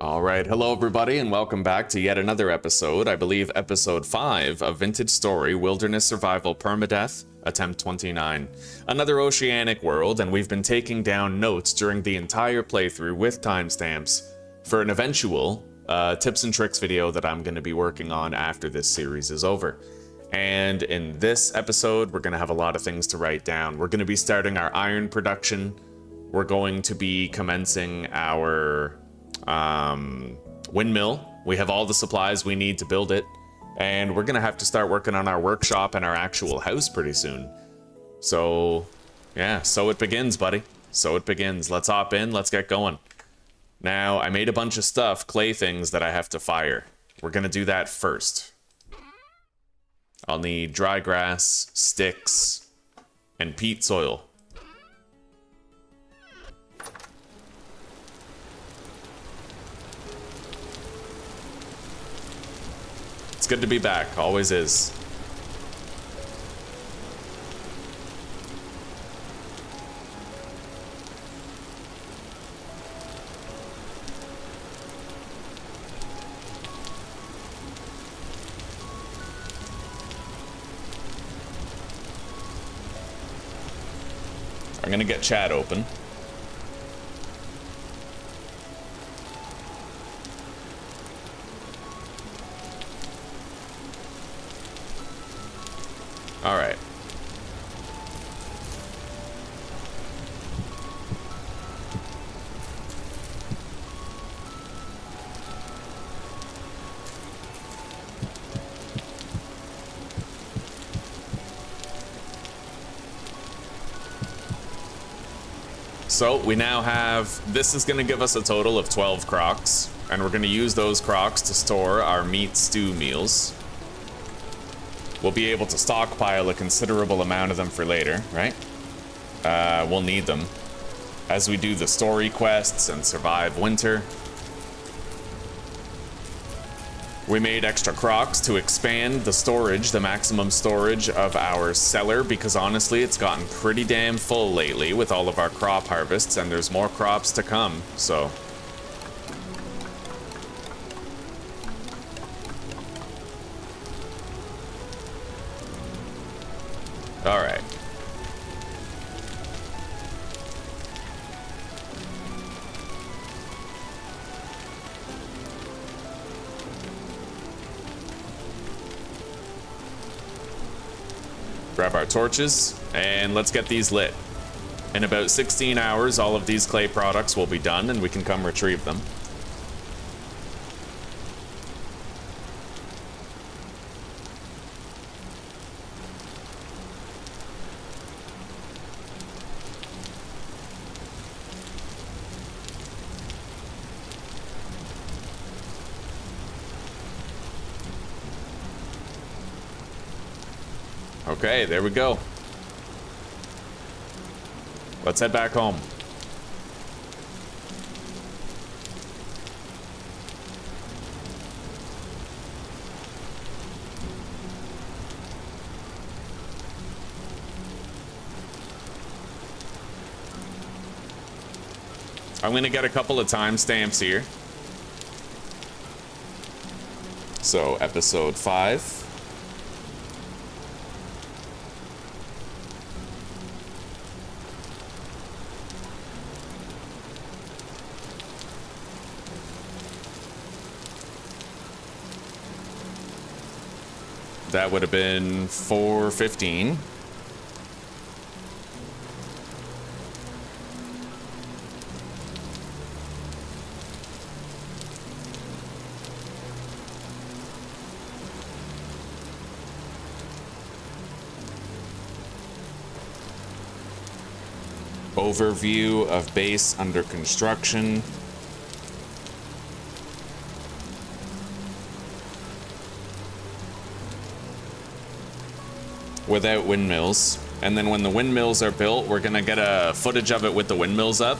All right, hello everybody, and welcome back to yet another episode, I believe episode 5 of Vintage Story Wilderness Survival Permadeath, Attempt 29. Another oceanic world, and we've been taking down notes during the entire playthrough with timestamps for an eventual tips and tricks video that I'm going to be working on after this series is over. And in this episode, we're going to have a lot of things to write down. We're going to be starting our iron production. We're going to be commencing our windmill. We have all the supplies we need to build it, and we're gonna have to start working on our workshop and our actual house pretty soon. So yeah, so it begins, buddy. So it begins. Let's hop in, let's get going. Now, I made a bunch of stuff, clay things that I have to fire. We're gonna do that first. I'll need dry grass, sticks, and peat soil. It's good to be back, always is. I'm gonna get chat open. All right. So we now have, this is going to give us a total of 12 crocks, and we're going to use those crocks to store our meat stew meals. We'll be able to stockpile a considerable amount of them for later, right? We'll need them as we do the story quests and survive winter. We made extra crocks to expand the storage, the maximum storage of our cellar, because honestly, it's gotten pretty damn full lately with all of our crop harvests, and there's more crops to come, so. All right. Grab our torches, and let's get these lit. In about 16 hours, all of these clay products will be done, and we can come retrieve them. Okay, there we go. Let's head back home. I'm gonna get a couple of timestamps here. So, episode 5. That would have been 4:15. Overview of base under construction. Without windmills, and then when the windmills are built, we're gonna get a footage of it with the windmills up,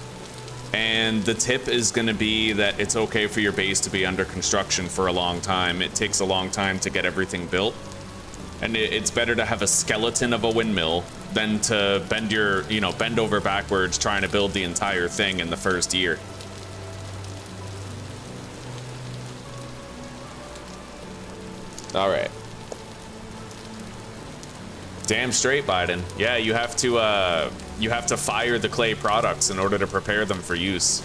and the tip is gonna be that it's okay for your base to be under construction for a long time. It takes a long time to get everything built, and it's better to have a skeleton of a windmill than to bend over backwards trying to build the entire thing in the first year. All right. Damn straight, Biden. Yeah, you have to fire the clay products in order to prepare them for use.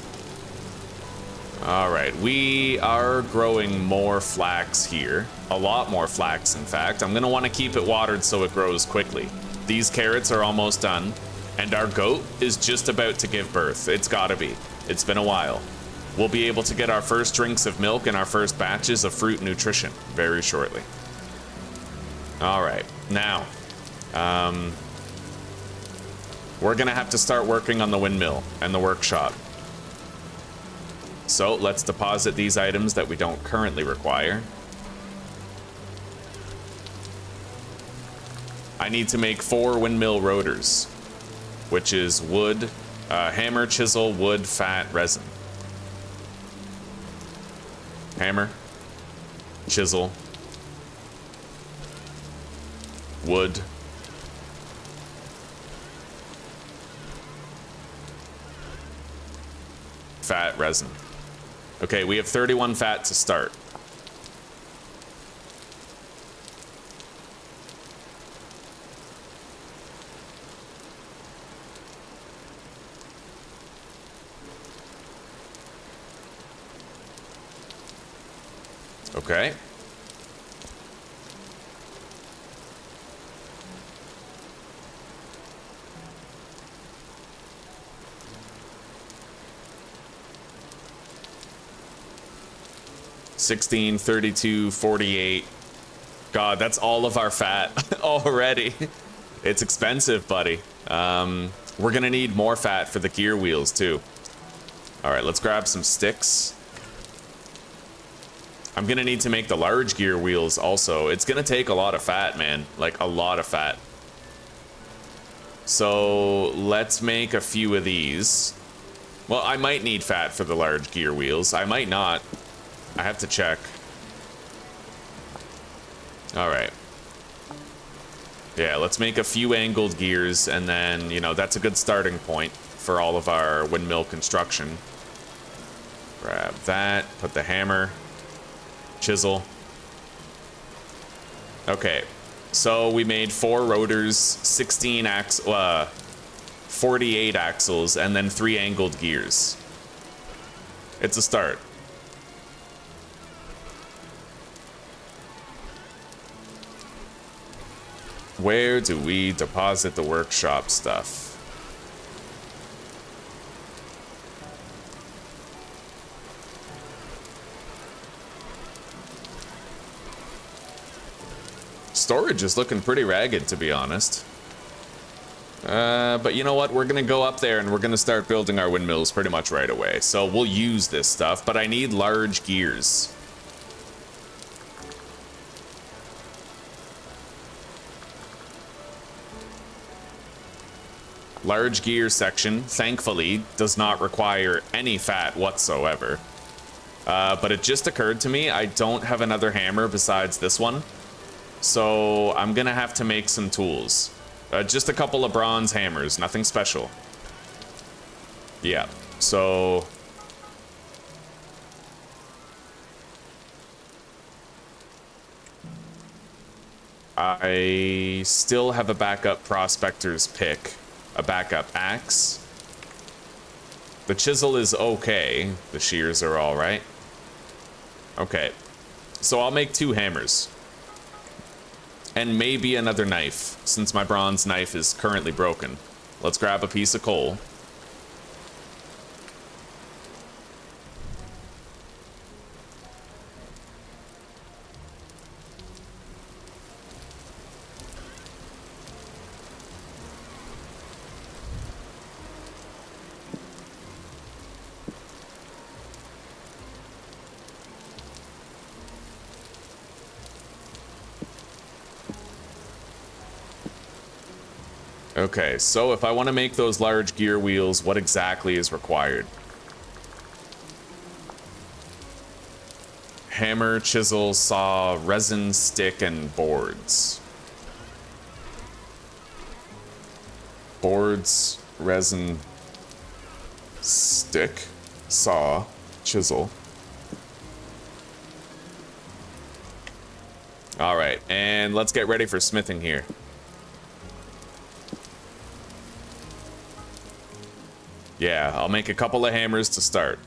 All right, we are growing more flax here. A lot more flax, in fact. I'm gonna want to keep it watered so it grows quickly. These carrots are almost done, and our goat is just about to give birth. It's gotta be. It's been a while. We'll be able to get our first drinks of milk and our first batches of fruit nutrition very shortly. All right, now, we're gonna have to start working on the windmill and the workshop. So let's deposit these items that we don't currently require. I need to make 4 windmill rotors, which is wood, hammer, chisel, wood, fat, resin. Hammer, chisel, wood, fat, resin. Okay, we have 31 fat to start. Okay. $16, $32, $48. God, that's all of our fat already. It's expensive, buddy. We're gonna need more fat for the gear wheels too. All right, let's grab some sticks. I'm gonna need to make the large gear wheels also. It's gonna take a lot of fat, man. Like a lot of fat. So let's make a few of these. Well, I might need fat for the large gear wheels. I might not. I have to check. All right. Yeah, let's make a few angled gears, and then, you know, that's a good starting point for all of our windmill construction. Grab that, put the hammer, chisel. Okay, so we made 4 rotors, 48 axles, and then 3 angled gears. It's a start. Where do we deposit the workshop stuff? Storage is looking pretty ragged, to be honest. But you know what? We're gonna go up there and we're gonna start building our windmills pretty much right away. So we'll use this stuff, but I need large gears. Large gear section, thankfully, does not require any fat whatsoever. But it just occurred to me, I don't have another hammer besides this one. So I'm gonna have to make some tools. Just a couple of bronze hammers, nothing special. Yeah, so... I still have a backup prospector's pick. A backup axe. The chisel is okay. The shears are all right. Okay. So I'll make 2 hammers. And maybe another knife, since my bronze knife is currently broken. Let's grab a piece of coal. Okay, so if I want to make those large gear wheels, what exactly is required? Hammer, chisel, saw, resin, stick, and boards. Boards, resin, stick, saw, chisel. All right, and let's get ready for smithing here. Yeah, I'll make a couple of hammers to start.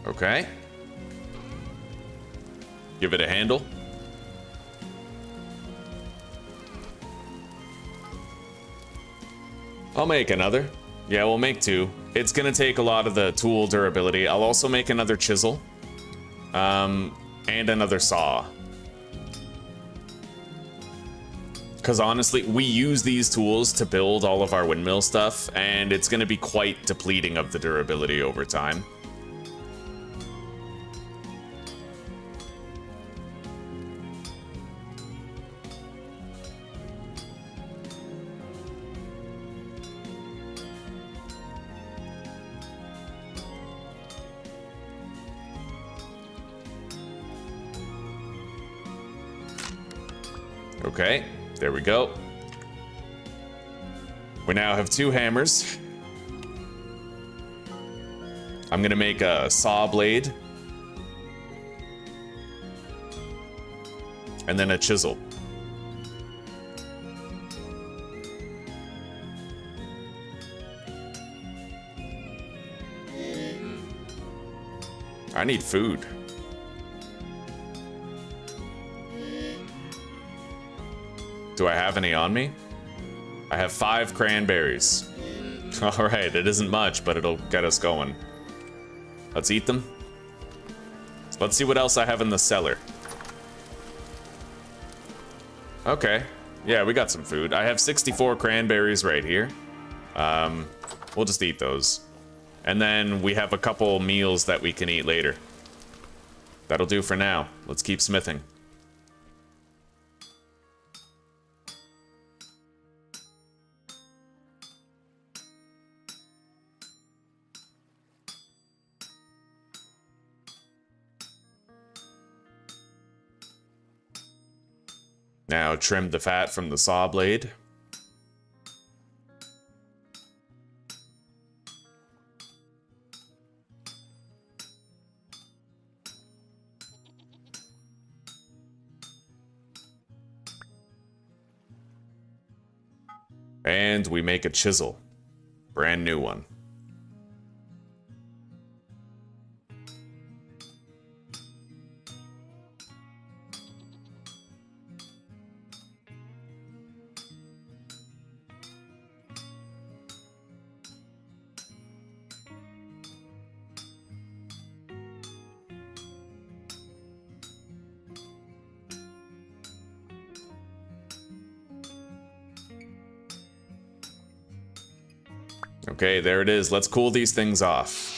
Okay. Give it a handle. I'll make another. Yeah, we'll make two. It's gonna take a lot of the tool durability. I'll also make another chisel. And another saw. Because honestly, we use these tools to build all of our windmill stuff, and it's gonna be quite depleting of the durability over time. Okay, there we go. We now have two hammers. I'm gonna make a saw blade. And then a chisel. I need food. Do I have any on me? I have 5 cranberries. Alright, it isn't much, but it'll get us going. Let's eat them. Let's see what else I have in the cellar. Okay. Yeah, we got some food. I have 64 cranberries right here. We'll just eat those. And then we have a couple meals that we can eat later. That'll do for now. Let's keep smithing. Now trim the fat from the saw blade. And we make a chisel. Brand new one. Okay, there it is. Let's cool these things off.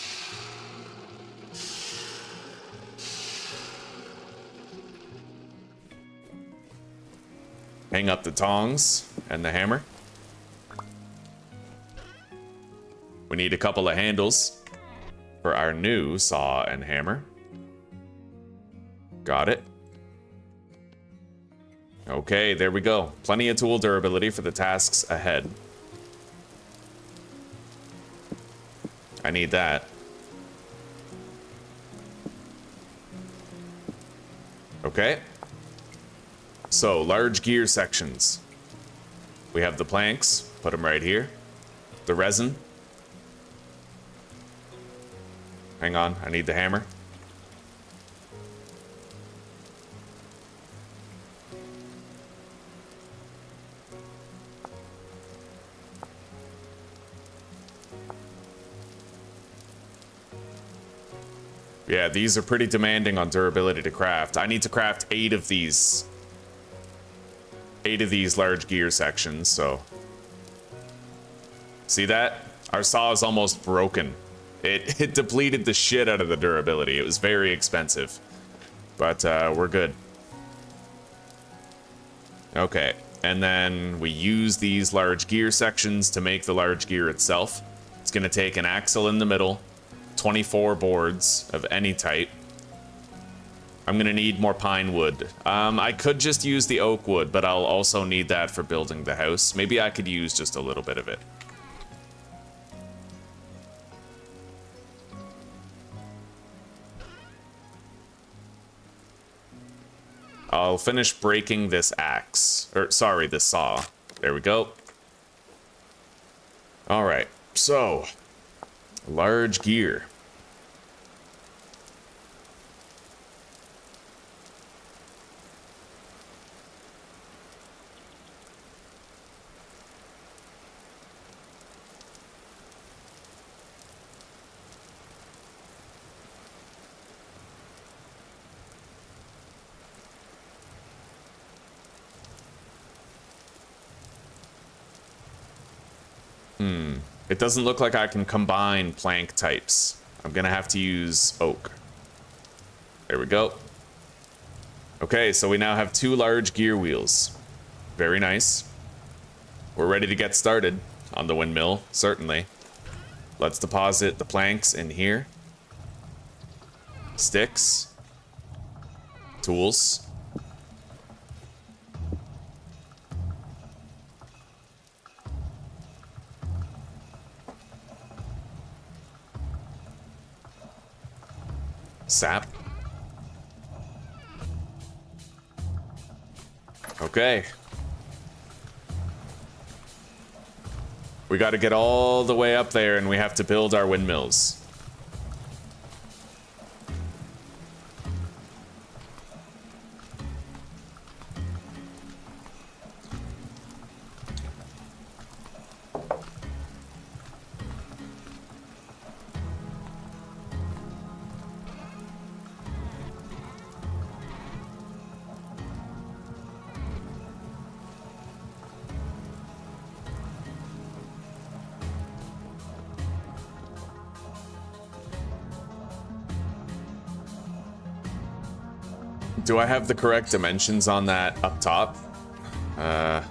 Hang up the tongs and the hammer. We need a couple of handles for our new saw and hammer. Got it. Okay, there we go. Plenty of tool durability for the tasks ahead. I need that. Okay. So, large gear sections. We have the planks. Put them right here. The resin. Hang on, I need the hammer. Yeah, these are pretty demanding on durability to craft. I need to craft 8 of these. 8 of these large gear sections, so. See that? Our saw is almost broken. It depleted the shit out of the durability. It was very expensive. But we're good. Okay, and then we use these large gear sections to make the large gear itself. It's going to take an axle in the middle, 24 boards of any type. I'm going to need more pine wood. I could just use the oak wood, but I'll also need that for building the house. Maybe I could use just a little bit of it. I'll finish breaking this axe. Or, sorry, this saw. There we go. Alright, so. Large gear. It doesn't look like I can combine plank types. I'm gonna have to use oak. There we go. Okay, so we now have 2 large gear wheels. Very nice. We're ready to get started on the windmill, certainly. Let's deposit the planks in here. Sticks. Tools. Sap. Okay. We got to get all the way up there and we have to build our windmills. Do I have the correct dimensions on that up top? I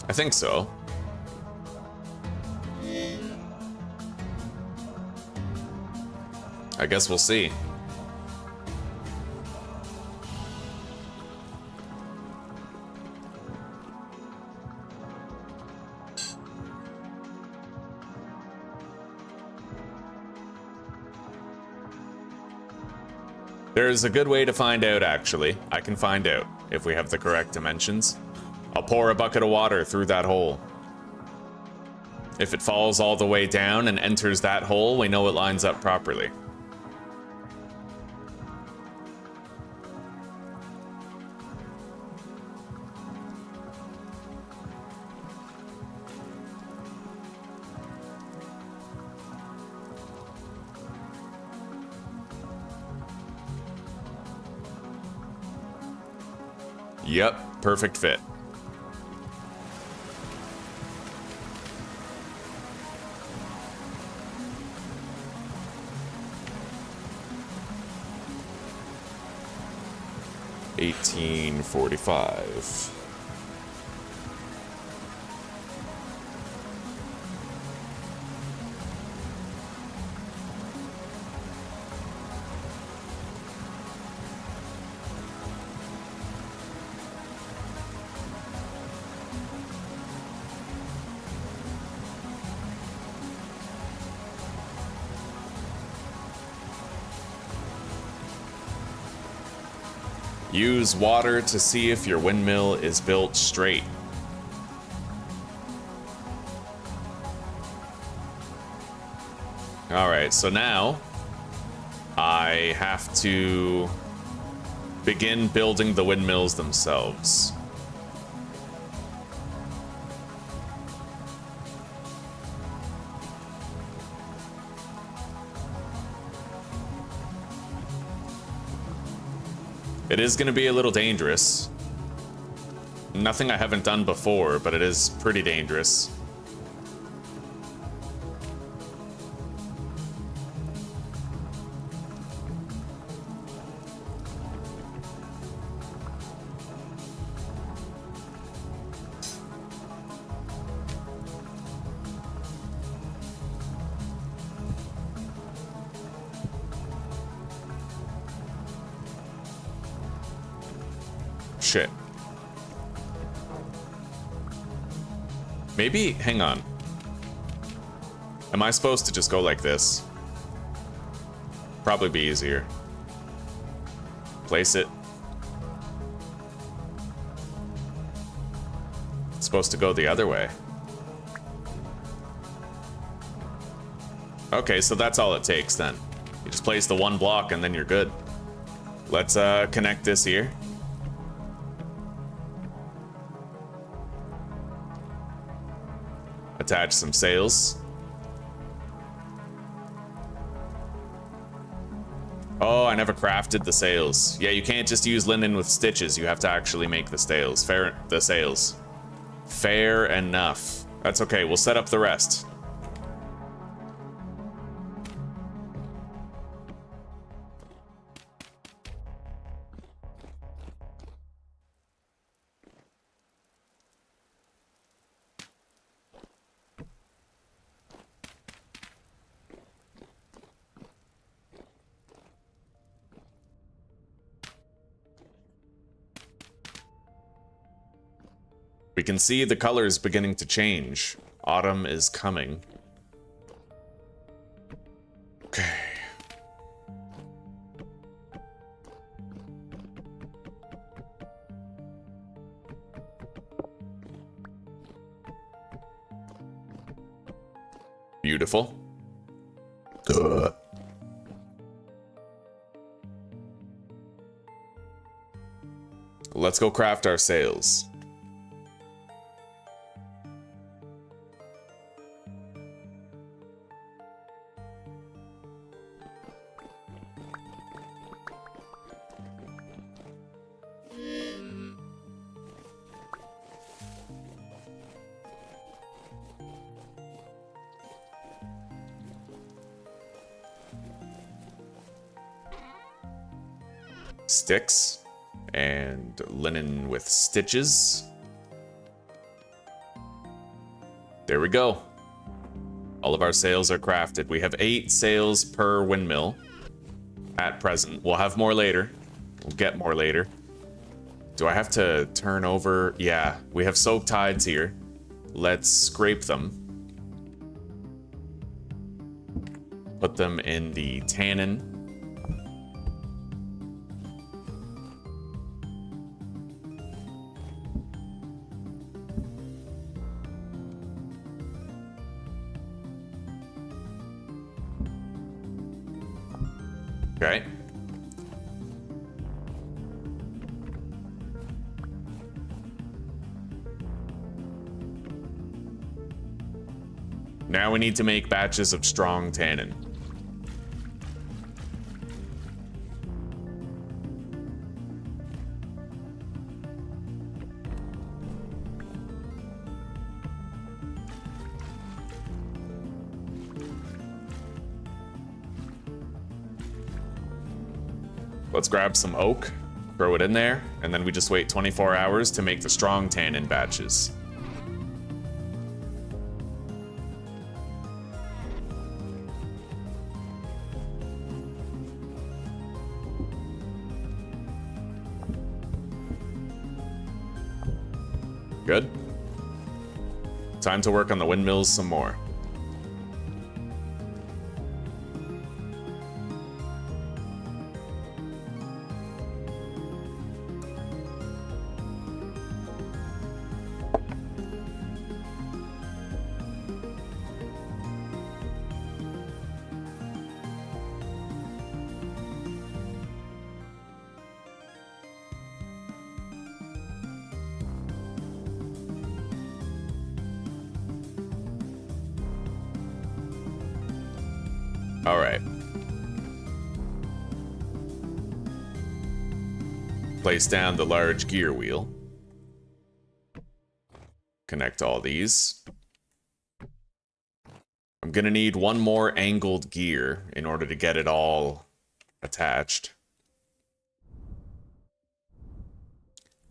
think so. I guess we'll see. There's a good way to find out, actually. I can find out if we have the correct dimensions. I'll pour a bucket of water through that hole. If it falls all the way down and enters that hole, we know it lines up properly. Yep, perfect fit. $18.45. Use water to see if your windmill is built straight. Alright, so now I have to begin building the windmills themselves. It is going to be a little dangerous. Nothing I haven't done before, but it is pretty dangerous. Shit. Maybe, hang on. Am I supposed to just go like this? Probably be easier. Place it. It's supposed to go the other way. Okay, so that's all it takes then. You just place the one block and then you're good. Let's connect this here. Attach some sails. Oh, I never crafted the sails. Yeah, you can't just use linen with stitches. You have to actually make the sails. The sails. Fair enough. That's okay. We'll set up the rest. We can see the colors beginning to change. Autumn is coming. Okay. Beautiful. Duh. Let's go craft our sails. Sticks and linen with stitches. There we go. All of our sails are crafted. We have 8 sails per windmill at present. We'll have more later. We'll get more later. Do I have to turn over? Yeah, we have soak tides here. Let's scrape them. Put them in the tannin. Okay. Now we need to make batches of strong tannin. Let's grab some oak, throw it in there, and then we just wait 24 hours to make the strong tannin batches. Good. Time to work on the windmills some more. All right. Place down the large gear wheel. connect all these. I'm gonna need one more angled gear in order to get it all attached.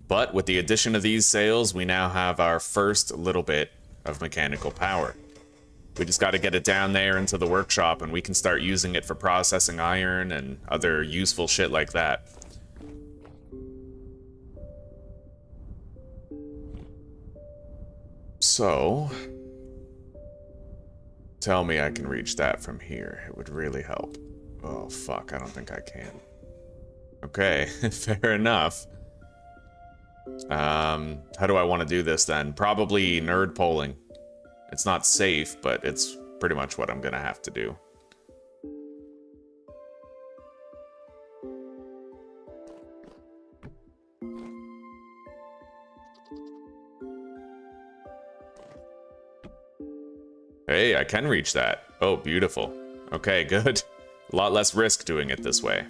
But with the addition of these sails, we now have our first little bit of mechanical power. We just got to get it down there into the workshop and we can start using it for processing iron and other useful shit like that. So, tell me I can reach that from here. It would really help. Oh, fuck, I don't think I can. Okay, fair enough. How do I want to do this then? Probably nerd polling. It's not safe, but it's pretty much what I'm gonna have to do. Hey, I can reach that. Oh, beautiful. Okay, good. A lot less risk doing it this way.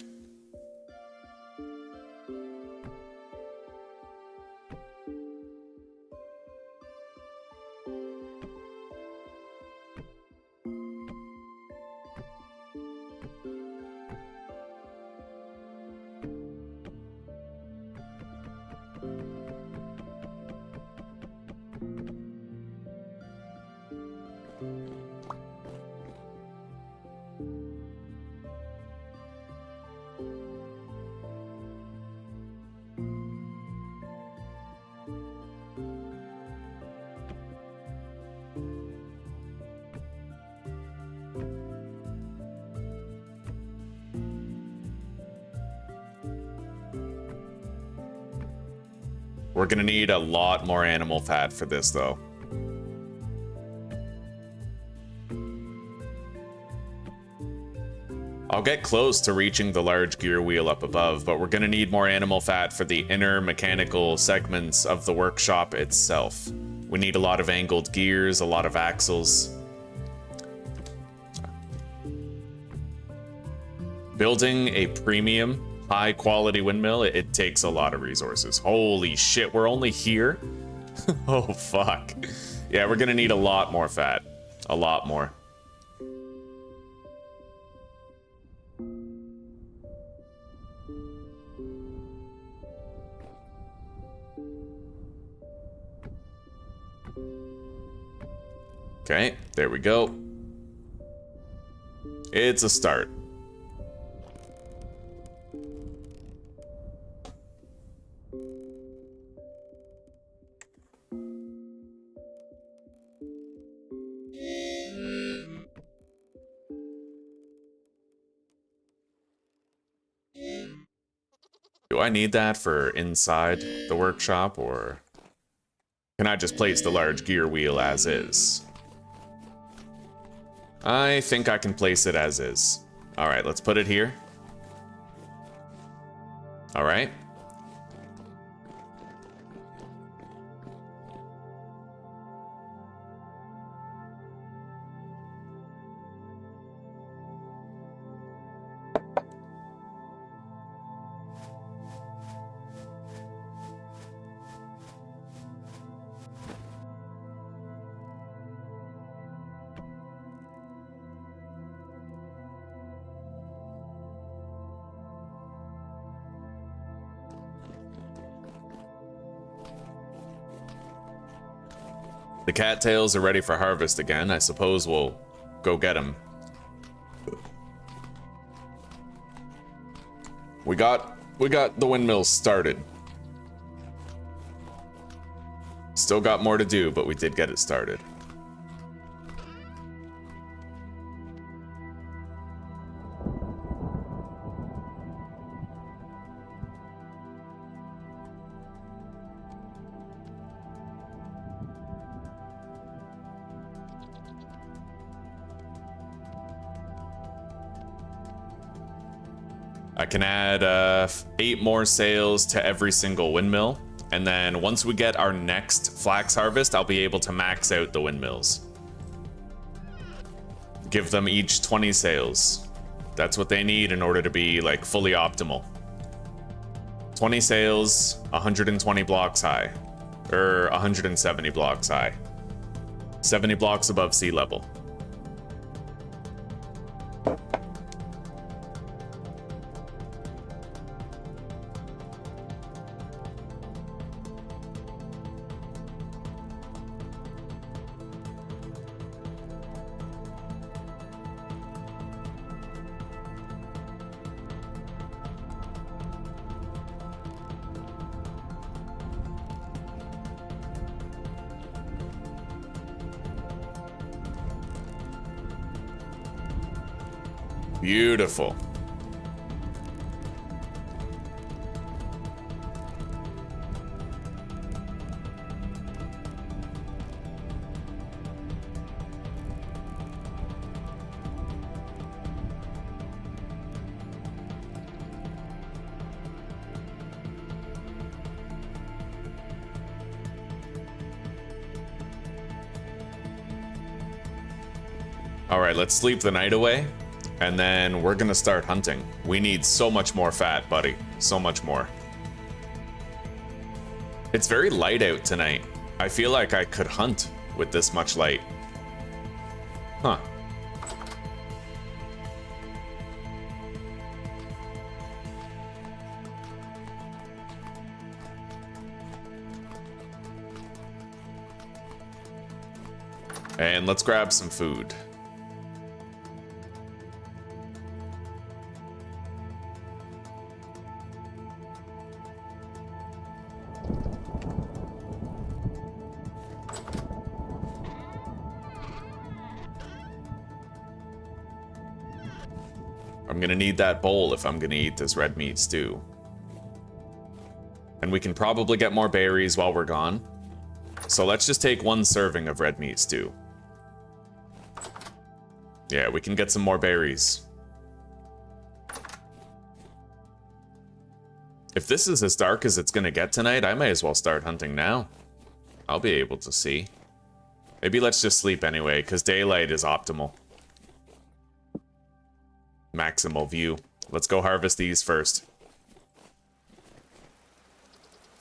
We're gonna need a lot more animal fat for this, though. I'll get close to reaching the large gear wheel up above, but we're gonna need more animal fat for the inner mechanical segments of the workshop itself. We need a lot of angled gears, a lot of axles. Building a premium high quality windmill, it takes a lot of resources. Holy shit, we're only here? Oh fuck. Yeah, we're gonna need a lot more fat. A lot more. Okay, there we go. It's a start. Do I need that for inside the workshop, or can I just place the large gear wheel as is? I think I can place it as is. All right, let's put it here. All right. The cattails are ready for harvest again. I suppose we'll go get them. We got the windmills started. Still got more to do, but we did get it started. I can add 8 more sails to every single windmill, and then once we get our next flax harvest, I'll be able to max out the windmills. Give them each 20 sails. That's what they need in order to be like fully optimal. 20 sails, 120 blocks high. Or 170 blocks high. 70 blocks above sea level. Beautiful. All right, let's sleep the night away. And then we're gonna start hunting. We need so much more fat, buddy. So much more. It's very light out tonight. I feel like I could hunt with this much light. Huh. And let's grab some food. I'm gonna need that bowl if I'm gonna eat this red meat stew. And we can probably get more berries while we're gone. So let's just take 1 serving of red meat stew. Yeah, we can get some more berries. If this is as dark as it's gonna get tonight, I may as well start hunting now. I'll be able to see. Maybe let's just sleep anyway, because daylight is optimal. Maximal view. Let's go harvest these first.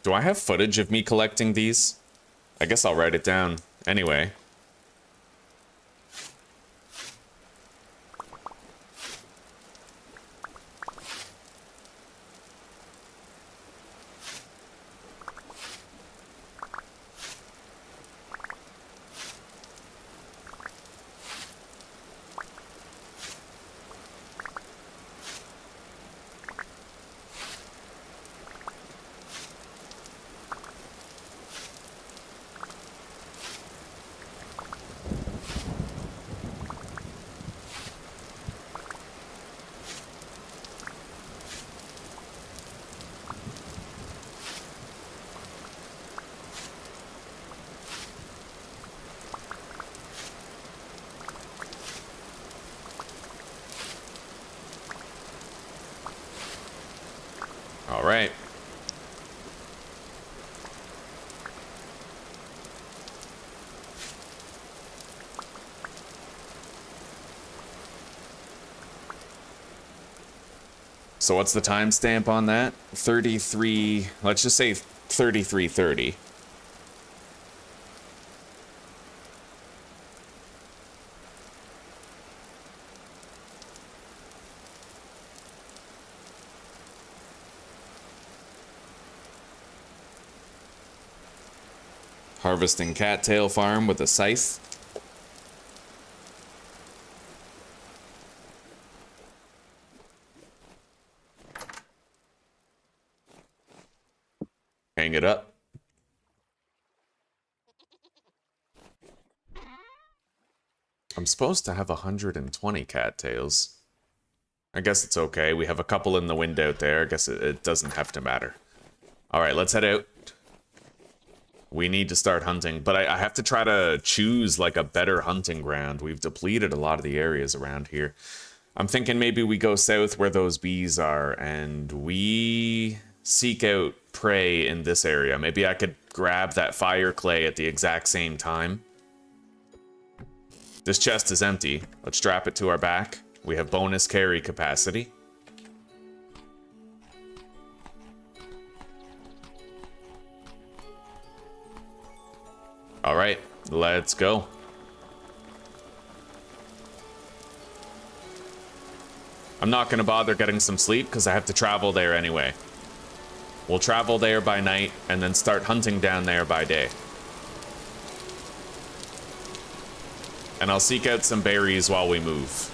Do I have footage of me collecting these? I guess I'll write it down. Anyway. All right. So what's the timestamp on that? 33, let's just say 33:30. Harvesting cattail farm with a scythe. Hang it up. I'm supposed to have 120 cattails. I guess it's okay. We have a couple in the wind out there. I guess it doesn't have to matter. All right, let's head out. We need to start hunting, but I have to try to choose like a better hunting ground. We've depleted a lot of the areas around here. I'm thinking maybe we go south where those bees are and we seek out prey in this area. Maybe I could grab that fire clay at the exact same time. This chest is empty. Let's strap it to our back. We have bonus carry capacity. All right, let's go. I'm not going to bother getting some sleep because I have to travel there anyway. We'll travel there by night and then start hunting down there by day. And I'll seek out some berries while we move.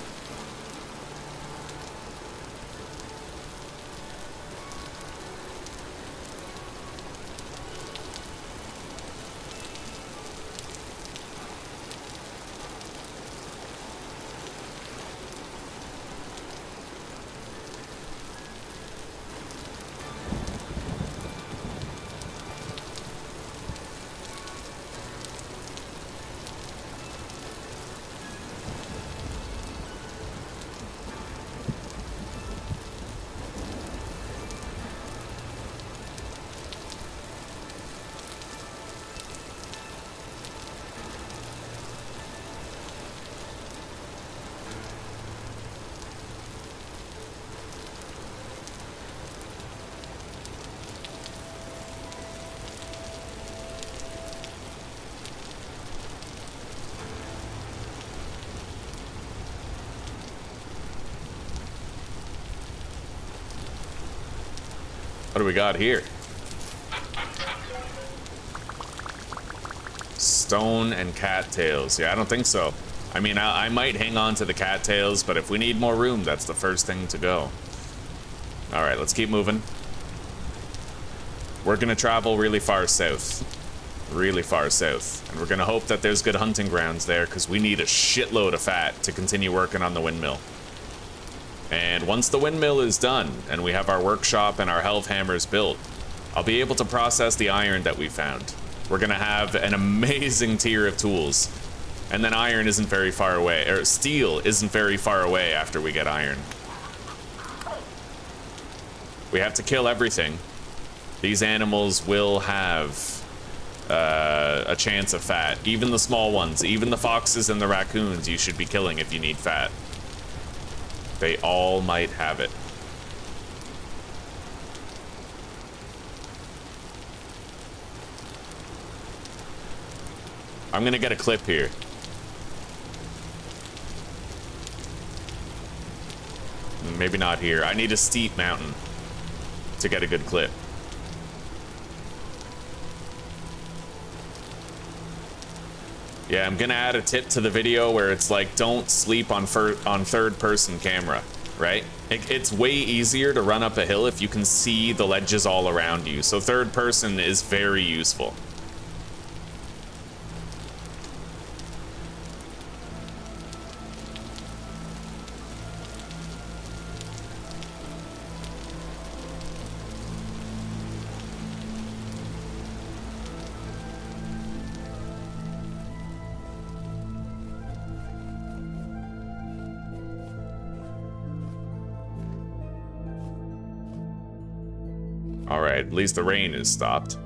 What do we got here? Stone and cattails. Yeah, I don't think so. I mean, I might hang on to the cattails, but if we need more room, that's the first thing to go. All right, let's keep moving. We're gonna travel really far south. Really far south. And we're gonna hope that there's good hunting grounds there, because we need a shitload of fat to continue working on the windmill. And once the windmill is done, and we have our workshop and our helve hammers built, I'll be able to process the iron that we found. We're gonna have an amazing tier of tools. And then iron isn't very far away, or steel isn't very far away after we get iron. We have to kill everything. These animals will have a chance of fat. Even the small ones, even the foxes and the raccoons you should be killing if you need fat. They all might have it. I'm gonna get a clip here. Maybe not here. I need a steep mountain to get a good clip. Yeah, I'm gonna add a tip to the video where it's like, don't sleep on third-person camera, right? It's way easier to run up a hill if you can see the ledges all around you. So third person is very useful. Alright, at least the rain is stopped.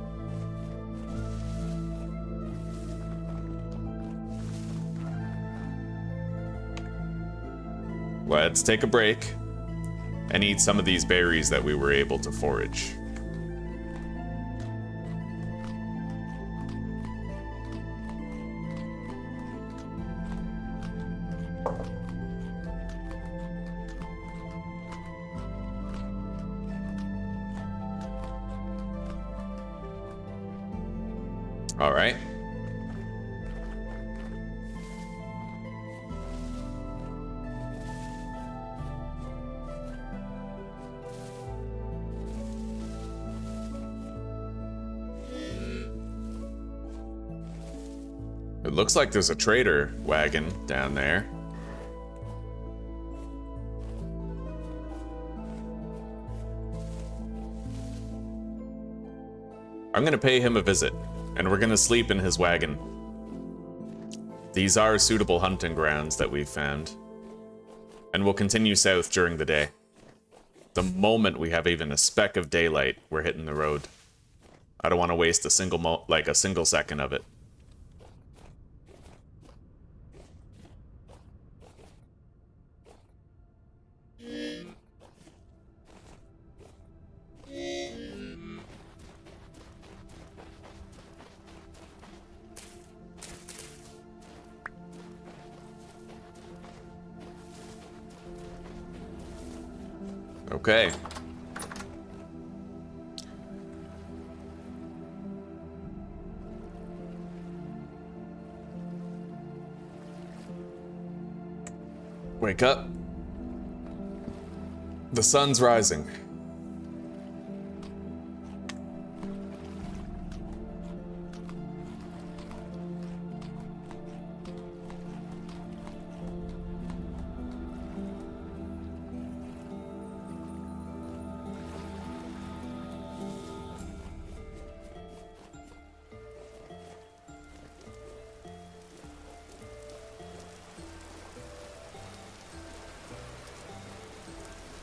Let's take a break and eat some of these berries that we were able to forage. All right. It looks like there's a trader wagon down there. I'm gonna pay him a visit, and we're gonna sleep in his wagon. These are suitable hunting grounds that we've found. And we'll continue south during the day. The moment we have even a speck of daylight, we're hitting the road. I don't want to waste a single second of it. Okay. Wake up. The sun's rising.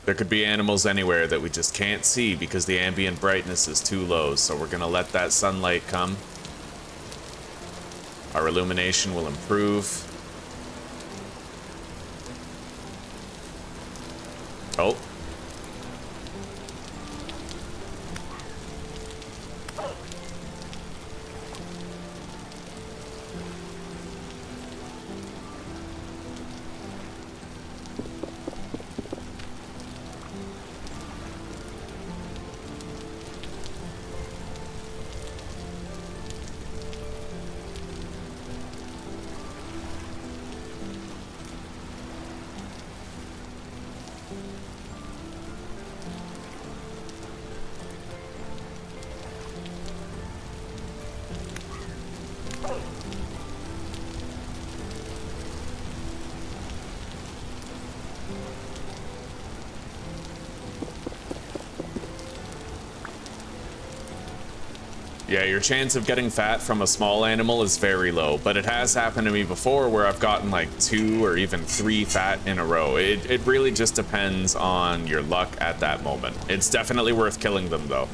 There could be animals anywhere that we just can't see because the ambient brightness is too low, so we're gonna let that sunlight come. Our illumination will improve. Oh. Yeah, your chance of getting fat from a small animal is very low, but it has happened to me before where I've gotten like 2 or even 3 fat in a row. It really just depends on your luck at that moment. It's definitely worth killing them though.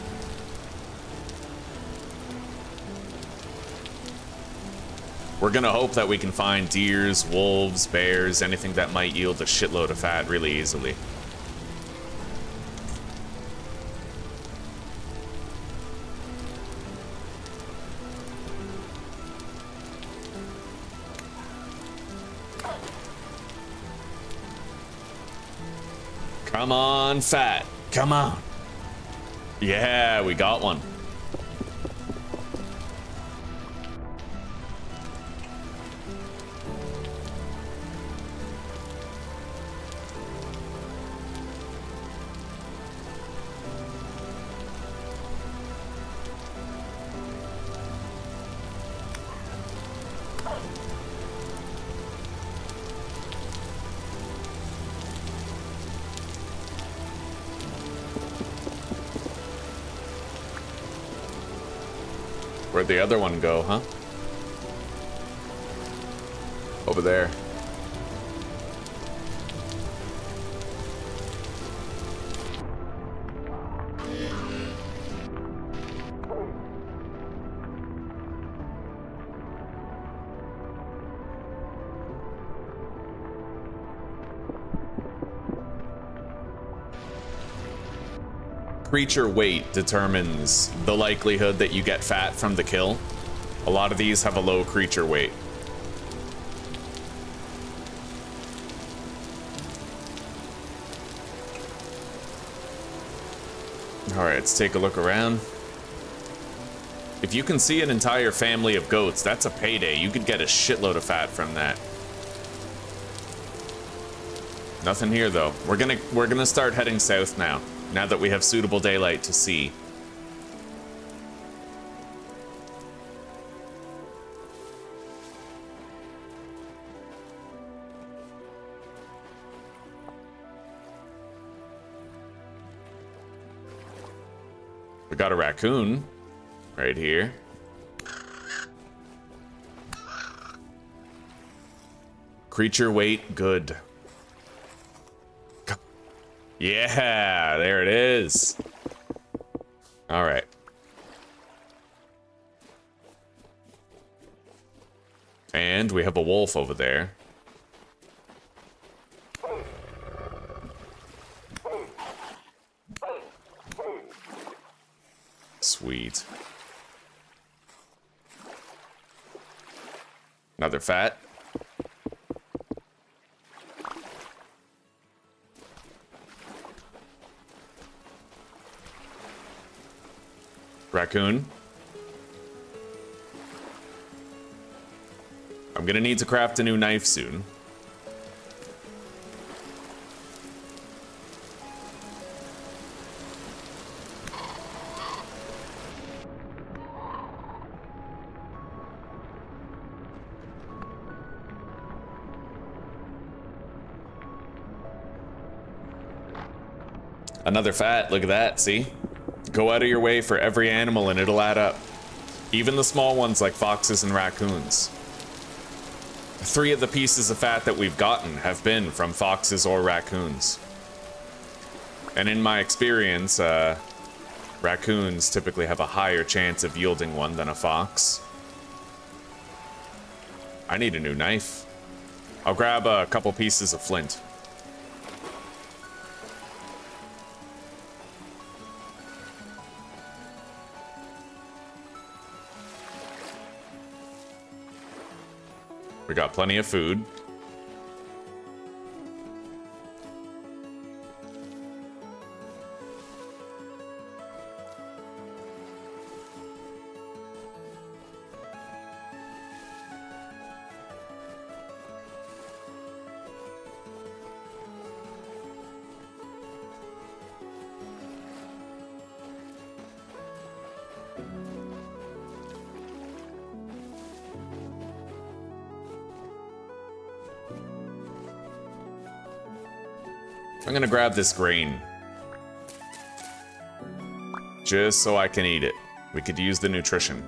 We're gonna hope that we can find deers, wolves, bears, anything that might yield a shitload of fat really easily. Come on, fat. Come on. Yeah, we got one. Where'd the other one go, huh? Over there. Creature weight determines the likelihood that you get fat from the kill. A lot of these have a low creature weight. Alright, let's take a look around. If you can see an entire family of goats, that's a payday. You could get a shitload of fat from that. Nothing here though. We're gonna start heading south now that we have suitable daylight to see. We got a raccoon right here. Creature weight, good. Yeah, there it is. All right. And we have a wolf over there. Sweet. Another fat. Raccoon. I'm gonna need to craft a new knife soon. Another fat, look at that, see? Go out of your way for every animal and it'll add up. Even the small ones like foxes and raccoons. 3 of the pieces of fat that we've gotten have been from foxes or raccoons. And in my experience, raccoons typically have a higher chance of yielding one than a fox. I need a new knife. I'll grab a couple pieces of flint. We got plenty of food. I'm gonna grab this grain. Just so I can eat it. We could use the nutrition.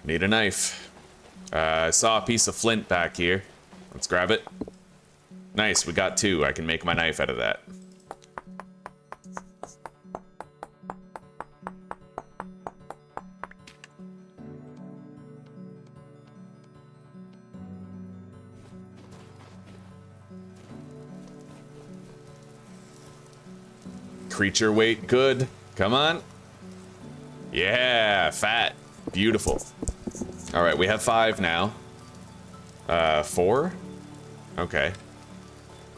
Need a knife. I saw a piece of flint back here. Let's grab it. Nice, we got 2. I can make my knife out of that. Creature weight, good. Come on. Yeah, fat. Beautiful. All right, we have 5 now. 4? Okay.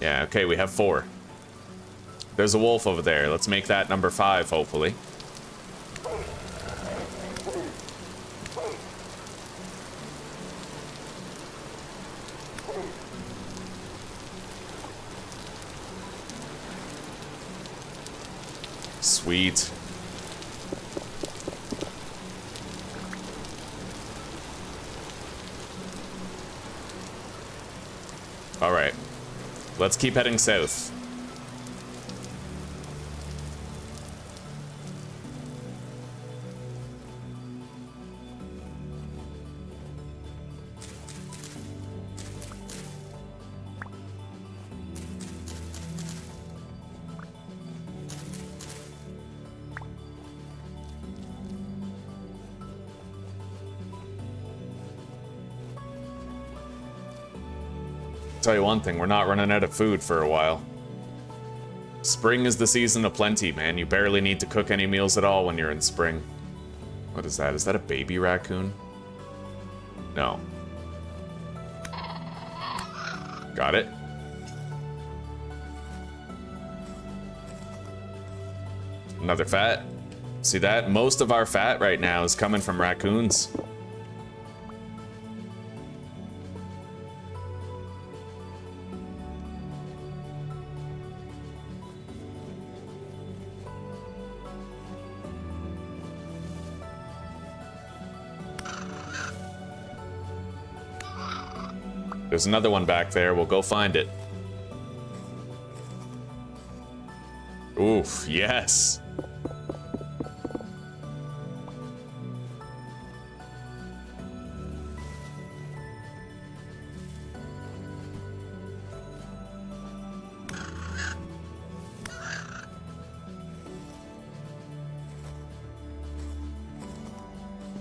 Yeah, okay, we have 4. There's a wolf over there. Let's make that number 5, hopefully. Sweet. All right. Let's keep heading south. Tell you one thing, we're not running out of food for a while. Spring is the season of plenty, man. You barely need to cook any meals at all when you're in spring. What is that? Is that a baby raccoon? No. Got it. Another fat. See that? Most of our fat right now is coming from raccoons. There's another one back there. We'll go find it. Oof, yes.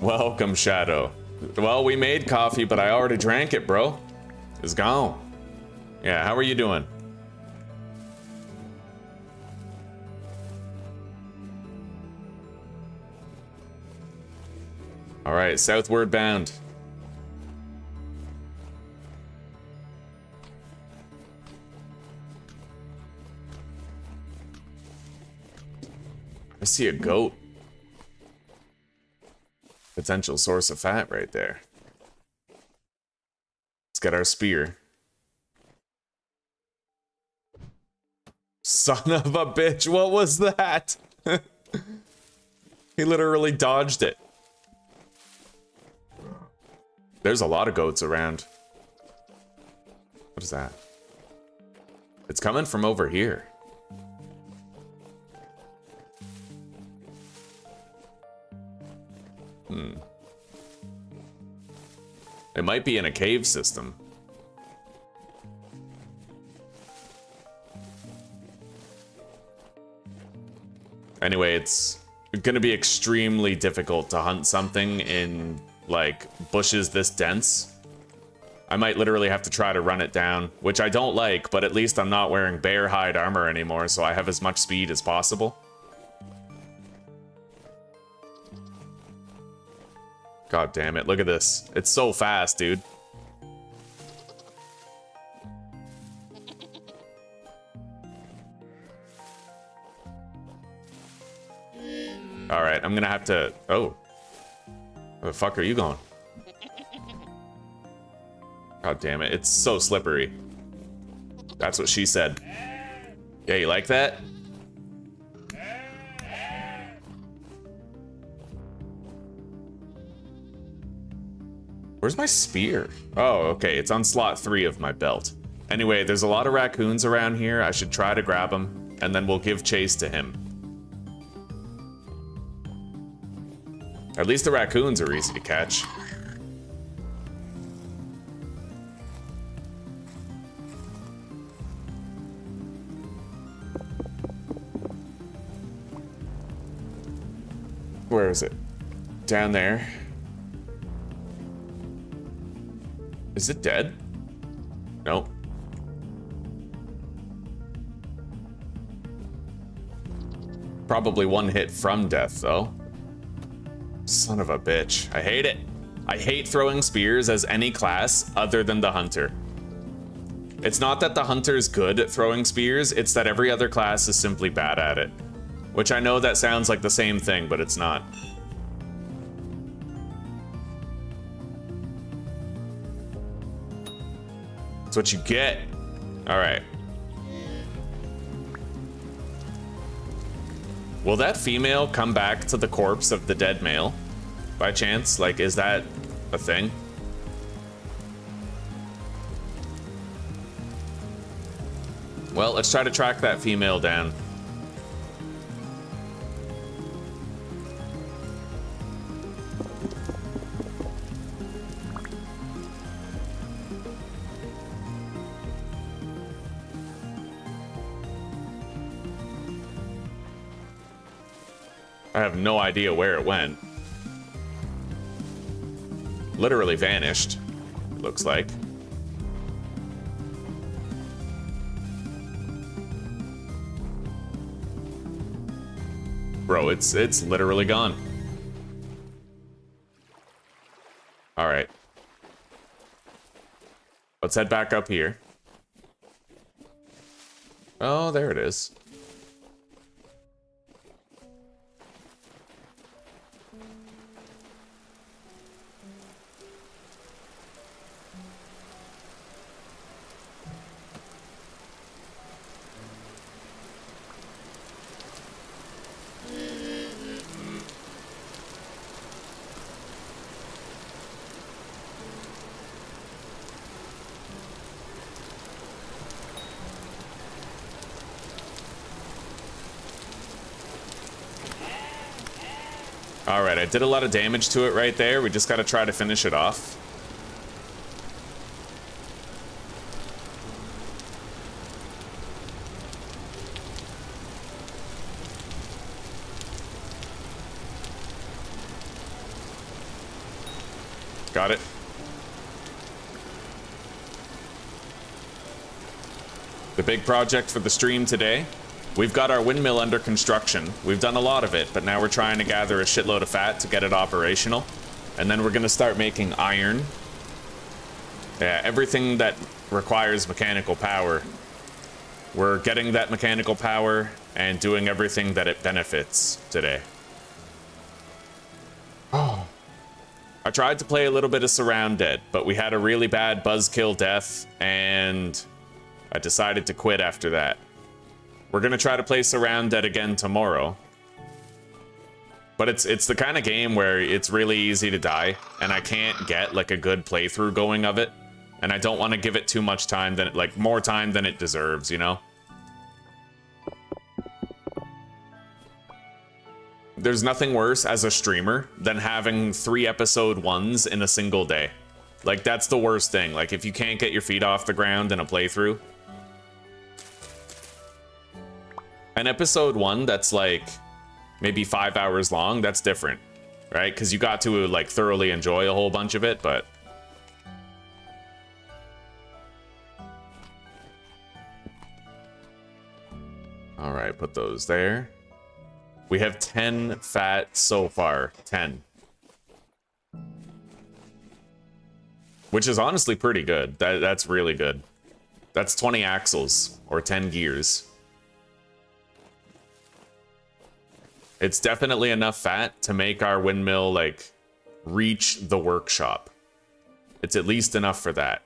Welcome, Shadow. Well, we made coffee, but I already drank it, bro. It's gone. Yeah, how are you doing? All right, southward bound. I see a goat. Potential source of fat right there. Let's get our spear. Son of a bitch, what was that? He literally dodged it. There's a lot of goats around. What is that? It's coming from over here. It might be in a cave system. Anyway, it's gonna be extremely difficult to hunt something in, like, bushes this dense. I might literally have to try to run it down, which I don't like, but at least I'm not wearing bear hide armor anymore, so I have as much speed as possible. God damn it, look at this. It's so fast, dude. Alright, I'm gonna have to... Oh. Where the fuck are you going? God damn it, it's so slippery. That's what she said. Yeah, you like that? Where's my spear? Oh, okay, it's on slot 3 of my belt. Anyway, there's a lot of raccoons around here. I should try to grab them, and then we'll give chase to him. At least the raccoons are easy to catch. Where is it? Down there. Is it dead? Nope. Probably one hit from death, though. Son of a bitch. I hate it. I hate throwing spears as any class other than the hunter. It's not that the hunter's good at throwing spears, it's that every other class is simply bad at it. Which I know that sounds like the same thing, but it's not. That's what you get. Alright. Will that female come back to the corpse of the dead male? By chance? Like, is that a thing? Well, let's try to track that female down. I have no idea where it went. Literally vanished, it looks like. Bro, it's literally gone. All right. Let's head back up here. Oh, there it is. Alright, I did a lot of damage to it right there. We just gotta try to finish it off. Got it. The big project for the stream today. We've got our windmill under construction. We've done a lot of it, but now we're trying to gather a shitload of fat to get it operational. And then we're gonna start making iron. Yeah, everything that requires mechanical power. We're getting that mechanical power and doing everything that it benefits today. Oh. I tried to play a little bit of Surround Dead, but we had a really bad buzzkill death, and I decided to quit after that. We're gonna try to play Surround Dead again tomorrow. But it's the kind of game where it's really easy to die, and I can't get like a good playthrough going of it. And I don't want to give it too much time, more time than it deserves, you know? There's nothing worse as a streamer than having 3 episode 1s in a single day. Like, that's the worst thing. Like, if you can't get your feet off the ground in a playthrough. An episode 1 that's like maybe 5 hours long, that's different, right? Because you got to like thoroughly enjoy a whole bunch of it, but all right, put those there. We have 10 fat so far, 10. Which is honestly pretty good. That's really good. That's 20 axles or 10 gears. It's definitely enough fat to make our windmill, like, reach the workshop. It's at least enough for that.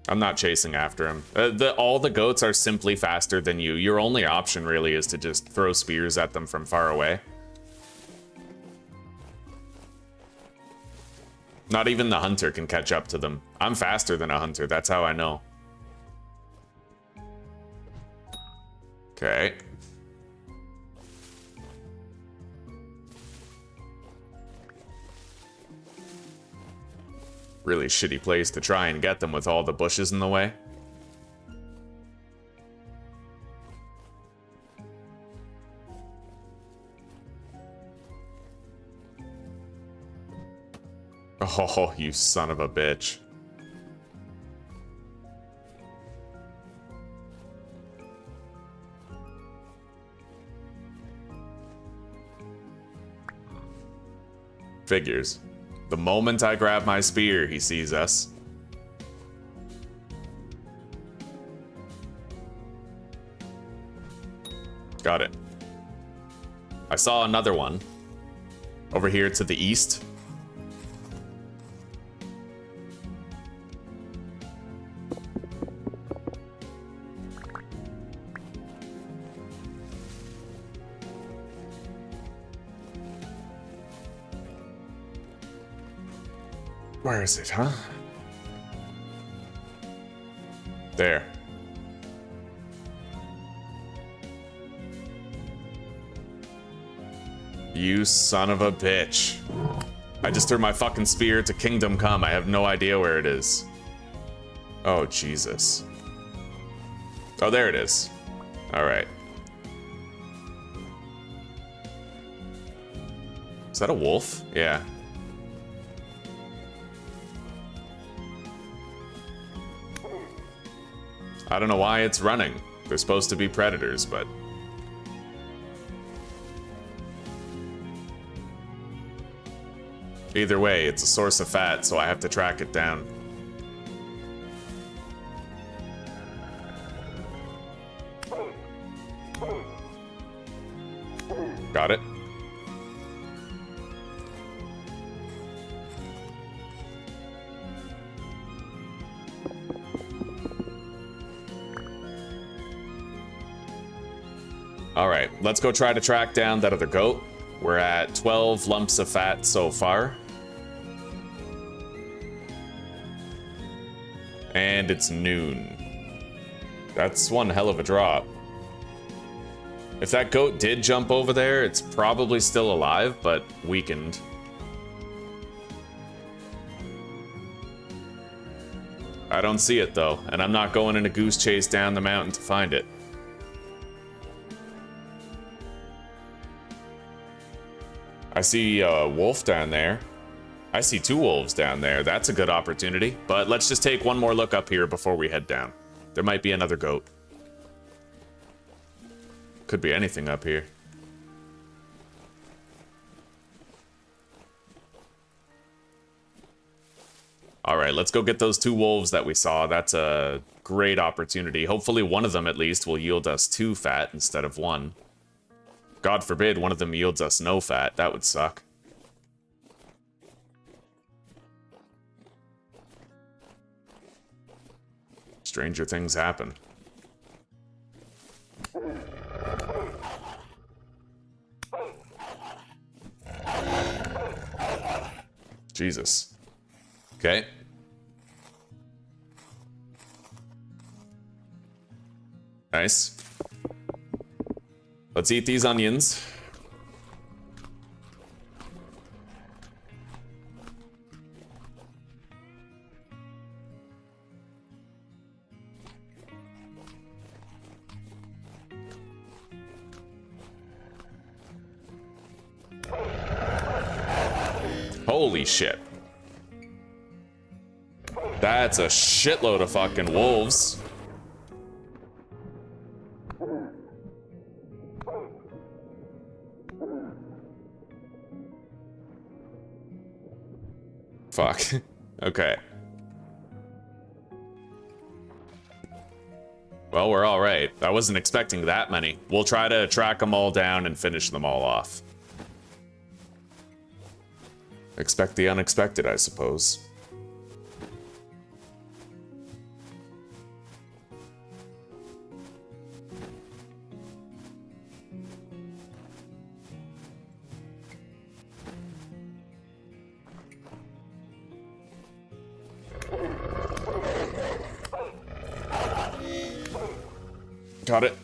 I'm not chasing after him. All the goats are simply faster than you. Your only option really is to just throw spears at them from far away. Not even the hunter can catch up to them. I'm faster than a hunter, that's how I know. Okay. Really shitty place to try and get them with all the bushes in the way. Oh, you son of a bitch. Figures. The moment I grab my spear, he sees us. Got it. I saw another one over here to the east. Where is it, huh? There. You son of a bitch. I just threw my fucking spear to Kingdom Come. I have no idea where it is. Oh, Jesus. Oh, there it is. Alright. Is that a wolf? Yeah. I don't know why it's running. They're supposed to be predators, but... Either way, it's a source of fat, so I have to track it down. Got it. Alright, let's go try to track down that other goat. We're at 12 lumps of fat so far. And it's noon. That's one hell of a drop. If that goat did jump over there, it's probably still alive, but weakened. I don't see it though, and I'm not going in a goose chase down the mountain to find it. I see a wolf down there. I see 2 wolves down there. That's a good opportunity. But let's just take one more look up here before we head down. There might be another goat. Could be anything up here. Alright, let's go get those 2 wolves that we saw. That's a great opportunity. Hopefully one of them at least will yield us 2 fat instead of 1. God forbid one of them yields us no fat. That would suck. Stranger things happen. Jesus. Okay. Nice. Let's eat these onions. Holy shit. That's a shitload of fucking wolves. Fuck. Okay. Well, we're all right. I wasn't expecting that many. We'll try to track them all down and finish them all off. Expect the unexpected, I suppose. Got it.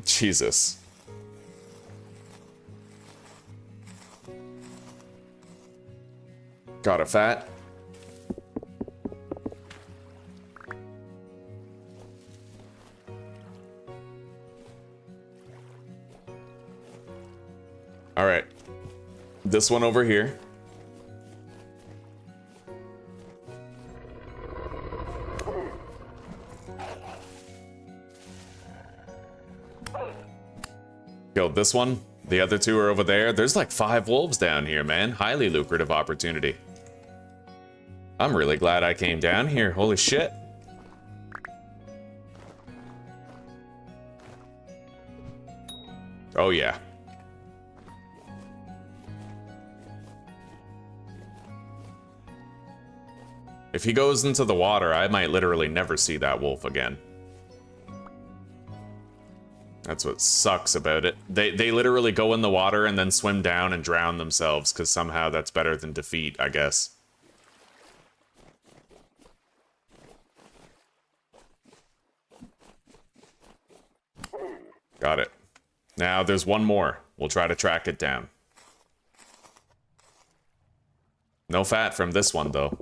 Jesus. Got a fat. All right. This one over here. Killed this one. The other 2 are over there. There's like 5 wolves down here, man. Highly lucrative opportunity. I'm really glad I came down here. Holy shit. Oh, yeah. If he goes into the water, I might literally never see that wolf again. That's what sucks about it. They literally go in the water and then swim down and drown themselves, because somehow that's better than defeat, I guess. Got it. Now there's one more. We'll try to track it down. No fat from this one, though.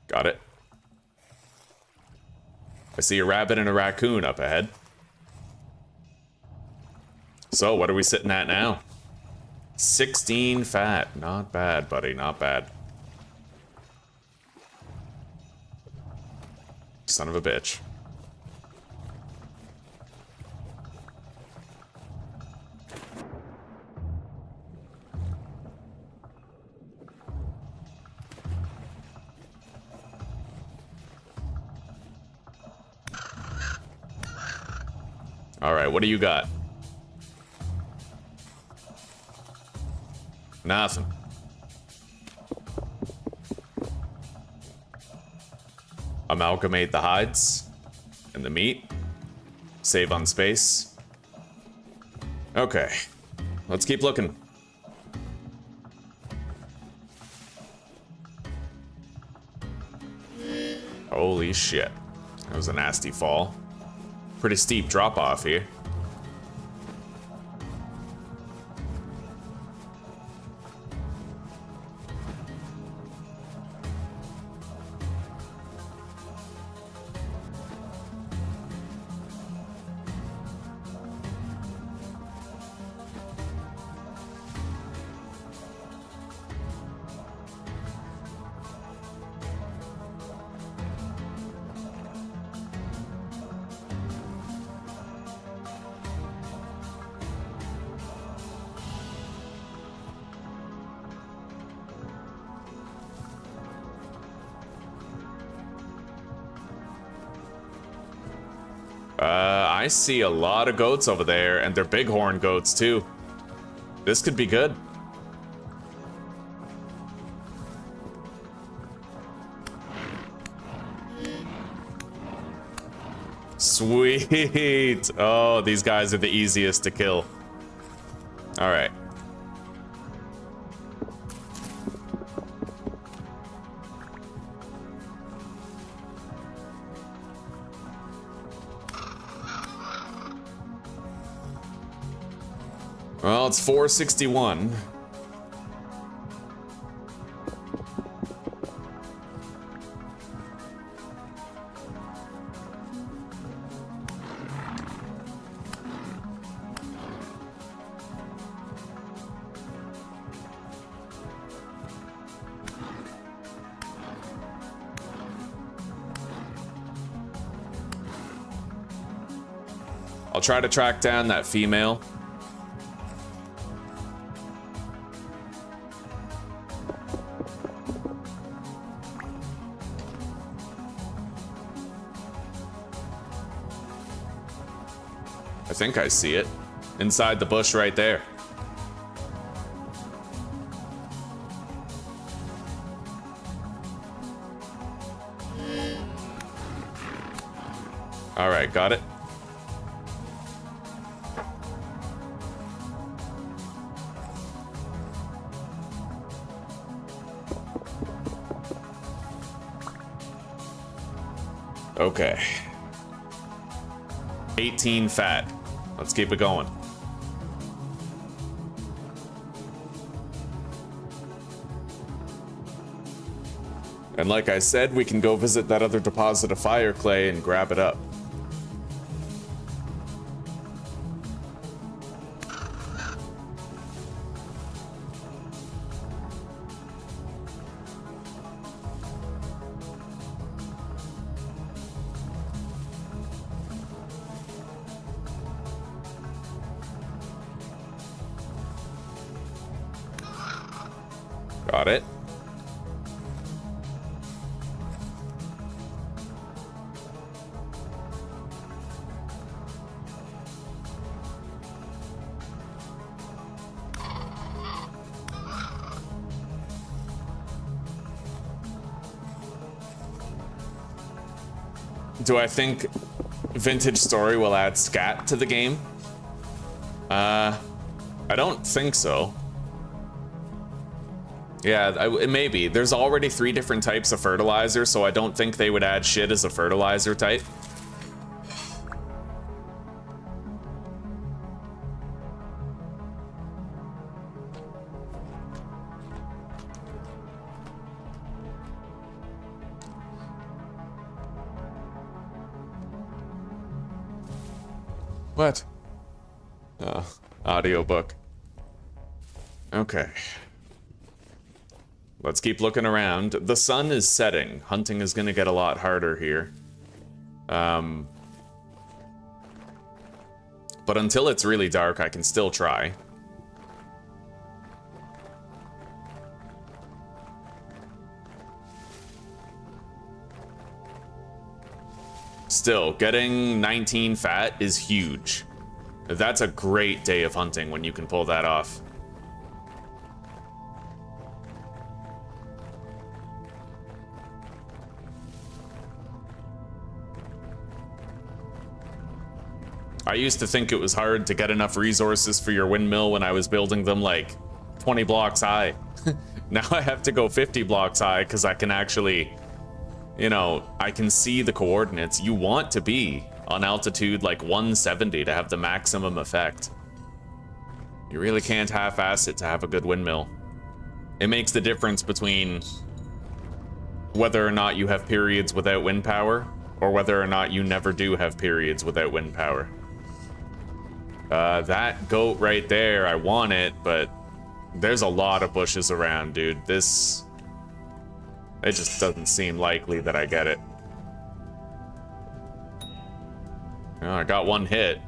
Got it. I see a rabbit and a raccoon up ahead. So, what are we sitting at now? 16 fat. Not bad, buddy. Not bad. Son of a bitch. All right, what do you got? Nothing. Amalgamate the hides and the meat. Save on space. Okay, let's keep looking. Holy shit. That was a nasty fall. Pretty steep drop off here. I see a lot of goats over there, and they're bighorn goats too. This could be good. Sweet. Oh, these guys are the easiest to kill. All right. Well, it's 461. I'll try to track down that female. I think I see it. Inside the bush right there. All right, got it. Okay. 18 fat. Let's keep it going. And like I said, we can go visit that other deposit of fire clay and grab it up. Got it. Do I think Vintage Story will add scat to the game? I don't think so. Yeah, it may be. There's already 3 different types of fertilizer, so I don't think they would add shit as a fertilizer type. What? Audiobook. Okay. Let's keep looking around. The sun is setting. Hunting is going to get a lot harder here. But until it's really dark, I can still try. Still, getting 19 fat is huge. That's a great day of hunting when you can pull that off. I used to think it was hard to get enough resources for your windmill when I was building them like 20 blocks high. Now I have to go 50 blocks high because I can actually, you know, I can see the coordinates. You want to be on altitude like 170 to have the maximum effect. You really can't half-ass it to have a good windmill. It makes the difference between whether or not you have periods without wind power or whether or not you never do have periods without wind power. That goat right there, I want it, but there's a lot of bushes around, dude. It just doesn't seem likely that I get it. Oh, I got one hit.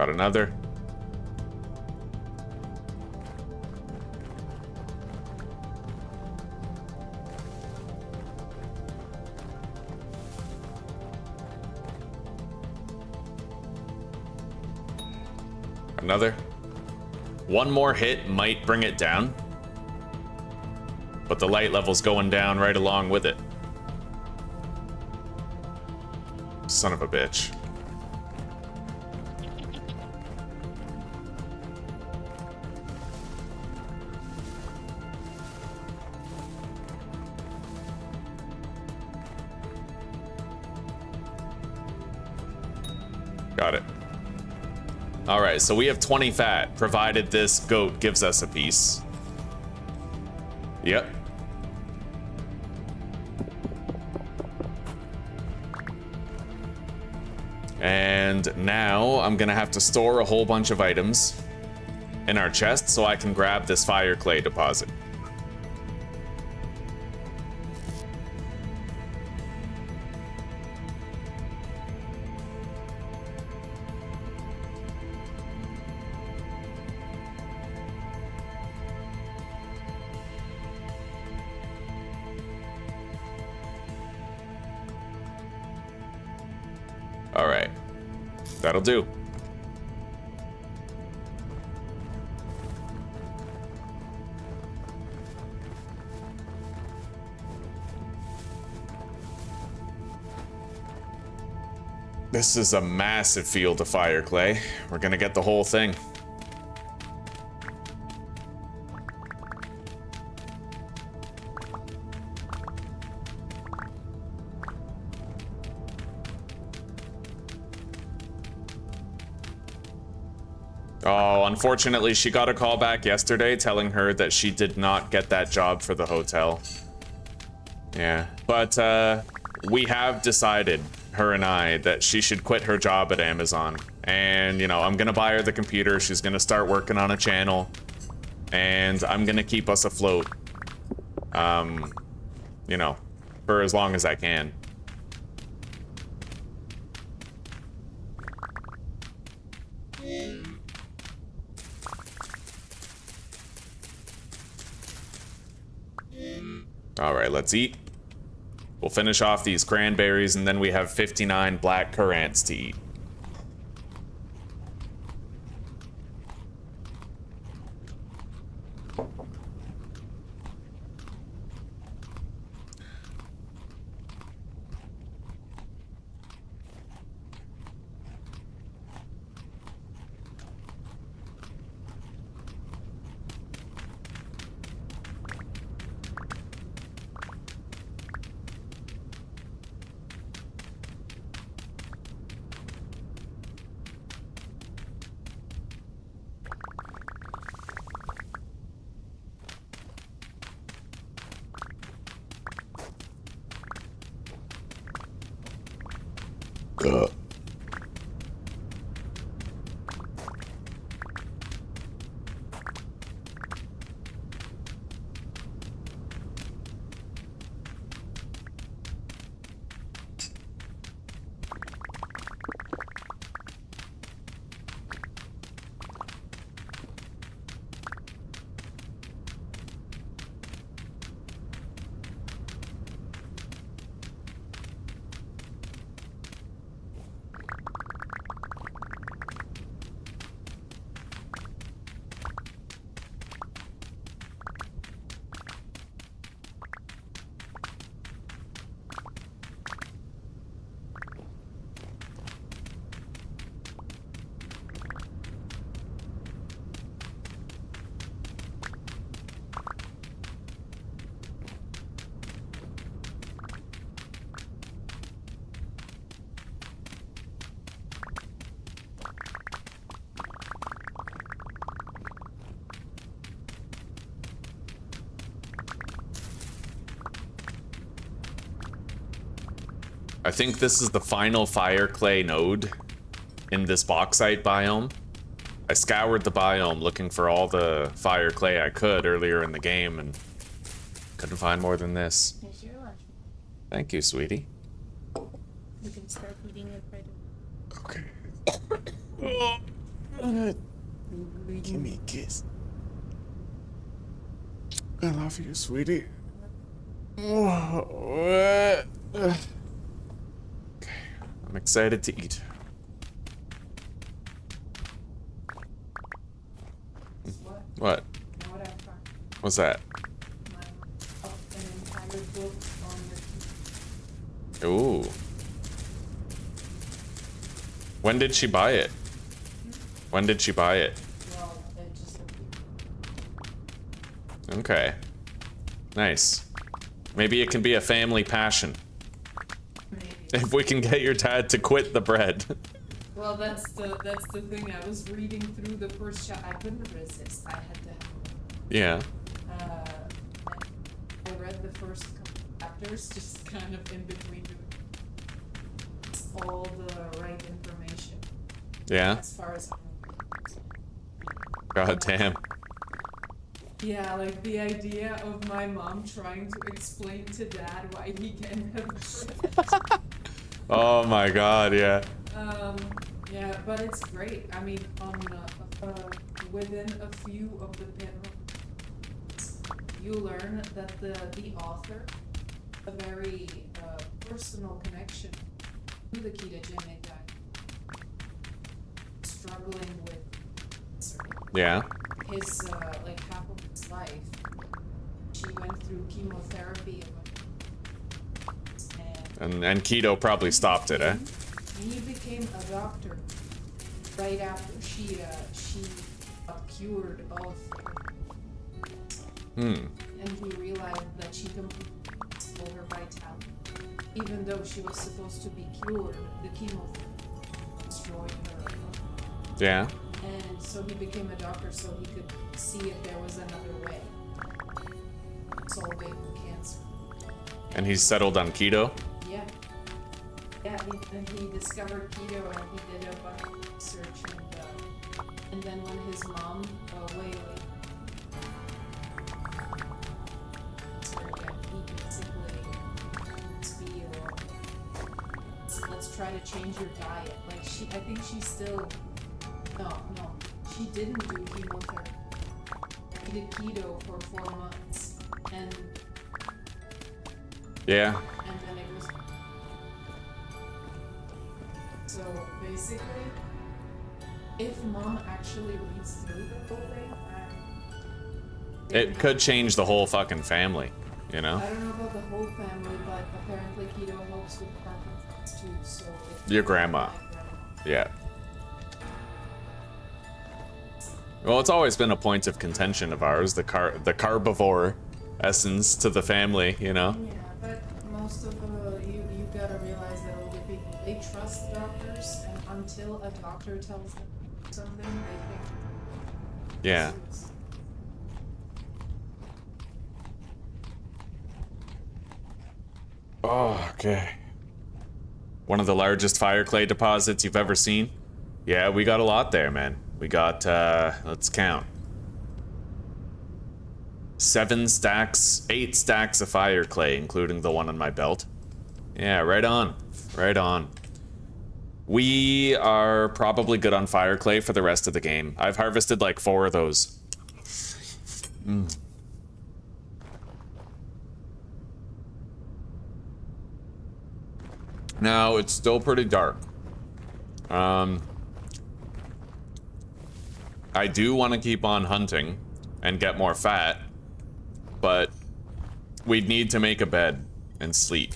Got another. Another. One more hit might bring it down, but the light level's going down right along with it. Son of a bitch. Got it. All right, so we have 20 fat, provided this goat gives us a piece. Yep. And now I'm gonna have to store a whole bunch of items in our chest so I can grab this fire clay deposit. All right, that'll do. This is a massive field of fire clay. We're gonna get the whole thing. Oh, unfortunately, she got a call back yesterday telling her that she did not get that job for the hotel. Yeah, but we have decided, her and I, that she should quit her job at Amazon. And, you know, I'm gonna buy her the computer, she's gonna start working on a channel, and I'm gonna keep us afloat, you know, for as long as I can. All right, let's eat. We'll finish off these cranberries, and then we have 59 black currants to eat. I think this is the final fire clay node in this bauxite biome. I scoured the biome looking for all the fire clay I could earlier in the game and couldn't find more than this. Here's your lunch. Thank you, sweetie. You can start eating it right away. Okay. Give me a kiss. I love you, sweetie. Okay, I'm excited to eat. What? What's that? Ooh. When did she buy it? When did she buy it? Okay. Nice. Maybe it can be a family passion. Maybe. If we can get your dad to quit the bread. Well, that's the thing. I was reading through the first chapter. I couldn't resist. I had to have it. Yeah. I read the first couple chapters, just kind of in between all the right information. Yeah. As far as God damn. yeah, like the idea of my mom trying to explain to dad why he can't have Oh my god, yeah. yeah, but it's great. I mean, on within a few of the panels, you learn that the author, a very personal connection to the ketogenic diet, struggling with Yeah. his like half of his life. She went through chemotherapy And keto probably stopped it, eh? he became a doctor right after she got cured of and he realized that she completely stole her vitality. Even though she was supposed to be cured, the chemotherapy destroyed her. Yeah. And so he became a doctor so he could see if there was another way of solving cancer. And he's settled on keto? Yeah. Yeah, he discovered keto and he did a bunch of research and then when his mom, he basically let's try to change your diet. Like I think she still, no, she didn't do chemotherapy. She did keto for 4 months and Yeah. and then it was. So basically, if mom actually reads through the whole thing, It could change the whole fucking family, you know? I don't know about the whole family, but apparently keto helps with Parkinson's too. So Your grandma. Yeah. Well, it's always been a point of contention of ours, the carbivore essence to the family, you know? Yeah, but most of you gotta realize that older people, they trust doctors, and until a doctor tells them something, they think. Yeah. Oh, okay. One of the largest fire clay deposits you've ever seen? Yeah, we got a lot there, man. We got, let's count. 8 stacks of fire clay, including the one on my belt. Yeah, right on. Right on. We are probably good on fire clay for the rest of the game. I've harvested like 4 of those. Now, it's still pretty dark. I do want to keep on hunting and get more fat, but we'd need to make a bed and sleep.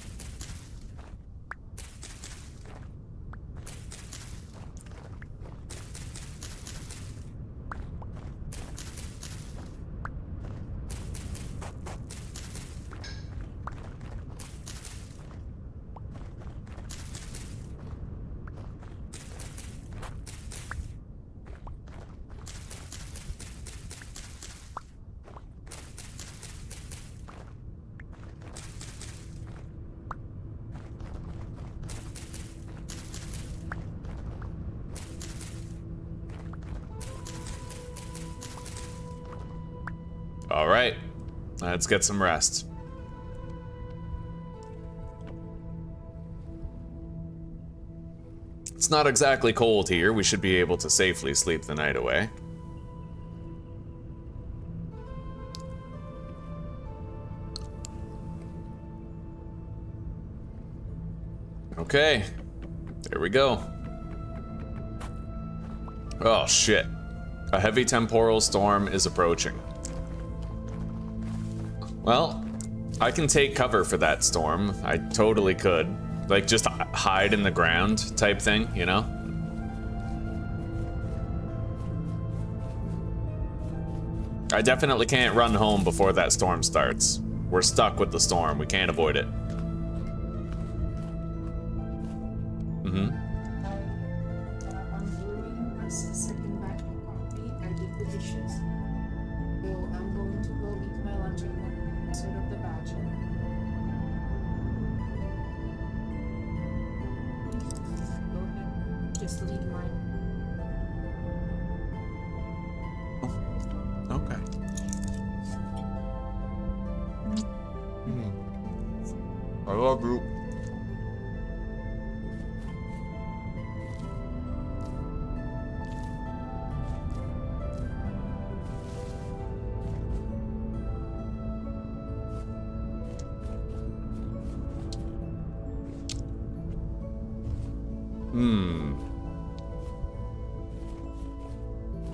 All right, let's get some rest. It's not exactly cold here. We should be able to safely sleep the night away. Okay, there we go. Oh shit. A heavy temporal storm is approaching. Well, I can take cover for that storm. I totally could. Like, just hide in the ground type thing, you know? I definitely can't run home before that storm starts. We're stuck with the storm. We can't avoid it. I'm brewing a second batch of coffee. I did the dishes. So I'm going to go eat my lunch and then sort of the batch. Go ahead. Just leave mine. Okay. I love you.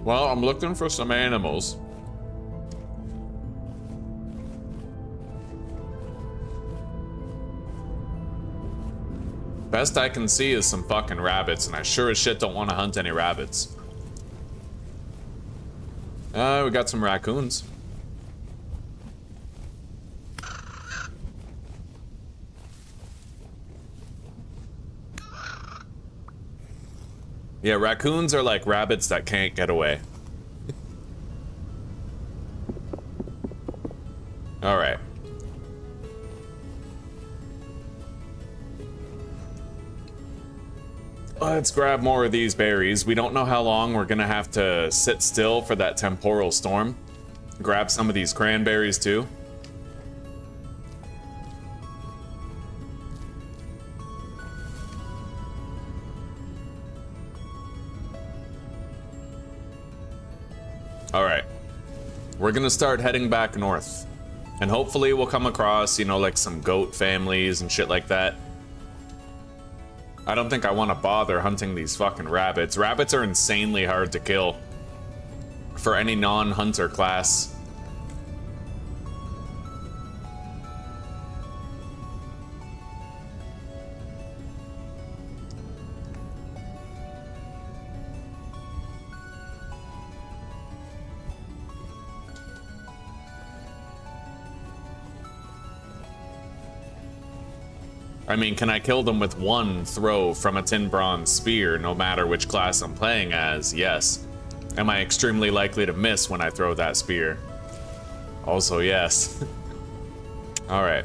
Well, I'm looking for some animals. Best I can see is some fucking rabbits, and I sure as shit don't want to hunt any rabbits. We got some raccoons. Yeah, raccoons are like rabbits that can't get away. All right. Let's grab more of these berries. We don't know how long we're gonna have to sit still for that temporal storm. Grab some of these cranberries too. All right, we're gonna start heading back north, and hopefully we'll come across, you know, like some goat families and shit like that. I don't think I want to bother hunting these fucking rabbits. Rabbits are insanely hard to kill for any non-hunter class. I mean, can I kill them with one throw from a tin bronze spear, no matter which class I'm playing as? Yes. Am I extremely likely to miss when I throw that spear? Also, yes. All right.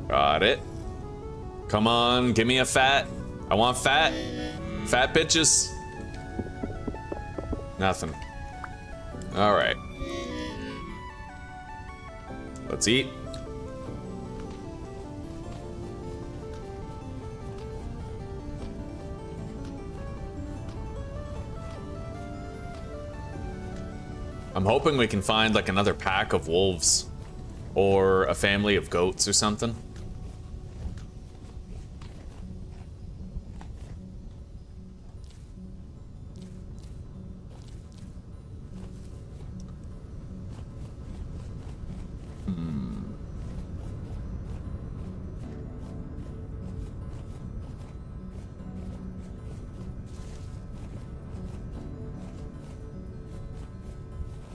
Got it. Come on, give me a fat. I want fat. Fat bitches. Nothing. All right. Let's eat. I'm hoping we can find like another pack of wolves or a family of goats or something.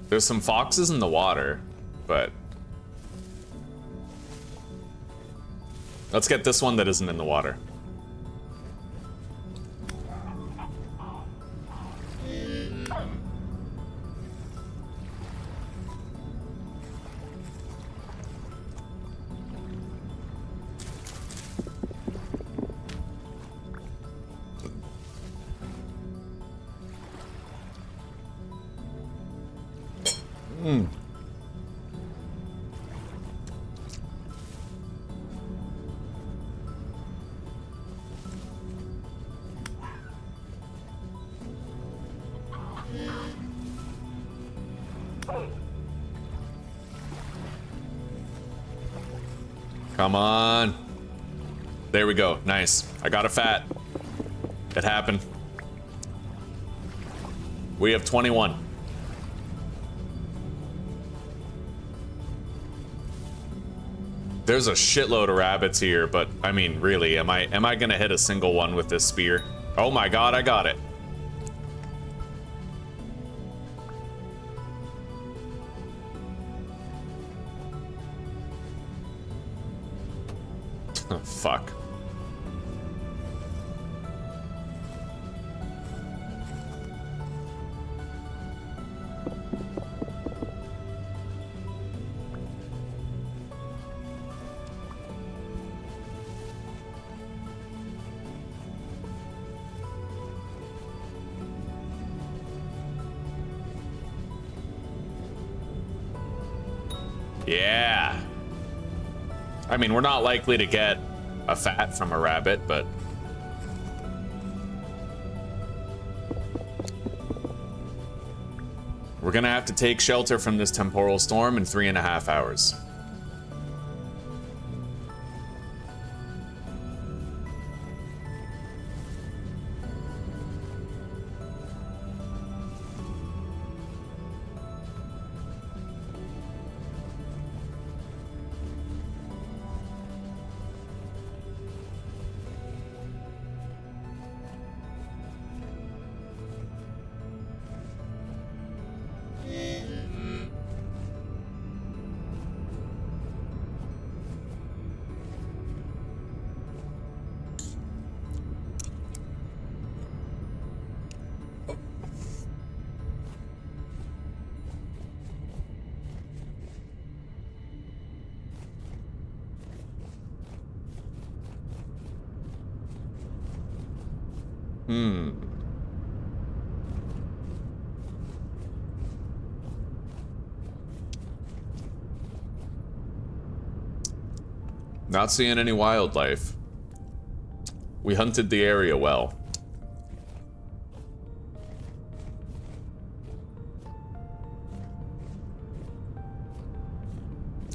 There's some foxes in the water, but let's get this one that isn't in the water. Come on. There we go. Nice. I got a fat. It happened. We have 21. There's a shitload of rabbits here, but I mean, really, am I gonna hit a single one with this spear? Oh my god, I got it. Oh, fuck. Yeah. I mean, we're not likely to get a fat from a rabbit, but... we're gonna have to take shelter from this temporal storm in 3.5 hours. Not seeing any wildlife. We hunted the area well.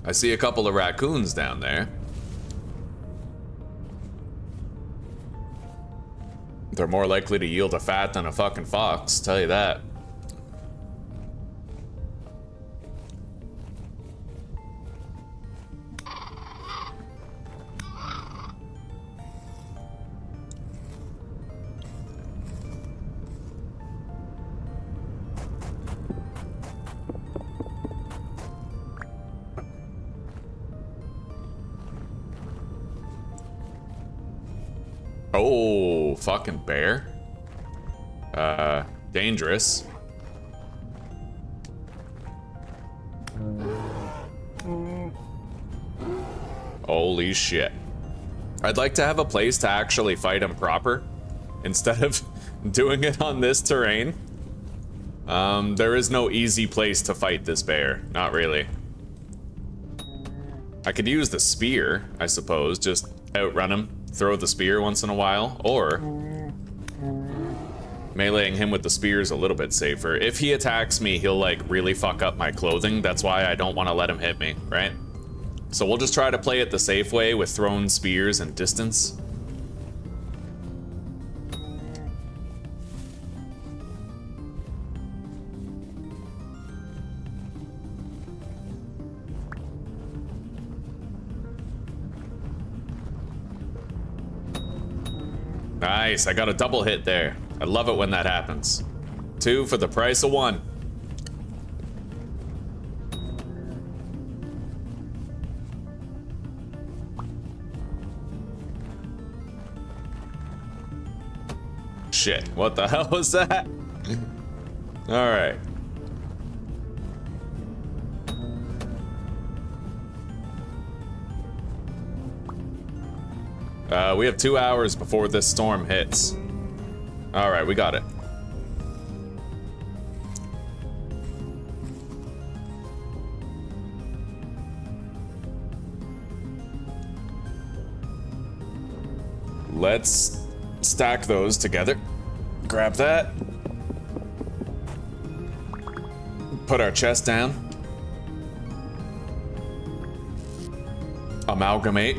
I see a couple of raccoons down there. They're more likely to yield a fat than a fucking fox, tell you that. Oh, fucking bear. Dangerous. Holy shit. I'd like to have a place to actually fight him proper, instead of doing it on this terrain. There is no easy place to fight this bear. Not really. I could use the spear, I suppose, just outrun him. Throw the spear once in a while, or meleeing him with the spear is a little bit safer. If he attacks me, he'll like really fuck up my clothing. That's why I don't want to let him hit me, right? So we'll just try to play it the safe way with thrown spears and distance. Nice, I got a double hit there. I love it when that happens. 2 for the price of 1. Shit, what the hell was that? Alright. We have 2 hours before this storm hits. Alright, we got it. let's stack those together. Grab that. Put our chest down. Amalgamate.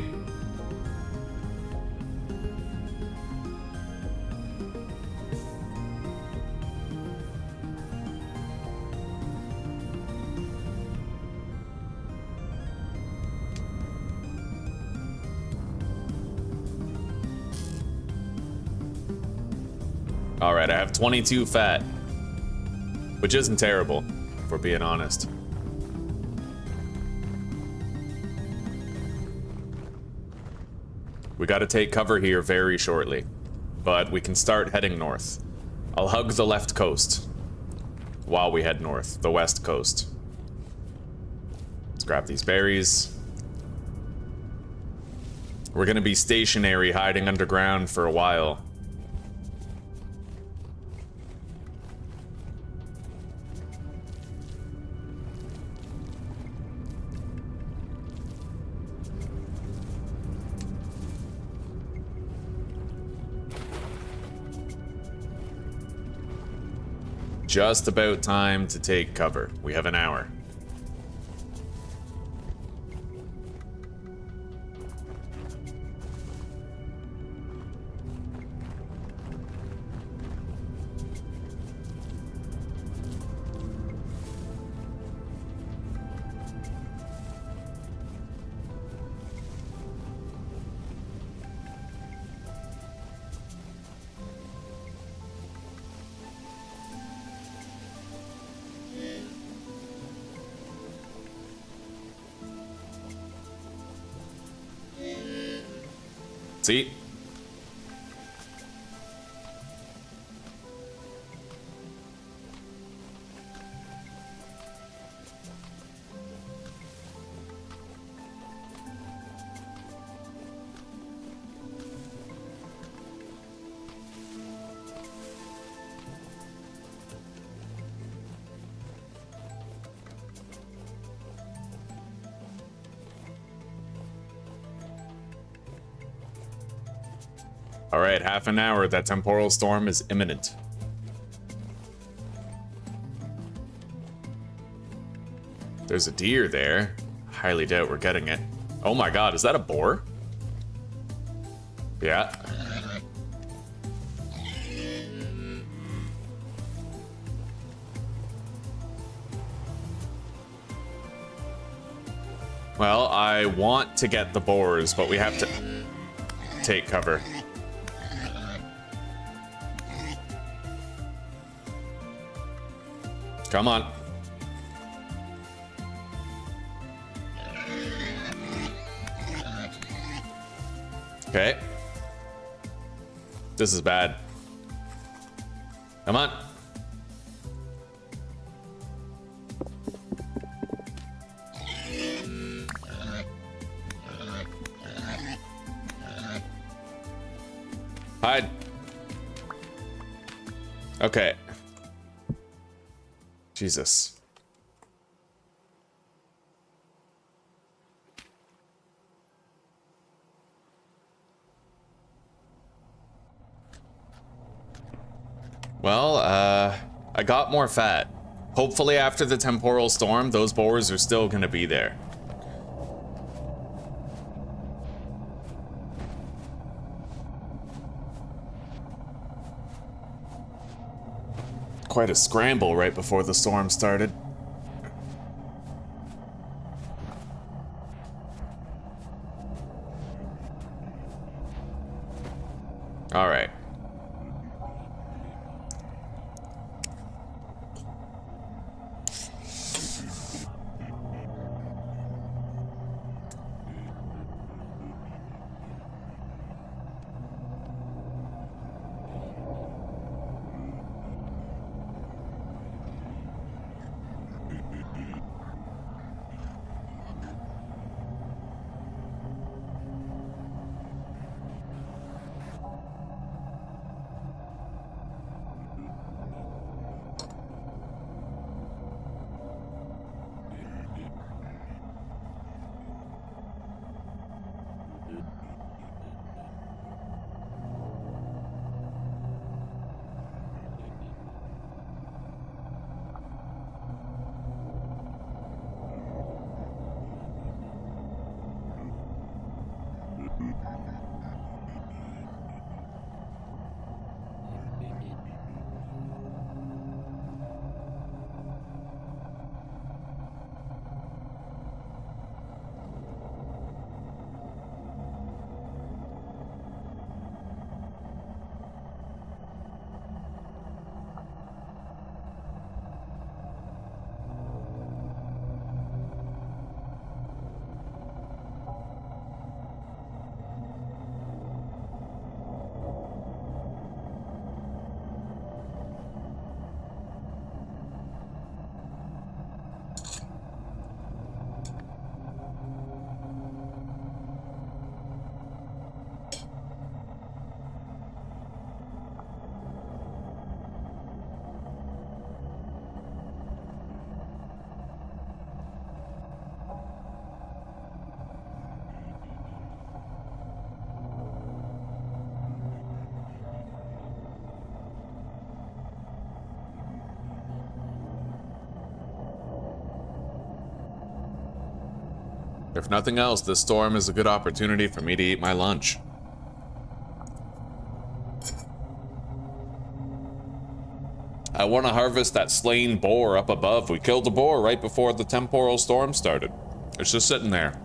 All right, I have 22 fat, which isn't terrible, if we're being honest. We gotta take cover here very shortly, but we can start heading north. I'll hug the left coast while we head north, the west coast. Let's grab these berries. We're gonna be stationary, hiding underground for a while. Just about time to take cover. We have an hour. See? All right, half an hour. That temporal storm is imminent. There's a deer there. Highly doubt we're getting it. Oh my god, is that a boar? Yeah. Well, I want to get the boars, but we have to take cover. Come on. Okay. This is bad. Come on. Hide. Okay. Jesus. Well, I got more fat. Hopefully after the temporal storm, those boars are still gonna be there. Quite a scramble right before the storm started. All right. If nothing else, this storm is a good opportunity for me to eat my lunch. I want to harvest that slain boar up above. We killed a boar right before the Temporal Storm started. It's just sitting there.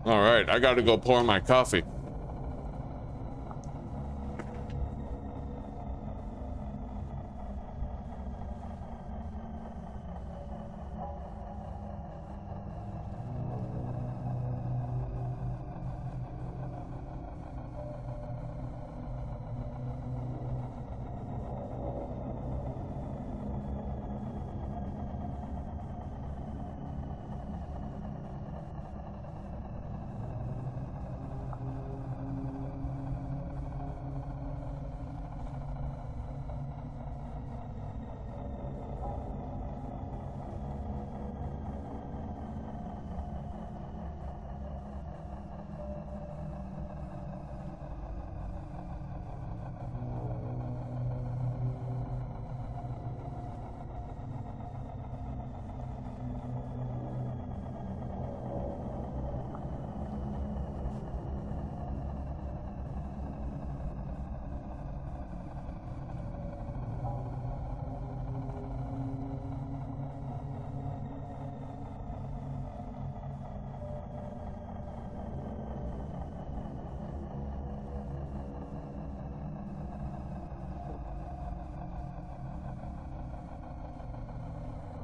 All right, I gotta go pour my coffee.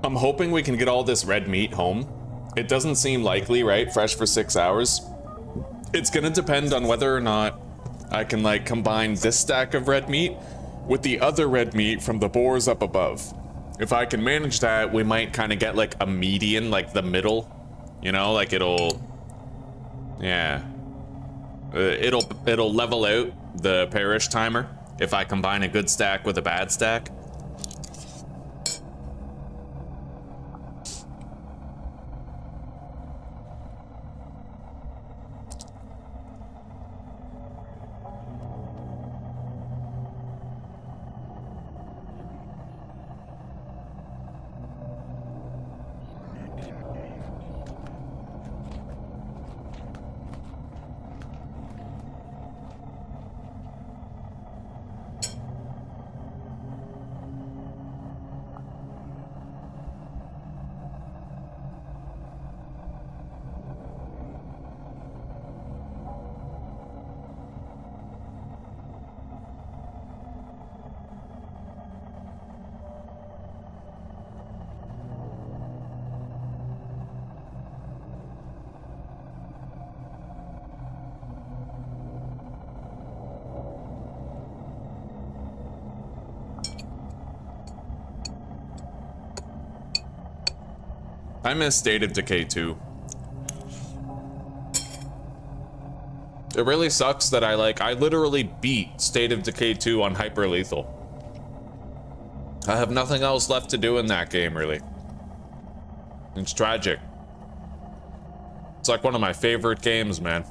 I'm hoping we can get all this red meat home. It doesn't seem likely, right? Fresh for 6 hours. It's gonna depend on whether or not I can like combine this stack of red meat with the other red meat from the boars up above. If I can manage that, we might kind of get like a median, like the middle, you know, like it'll level out the perish timer if I combine a good stack with a bad stack. I miss State of Decay 2. It really sucks that I literally beat State of Decay 2 on Hyper Lethal. I have nothing else left to do in that game, really. It's tragic. It's like one of my favorite games, man.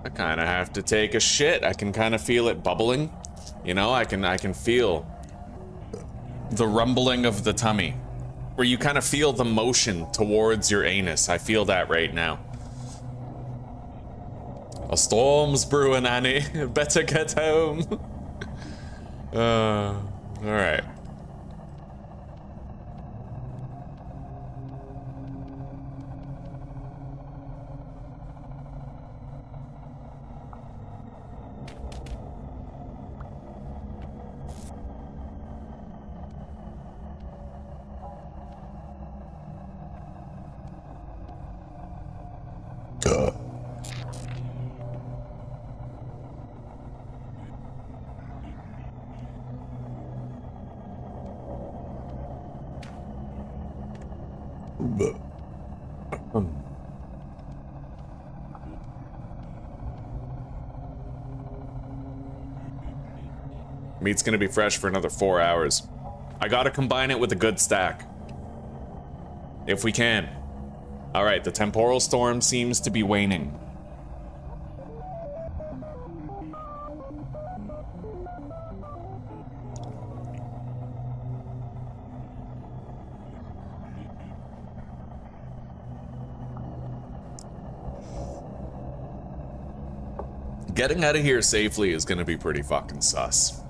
I kind of have to take a shit. I can kind of feel it bubbling. You know, I can feel the rumbling of the tummy, where you kind of feel the motion towards your anus. I feel that right now. A storm's brewing, Annie. Better get home. All right. Meat's gonna be fresh for another 4 hours. I gotta combine it with a good stack. If we can. Alright, the Temporal Storm seems to be waning. Getting out of here safely is gonna be pretty fucking sus.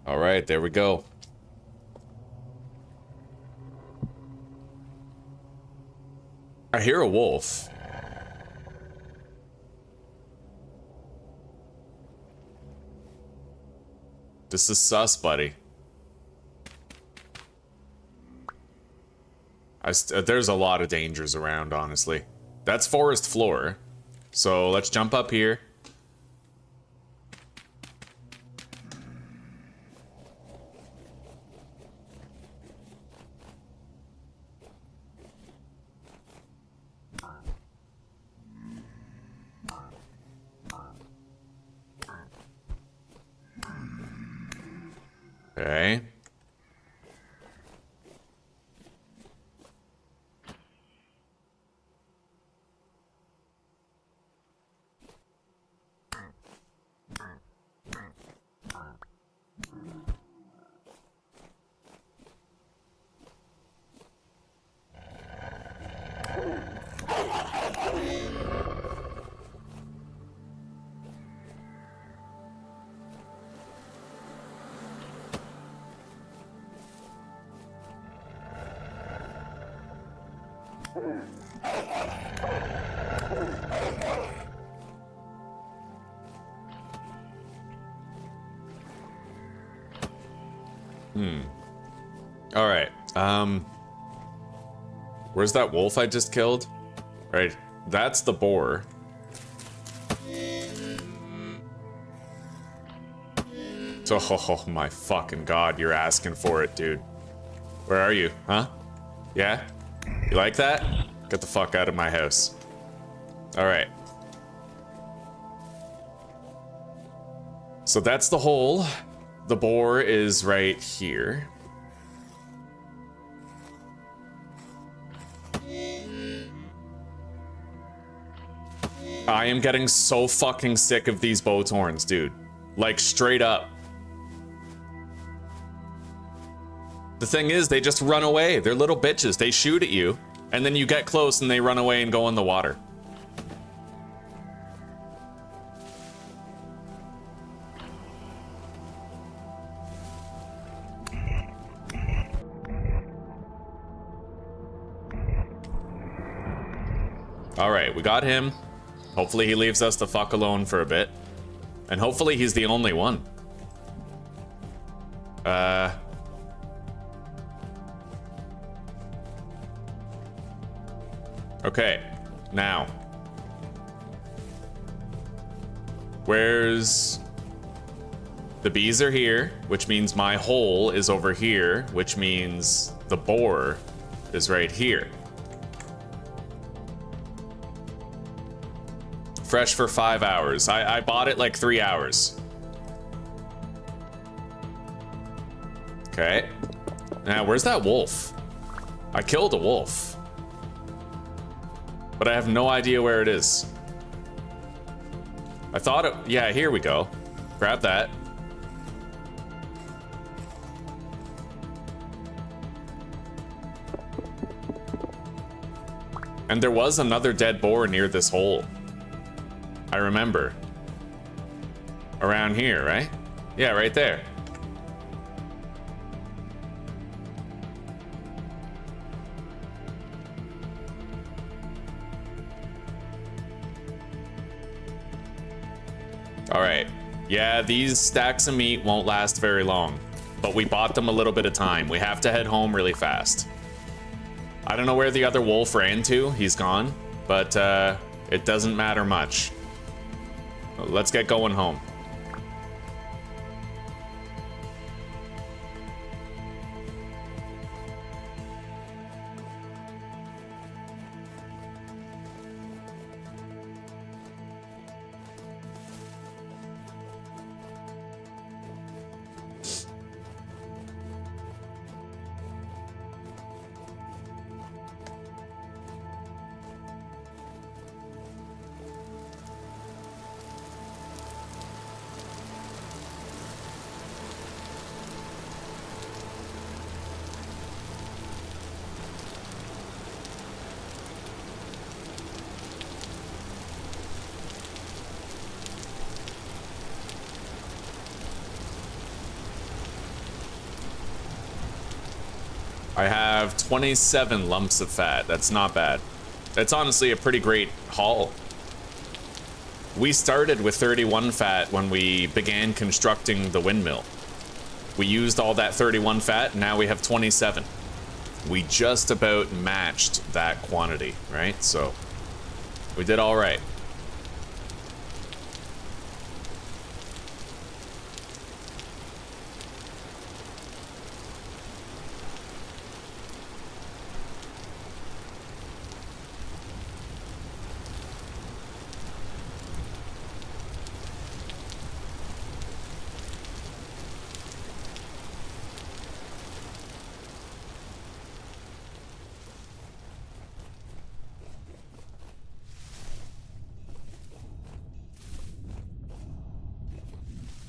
All right, there we go. I hear a wolf. This is sus, buddy. There's a lot of dangers around, honestly. That's forest floor. So let's jump up here. Okay. All right. Where's that wolf I just killed? Right. That's the boar. Oh my fucking god, you're asking for it, dude. Where are you? Huh? Yeah? You like that? Get the fuck out of my house. All right. So that's the hole. The boar is right here. I am getting so fucking sick of these boat horns, dude. Like, straight up. The thing is, they just run away. They're little bitches. They shoot at you, and then you get close and they run away and go in the water. Alright, we got him. Hopefully he leaves us the fuck alone for a bit. And hopefully he's the only one. Okay, now. Where's... The bees are here, which means my hole is over here, which means the boar is right here. Fresh for 5 hours. I bought it like 3 hours. Okay. Now, where's that wolf? I killed a wolf. But I have no idea where it is. I thought it... Yeah, here we go. Grab that. And there was another dead boar near this hole. I remember. Around here, right? Yeah, right there. Alright. Yeah, these stacks of meat won't last very long. But we bought them a little bit of time. We have to head home really fast. I don't know where the other wolf ran to. He's gone. But it doesn't matter much. Let's get going home. I have 27 lumps of fat. That's not bad. That's honestly a pretty great haul. We started with 31 fat when we began constructing the windmill. We used all that 31 fat, now we have 27. We just about matched that quantity, right? So, we did all right.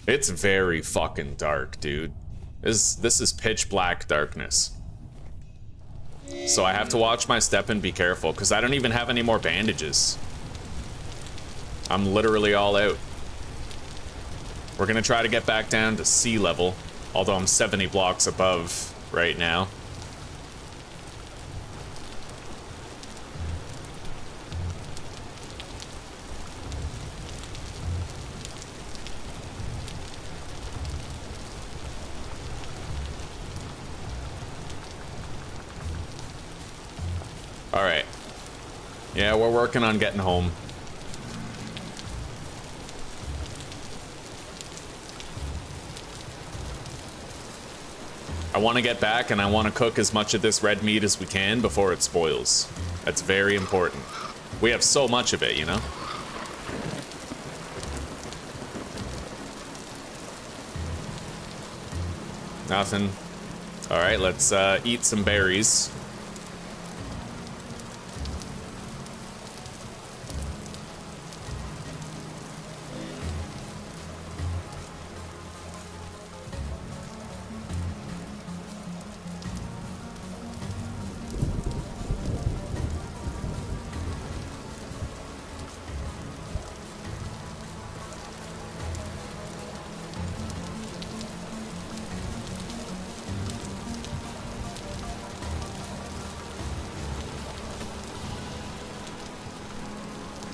It's very fucking dark, dude. This is pitch black darkness. So I have to watch my step and be careful, because I don't even have any more bandages. I'm literally all out. We're gonna try to get back down to sea level, although I'm 70 blocks above right now. Alright. Yeah, we're working on getting home. I want to get back and I want to cook as much of this red meat as we can before it spoils. That's very important. We have so much of it, you know? Nothing. Alright, let's eat some berries.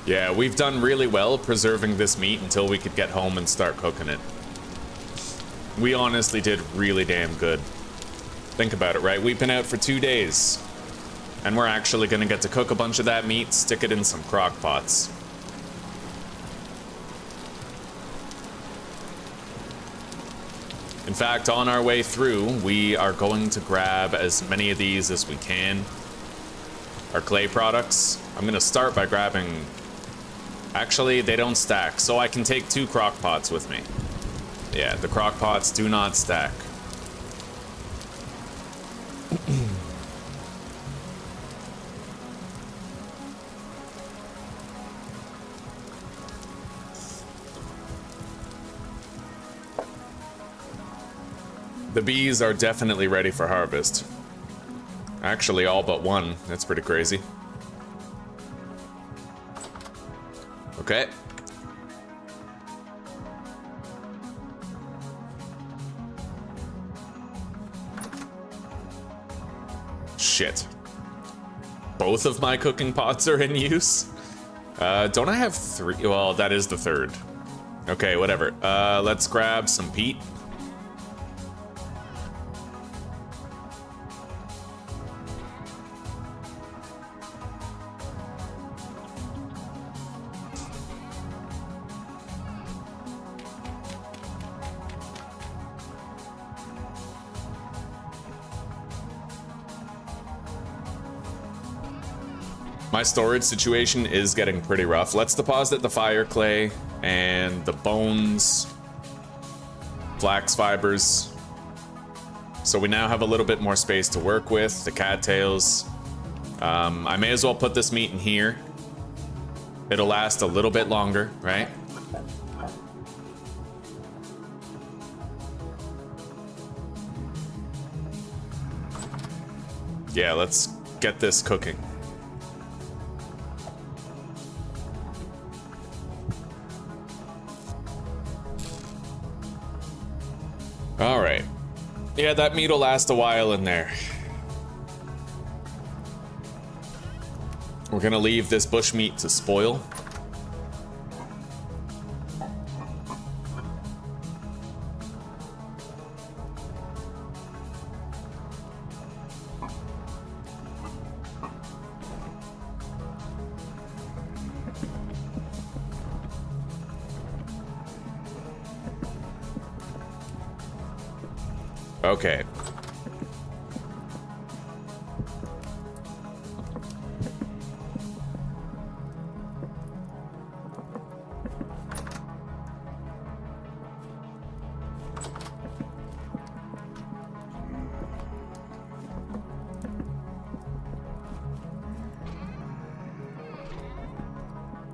Yeah, we've done really well preserving this meat until we could get home and start cooking it. We honestly did really damn good. Think about it, right? We've been out for 2 days. And we're actually gonna get to cook a bunch of that meat, stick it in some crock pots. In fact, on our way through, we are going to grab as many of these as we can. Our clay products. I'm gonna start by grabbing... Actually, they don't stack, so I can take 2 crock pots with me. Yeah, the crock pots do not stack. The bees are definitely ready for harvest. Actually, all but one. That's pretty crazy. Okay. Shit. Both of my cooking pots are in use? Don't I have 3? Well, that is the 3rd. Okay, whatever. Let's grab some peat. My storage situation is getting pretty rough. Let's deposit the fire clay and the bones, flax fibers. So we now have a little bit more space to work with, the cattails. I may as well put this meat in here. It'll last a little bit longer, right? Yeah, let's get this cooking. All right. Yeah, that meat will last a while in there. We're gonna leave this bush meat to spoil. Okay.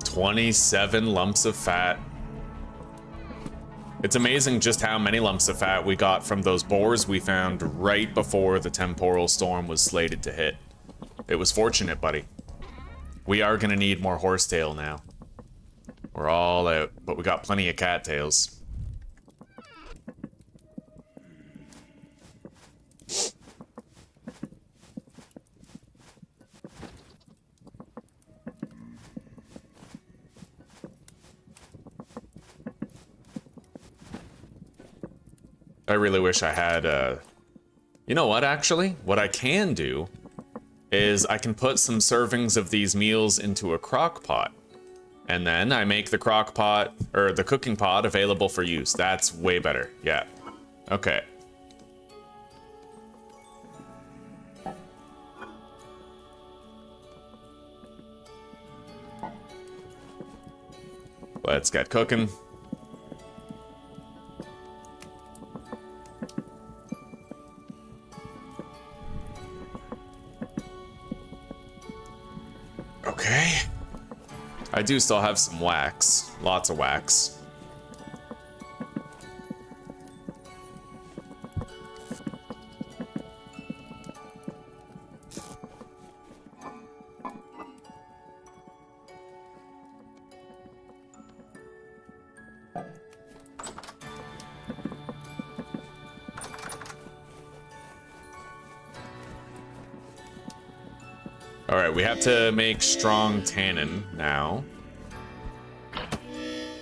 "27 lumps of fat." It's amazing just how many lumps of fat we got from those boars we found right before the Temporal Storm was slated to hit. It was fortunate, buddy. We are gonna need more horsetail now. We're all out, but we got plenty of cattails. I really wish I had, You know what, actually? What I can do is I can put some servings of these meals into a crock pot. And then I make the crock pot, or the cooking pot, available for use. That's way better, yeah. Okay. Let's get cooking. Okay. I do still have some wax. Lots of wax. Alright, we have to make strong tannin now.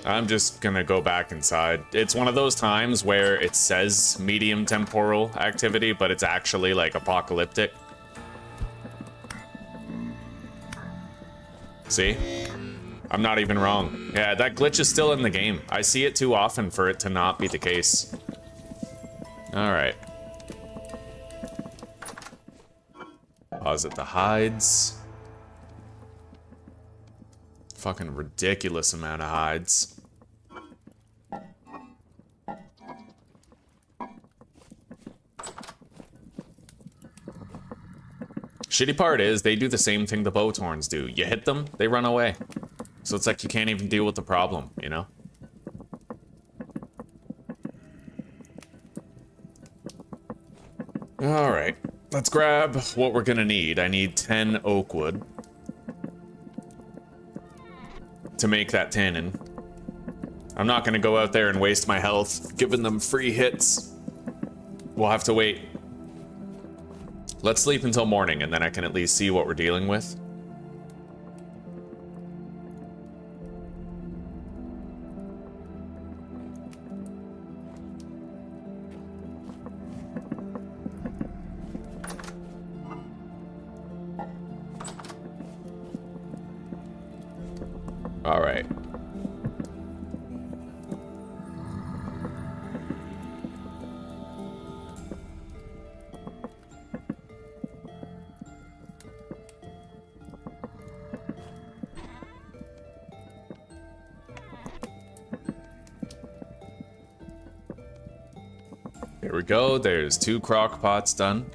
I'm just gonna go back inside. It's one of those times where it says medium temporal activity, but it's actually like apocalyptic. See? I'm not even wrong. Yeah, that glitch is still in the game. I see it too often for it to not be the case. Alright. Pause at the hides. Fucking ridiculous amount of hides. Shitty part is, they do the same thing the Bowtorns do. You hit them, they run away. So it's like you can't even deal with the problem, you know? Alright, let's grab what we're gonna need. I need 10 oak wood to make that tannin. I'm not gonna go out there and waste my health giving them free hits. We'll have to wait. Let's sleep until morning, and then I can at least see what we're dealing with. All right. There we go. There's 2 crock pots done.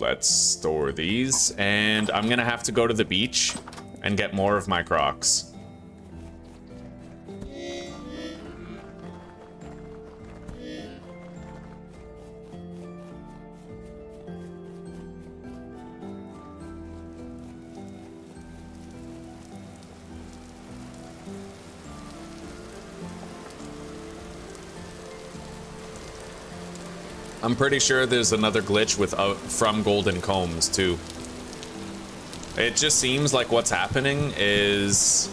Let's store these, and I'm gonna have to go to the beach and get more of my crocks. I'm pretty sure there's another glitch with from golden combs too. It just seems like what's happening is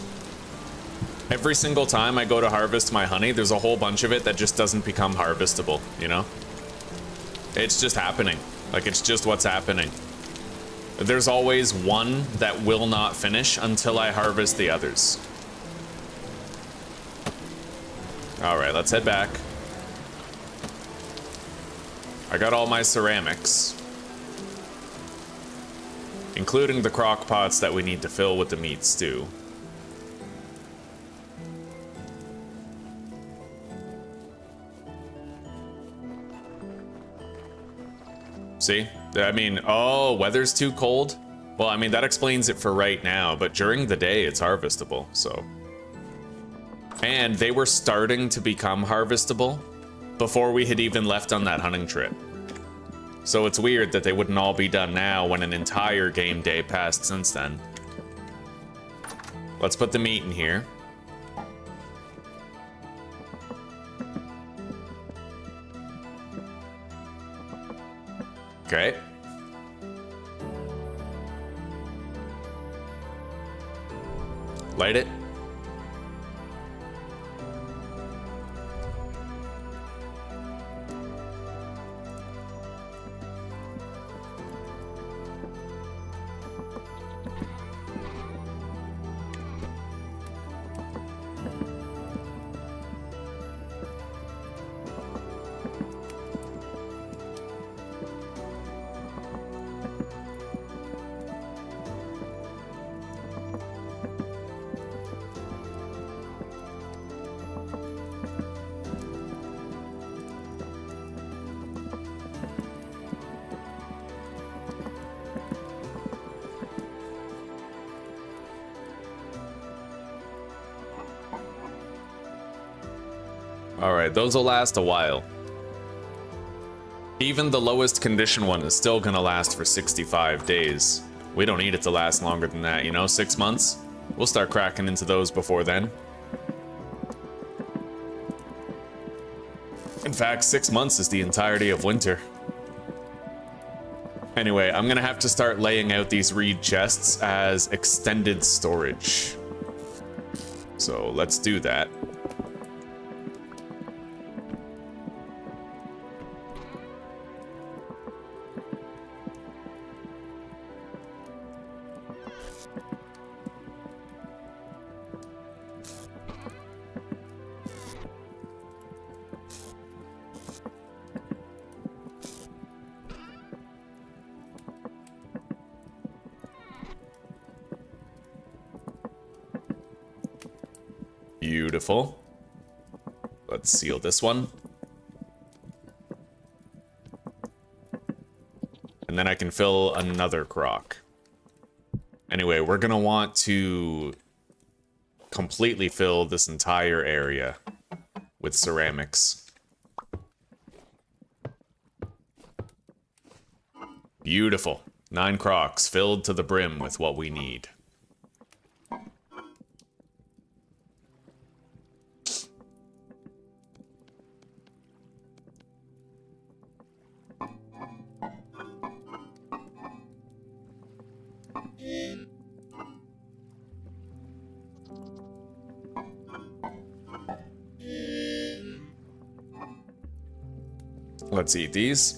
every single time I go to harvest my honey, there's a whole bunch of it that just doesn't become harvestable, you know? It's just happening. Like, it's just what's happening. There's always one that will not finish until I harvest the others. All right, let's head back. I got all my ceramics, including the crock pots that we need to fill with the meat stew. See? I mean, oh, weather's too cold? Well, I mean, that explains it for right now, but during the day it's harvestable, so. And they were starting to become harvestable before we had even left on that hunting trip. So it's weird that they wouldn't all be done now when an entire game day passed since then. Let's put the meat in here. Okay. Light it. Alright, those will last a while. Even the lowest condition one is still gonna last for 65 days. We don't need it to last longer than that, you know? 6 months? We'll start cracking into those before then. In fact, 6 months is the entirety of winter. Anyway, I'm gonna have to start laying out these reed chests as extended storage. So let's do that. Beautiful. Let's seal this one. And then I can fill another crock. Anyway, we're gonna want to completely fill this entire area with ceramics. Beautiful. 9 crocks filled to the brim with what we need. Let's eat these.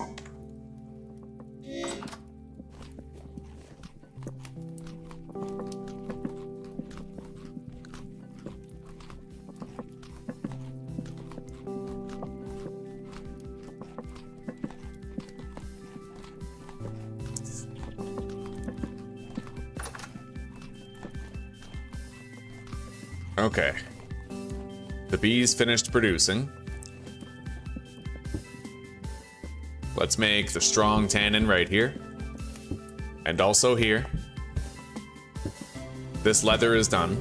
Okay. The bees finished producing. Let's make the strong tannin right here. And also here. This leather is done.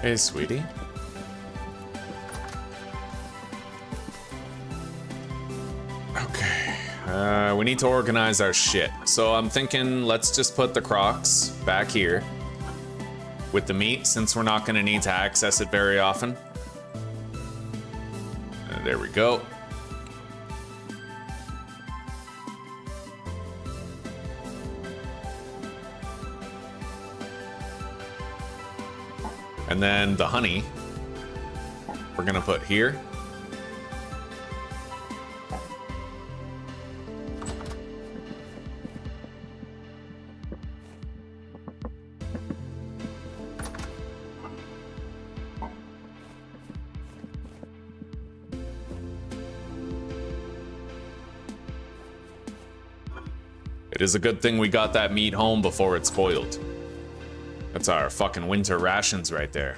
Hey, sweetie. Okay. We need to organize our shit. So I'm thinking let's just put the Crocs back here with the meat, since we're not going to need to access it very often. There we go. And then the honey, we're gonna put here. It is a good thing we got that meat home before it spoiled. That's our fucking winter rations right there.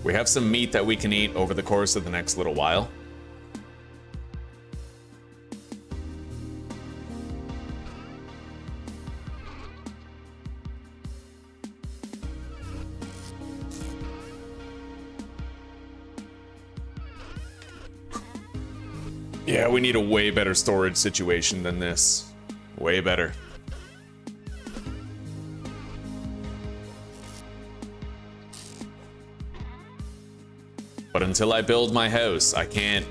We have some meat that we can eat over the course of the next little while. Yeah, we need a way better storage situation than this. Way better. But until I build my house, I can't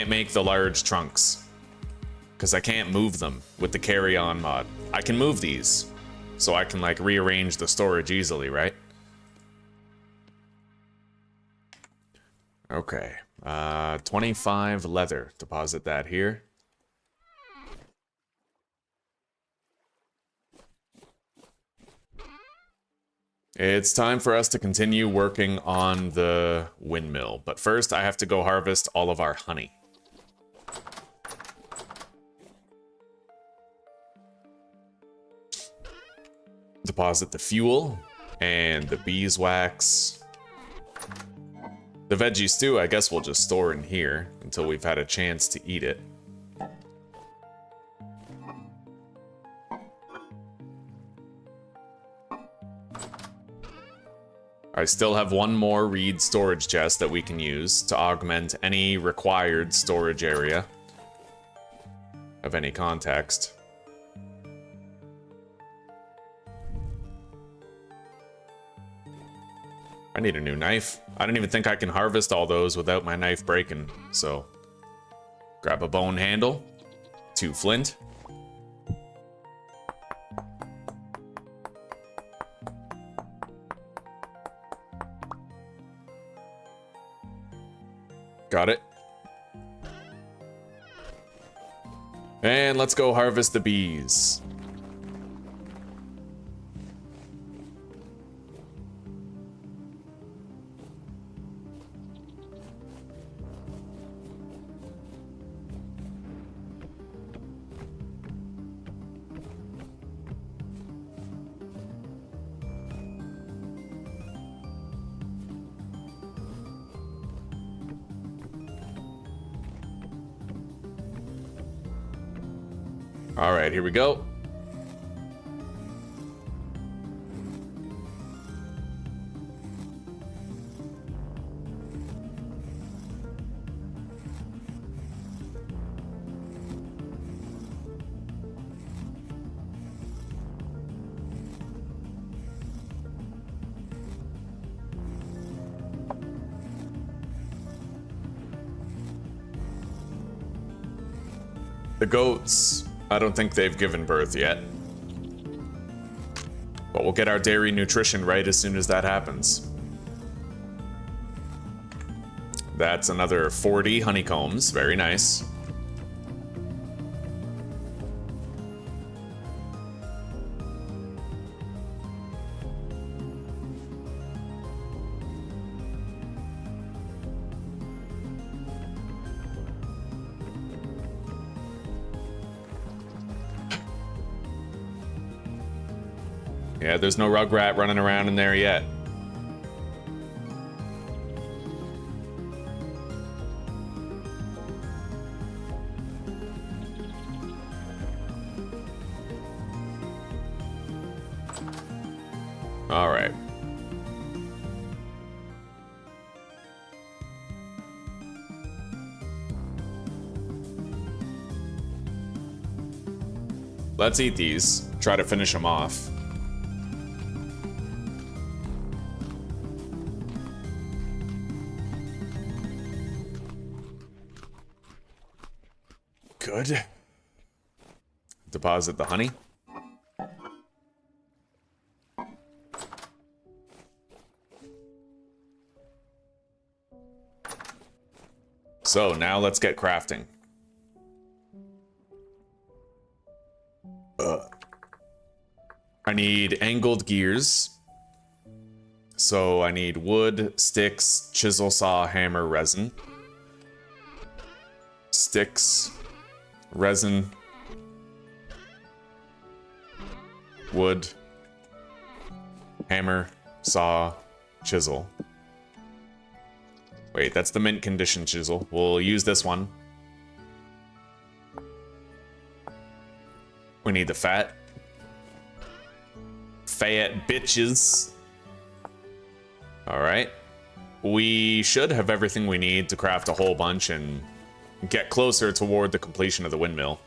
make the large trunks. Because I can't move them with the carry-on mod. I can move these, so I can like rearrange the storage easily, right? Okay. 25 leather. Deposit that here. It's time for us to continue working on the windmill. But first, I have to go harvest all of our honey. Deposit the fuel and the beeswax. The veggie stew, I guess we'll just store in here until we've had a chance to eat it. I still have one more reed storage chest that we can use to augment any required storage area of any context. I need a new knife. I don't even think I can harvest all those without my knife breaking, so grab a bone handle, 2 flint. Got it. And let's go harvest the bees. All right, here we go. The goats, I don't think they've given birth yet. But we'll get our dairy nutrition right as soon as that happens. That's another 40 honeycombs, very nice. Yeah, there's no rugrat running around in there yet. All right. Let's eat these. Try to finish them off. Good. Deposit the honey. So now let's get crafting. I need angled gears. So I need wood, sticks, chisel, saw, hammer, resin. Sticks, resin, wood, hammer, saw, chisel. Wait, that's the mint condition chisel. We'll use this one. We need the fat. Fat bitches. Alright. We should have everything we need to craft a whole bunch and get closer toward the completion of the windmill.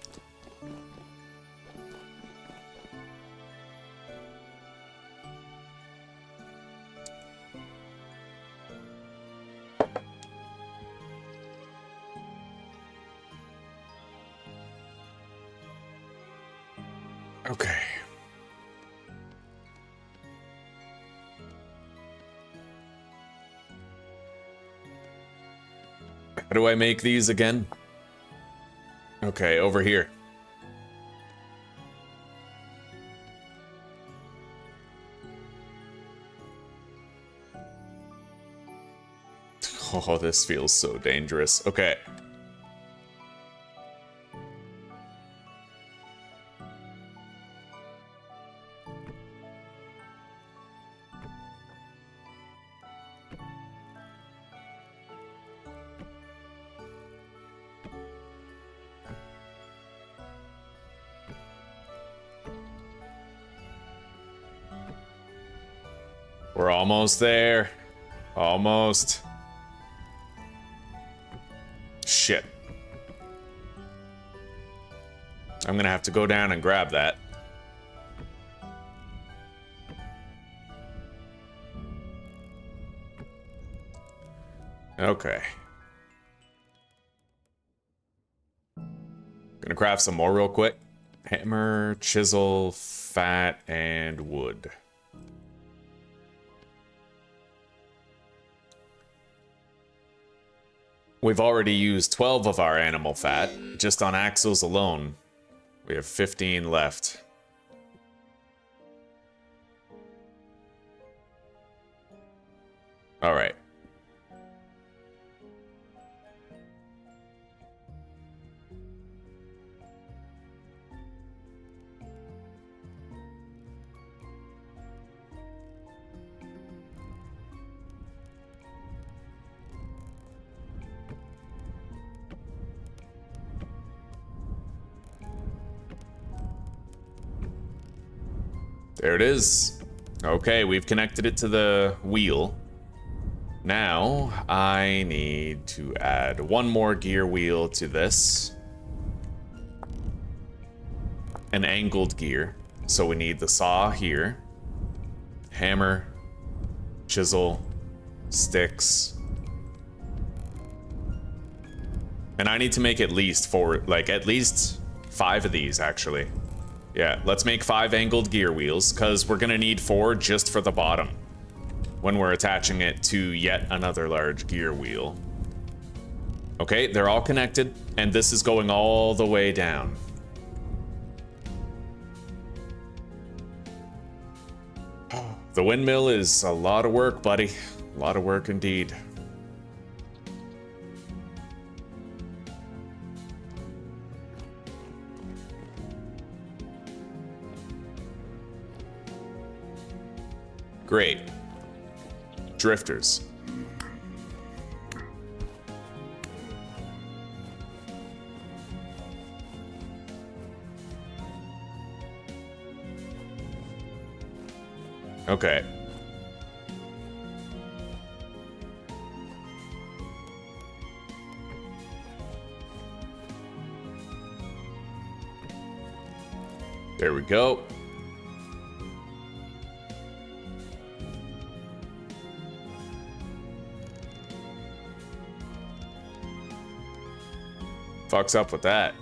Okay. How do I make these again? Okay, over here. Oh, this feels so dangerous. Okay. We're almost there. Almost. Shit. I'm gonna have to go down and grab that. Okay. Gonna craft some more real quick. Hammer, chisel, fat, and wood. We've already used 12 of our animal fat, just on axles alone. We have 15 left. All right. There it is. Okay, we've connected it to the wheel. Now, I need to add one more gear wheel to this. An angled gear. So we need the saw here. Hammer. Chisel. Sticks. And I need to make at least 4, like at least 5 of these, actually. Yeah, let's make 5 angled gear wheels, because we're going to need 4 just for the bottom when we're attaching it to yet another large gear wheel. Okay, they're all connected, and this is going all the way down. The windmill is a lot of work, buddy. A lot of work indeed. Great. Drifters. Okay. There we go. Fucks up with that.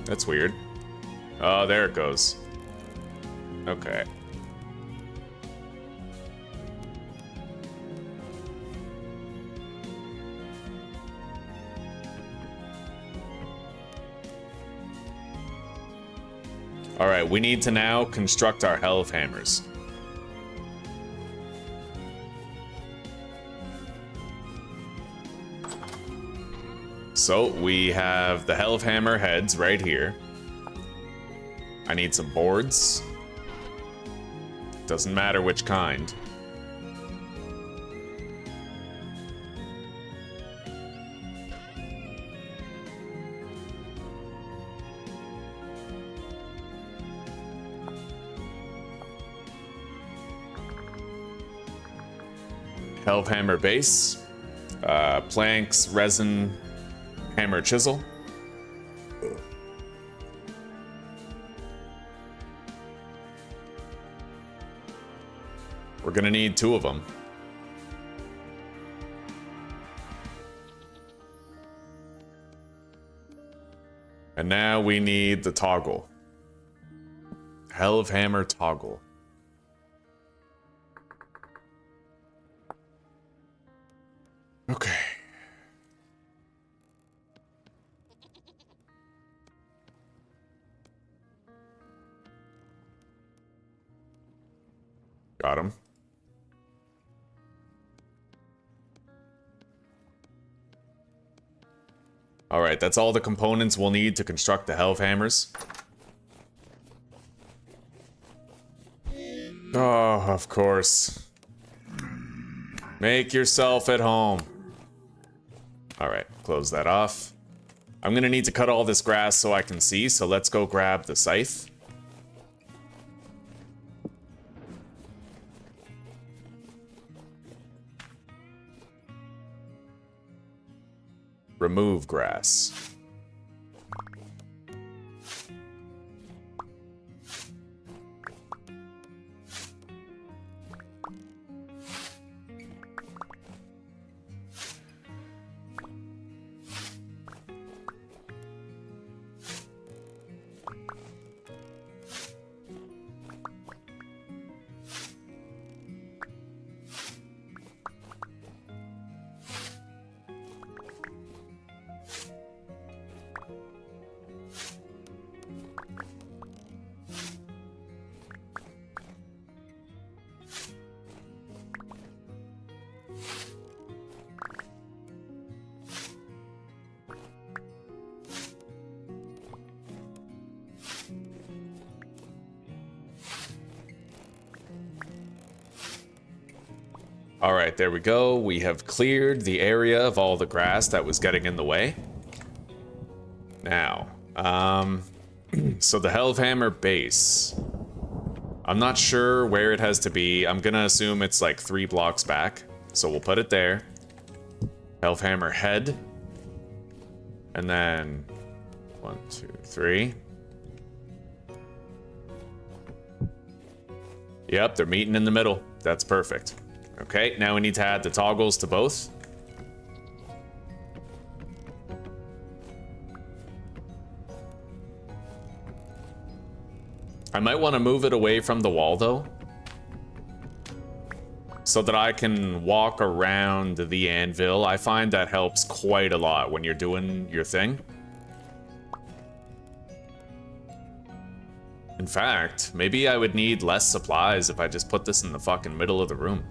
That's weird. Oh, there it goes. Okay. All right, we need to now construct our Helve hammers. So we have the Helve hammer heads right here. I need some boards. Doesn't matter which kind. Helve hammer base. Planks, resin, hammer, chisel. We're gonna need 2 of them. And now we need the toggle. Helve hammer toggle. Okay. Got him. All right, that's all the components we'll need to construct the Helve hammers. Oh, of course. Make yourself at home. All right, close that off. I'm gonna need to cut all this grass so I can see, so let's go grab the scythe. Remove grass. All right, there we go. We have cleared the area of all the grass that was getting in the way. Now, so the Hellhammer base. I'm not sure where it has to be. I'm gonna assume it's like 3 blocks back. So we'll put it there. Hellhammer head. And then 1, 2, 3. Yep, they're meeting in the middle. That's perfect. Okay, now we need to add the toggles to both. I might want to move it away from the wall though, so that I can walk around the anvil. I find that helps quite a lot when you're doing your thing. In fact, maybe I would need less supplies if I just put this in the fucking middle of the room.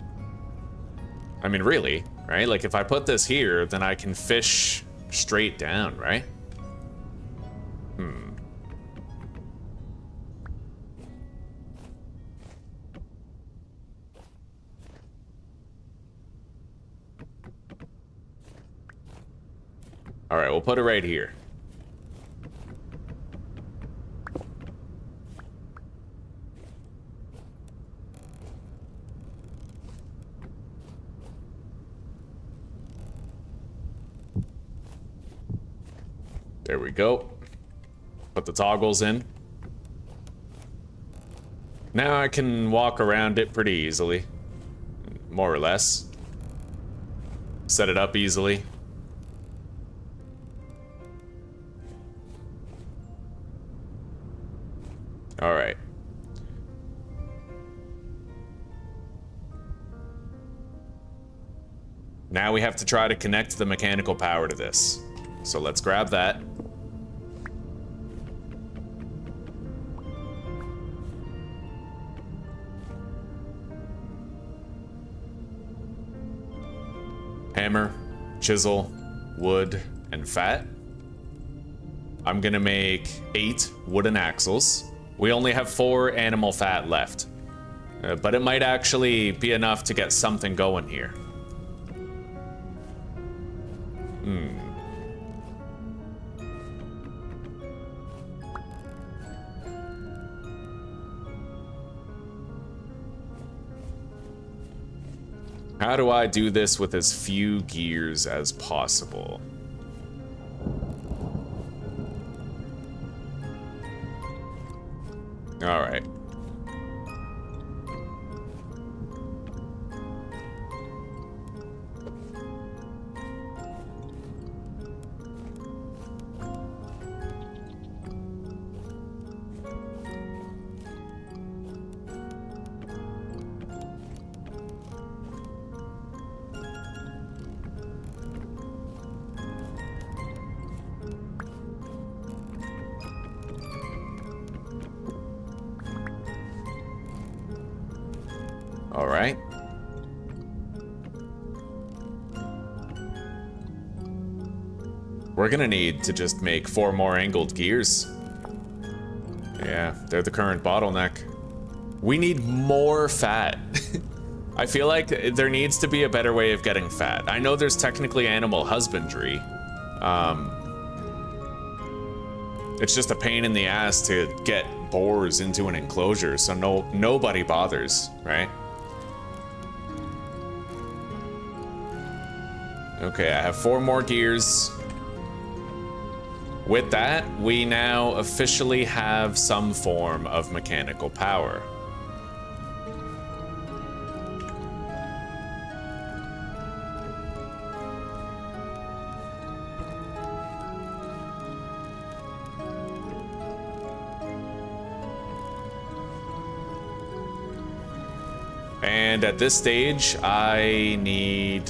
I mean, really, right? Like, if I put this here, then I can fish straight down, right? All right, we'll put it right here. There we go. Put the toggles in. Now I can walk around it pretty easily. More or less. Set it up easily. All right. Now we have to try to connect the mechanical power to this. So let's grab that. Hammer, chisel, wood, and fat. I'm gonna make 8 wooden axles. We only have 4 animal fat left. But it might actually be enough to get something going here. How do I do this with as few gears as possible? All right. All right. We're gonna need to just make 4 more angled gears. Yeah, they're the current bottleneck. We need more fat. I feel like there needs to be a better way of getting fat. I know there's technically animal husbandry. It's just a pain in the ass to get boars into an enclosure, so nobody bothers, right? Okay, I have 4 more gears. With that, we now officially have some form of mechanical power. And at this stage, I need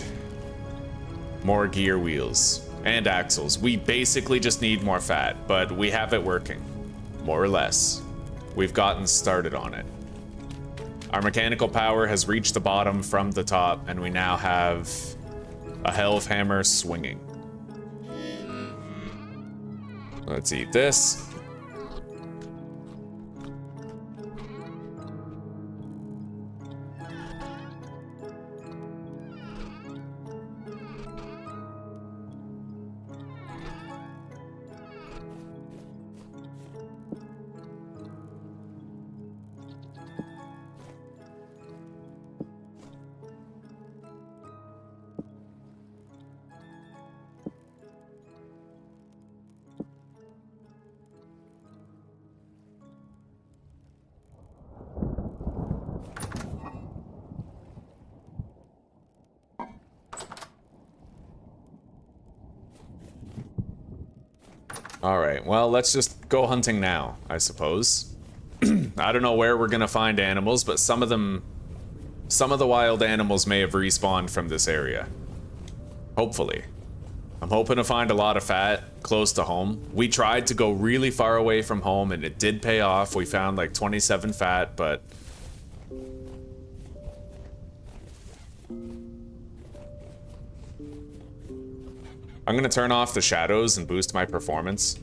more gear wheels and axles. We basically just need more fat, but we have it working, more or less. We've gotten started on it. Our mechanical power has reached the bottom from the top, and we now have a Hellhammer swinging. Let's eat this. Alright, well, let's just go hunting now, I suppose. I don't know where we're gonna find animals, but some of the wild animals may have respawned from this area. Hopefully. I'm hoping to find a lot of fat close to home. We tried to go really far away from home and it did pay off. We found like 27 fat, but... I'm gonna turn off the shadows and boost my performance.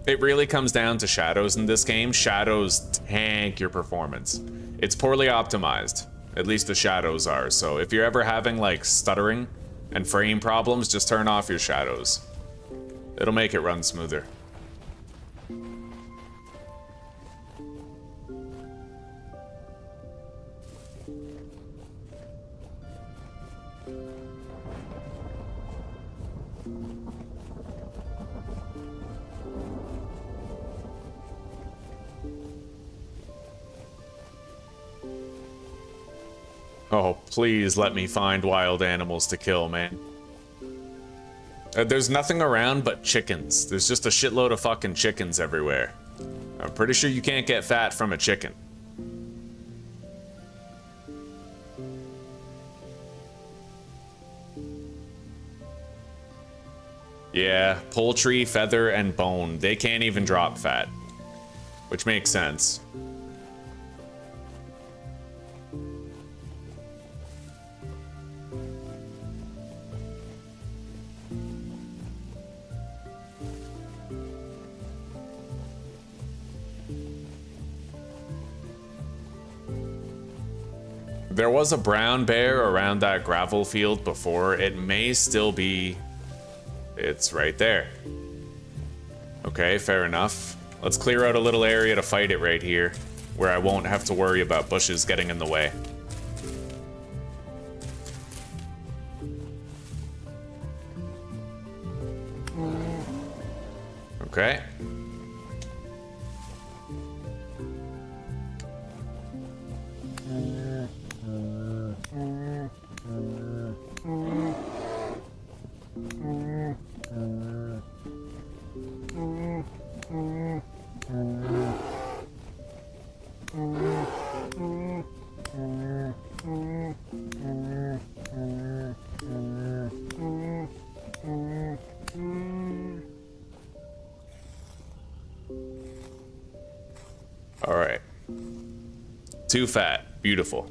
It really comes down to shadows in this game. Shadows tank your performance. It's poorly optimized. At least the shadows are. So if you're ever having like stuttering and frame problems, just turn off your shadows. It'll make it run smoother. Oh, please let me find wild animals to kill, man. There's nothing around but chickens. There's just a shitload of fucking chickens everywhere. I'm pretty sure you can't get fat from a chicken. Yeah, poultry, feather, and bone. They can't even drop fat. Which makes sense. There was a brown bear around that gravel field before. It may still be... It's right there. Okay, fair enough. Let's clear out a little area to fight it right here, where I won't have to worry about bushes getting in the way. Okay. All right. Too fat. Beautiful.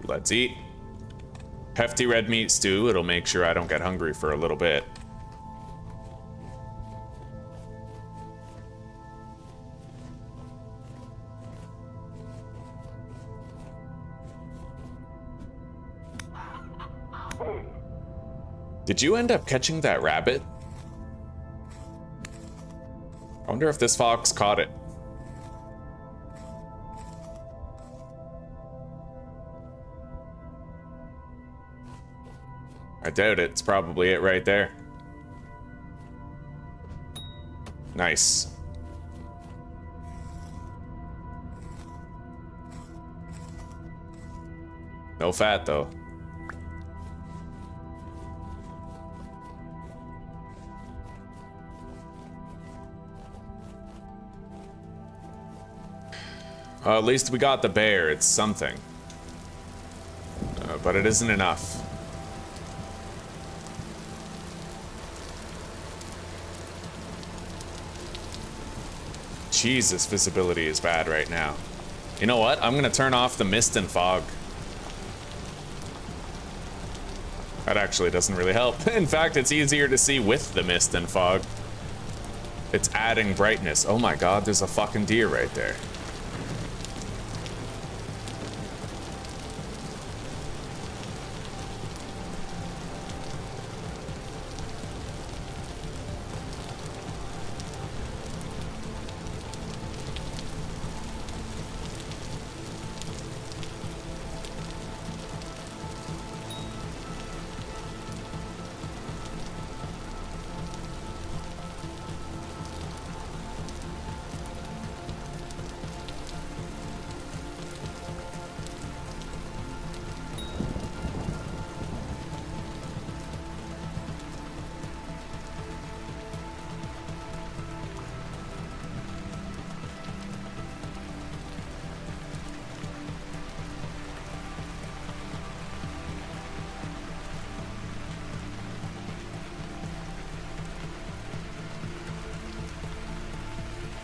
Let's eat. Hefty red meat stew. It'll make sure I don't get hungry for a little bit. Did you end up catching that rabbit? I wonder if this fox caught it. I doubt it. It's probably it right there. Nice. No fat, though. At least we got the bear. It's something. But it isn't enough. Jesus, visibility is bad right now. You know what? I'm gonna turn off the mist and fog. That actually doesn't really help. In fact, it's easier to see with the mist and fog. It's adding brightness. Oh my god, there's a fucking deer right there.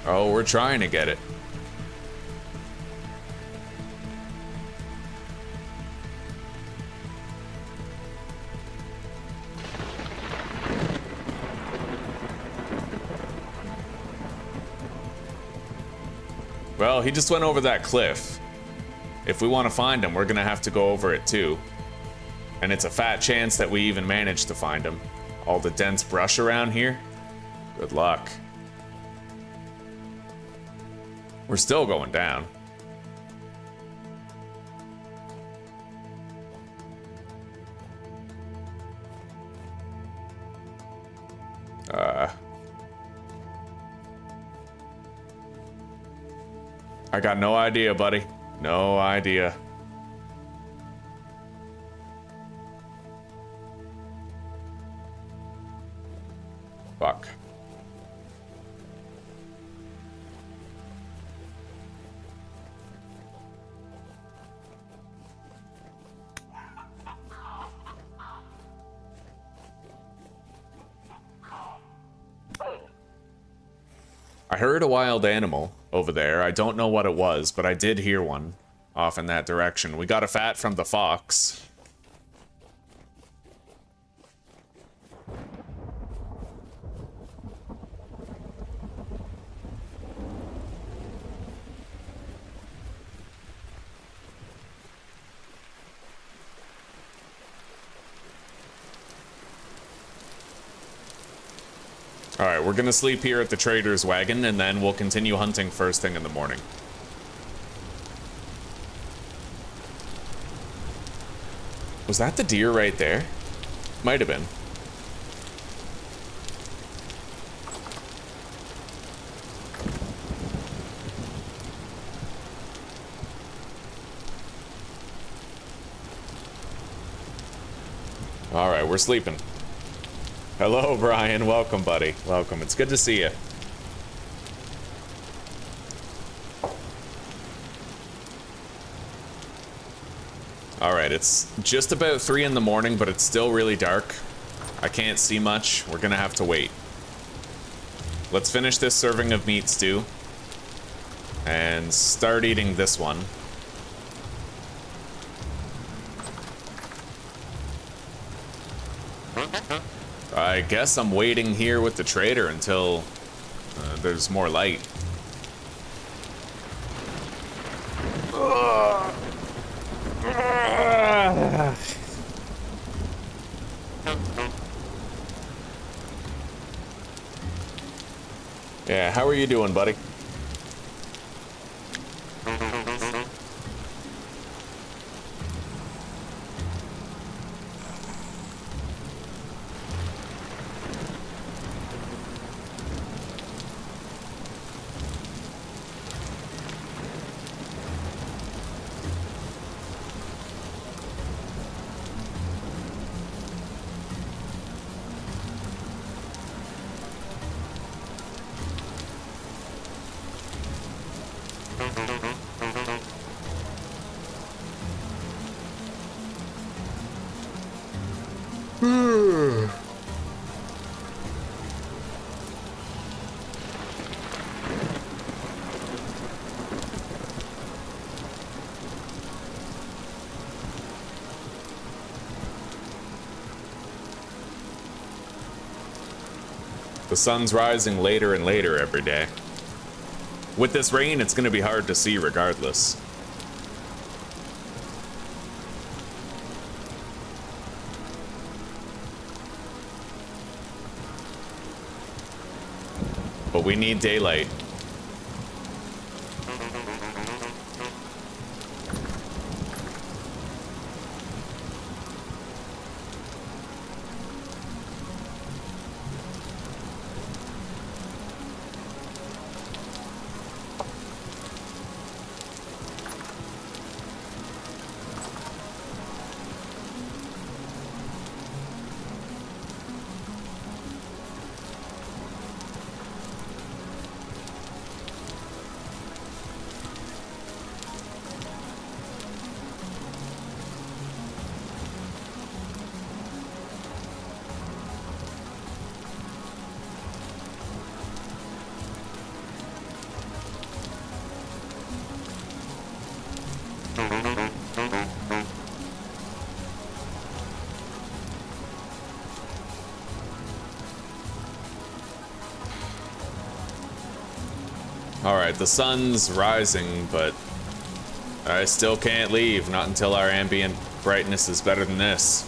Oh, we're trying to get it. Well, he just went over that cliff. If we want to find him, we're gonna have to go over it too. And it's a fat chance that we even manage to find him. All the dense brush around here. Good luck. We're still going down. I got no idea, buddy. No idea. Fuck. I heard a wild animal over there. I don't know what it was, but I did hear one off in that direction. We got a fat from the fox. Alright, we're gonna sleep here at the trader's wagon, and then we'll continue hunting first thing in the morning. Was that the deer right there? Might have been. Alright, we're sleeping. Hello, Brian. Welcome, buddy. Welcome. It's good to see you. Alright, it's just about 3 in the morning, but it's still really dark. I can't see much. We're gonna have to wait. Let's finish this serving of meat stew. And start eating this one. I guess I'm waiting here with the trader until there's more light. Yeah, how are you doing, buddy? The sun's rising later and later every day. With this rain, it's going to be hard to see regardless. But we need daylight. Alright, the sun's rising, but I still can't leave, not until our ambient brightness is better than this.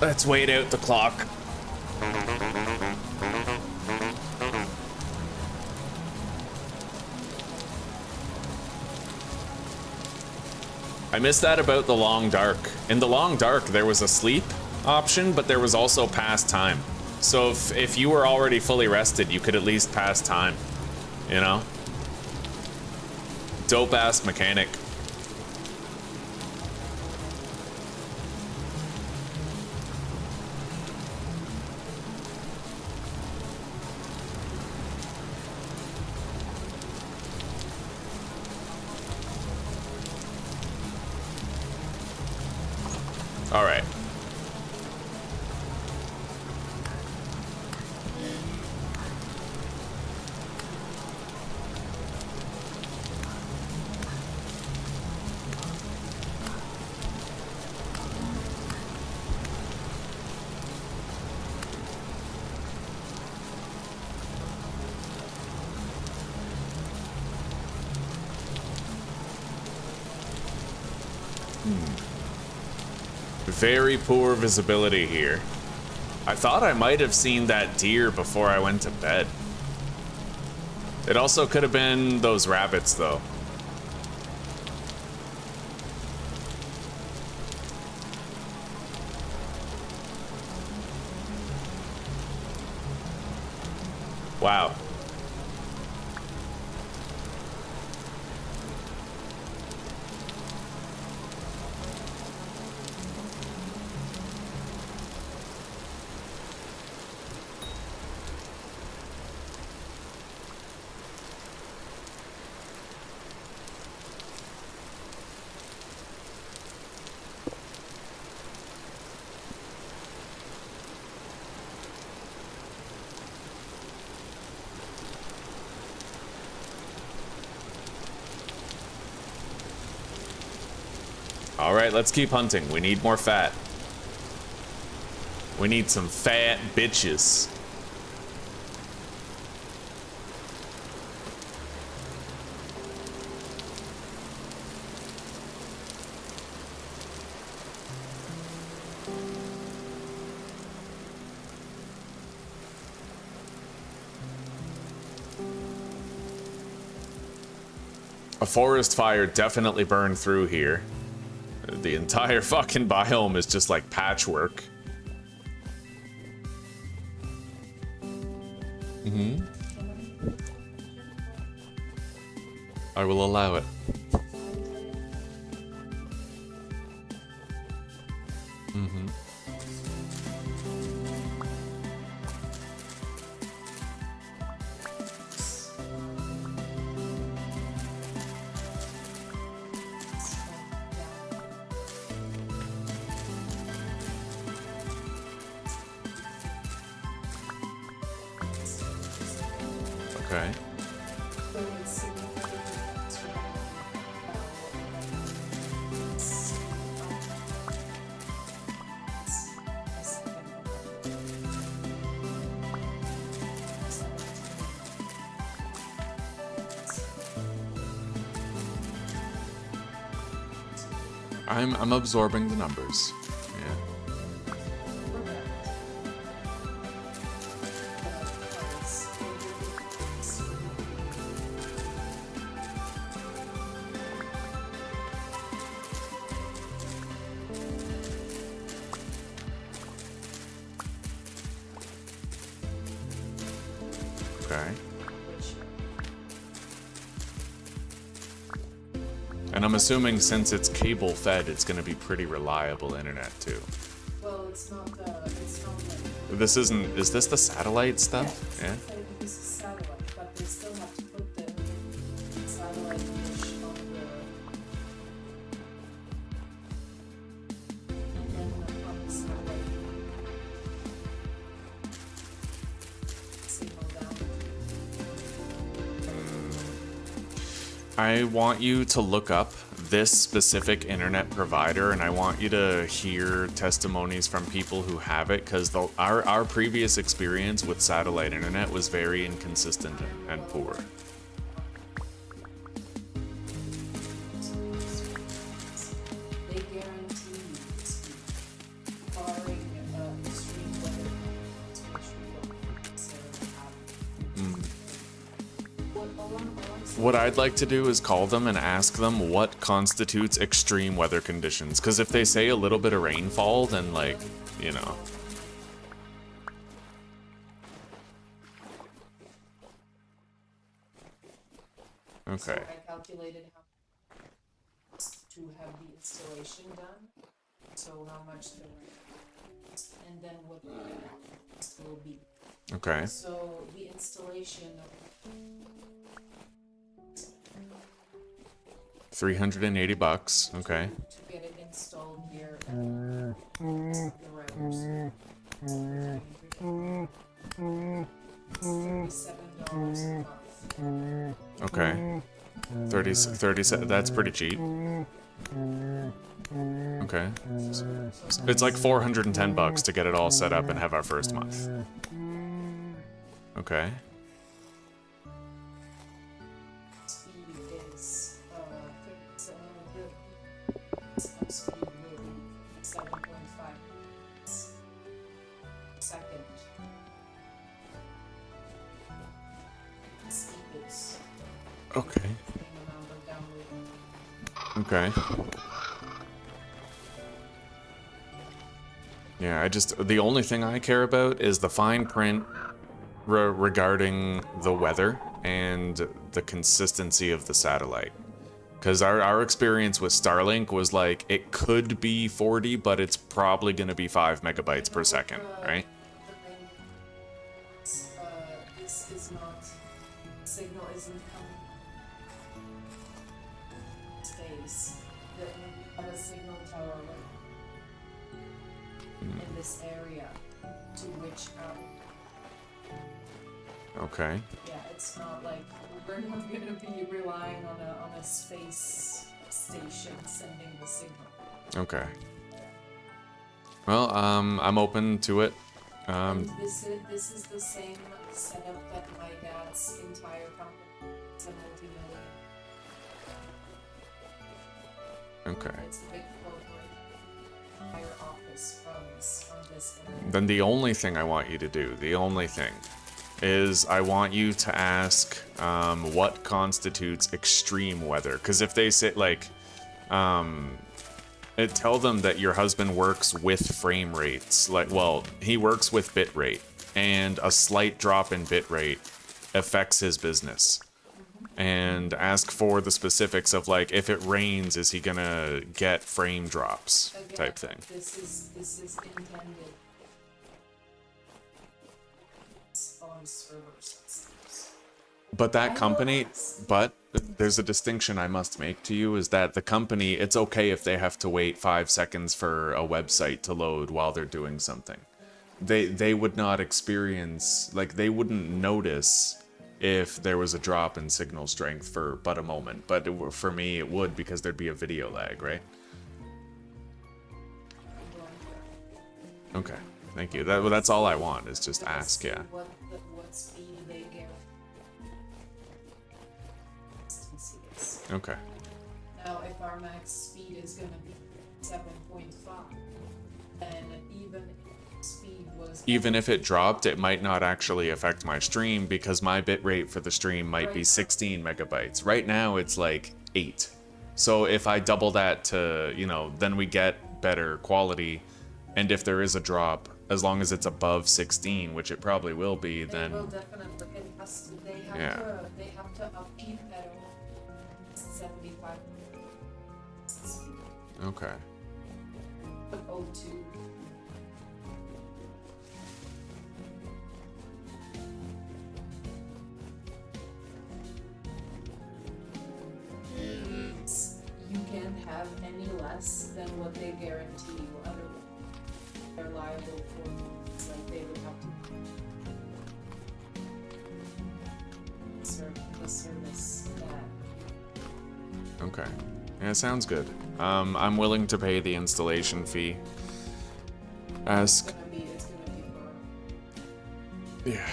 Let's wait out the clock. I missed that about the long dark. In the long dark, there was a sleep option, but there was also pass time. So if you were already fully rested, you could at least pass time, you know? Dope ass mechanic. All right. Very poor visibility here. I thought I might have seen that deer before I went to bed. It also could have been those rabbits, though. Wow. All right, let's keep hunting. We need more fat. We need some fat bitches. A forest fire definitely burned through here. The entire fucking biome is just like patchwork. I will allow it. Okay. I'm absorbing the numbers. Yeah. Okay. And I'm assuming since it's cable fed, it's going to be pretty reliable internet too. Well, it's not like... This isn't, is this the satellite stuff? Yeah. Yeah. This is satellite, but they still have to put the satellite dish on the... And then from the satellite signal down. I want you to look up this specific internet provider, and I want you to hear testimonies from people who have it, because our previous experience with satellite internet was very inconsistent and poor. What I'd like to do is call them and ask them what constitutes extreme weather conditions. Because if they say a little bit of rainfall, then, like, you know. Okay. So I calculated how to have the installation done. So how much the and then what the cost will be. Okay. So the installation $380. Okay. to get it installed here and the routers. $37 a month. Okay. 30, that's pretty cheap. Okay. It's like $410 to get it all set up and have our first month. Okay. Speed is 37. Speed will be 7.5 second. Equals Okay. the amount of download. Okay. Yeah, the only thing I care about is the fine print regarding the weather and the consistency of the satellite. Because our experience with Starlink was like, it could be 40, but it's probably going to be 5 megabytes per second, right? The thing is, this is not, signal isn't coming space. That we have a signal tower in this area to which Okay. yeah, it's not like we're not gonna be relying on a space station sending the signal. Okay. Well, I'm open to it. And this is the same setup that my dad's entire company. It's a multi-million. Okay. It's a big corporate. Entire office runs from this area. Then the only thing I want you to do, is I want you to ask what constitutes extreme weather. Because if they say, like, tell them that your husband works with frame rates. Like, well, he works with bit rate, and a slight drop in bit rate affects his business. And ask for the specifics of, like, if it rains, is he gonna get frame drops type thing. This is intended on server systems. But that company, but there's a distinction I must make to you, is that the company, it's okay if they have to wait 5 seconds for a website to load while they're doing something. They would not experience, like, they wouldn't notice if there was a drop in signal strength for but a moment. But for me, it would, because there'd be a video lag, right? Okay, thank you. That's all I want, is just ask, yeah. What speed they get. Okay. Now, if our max speed is gonna be 7.5, then even if it dropped, it might not actually affect my stream, because my bitrate for the stream might be 16 megabytes. Right now, it's like 8. So if I double that to, you know, then we get better quality. And if there is a drop, as long as it's above 16, which it probably will be, then... They will definitely. It has to, they have to upkeep at 75. Okay. 02. You can't have any less than what they guarantee you. Otherwise, they're liable for things like they would have to serve the service that. Okay. Yeah, sounds good. I'm willing to pay the installation fee. Ask. It's gonna be for. Yeah.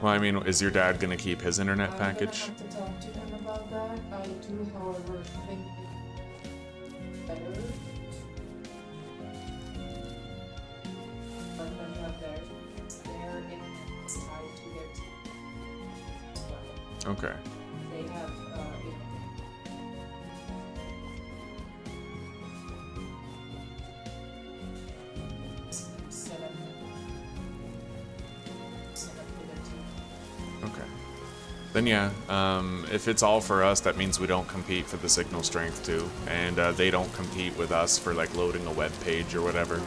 Well, I mean, is your dad gonna keep his internet package? I'm gonna have to talk to him about that. I do, however, think it's better. Let them have their internet is tied to their TV as well. Okay. They Then yeah, if it's all for us, that means we don't compete for the signal strength too, and they don't compete with us for like loading a web page or whatever.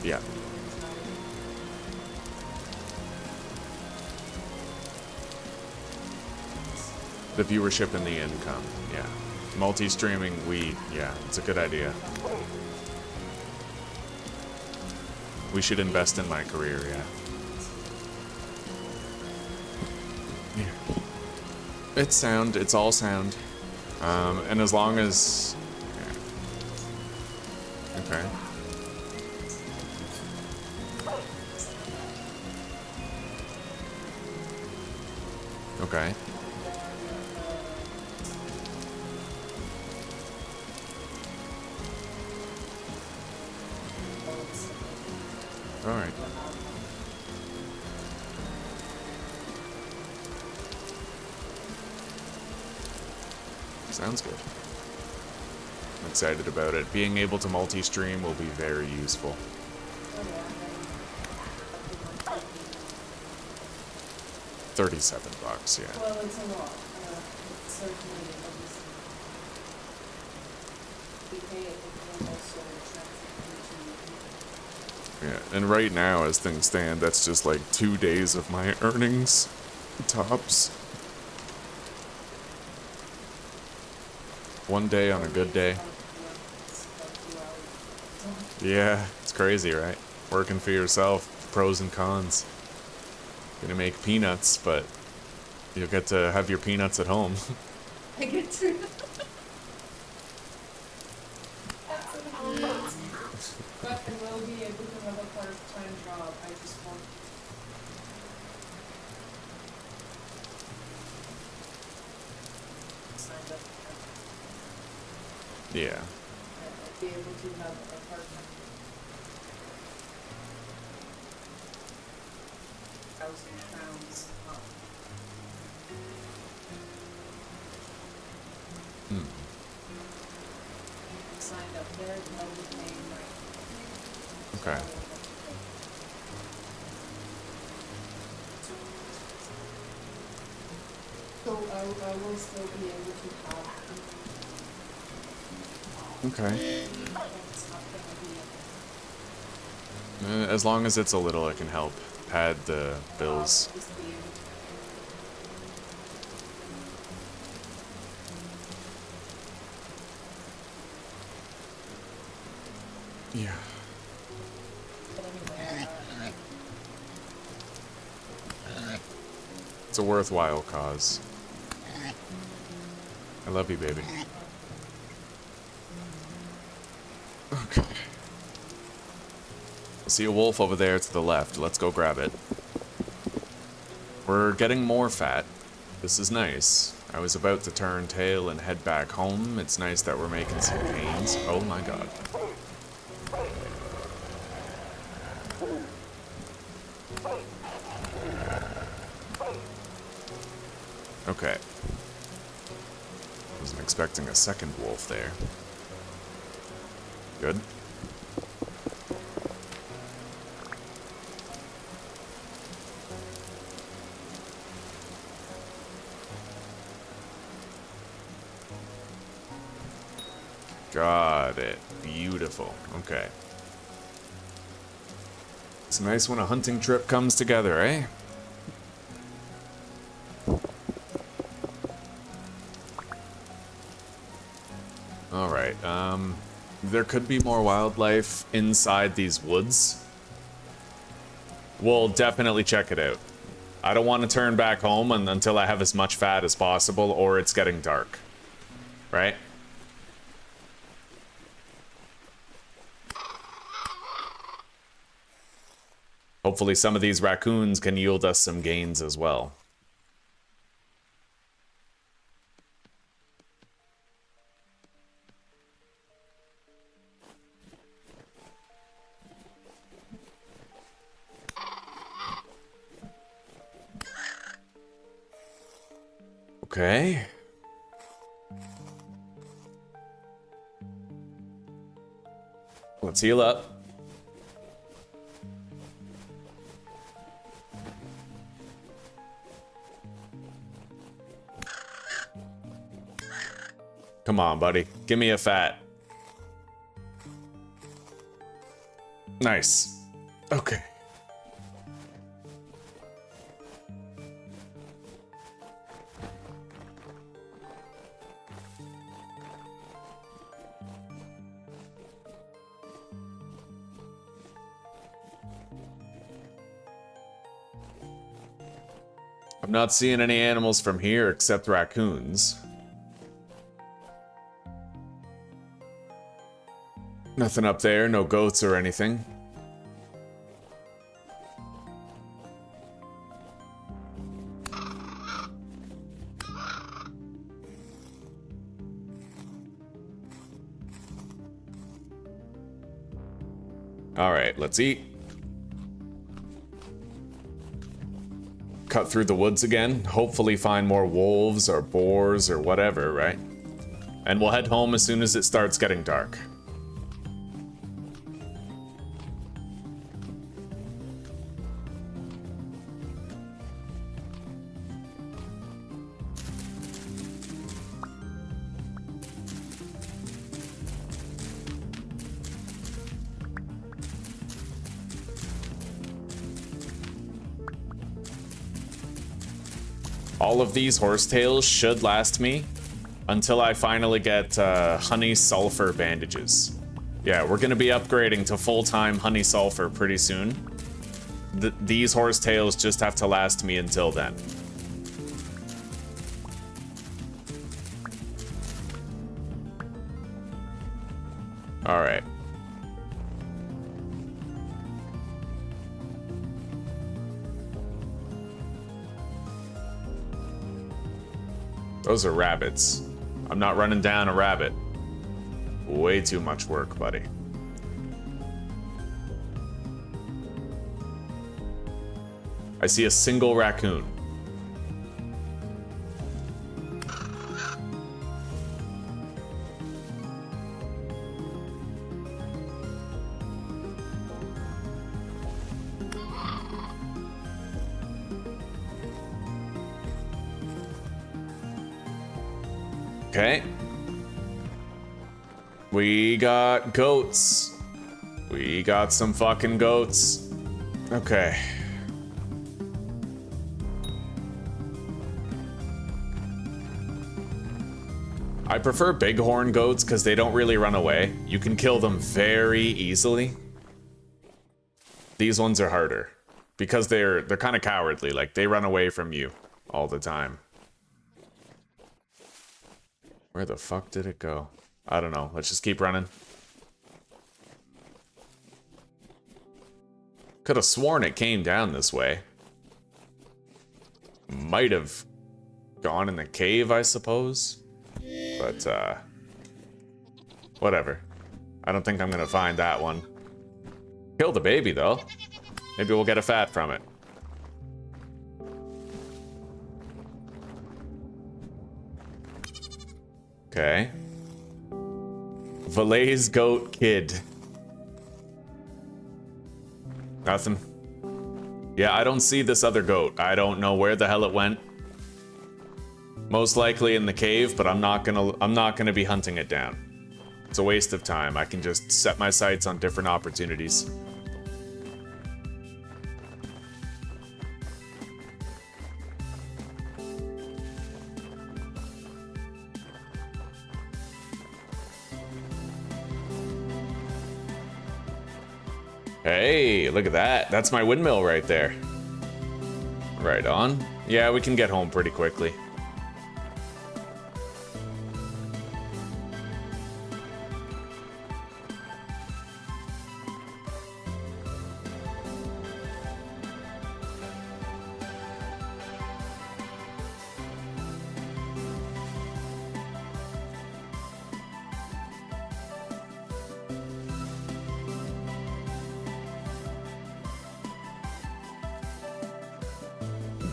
Yeah. The viewership and the income, yeah. Multi-streaming, yeah, it's a good idea. We should invest in my career, yeah. It's sound, it's all sound. And as long as... Yeah. Okay. Okay. Alright. Sounds good. I'm excited about it. Being able to multi-stream will be very useful. $37, yeah. Well, it's a lot. It's certainly obviously. We pay it, but then also translate into. Yeah, and right now, as things stand, that's just like 2 days of my earnings. Tops. One day on a good day. Yeah, it's crazy, right? Working for yourself, pros and cons. Gonna make peanuts, but you'll get to have your peanuts at home. I get to. But I will be able to have a part-time job. I just want. Signed up. Yeah. I'll be able to have a part-time. £1,000 a month. Signed up there, no paying rent. Okay. So I will still be able to have. Okay. It's not gonna be. As long as it's a little, it can help pad the bills. Just be able to. Yeah. But anyway, It's a worthwhile cause. I love you, baby. Okay. I see a wolf over there to the left. Let's go grab it. We're getting more fat. This is nice. I was about to turn tail and head back home. It's nice that we're making some gains. Oh my god. Okay. Wasn't expecting a second wolf there. Good. Got it. Beautiful. Okay. It's nice when a hunting trip comes together, eh? Alright, there could be more wildlife inside these woods. We'll definitely check it out. I don't want to turn back home until I have as much fat as possible, or it's getting dark. Right? Hopefully some of these raccoons can yield us some gains as well. Okay. Let's heal up. Come on, buddy. Give me a fat. Nice. Okay. I'm not seeing any animals from here except raccoons. Nothing up there, no goats or anything. All right, let's eat. Cut through the woods again, hopefully find more wolves or boars or whatever, right? And we'll head home as soon as it starts getting dark. All of these horsetails should last me until I finally get honey sulfur bandages. Yeah, we're gonna be upgrading to full-time honey sulfur pretty soon. These horsetails just have to last me until then. All right. Those are rabbits. I'm not running down a rabbit. Way too much work, buddy. I see a single raccoon. Okay. We got goats. We got some fucking goats. Okay. I prefer bighorn goats because they don't really run away. You can kill them very easily. These ones are harder because they're kind of cowardly. Like, they run away from you all the time. Where the fuck did it go? I don't know. Let's just keep running. Could have sworn it came down this way. Might have gone in the cave, I suppose. But, whatever. I don't think I'm gonna find that one. Kill the baby, though. Maybe we'll get a fat from it. Okay. Valet's goat kid. Nothing. Yeah, I don't see this other goat. I don't know where the hell it went. Most likely in the cave, but I'm not gonna be hunting it down. It's a waste of time. I can just set my sights on different opportunities. Hey, look at that. That's my windmill right there. Right on. Yeah, we can get home pretty quickly.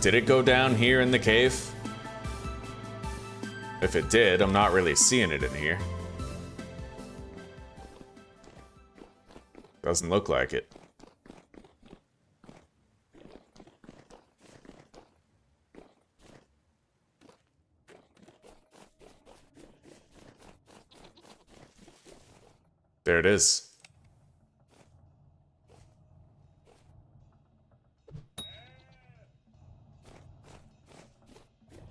Did it go down here in the cave? If it did, I'm not really seeing it in here. Doesn't look like it. There it is.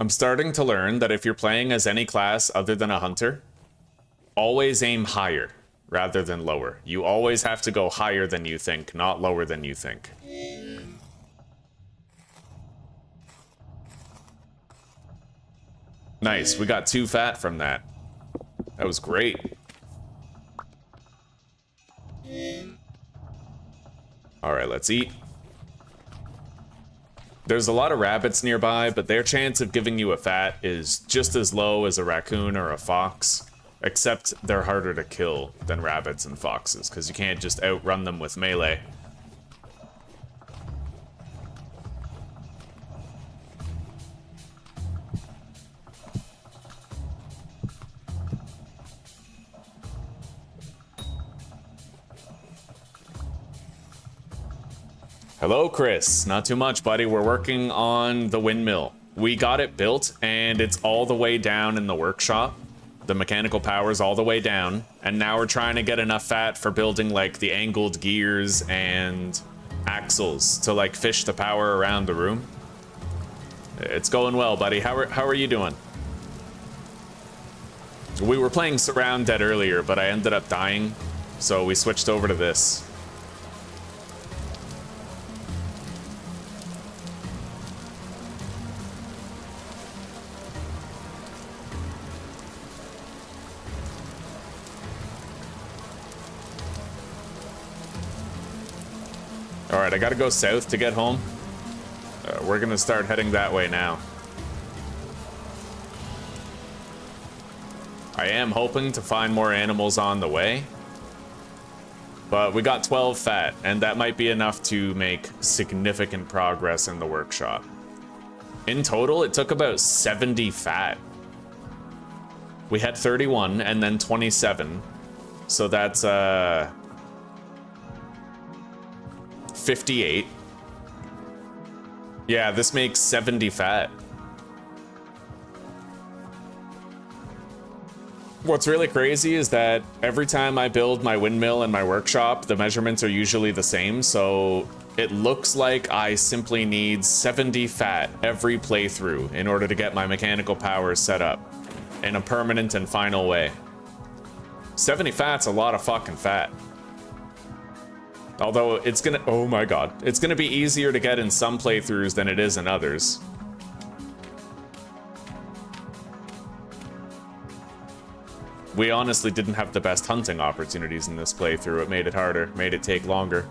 I'm starting to learn that if you're playing as any class other than a hunter, always aim higher rather than lower. You always have to go higher than you think, not lower than you think. Nice, we got 2 fat from that. That was great. Alright, let's eat. There's a lot of rabbits nearby, but their chance of giving you a fat is just as low as a raccoon or a fox, except they're harder to kill than rabbits and foxes, because you can't just outrun them with melee. Hello, Chris. Not too much, buddy. We're working on the windmill. We got it built, and it's all the way down in the workshop. The mechanical power's all the way down, and now we're trying to get enough fat for building, like, the angled gears and axles to, like, fish the power around the room. It's going well, buddy. How are you doing? We were playing Surround Dead earlier, but I ended up dying, so we switched over to this. Alright, I gotta go south to get home. We're gonna start heading that way now. I am hoping to find more animals on the way. But we got 12 fat, and that might be enough to make significant progress in the workshop. In total, it took about 70 fat. We had 31 and then 27. So that's 58. Yeah, this makes 70 fat. What's really crazy is that every time I build my windmill in my workshop, the measurements are usually the same, so it looks like I simply need 70 fat every playthrough in order to get my mechanical powers set up in a permanent and final way. 70 fat's a lot of fucking fat. Although it's gonna, oh my god, it's gonna be easier to get in some playthroughs than it is in others. We honestly didn't have the best hunting opportunities in this playthrough. It made it harder, made it take longer.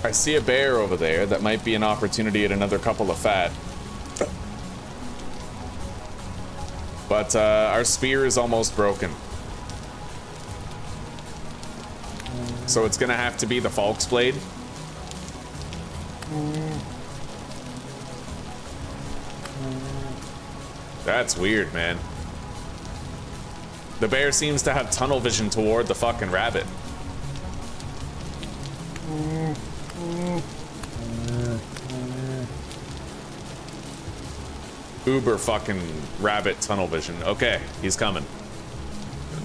I see a bear over there. That might be an opportunity at another couple of fat. But our spear is almost broken. So it's gonna have to be the Falk's Blade. That's weird, man. The bear seems to have tunnel vision toward the fucking rabbit. Uber fucking rabbit tunnel vision. Okay, he's coming.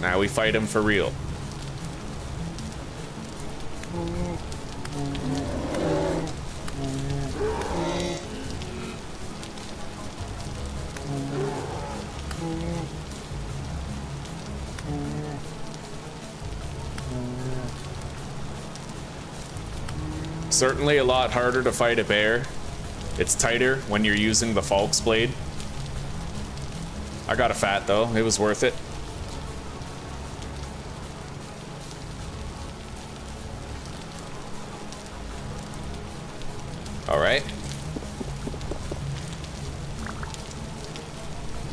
Now we fight him for real. Certainly a lot harder to fight a bear. It's tighter when you're using the Falk's Blade. I got a fat though, it was worth it. Alright.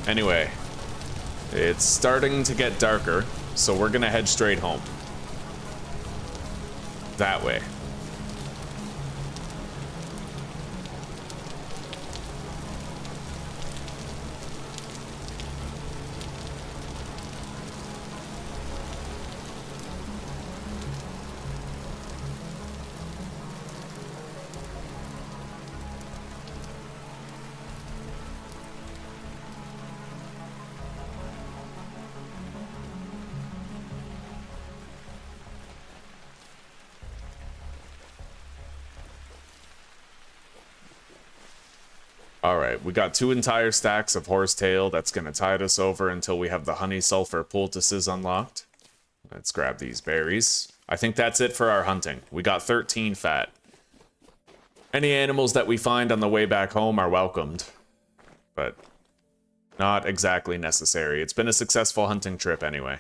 Anyway, it's starting to get darker, so we're gonna head straight home. That way. Alright, we got 2 entire stacks of horsetail. That's going to tide us over until we have the honey sulfur poultices unlocked. Let's grab these berries. I think that's it for our hunting. We got 13 fat. Any animals that we find on the way back home are welcomed, but not exactly necessary. It's been a successful hunting trip anyway.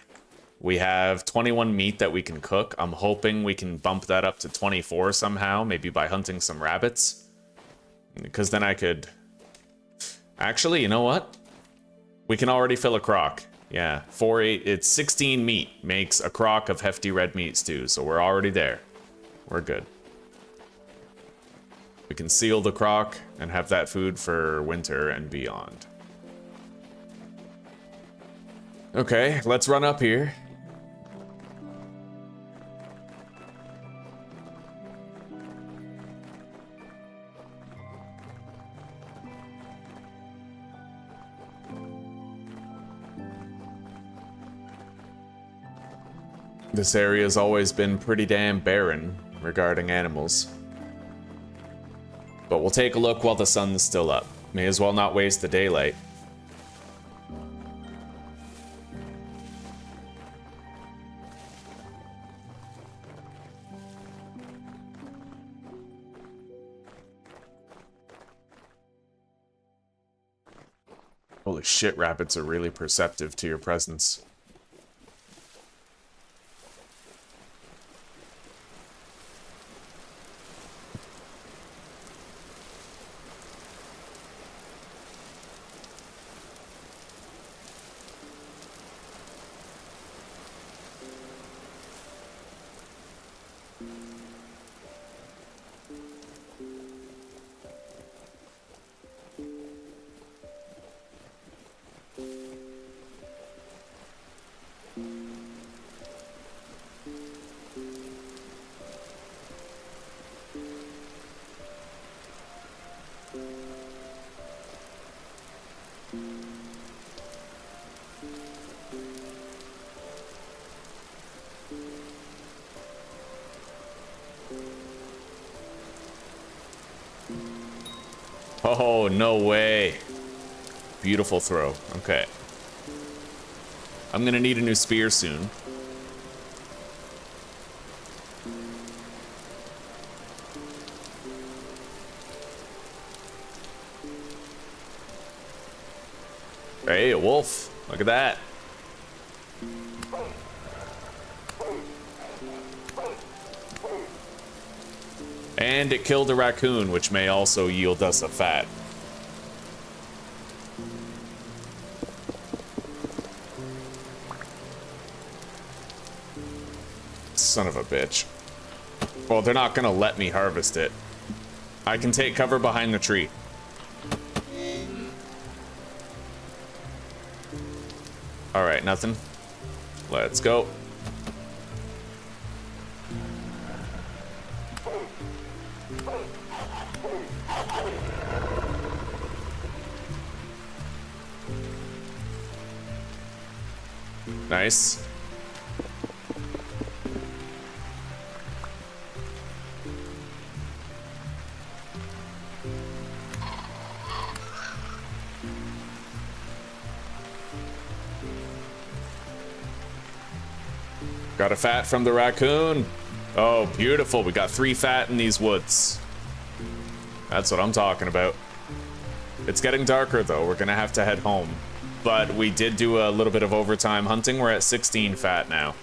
We have 21 meat that we can cook. I'm hoping we can bump that up to 24 somehow, maybe by hunting some rabbits. Because then I could... Actually, you know what? We can already fill a crock. Yeah, 8, it's 16 meat makes a crock of hefty red meat stew, so we're already there. We're good. We can seal the crock and have that food for winter and beyond. Okay, let's run up here. This area's always been pretty damn barren regarding animals. But we'll take a look while the sun's still up. May as well not waste the daylight. Holy shit, rabbits are really perceptive to your presence. Oh, no way. Beautiful throw. Okay. I'm gonna need a new spear soon. Hey, a wolf. Look at that. And it killed a raccoon, which may also yield us a fat. Son of a bitch. Well, they're not gonna let me harvest it. I can take cover behind the tree. Alright, nothing. Let's go. Nice. Got a fat from the raccoon. Oh, beautiful. We got 3 fat in these woods. That's what I'm talking about. It's getting darker, though. We're gonna have to head home. But we did do a little bit of overtime hunting. We're at 16 fat now.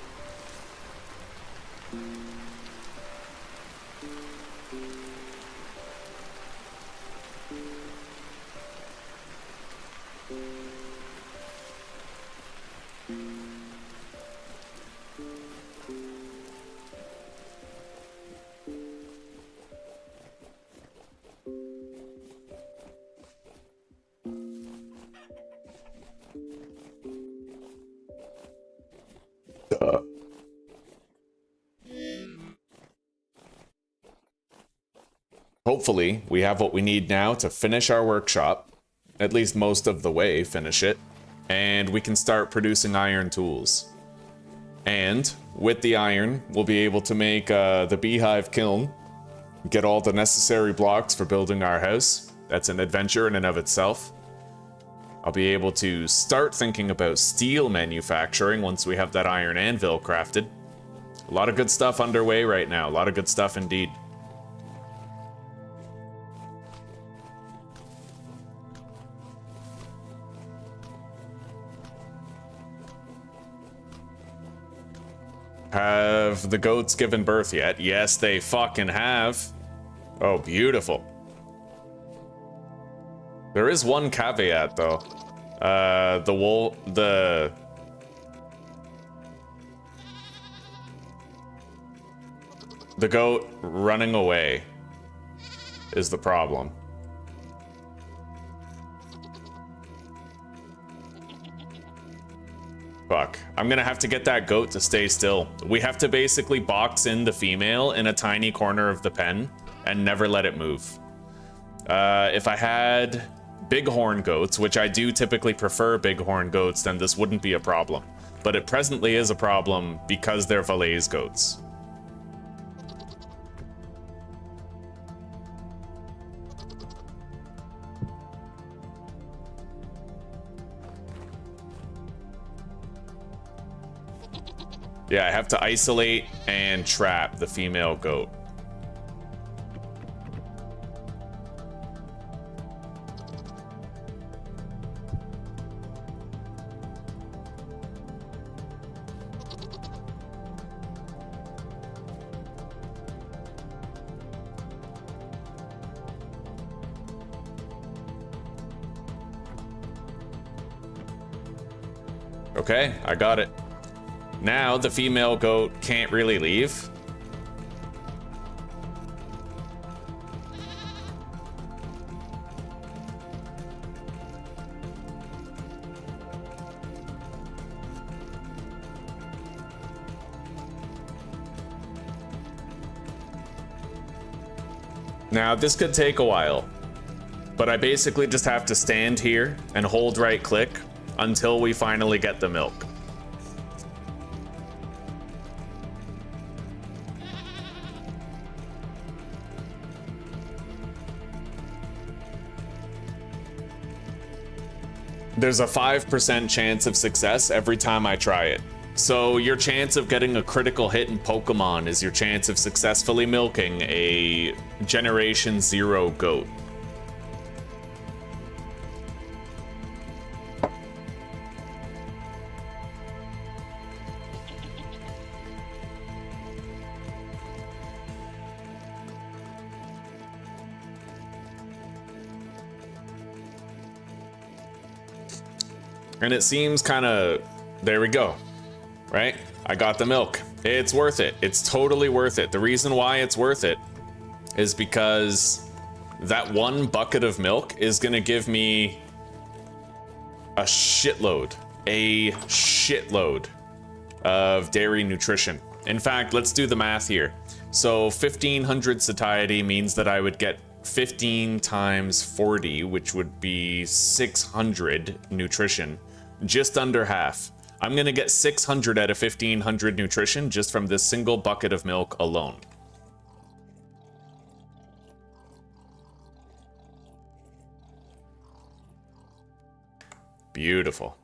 Hopefully, we have what we need now to finish our workshop. At least most of the way, finish it. And we can start producing iron tools. And with the iron, we'll be able to make the beehive kiln. Get all the necessary blocks for building our house. That's an adventure in and of itself. I'll be able to start thinking about steel manufacturing once we have that iron anvil crafted. A lot of good stuff underway right now. A lot of good stuff indeed. Have the goats given birth yet? Yes, they fucking have. Oh, beautiful. There is one caveat, though. The goat running away is the problem. Fuck. I'm gonna have to get that goat to stay still. We have to basically box in the female in a tiny corner of the pen and never let it move. If I had bighorn goats, which I do typically prefer bighorn goats, then this wouldn't be a problem. But it presently is a problem because they're Valais goats. Yeah, I have to isolate and trap the female goat. Okay, I got it. Now the female goat can't really leave. Now this could take a while, but I basically just have to stand here and hold right click until we finally get the milk. There's a 5% chance of success every time I try it. So your chance of getting a critical hit in Pokemon is your chance of successfully milking a Generation 0 goat. And it seems kind of, there we go, right? I got the milk. It's worth it. It's totally worth it. The reason why it's worth it is because that one bucket of milk is gonna give me a shitload of dairy nutrition. In fact, let's do the math here. So 1500 satiety means that I would get 15 times 40, which would be 600 nutrition, just under half. I'm gonna get 600 out of 1500 nutrition just from this single bucket of milk alone. Beautiful.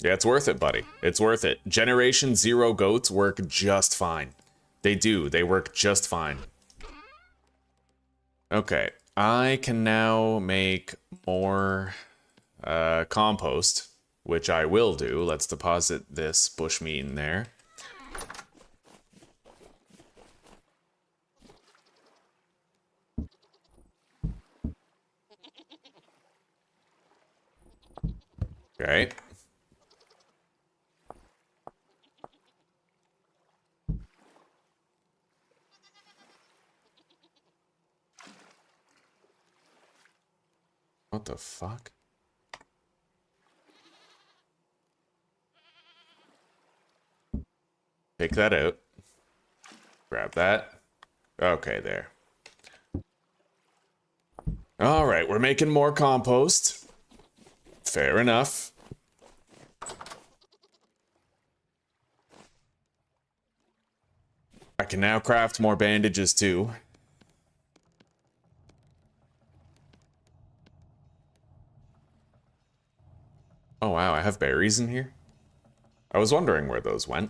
Yeah, it's worth it, buddy. It's worth it. Generation 0 goats work just fine. They do. They work just fine. Okay, I can now make more compost, which I will do. Let's deposit this bushmeat in there. Okay. What the fuck? Take that out. Grab that. Okay, there. All right, we're making more compost. Fair enough. I can now craft more bandages too. berries in here? I was wondering where those went.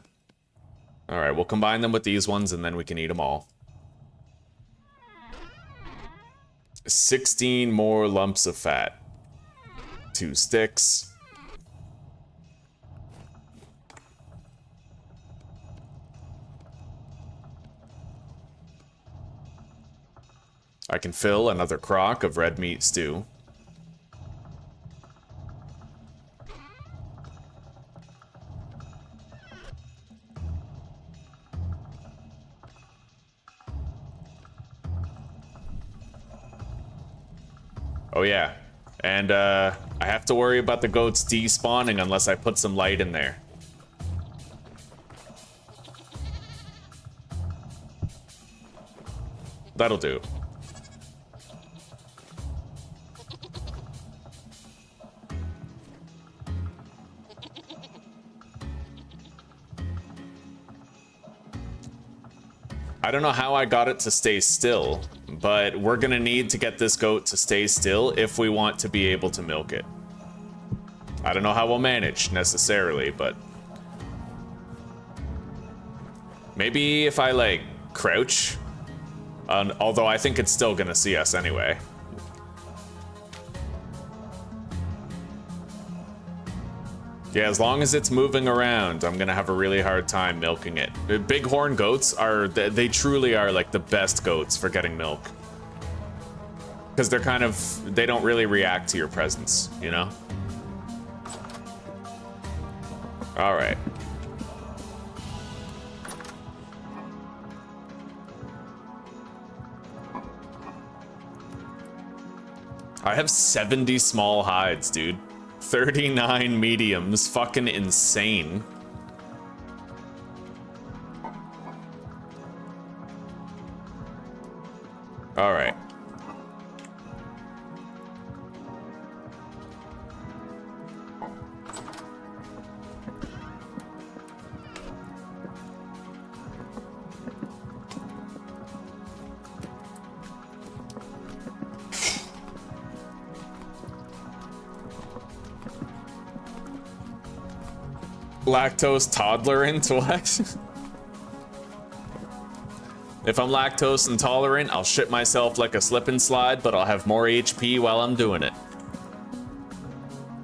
Alright, we'll combine them with these ones and then we can eat them all. 16 more lumps of fat. 2 sticks. I can fill another crock of red meat stew. Oh yeah, and I have to worry about the goats despawning unless I put some light in there. That'll do. I don't know how I got it to stay still, but we're gonna need to get this goat to stay still if we want to be able to milk it. I don't know how we'll manage necessarily, but maybe if I like crouch, although I think it's still gonna see us anyway. Yeah, as long as it's moving around, I'm gonna have a really hard time milking it. Bighorn goats are, they truly are like the best goats for getting milk. Because they're kind of, they don't really react to your presence, you know? All right. I have 70 small hides, dude. 39 mediums, fucking insane. All right. Lactose toddler into what? If I'm lactose intolerant, I'll shit myself like a slip and slide, but I'll have more HP while I'm doing it.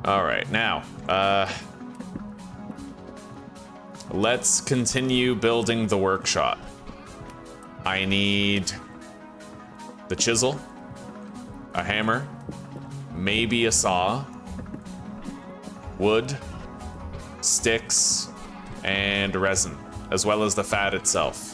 All right, now, let's continue building the workshop. I need the chisel, a hammer, maybe a saw, wood, sticks, and resin, as well as the fat itself.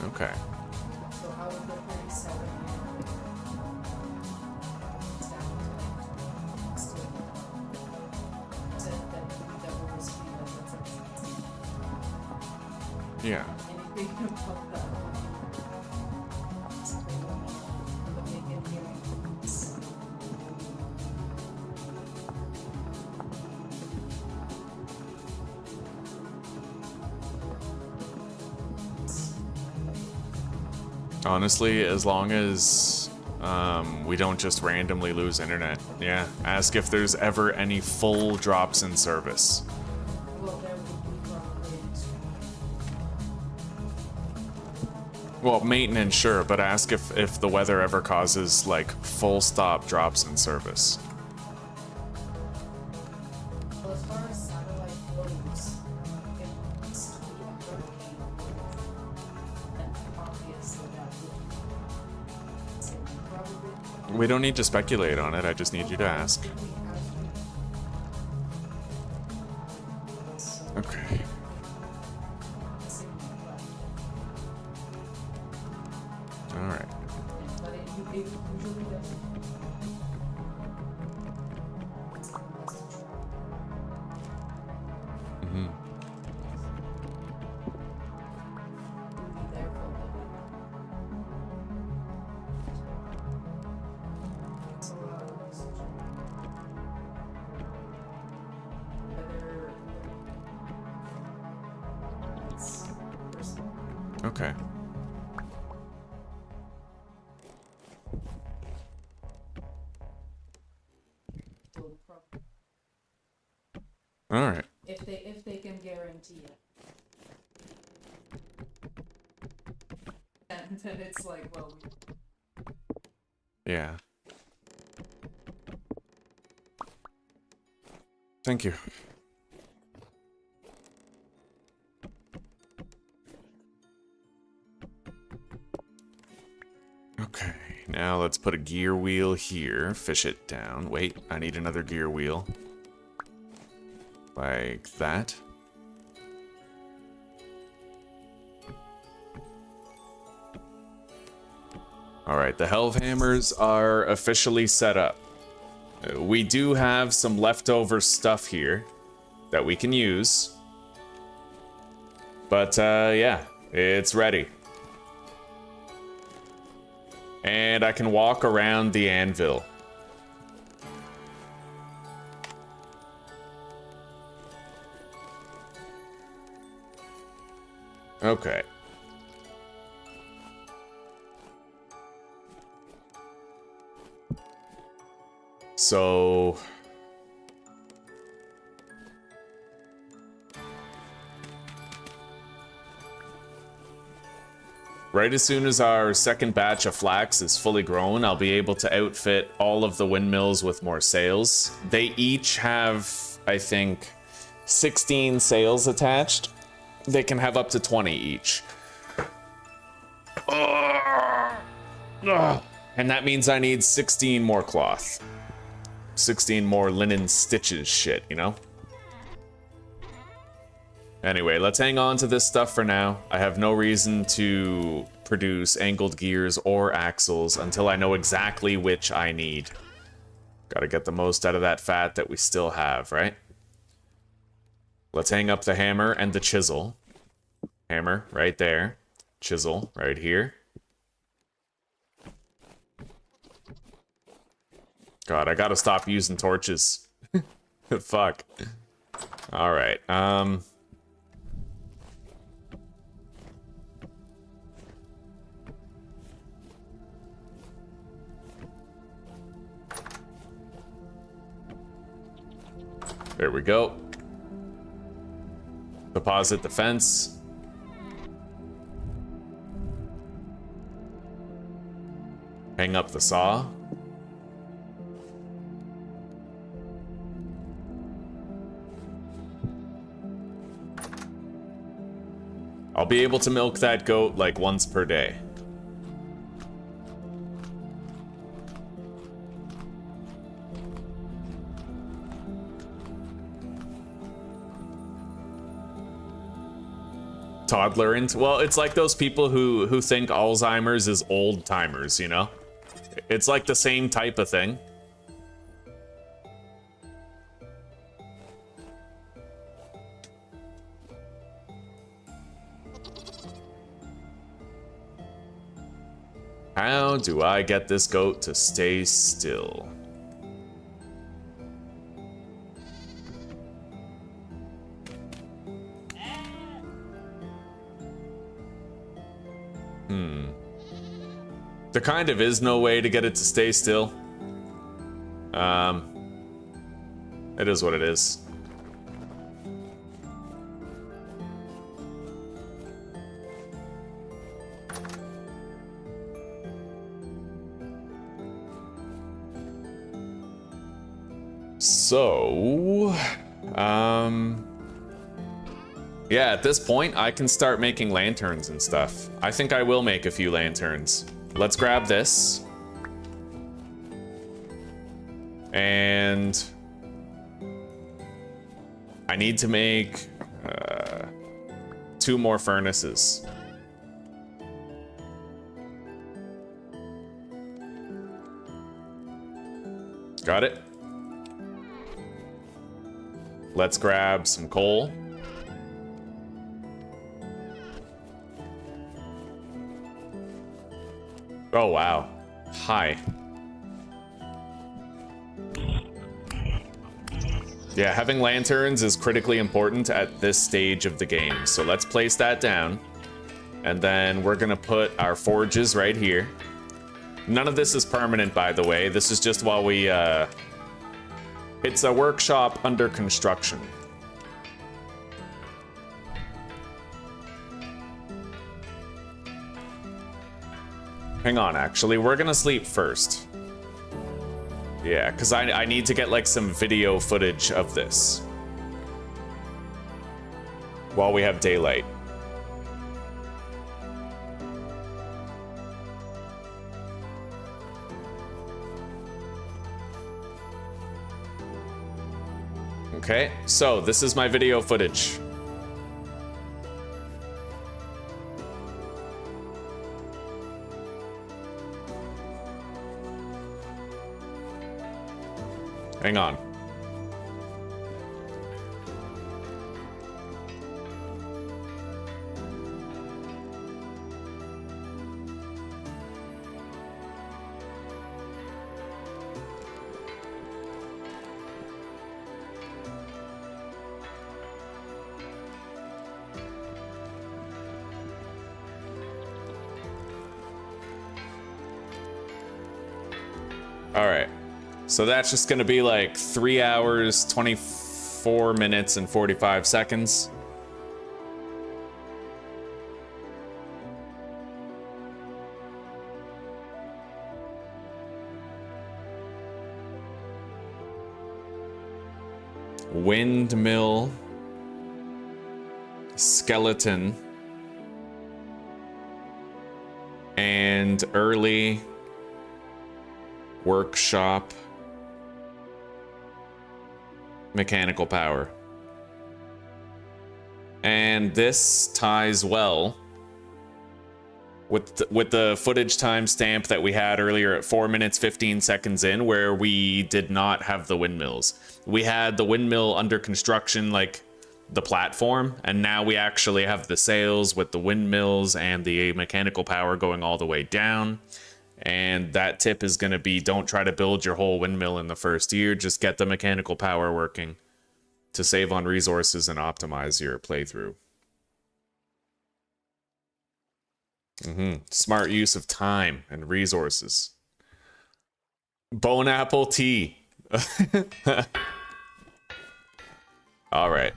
Okay. So out of the 37, it's down to like still said that we double the speed of it. Yeah. Anything above that would make it hearing. Honestly, as long as we don't just randomly lose internet. Yeah, ask if there's ever any full drops in service. Well, there would be probably. Well, maintenance, sure, but ask if the weather ever causes, like, full stop drops in service. Well, as far as satellite goes, it's to be and obviously that would probably. We don't need to speculate on it, I just need you to ask. Okay. Alright. Okay. All right. If they can guarantee it. And then it's like, well, Yeah. Thank you. Okay, now let's put a gear wheel here, fish it down. Wait, I need another gear wheel. Like that. Alright, the Helve Hammers are officially set up. We do have some leftover stuff here that we can use. But, yeah, it's ready. And I can walk around the anvil. Okay. So... right as soon as our second batch of flax is fully grown, I'll be able to outfit all of the windmills with more sails. They each have, I think, 16 sails attached. They can have up to 20 each. And that means I need 16 more cloth. 16 more linen stitches shit, you know? Anyway, let's hang on to this stuff for now. I have no reason to produce angled gears or axles until I know exactly which I need. Gotta get the most out of that fat that we still have, right? Let's hang up the hammer and the chisel. Hammer right there. Chisel right here. God, I gotta stop using torches. Fuck. Alright, there we go. Deposit the fence. Hang up the saw. I'll be able to milk that goat like once per day. Toddler into, well, it's like those people who think Alzheimer's is old timers, you know? It's like the same type of thing. How do I get this goat to stay still? There kind of is no way to get it to stay still. It is what it is. So, yeah, at this point, I can start making lanterns and stuff. I think I will make a few lanterns. Let's grab this. And I need to make 2 more furnaces. Got it? Let's grab some coal. Oh, wow. Hi. Yeah, having lanterns is critically important at this stage of the game. So let's place that down. And then we're gonna put our forges right here. None of this is permanent, by the way. This is just while we, it's a workshop under construction. Hang on, actually, we're gonna sleep first. Yeah, because I need to get like some video footage of this while we have daylight. Okay, so this is my video footage. Hang on. All right. So that's just gonna be like 3 hours, 24 minutes, and 45 seconds. Windmill, skeleton, and early workshop. Mechanical power. And this ties well with the footage timestamp that we had earlier at 4 minutes 15 seconds in, where we did not have the windmills. We had the windmill under construction, like the platform, and now we actually have the sails with the windmills and the mechanical power going all the way down. And that tip is going to be, don't try to build your whole windmill in the first year. Just get the mechanical power working to save on resources and optimize your playthrough. Smart use of time and resources. Bone apple tea. All right.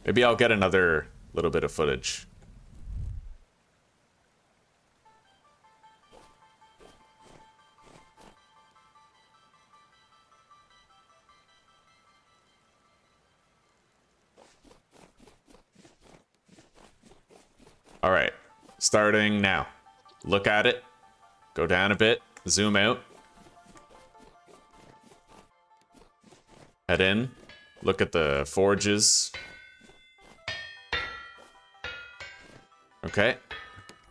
Maybe I'll get another little bit of footage. All right, starting now. Look at it, go down a bit, zoom out. Head in, look at the forges. Okay,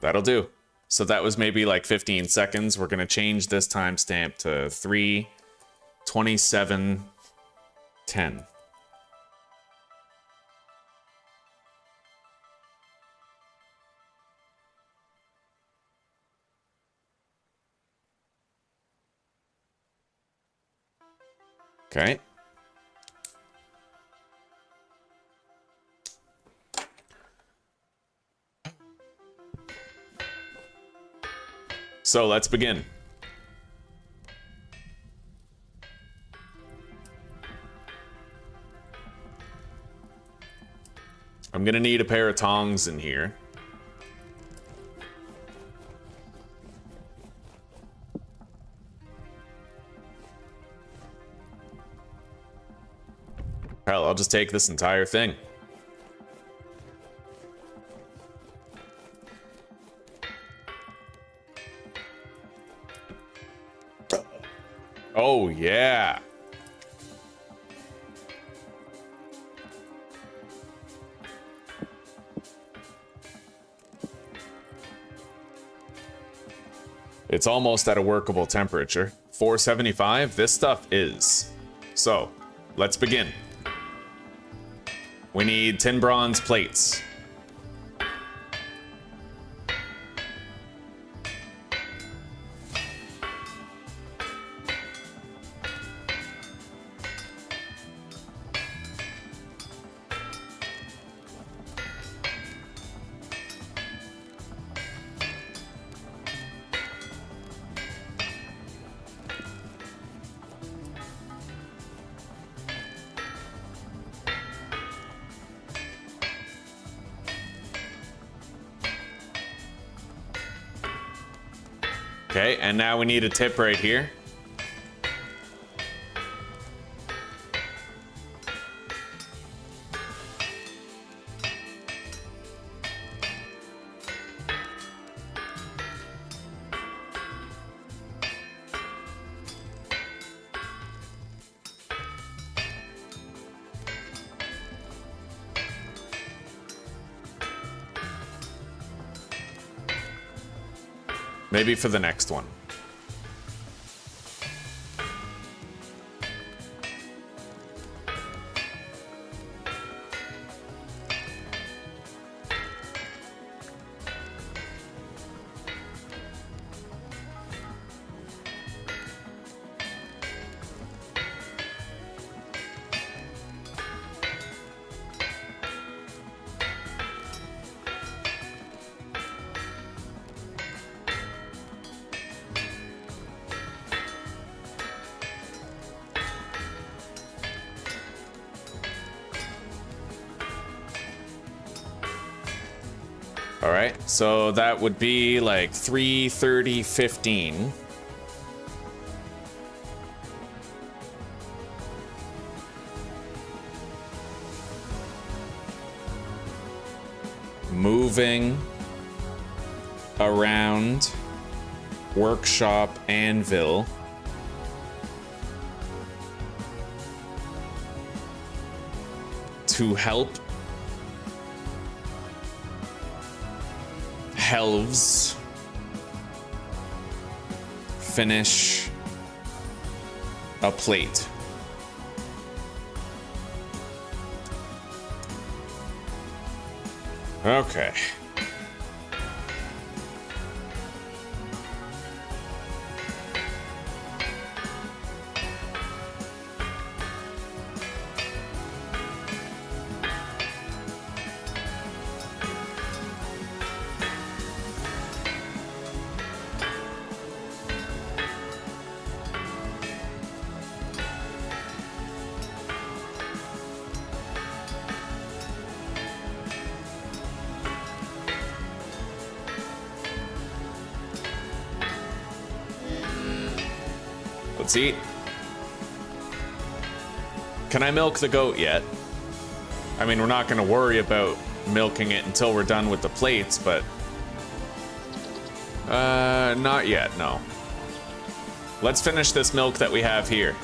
that'll do. So that was maybe like 15 seconds. We're gonna change this timestamp to 3:27:10. Okay. So let's begin. I'm gonna need a pair of tongs in here. Hell, I'll just take this entire thing. Oh, yeah. It's almost at a workable temperature. 475, this stuff is. So, let's begin. We need tin bronze plates. Okay, and now we need a tip right here. Maybe for the next one. All right, so that would be like 3:30:15. Moving around workshop anvil. To help Helves finish a plate. Okay. Let's eat. Can I milk the goat yet? I mean, we're not going to worry about milking it until we're done with the plates, but... not yet, no. Let's finish this milk that we have here.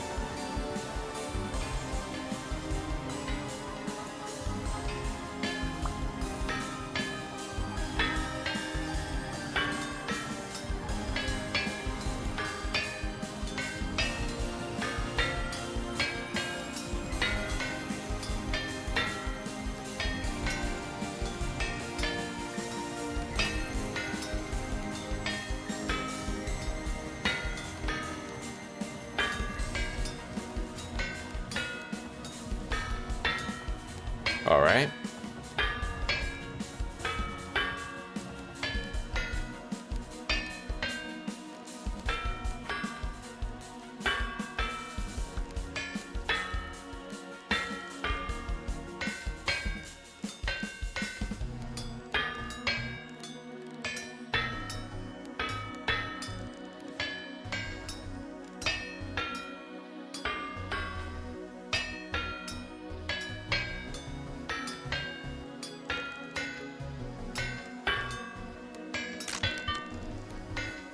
All right.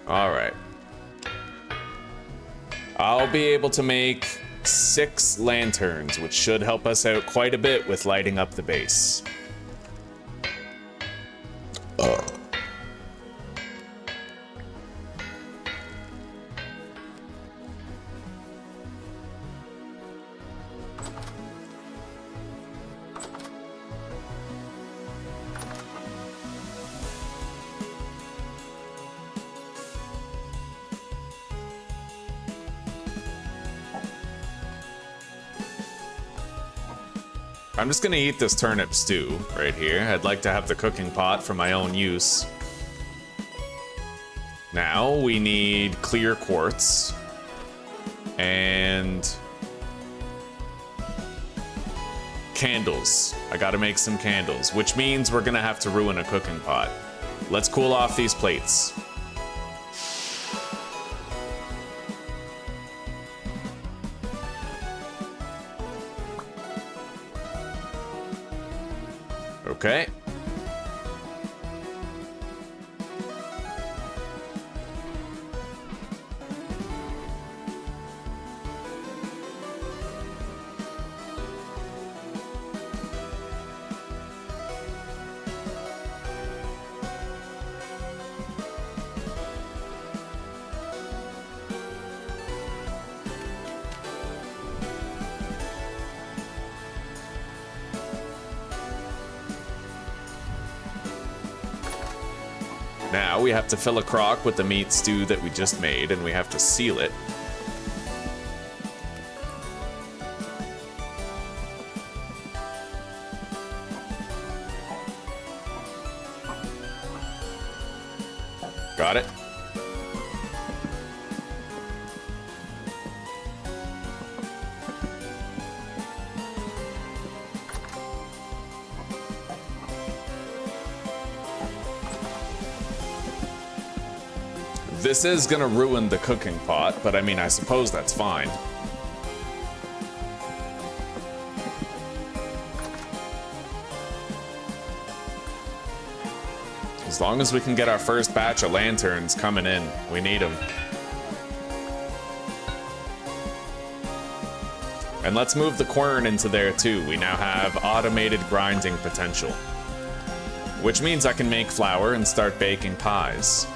All right. I'll be able to make 6 lanterns, which should help us out quite a bit with lighting up the base. I'm just gonna eat this turnip stew right here. I'd like to have the cooking pot for my own use. Now we need clear quartz and candles. I gotta make some candles, which means we're gonna have to ruin a cooking pot. Let's cool off these plates. Okay. Now we have to fill a crock with the meat stew that we just made, and we have to seal it. Got it. This is gonna ruin the cooking pot, but I mean, I suppose that's fine. As long as we can get our first batch of lanterns coming in, we need them. And let's move the quern into there too. We now have automated grinding potential, which means I can make flour and start baking pies.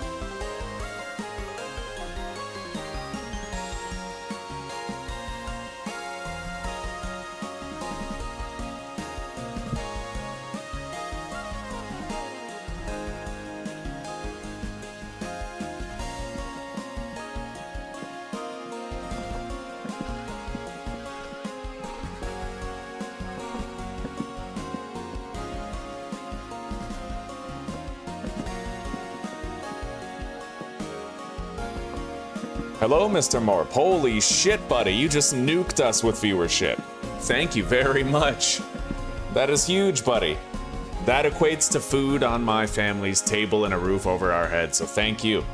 Hello, Mr. Morp. Holy shit, buddy. You just nuked us with viewership. Thank you very much. That is huge, buddy. That equates to food on my family's table and a roof over our heads, so thank you.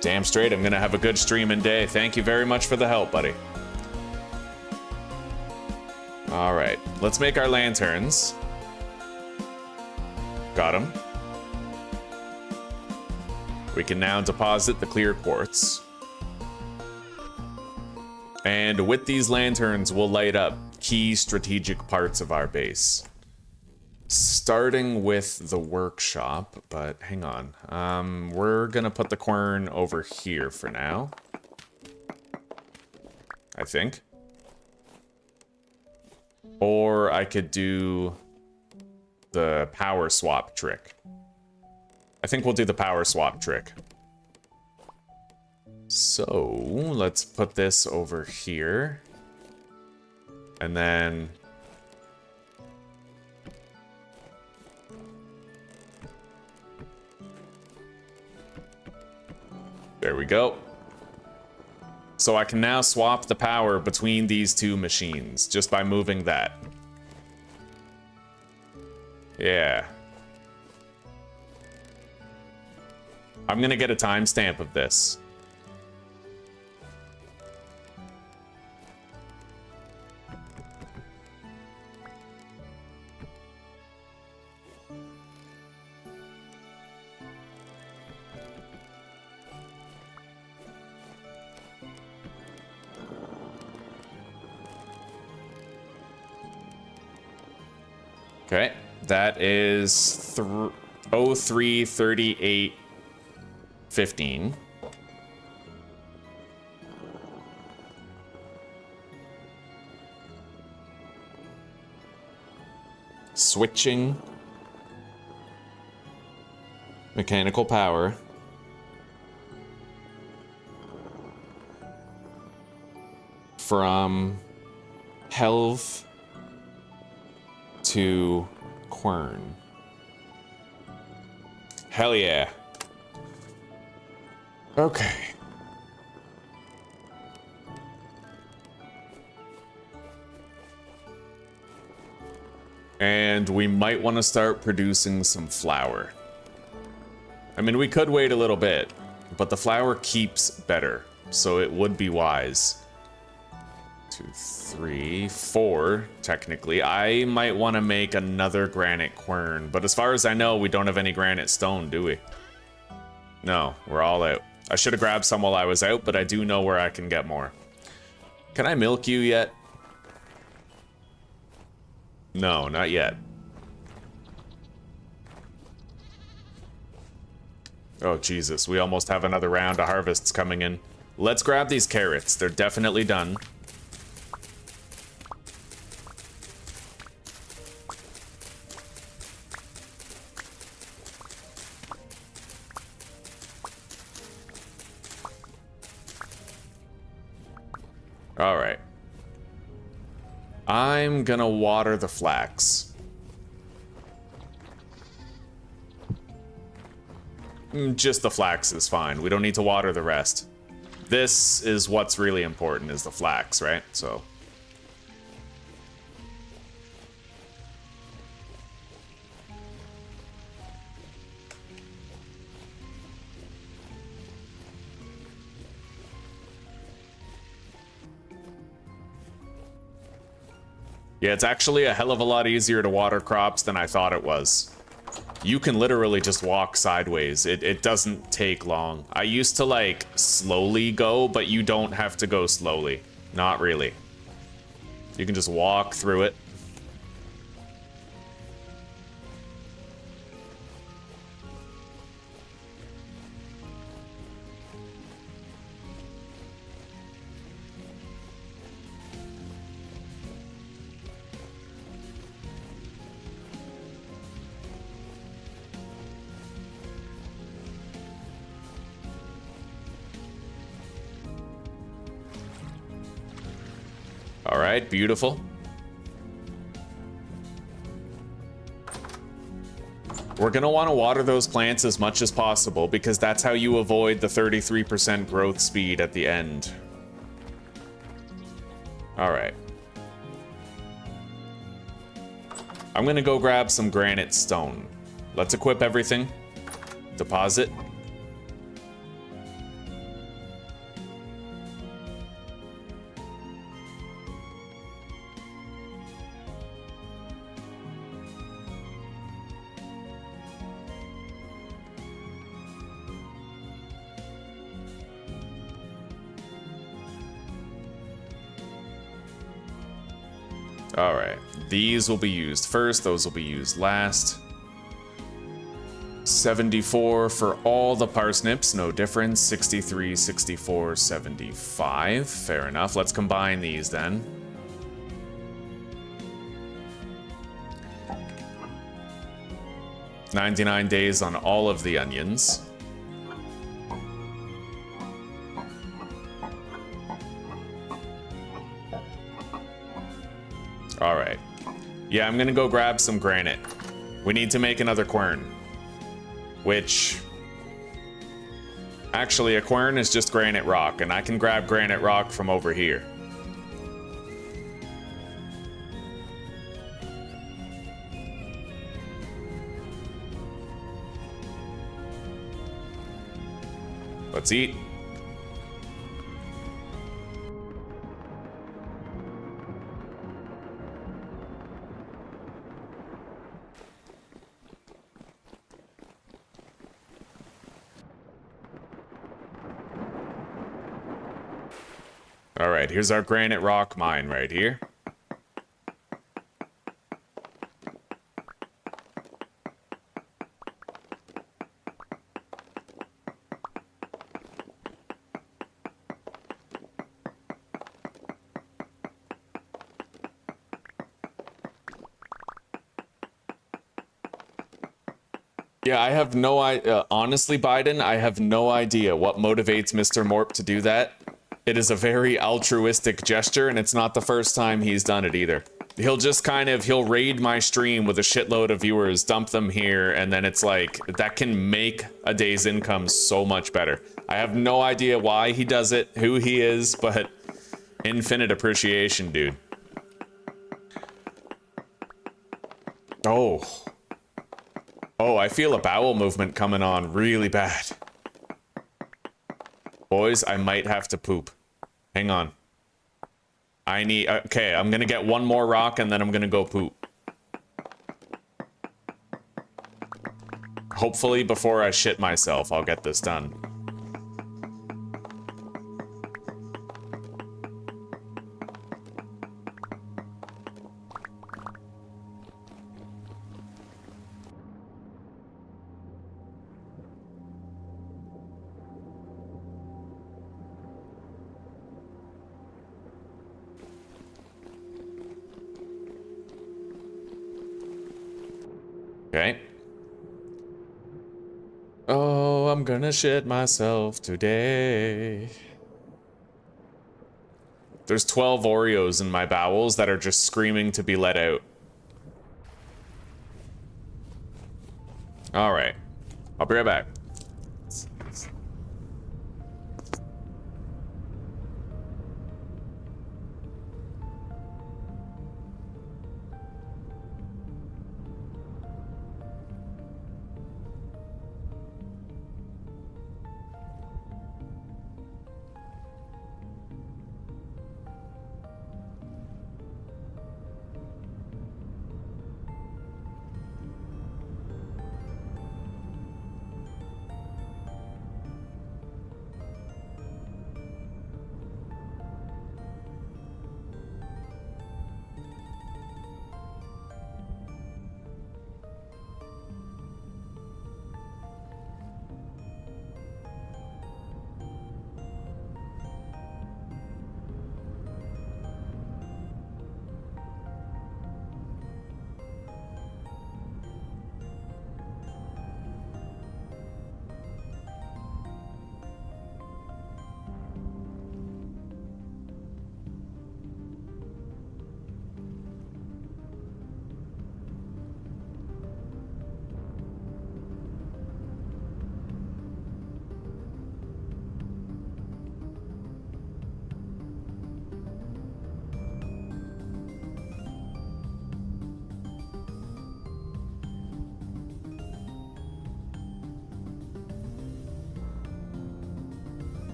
Damn straight, I'm gonna have a good streaming day. Thank you very much for the help, buddy. All right, let's make our lanterns. Got them. We can now deposit the clear quartz. And with these lanterns, we'll light up key strategic parts of our base. Starting with the workshop, but hang on. We're gonna put the quern over here for now. I think. Or I could do the power swap trick. I think we'll do the power swap trick. So, let's put this over here. And then... there we go. So I can now swap the power between these two machines just by moving that. Yeah. I'm gonna get a timestamp of this. Okay, that is 03:38:15. Switching mechanical power. From health to quern. Hell yeah. Okay. And we might want to start producing some flour. I mean, we could wait a little bit, but the flour keeps better, so it would be wise 2, 3, 4, technically. I might want to make another granite quern, but as far as I know, we don't have any granite stone, do we? No, we're all out. I should have grabbed some while I was out, but I do know where I can get more. Can I milk you yet? No, not yet. Oh, Jesus. We almost have another round of harvests coming in. Let's grab these carrots. They're definitely done. All right. I'm gonna water the flax. Just the flax is fine. We don't need to water the rest. This is what's really important, is the flax, right? So. Yeah, it's actually a hell of a lot easier to water crops than I thought it was. You can literally just walk sideways. It doesn't take long. I used to like slowly go, but you don't have to go slowly. Not really. You can just walk through it. All right, beautiful. We're gonna want to water those plants as much as possible because that's how you avoid the 33% growth speed at the end. All right. I'm gonna go grab some granite stone. Let's equip everything. Deposit. All right, these will be used first, those will be used last. 74 for all the parsnips, no difference. 63, 64, 75. Fair enough. Let's combine these then. $99 days on all of the onions. All right. Yeah, I'm gonna go grab some granite. We need to make another quern. Which... Actually, a quern is just granite rock, and I can grab granite rock from over here. Let's eat. All right, here's our granite rock mine right here. Yeah, I have no idea. Honestly, Biden, I have no idea what motivates Mr. Morp to do that. It is a very altruistic gesture, and it's not the first time he's done it either. He'll just he'll raid my stream with a shitload of viewers, dump them here, and then it's like, that can make a day's income so much better. I have no idea why he does it, who he is, but infinite appreciation, dude. Oh, I feel a bowel movement coming on really bad. Boys, I might have to poop. Hang on. I need... Okay, I'm gonna get one more rock and then I'm gonna go poop. Hopefully before I shit myself, I'll get this done. Okay. Oh, I'm gonna shit myself today. There's 12 Oreos in my bowels that are just screaming to be let out. Alright. I'll be right back.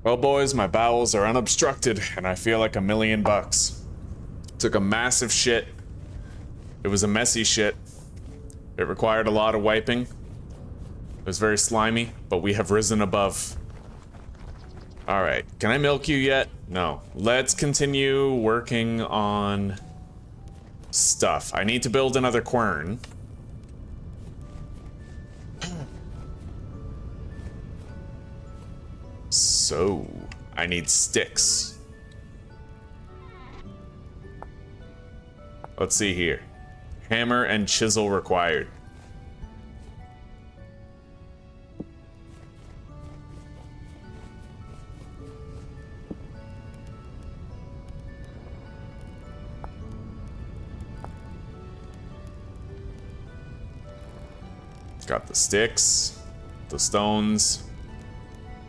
Well, boys, my bowels are unobstructed, and I feel like $1,000,000. Took a massive shit. It was a messy shit. It required a lot of wiping. It was very slimy, but we have risen above. Alright, can I milk you yet? No. Let's continue working on stuff. I need to build another quern. So, I need sticks. Let's see here. Hammer and chisel required. Got the sticks, the stones,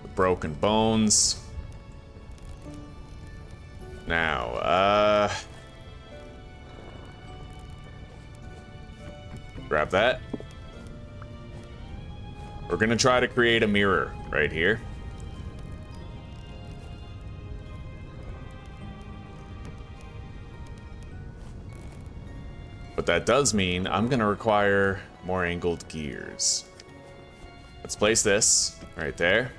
the broken bones. Now, grab that. We're gonna try to create a mirror right here. But that does mean I'm gonna require more angled gears. Let's place this right there.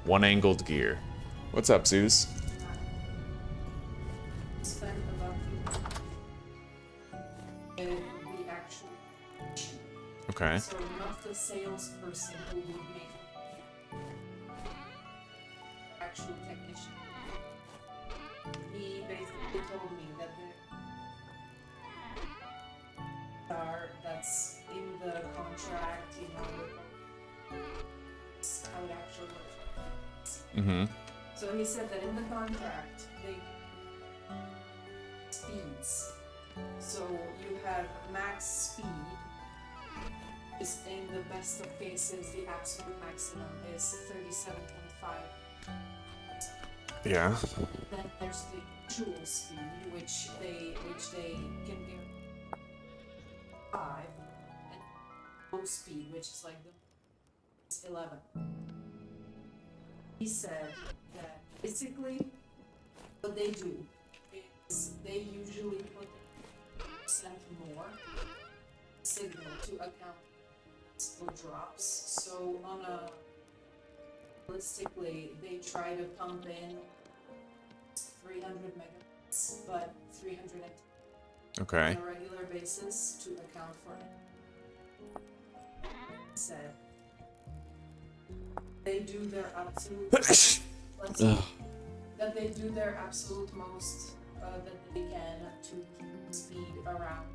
One angled gear. What's up, Zeus? Spend about the actual. Okay. So not the salesperson who would make actual technician. He basically told me that that's in the contract, you know, how it actually works. Mm-hmm. So he said that in the contract, they speeds. So you have max speed. Is in the best of cases, the absolute maximum is 37.5. Yeah. Then there's the tool speed, which they can give 5, and low speed, which is like the 11. He said that basically what they do is they usually put percent more signal to account for drops. So on a realistically, they try to pump in 300 megabytes, but 300 Okay. on a regular basis to account for it. Said they do their absolute that they do their absolute most that they can to keep speed around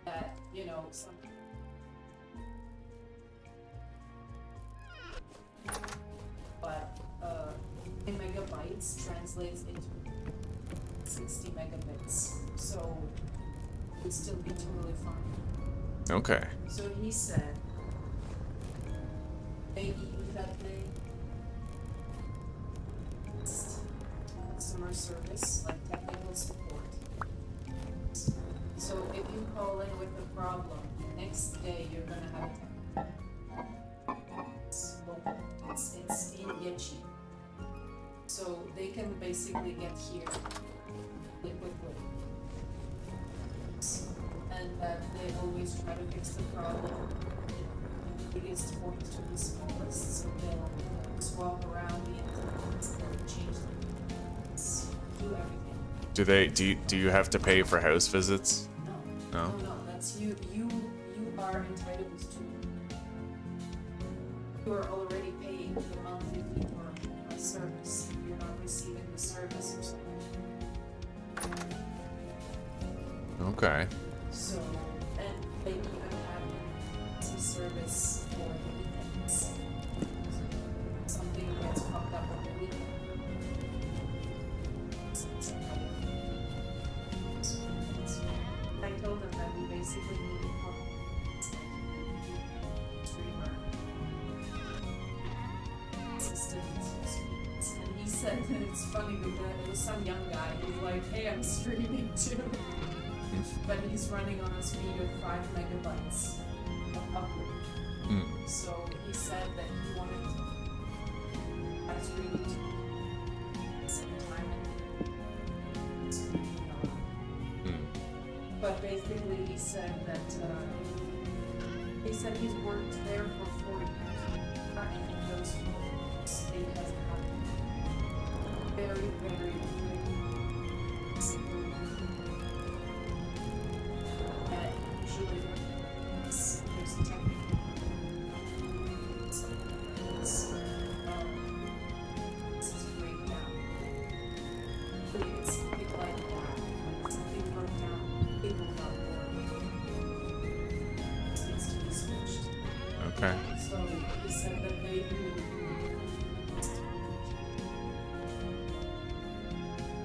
that, you know, some but megabytes translates into 60 megabits, so it would still be totally fine. Okay. So he said they use that thing customer service, like technical support. So if you call in with a problem, the next day you're gonna have it's in Yechi. So they can basically get here really quickly. And that they always try to fix the problem in the biggest point to the smallest. So they'll swap around the interface, they'll change the do everything. Do you have to pay for house visits? No. No? No, that's you are entitled to. You are already paying the monthly fee for a service. You're not receiving the service or something. Okay. So, and they even have some service for the weekends. Something gets fucked up on the weekend. I told them that we basically need a streamer assistant speeds. And he said that it's funny because it was some young guy who's like, hey, I'm streaming too. But he's running on a speed of 5 megabytes of upload. So he said that he wanted to as really to spend time in but basically he said that he's worked there for 4 years and in those 4 years it has had very, very simple and usually there's technical this is breakdown. It's people like that. Something broke down, people got bored. It needs to be switched. Okay. So he said that they do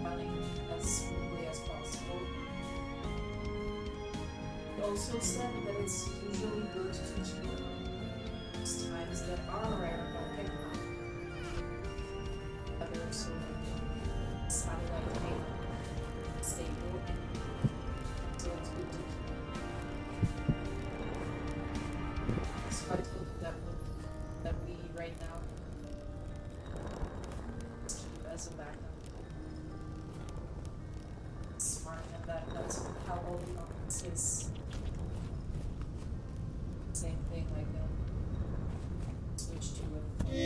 running as smoothly as possible. He also said that it's usually good to do times that are rare but can happen. Other sort of satellite data stable, so it's good to keep. So I told him that we right now keep as a backup. Smart, and that's how all the offices. Same thing like that. Switch to a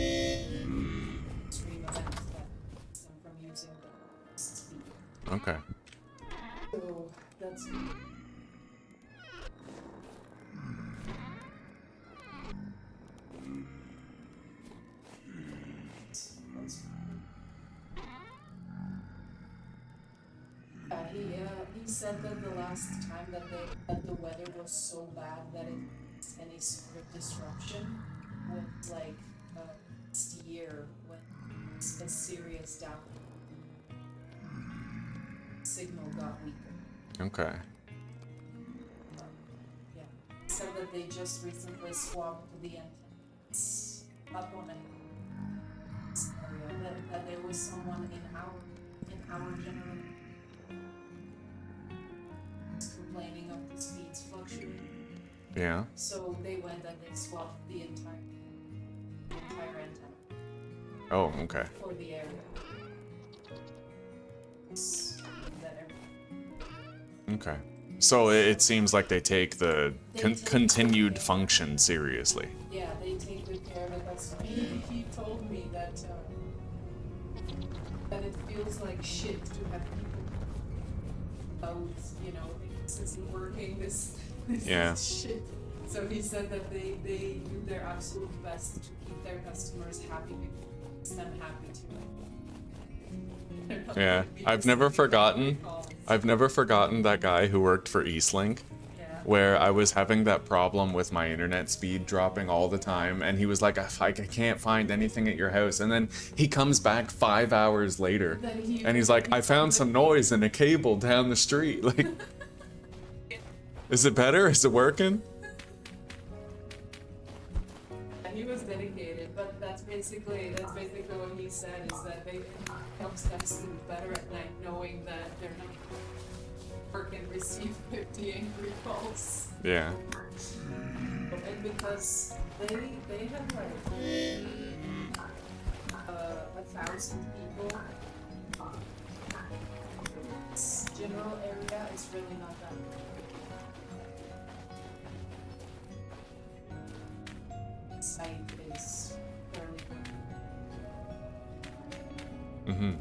stream event that keeps them from using the speed. Okay. So that's he said that the last time that the weather was so bad that it's any sort of disruption was like last year when it's a serious down signal got weaker. Okay. Yeah. He said that they just recently swapped the antennas up on an area that there was someone in our general complaining of the speeds fluctuating. Yeah. So they went and they swapped the entire antenna Oh, okay. for the area. Okay. So it seems like they take the take continued care. function seriously. Yeah, they take good care of it. That's why he told me that it feels like shit to have people out, this isn't working, this Yeah. is shit. So he said that they do their absolute best to keep their customers happy because it makes them happy too. Yeah. I've never forgotten that guy who worked for Eastlink, where I was having that problem with my internet speed dropping all the time, and he was like, I can't find anything at your house. And then he comes back 5 hours later, and he's like, I found some noise in a cable down the street. Like, is it better? Is it working? He was dedicated, but that's basically what he said, is that it helps them sleep better at night knowing that they're not work and receive 50 angry calls. Yeah. And because they have like 1,000 people, this general area is really not that big. Site is fairly good. Mm-hmm.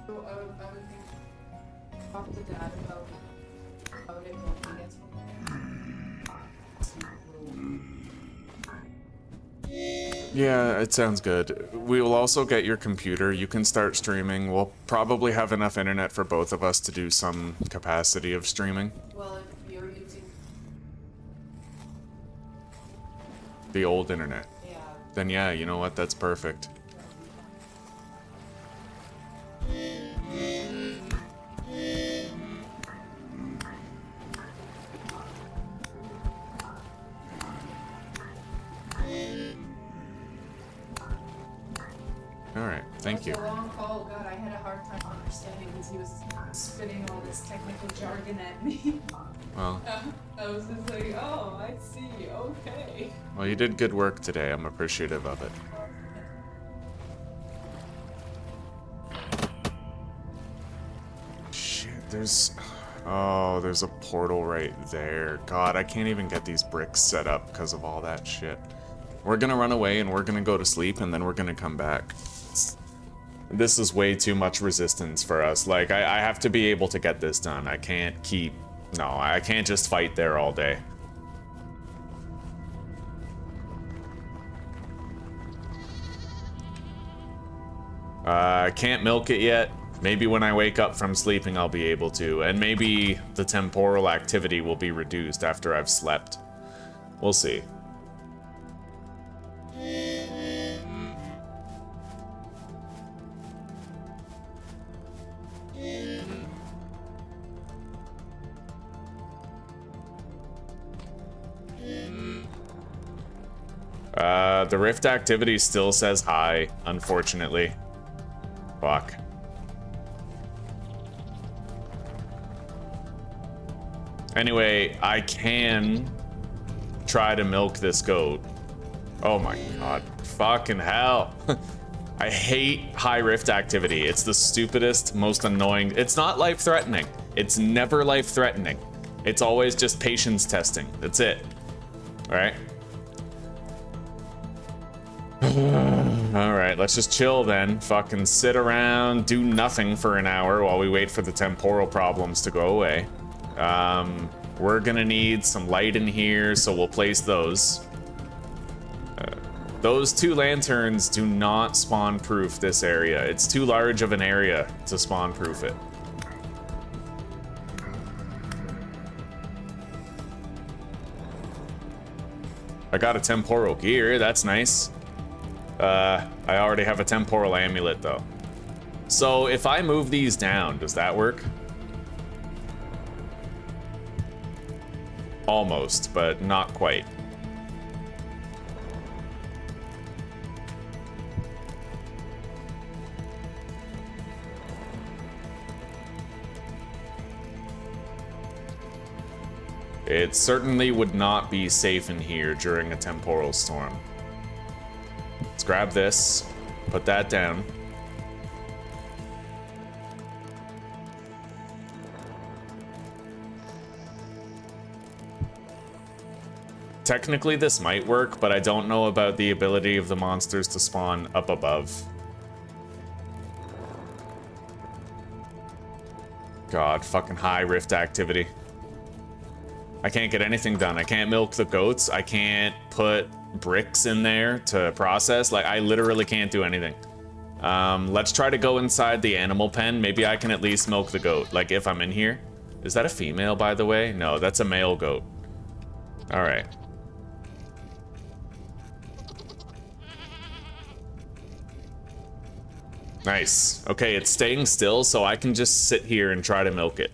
So I would think talk to Dad about it when he gets home. Yeah, it sounds good. We will also get your computer. You can start streaming. We'll probably have enough internet for both of us to do some capacity of streaming. Well, if you're using The old internet. yeah. Then yeah, you know what? That's perfect. Alright. Thank you. The long call, God, I had a hard time understanding because he was spitting all this technical jargon at me. Well, I was just like, oh, I see, okay. well, you did good work today. I'm appreciative of it. Shit, there's a portal right there. God, I can't even get these bricks set up because of all that shit. We're gonna run away and we're gonna go to sleep and then we're gonna come back. This is way too much resistance for us. Like, I have to be able to get this done. I can't keep... No, I can't just fight there all day. I can't milk it yet. Maybe when I wake up from sleeping I'll be able to. And maybe the temporal activity will be reduced after I've slept. We'll see. The rift activity still says hi, unfortunately. Fuck. Anyway, I can try to milk this goat. Oh my god. Fucking hell. I hate high rift activity. It's the stupidest, most annoying. It's not life-threatening. It's never life-threatening. It's always just patience testing. That's it. Alright? Alright, let's just chill then. Fucking sit around, do nothing for an hour while we wait for the temporal problems to go away. We're gonna need some light in here, so we'll place those. Those two lanterns do not spawn-proof this area. It's too large of an area to spawn-proof it. I got a temporal gear, that's nice. I already have a temporal amulet though. So if I move these down, does that work? Almost, but not quite. It certainly would not be safe in here during a temporal storm. Let's grab this, put that down. Technically this might work, but I don't know about the ability of the monsters to spawn up above. God, fucking high rift activity. I can't get anything done. I can't milk the goats. I can't put bricks in there to process. Like, I literally can't do anything. Let's try to go inside the animal pen. Maybe I can at least milk the goat, like if I'm in here. Is that a female, by the way? No, that's a male goat. All right. Nice. Okay, it's staying still, so I can just sit here and try to milk it.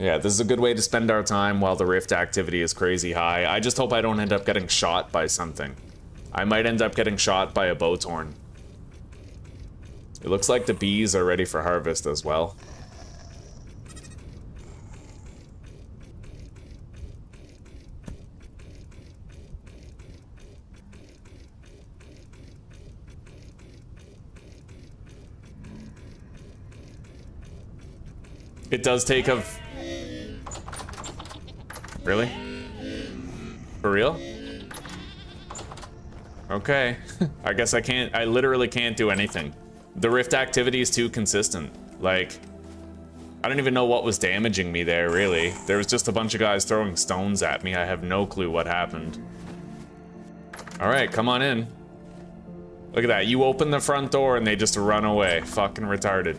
Yeah, this is a good way to spend our time while the rift activity is crazy high. I just hope I don't end up getting shot by something. I might end up getting shot by a bowthorn. It looks like the bees are ready for harvest as well. It does take a... Really? For real? Okay. I guess I can't... I literally can't do anything. The rift activity is too consistent. Like, I don't even know what was damaging me there, really. There was just a bunch of guys throwing stones at me. I have no clue what happened. Alright, come on in. Look at that. You open the front door and they just run away. Fucking retarded.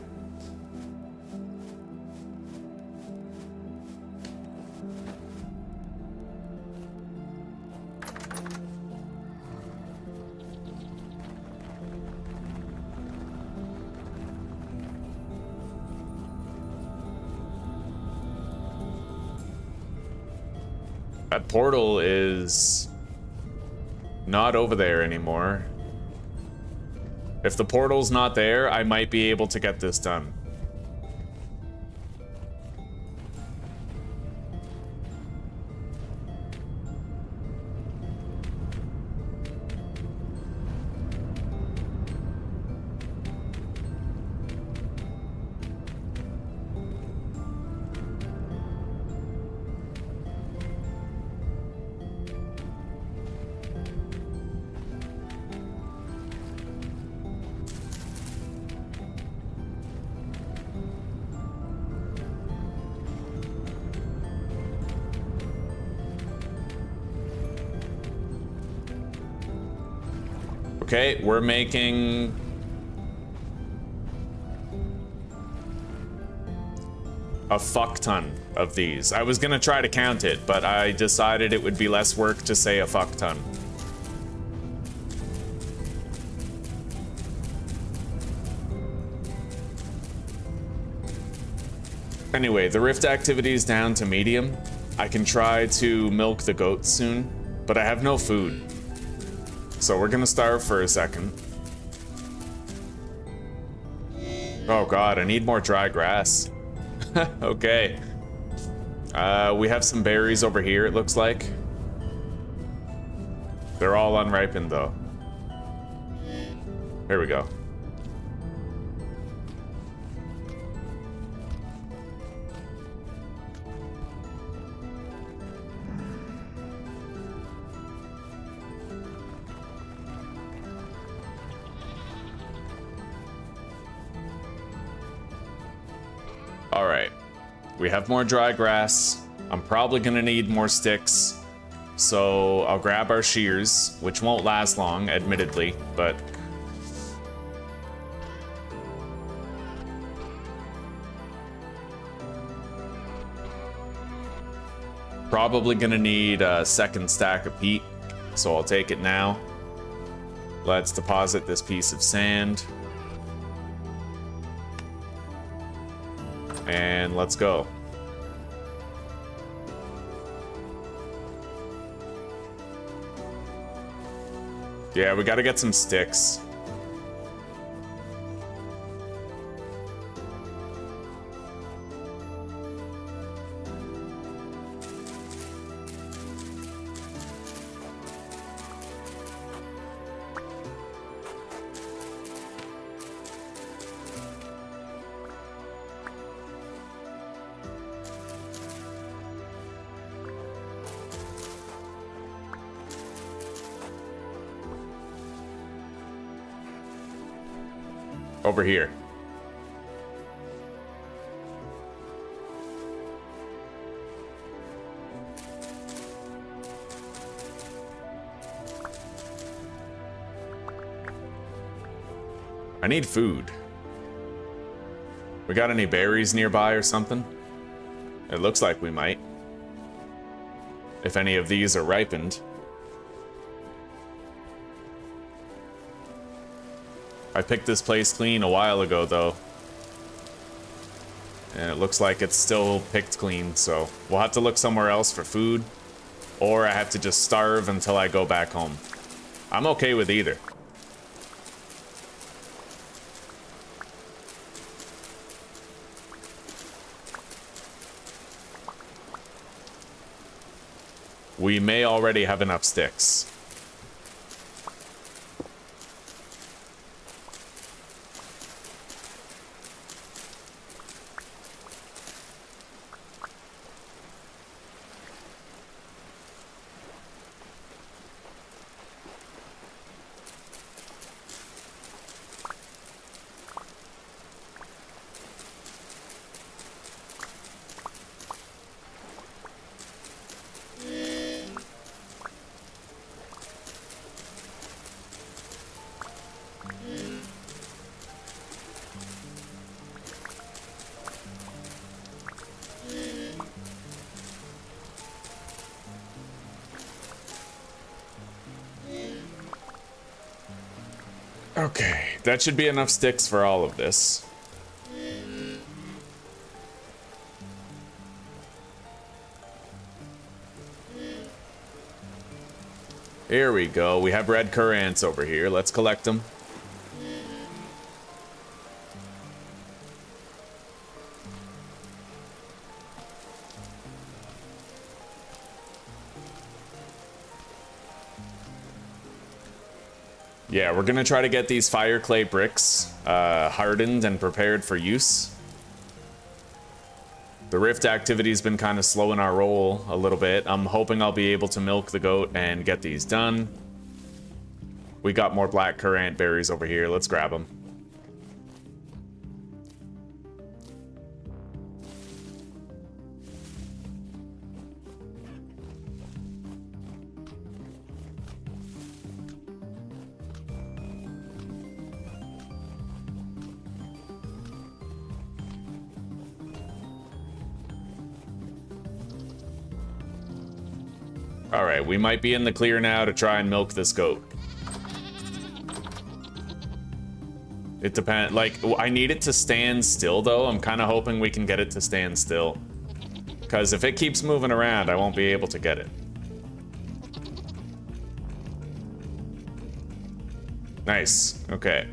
That portal is Not over there anymore. If the portal's not there, I might be able to get this done. Okay, we're making a fuck ton of these. I was gonna try to count it, but I decided it would be less work to say a fuck ton. Anyway, the rift activity is down to medium. I can try to milk the goats soon, but I have no food. So we're gonna starve for a second. Oh god, I need more dry grass. Okay. We have some berries over here, it looks like. They're all unripened though. Here we go. Alright, we have more dry grass. I'm probably gonna need more sticks. So I'll grab our shears, which won't last long, admittedly, but... Probably gonna need a second stack of peat, so I'll take it now. Let's deposit this piece of sand. And let's go. Yeah, we gotta get some sticks. Over here. I need food. We got any berries nearby or something? It looks like we might. If any of these are ripened. I picked this place clean a while ago, though. And it looks like it's still picked clean, so we'll have to look somewhere else for food. Or I have to just starve until I go back home. I'm okay with either. We may already have enough sticks. Okay, that should be enough sticks for all of this. Here we go. We have red currants over here. Let's collect them. Yeah, we're gonna try to get these fire clay bricks hardened and prepared for use. The rift activity's been kind of slowing our roll a little bit. I'm hoping I'll be able to milk the goat and get these done. We got more black currant berries over here. Let's grab them. All right, we might be in the clear now to try and milk this goat. It depends, like, I need it to stand still though. I'm kind of hoping we can get it to stand still. Because if it keeps moving around, I won't be able to get it. Nice, okay.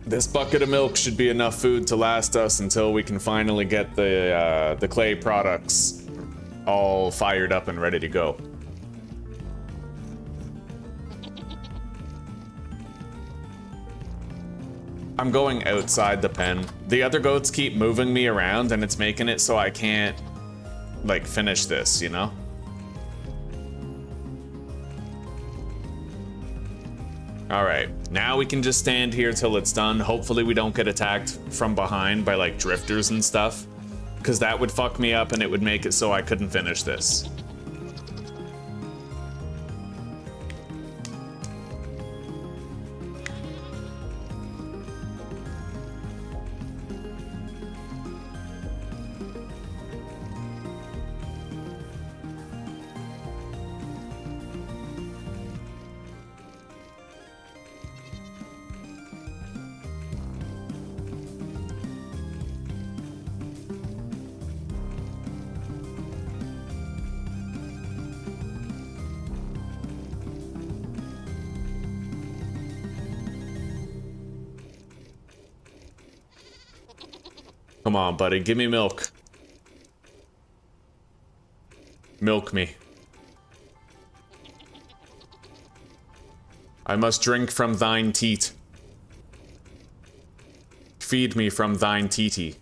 This bucket of milk should be enough food to last us until we can finally get the clay products all fired up and ready to go. I'm going outside the pen. The other goats keep moving me around and it's making it so I can't, like, finish this, you know? Alright, now we can just stand here till it's done. Hopefully we don't get attacked from behind by, like, drifters and stuff. Because that would fuck me up and it would make it so I couldn't finish this. Come on, buddy, give me milk. Milk me. I must drink from thine teat. Feed me from thine teety.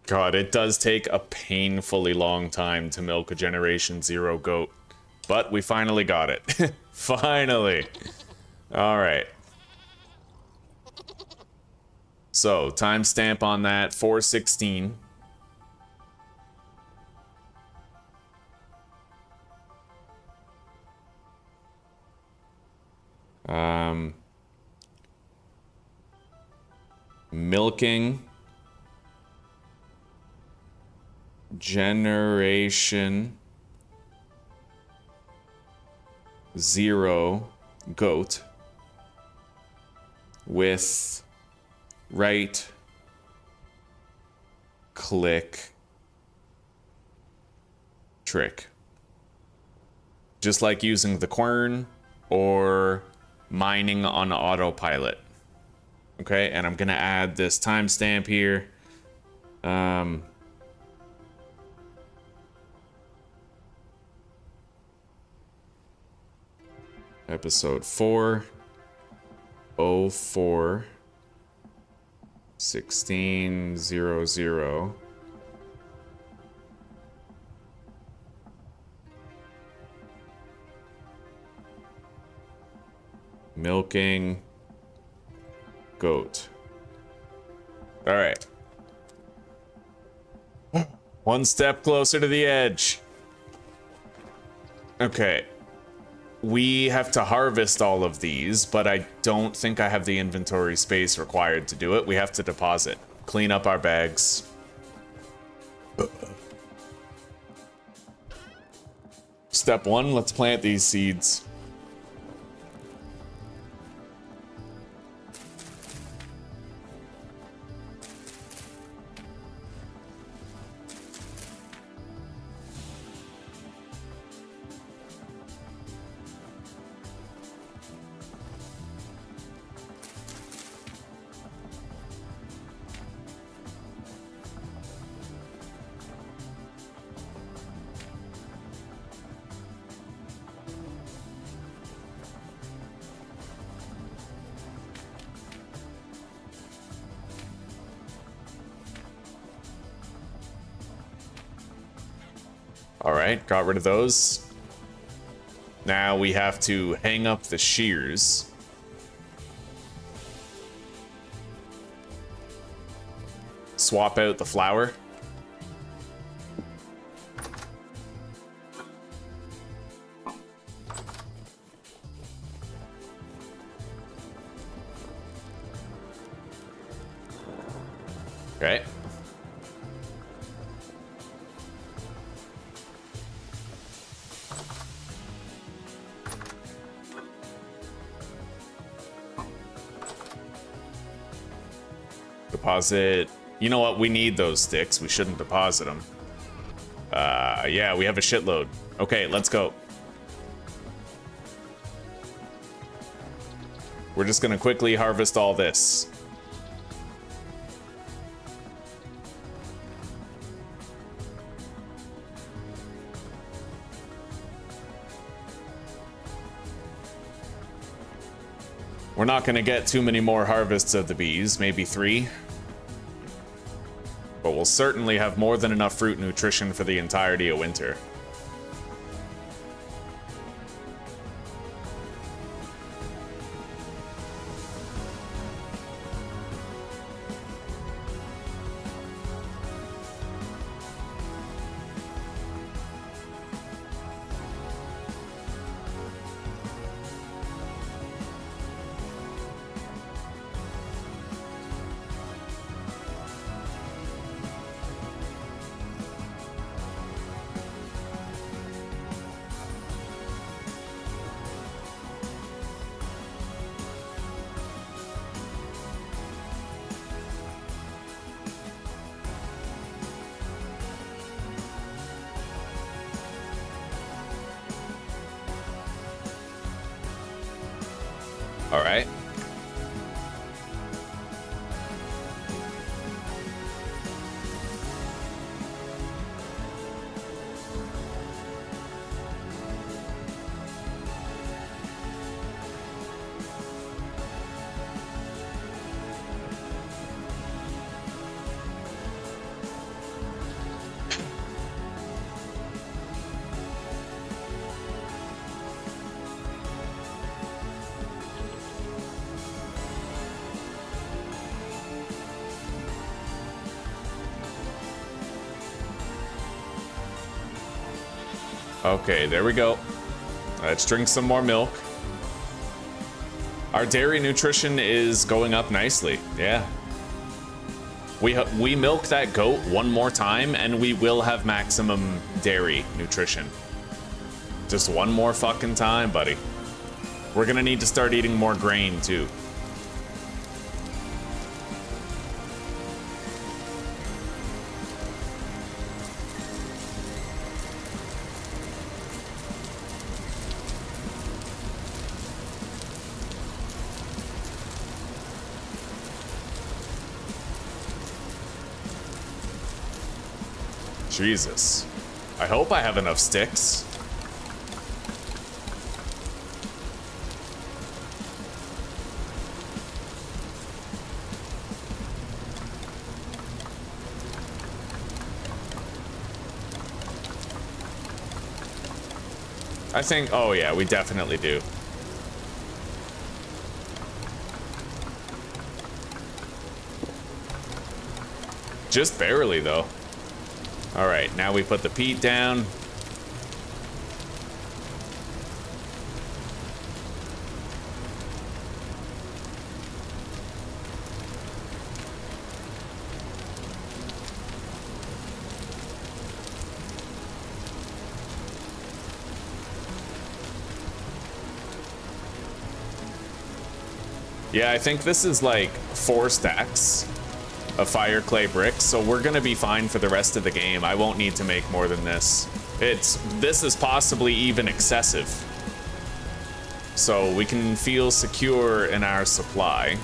God, it does take a painfully long time to milk a Generation Zero goat. But we finally got it. Finally. Alright. So, timestamp on that, 4:16. Milking Generation Zero goat with right click trick. Just like using the quern or mining on autopilot. Okay, and I'm gonna add this timestamp here. Episode 4:04 16:00. Milking goat. All right. One step closer to the edge. Okay. We have to harvest all of these, but I don't think I have the inventory space required to do it. We have to deposit. Clean up our Step 1, let's plant these seeds. Alright, got rid of those. Now we have to hang up the shears. Swap out the flour. Okay. Deposit. You know what? We need those sticks. We shouldn't deposit them. Yeah, we have a shitload. Okay, let's go. We're just gonna quickly harvest all this. We're not gonna get too many more harvests of the bees, maybe 3. But we'll certainly have more than enough fruit nutrition for the entirety of winter. All right. Okay, there we go. Let's drink some more milk. Our dairy nutrition is going up nicely. Yeah. We milk that goat one more time and we will have maximum dairy nutrition. Just one more fucking time, buddy. We're gonna need to start eating more grain too. Jesus. I hope I have enough sticks. I think, oh yeah, we definitely do. Just barely though. All right, now we put the peat down. Yeah, I think this is like 4 stacks of fire clay bricks, so we're gonna be fine for the rest of the game. I won't need to make more than this. This is possibly even excessive. So we can feel secure in our supply.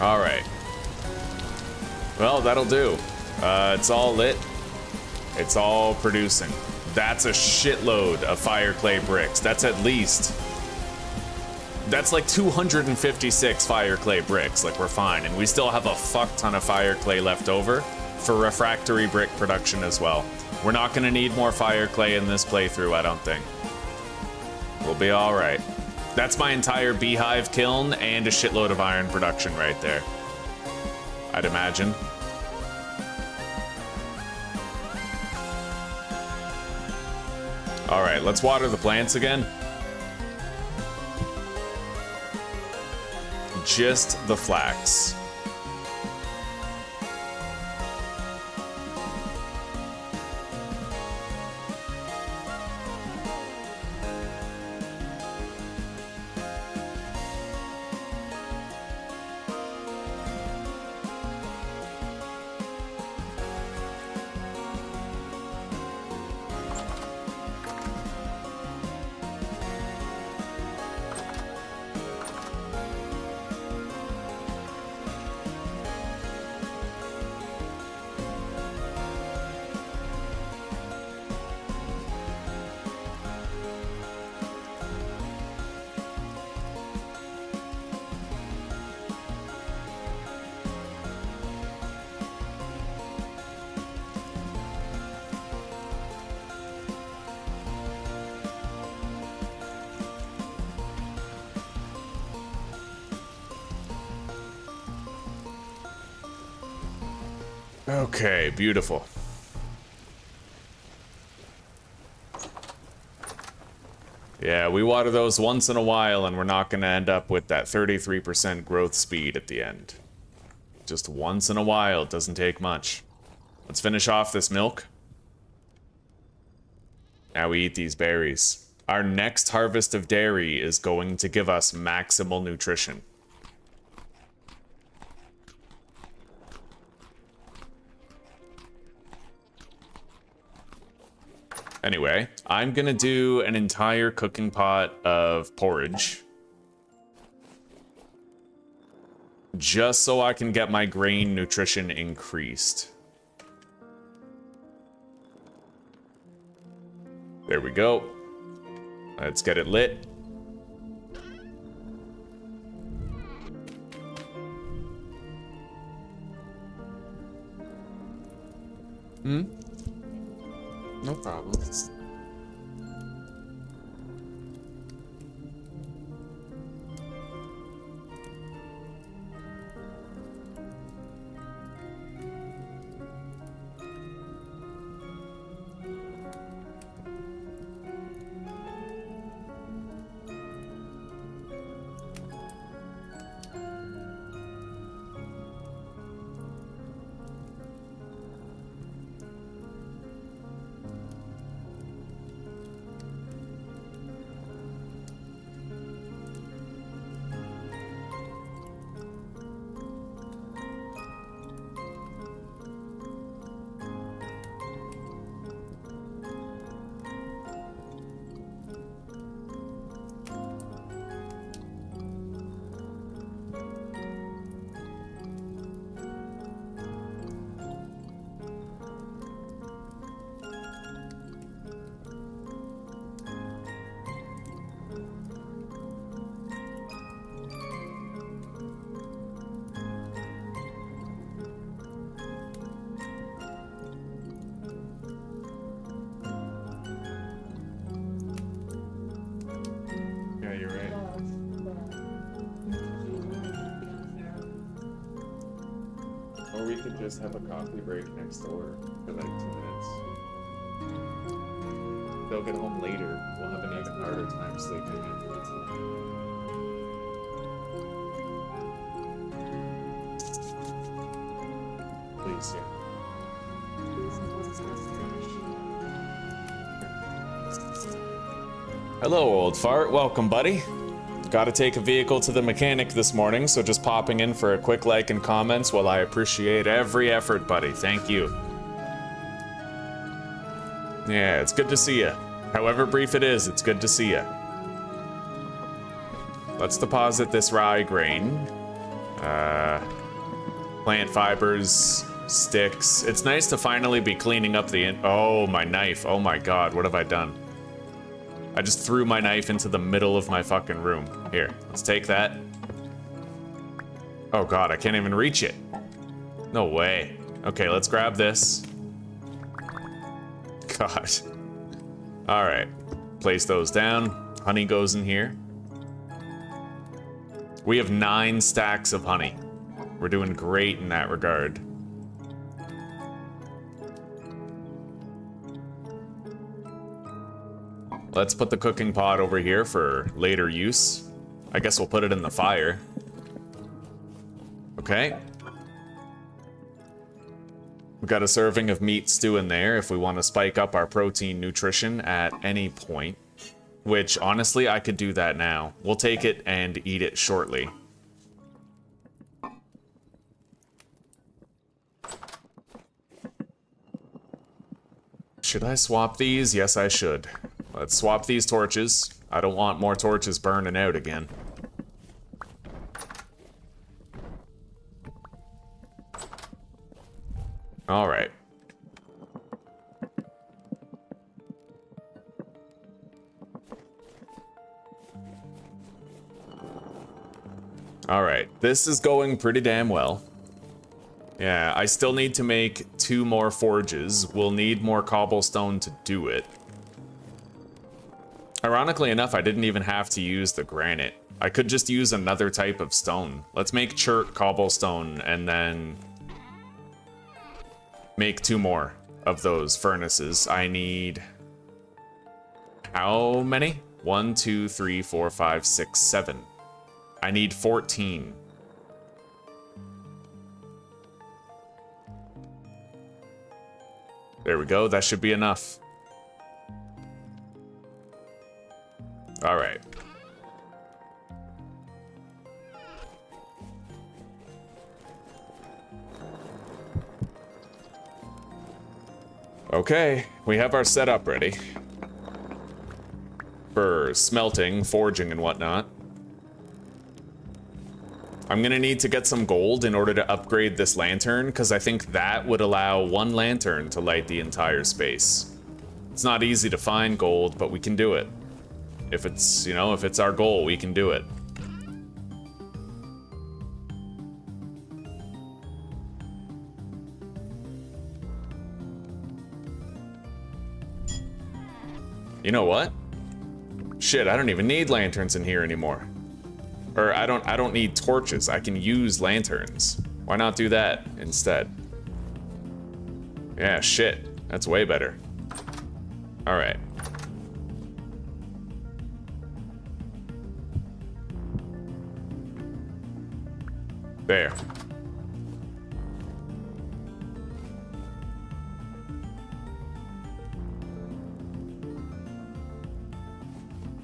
All right. Well, that'll do. It's all lit. It's all producing. That's a shitload of fire clay bricks. That's at least... That's like 256 fire clay bricks. Like, we're fine. And we still have a fuck ton of fire clay left over for refractory brick production as well. We're not going to need more fire clay in this playthrough, I don't think. We'll be all right. That's my entire beehive kiln and a shitload of iron production right there, I'd imagine. All right, let's water the plants again. Just the flax. Okay, beautiful. Yeah, we water those once in a while and we're not going to end up with that 33% growth speed at the end. Just once in a while, it doesn't take much. Let's finish off this milk. Now we eat these berries. Our next harvest of dairy is going to give us maximal nutrition. Anyway, I'm gonna do an entire cooking pot of porridge. Just so I can get my grain nutrition increased. There we go. Let's get it lit. No problem. Or we could just have a coffee break next door for like 2 minutes. They'll get home later. We'll have an even harder time sleeping in. Please, yeah. Hello, old fart. Welcome, buddy. Gotta take a vehicle to the mechanic this morning, so just popping in for a quick like and comments. Well, I appreciate every effort, buddy. Thank you. Yeah, it's good to see you. However brief it is, it's good to see you. Let's deposit this rye grain. Plant fibers, sticks. It's nice to finally be cleaning up the oh, my knife. Oh my god, what have I done? I just threw my knife into the middle of my fucking room. Here, let's take that. Oh god, I can't even reach it. No way. Okay, let's grab this. God. Alright. Place those down. Honey goes in here. We have 9 stacks of honey. We're doing great in that regard. Let's put the cooking pot over here for later use. I guess we'll put it in the fire. Okay. We've got a serving of meat stew in there if we want to spike up our protein nutrition at any point. Which, honestly, I could do that now. We'll take it and eat it shortly. Should I swap these? Yes, I should. Let's swap these torches. I don't want more torches burning out again. Alright. Alright, this is going pretty damn well. Yeah, I still need to make 2 more forges. We'll need more cobblestone to do it. Ironically enough, I didn't even have to use the granite. I could just use another type of stone. Let's make chert cobblestone and then make 2 more of those furnaces. I need... how many? 1, 2, 3, 4, 5, 6, 7. I need 14. There we go, that should be enough. All right. Okay, we have our setup ready for smelting, forging, and whatnot. I'm gonna need to get some gold in order to upgrade this lantern, because I think that would allow 1 lantern to light the entire space. It's not easy to find gold, but we can do it. If it's, you know, if it's our goal, we can do it. You know what? Shit, I don't even need lanterns in here anymore. Or I don't need torches. I can use lanterns. Why not do that instead? Yeah, shit. That's way better. All right. There.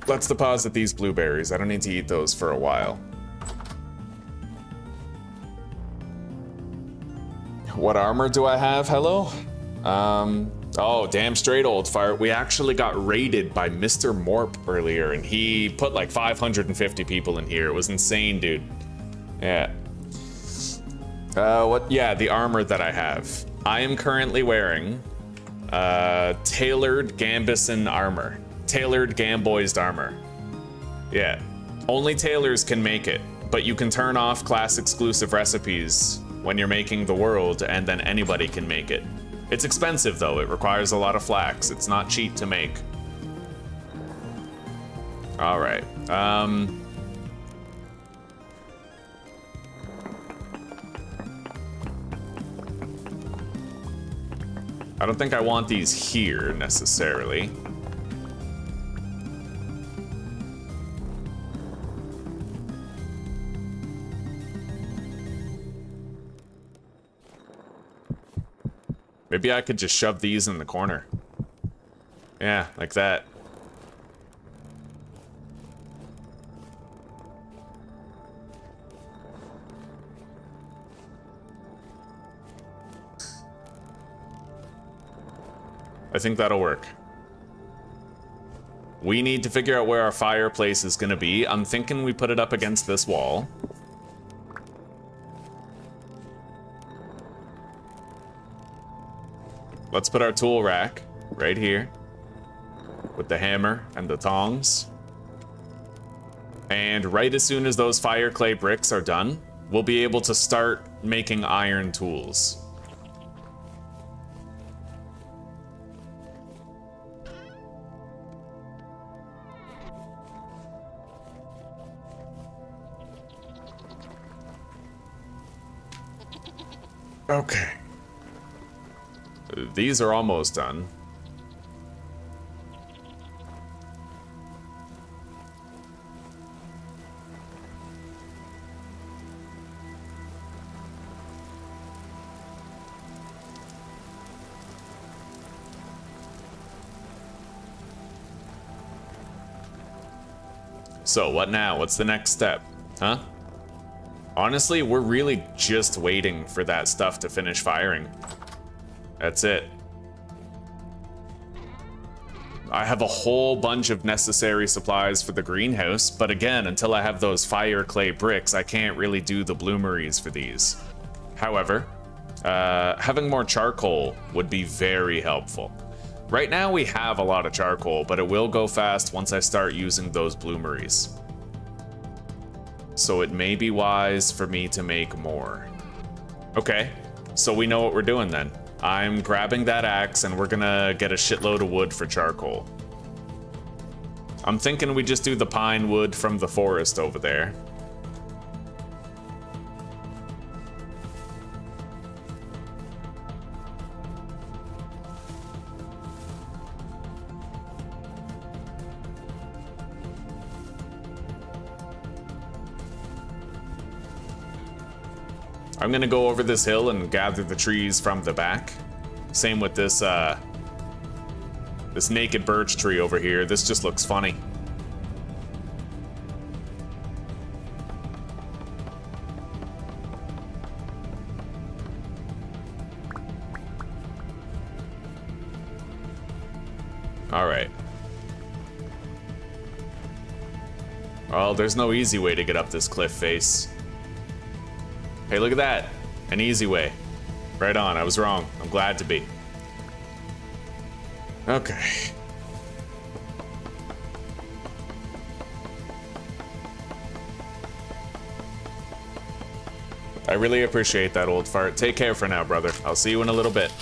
Let's deposit these blueberries. I don't need to eat those for a while. What armor do I have? Hello? Oh, damn straight, old fart. We actually got raided by Mr. Morp earlier, and he put like 550 people in here. It was insane, dude. Yeah. Yeah, the armor that I have. I am currently wearing tailored Gambison armor. Tailored Gamboized armor. Yeah. Only tailors can make it, but you can turn off class exclusive recipes when you're making the world, and then anybody can make it. It's expensive though, it requires a lot of flax. It's not cheap to make. Alright. I don't think I want these here necessarily. Maybe I could just shove these in the corner. Yeah, like that. I think that'll work. We need to figure out where our fireplace is gonna be. I'm thinking we put it up against this wall. Let's put our tool rack right here with the hammer and the tongs. And right as soon as those fire clay bricks are done, we'll be able to start making iron tools. Okay. These are almost done. So what now? What's the next step? Huh? Honestly, we're really just waiting for that stuff to finish firing. That's it. I have a whole bunch of necessary supplies for the greenhouse, but again, until I have those fire clay bricks, I can't really do the bloomeries for these. However, having more charcoal would be very helpful. Right now we have a lot of charcoal, but it will go fast once I start using those bloomeries. So it may be wise for me to make more. Okay, so we know what we're doing then. I'm grabbing that axe and we're gonna get a shitload of wood for charcoal. I'm thinking we just do the pine wood from the forest over there. I'm gonna go over this hill and gather the trees from the back. Same with this, this naked birch tree over here. This just looks funny. All right. Well, there's no easy way to get up this cliff face. Hey, look at that. An easy way. Right on, I was wrong. I'm glad to be. Okay. I really appreciate that, old fart. Take care for now, brother. I'll see you in a little bit.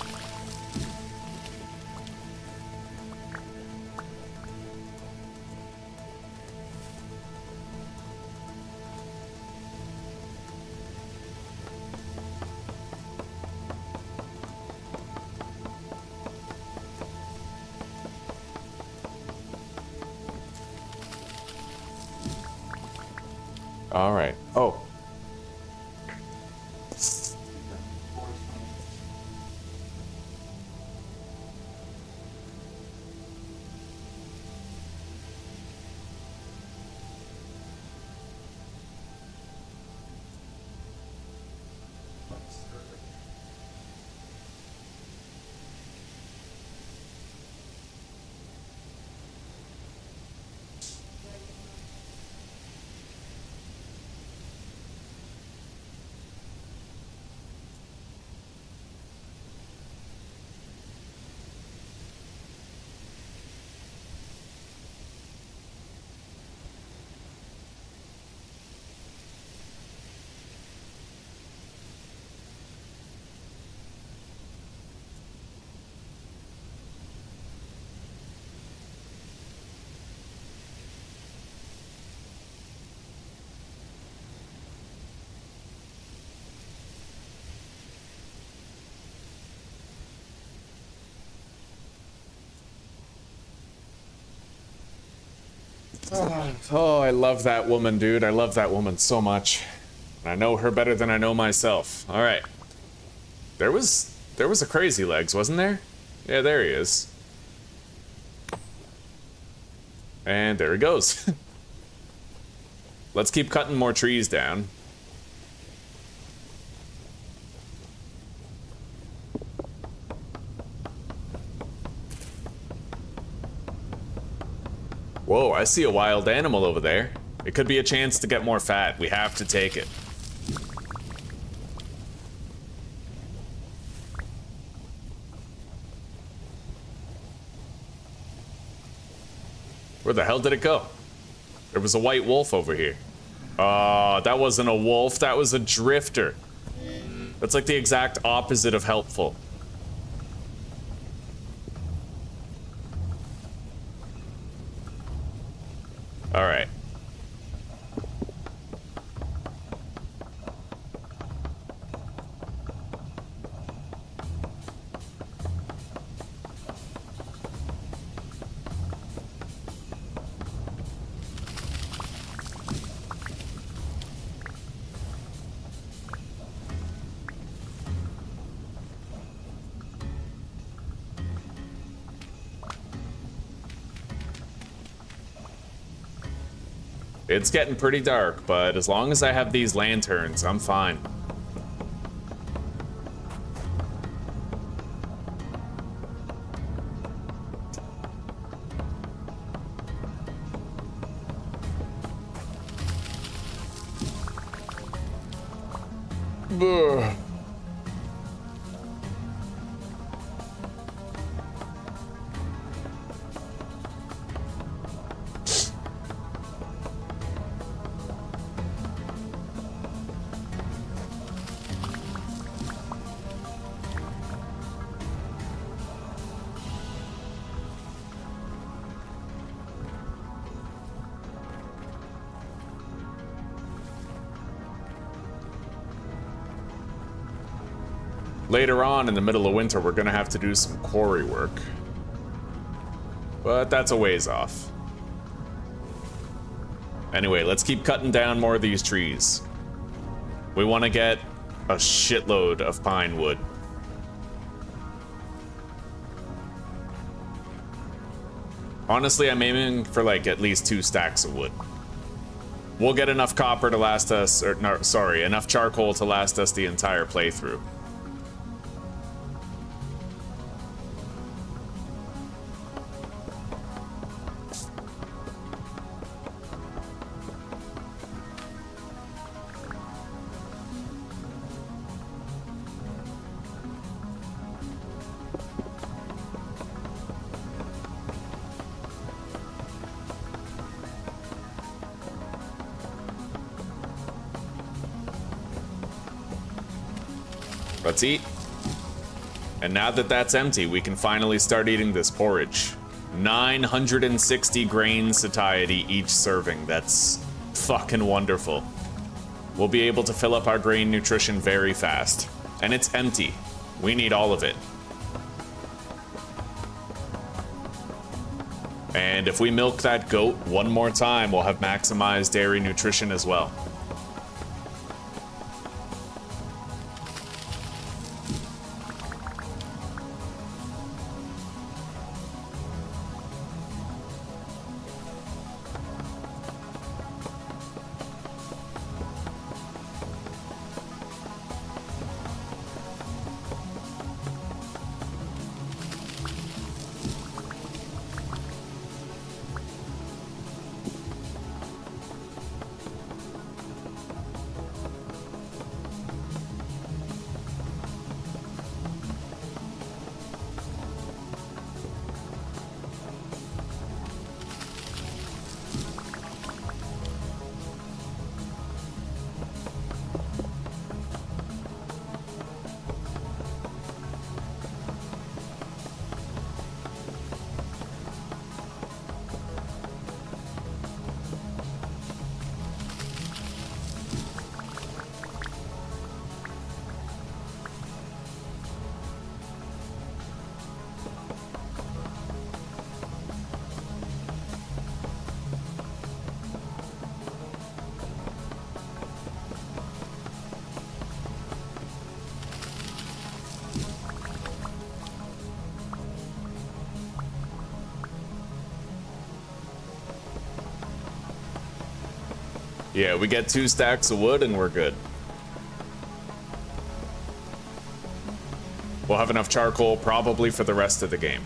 All right. Oh. Oh, I love that woman, dude. I love that woman so much. I know her better than I know myself. All right. There was a Crazy Legs, wasn't there? Yeah, there he is. And there he goes. Let's keep cutting more trees down. Whoa, I see a wild animal over there. It could be a chance to get more fat. We have to take it. Where the hell did it go? There was a white wolf over here. That wasn't a wolf, that was a drifter. That's like the exact opposite of helpful. All right. It's getting pretty dark, but as long as I have these lanterns, I'm fine. Ugh. Later on in the middle of winter, we're gonna have to do some quarry work. But that's a ways off. Anyway, let's keep cutting down more of these trees. We want to get a shitload of pine wood. Honestly, I'm aiming for like at least 2 stacks of wood. We'll get enough copper to last us, or no, sorry, enough charcoal to last us the entire playthrough. Let's eat. And now that that's empty, we can finally start eating this porridge. 960 grain satiety each serving. That's fucking wonderful. We'll be able to fill up our grain nutrition very fast. And it's empty. We need all of it. And if we milk that goat one more time, we'll have maximized dairy nutrition as well. Yeah, we get 2 stacks of wood and we're good. We'll have enough charcoal probably for the rest of the game.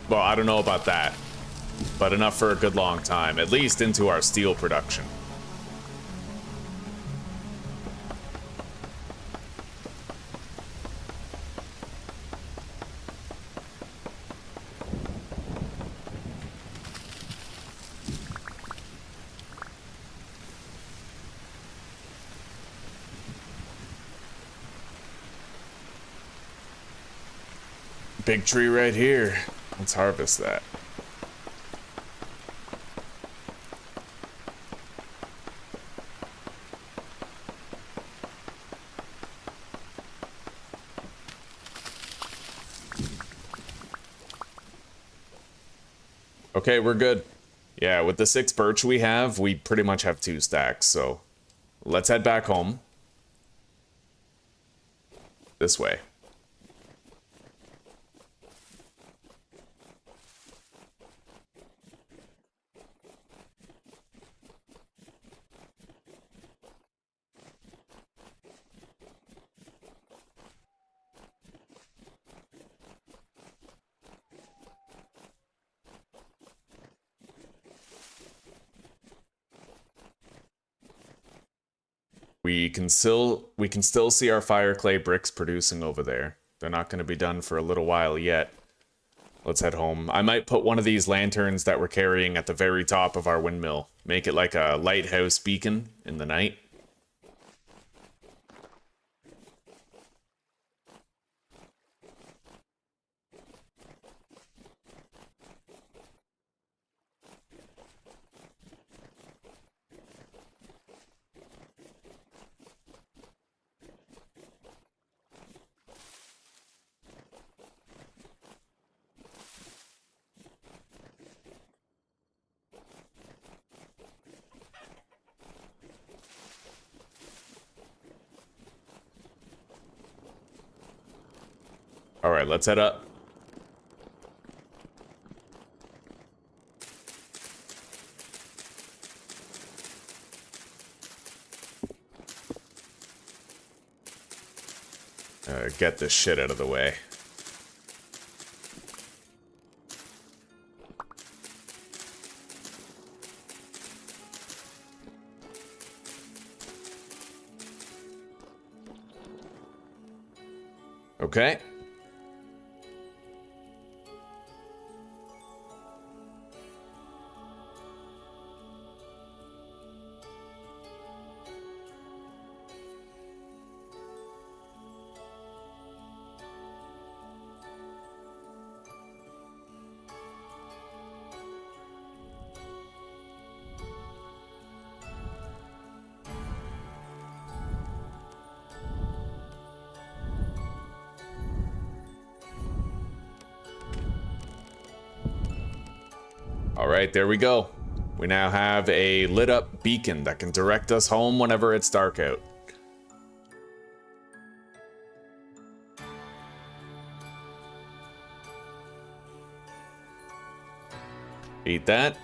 Well, I don't know about that, but enough for a good long time, at least into our steel production. Big tree right here. Let's harvest that. Okay, we're good. Yeah, with the 6 birch we have, we pretty much have 2 stacks, so let's head back home. This way. We can still see our fire clay bricks producing over there. They're not going to be done for a little while yet. Let's head home. I might put one of these lanterns that we're carrying at the very top of our windmill. Make it like a lighthouse beacon in the night. All right, let's head up. Get this shit out of the way. Okay. All right, there we go. We now have a lit up beacon that can direct us home whenever it's dark out. Eat that.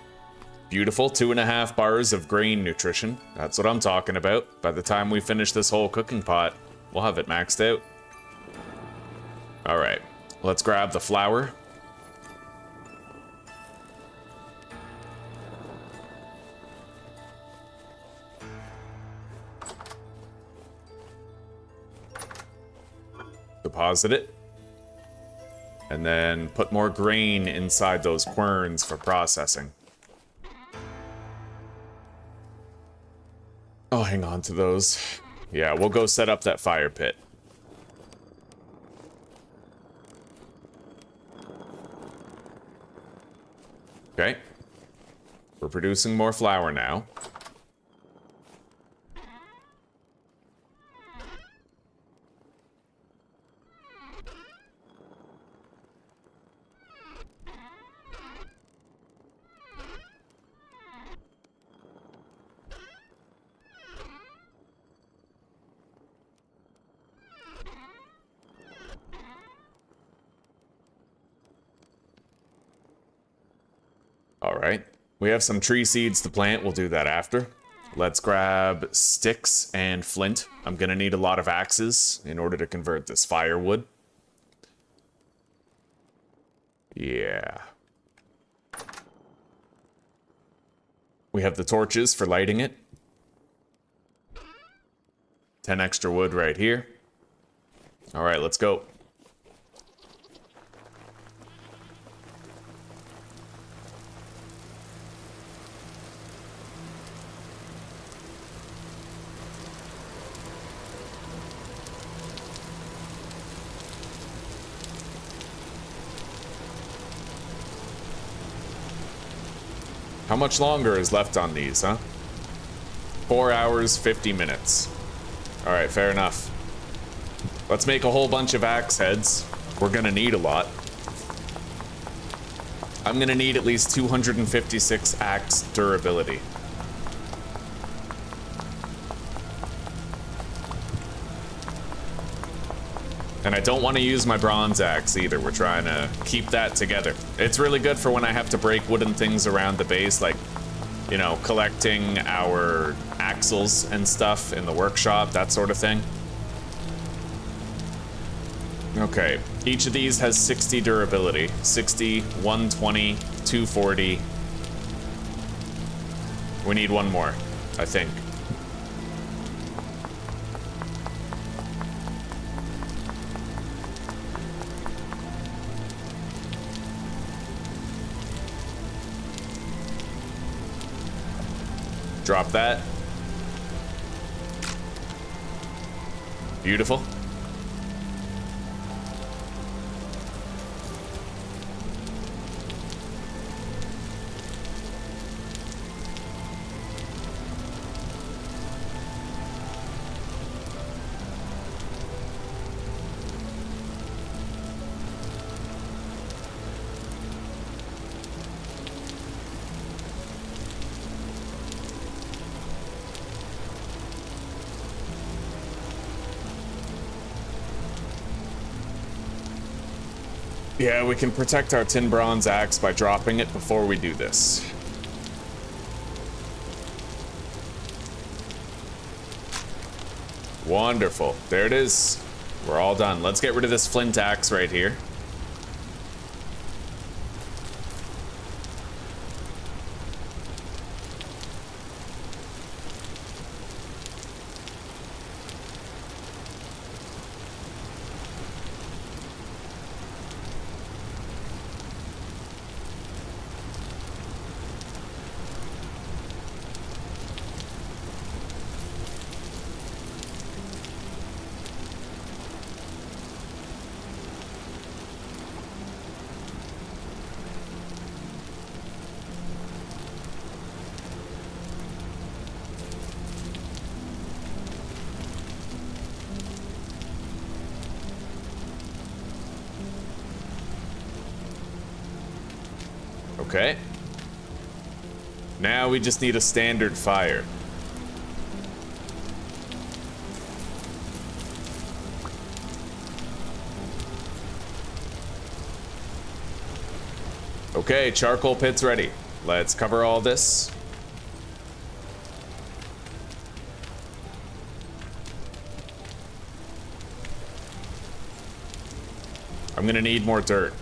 Beautiful 2.5 bars of grain nutrition. That's what I'm talking about. By the time we finish this whole cooking pot, we'll have it maxed out. All right, let's grab the flour. Deposit it. And then put more grain inside those querns for processing. I'll hang on to those. Yeah, we'll go set up that fire pit. Okay. We're producing more flour now. All right, We have some tree seeds to plant. We'll do that after. Let's grab sticks and flint. I'm gonna need a lot of axes in order to convert this firewood. Yeah. We have the torches for lighting it. 10 extra wood right here. All right, let's go. How much longer is left on these, huh? 4 hours, 50 minutes. All right, fair enough. Let's make a whole bunch of axe heads. We're gonna need a lot. I'm gonna need at least 256 axe durability. And I don't want to use my bronze axe either. We're trying to keep that together. It's really good for when I have to break wooden things around the base, like, you know, collecting our axles and stuff in the workshop, that sort of thing. Okay, each of these has 60 durability. 60, 120, 240. We need one more, I think. Drop that. Beautiful. Yeah, we can protect our tin bronze axe by dropping it before we do this. Wonderful. There it is. We're all done. Let's get rid of this flint axe right here. Okay. Now we just need a standard fire. Okay, charcoal pit's ready. Let's cover all this. I'm gonna need more dirt.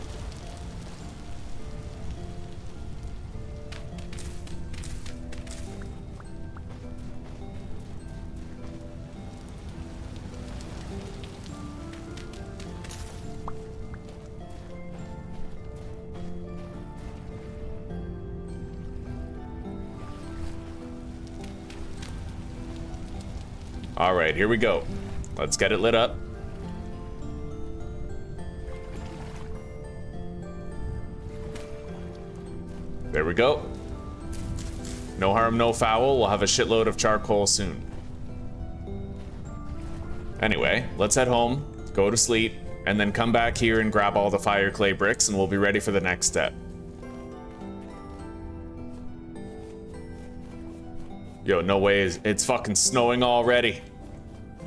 All right, here we go. Let's get it lit up. There we go. No harm, no foul. We'll have a shitload of charcoal soon. Anyway, let's head home, go to sleep, and then come back here and grab all the fire clay bricks, and we'll be ready for the next step. Yo, no way, it's fucking snowing already.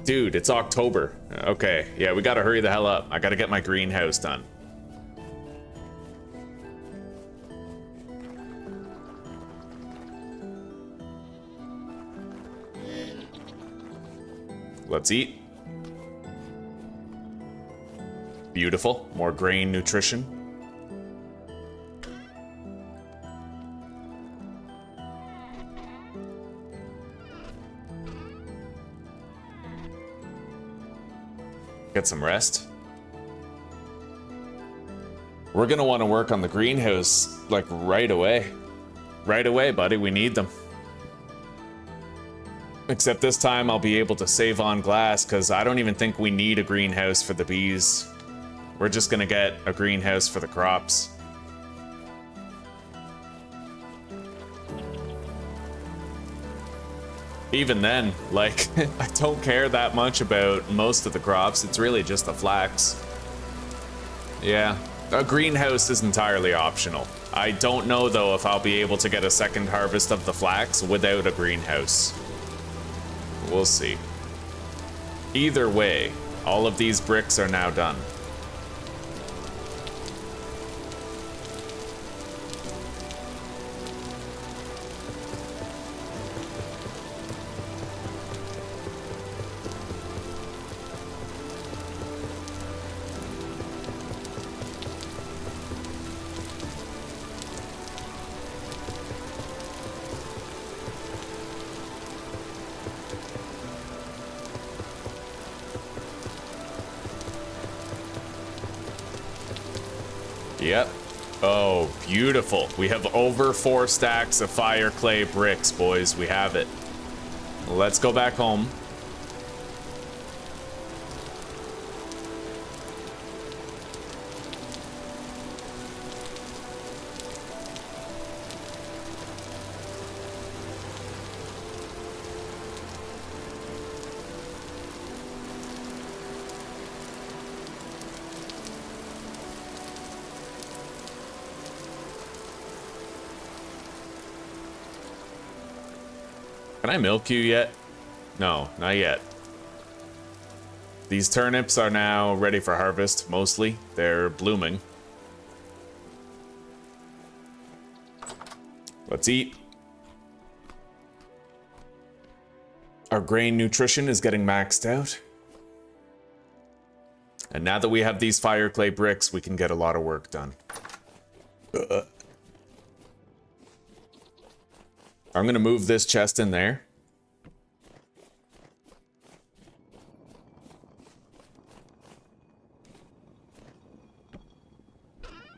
Dude, it's October. Okay, yeah, we gotta hurry the hell up. I gotta get my greenhouse done. Let's eat. Beautiful. More grain nutrition. Get some rest. We're gonna want to work on the greenhouse, like, right away. Right away, buddy. We need them. Except this time I'll be able to save on glass, because I don't even think we need a greenhouse for the bees. We're just gonna get a greenhouse for the crops. Even then, like, I don't care that much about most of the crops. It's really just the flax. Yeah, a greenhouse is entirely optional. I don't know, though, if I'll be able to get a second harvest of the flax without a greenhouse. We'll see. Either way, all of these bricks are now done. Yep. Oh, beautiful. We have over 4 stacks of fire clay bricks, boys. We have it. Let's go back home. Can I milk you yet? No, not yet. These turnips are now ready for harvest, mostly. They're blooming. Let's eat. Our grain nutrition is getting maxed out. And now that we have these fire clay bricks, we can get a lot of work done. I'm gonna move this chest in there.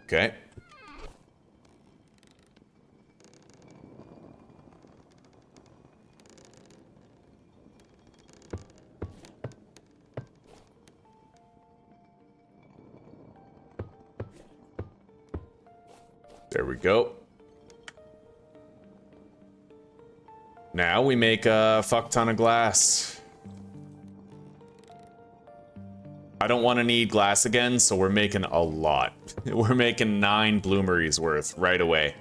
Okay. There we go. Now we make a fuck ton of glass. I don't want to need glass again, so we're making a lot. We're making 9 bloomeries worth right away.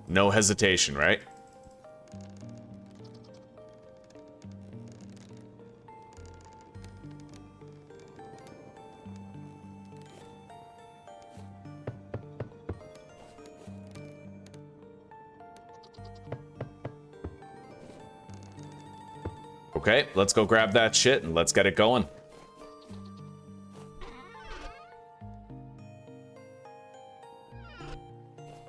No hesitation, right? Okay, let's go grab that shit and let's get it going.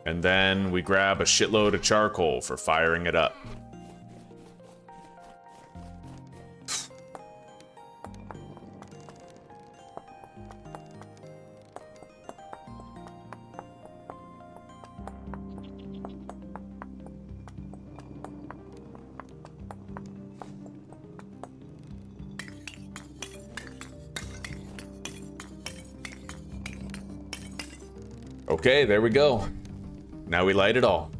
And then we grab a shitload of charcoal for firing it up. Okay, there we go. Now we light it all.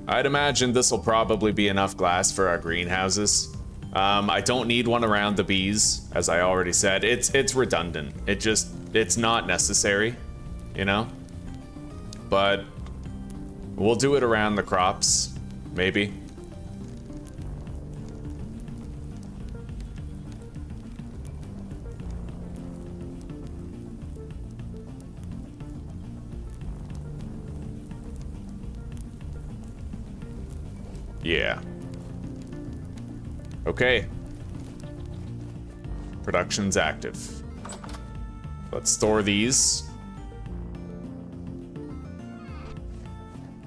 I'd imagine this will probably be enough glass for our greenhouses. I don't need one around the bees, as I already said. It's redundant. It's not necessary, you know? But we'll do it around the crops, maybe. Yeah. Okay. Production's active. Let's store these.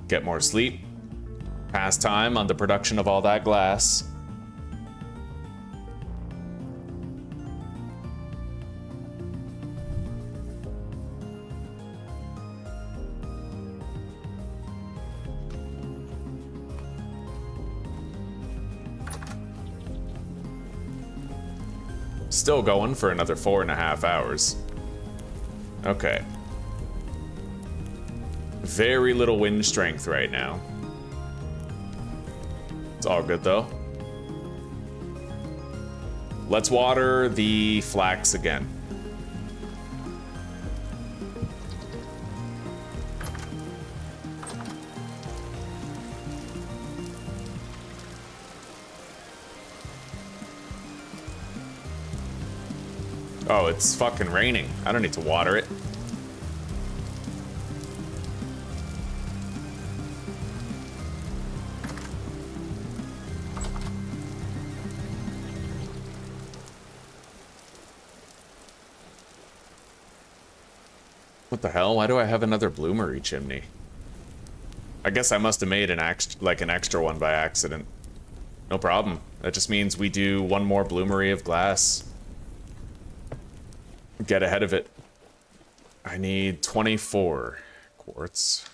Get more sleep. Pass time on the production of all that glass. Still going for another 4.5 hours. Okay. Very little wind strength right now. It's all good though. Let's water the flax again. Oh, it's fucking raining. I don't need to water it. What the hell? Why do I have another bloomery chimney? I guess I must have made an extra one by accident. No problem. That just means we do one more bloomery of glass. Get ahead of it. I need 24 quartz.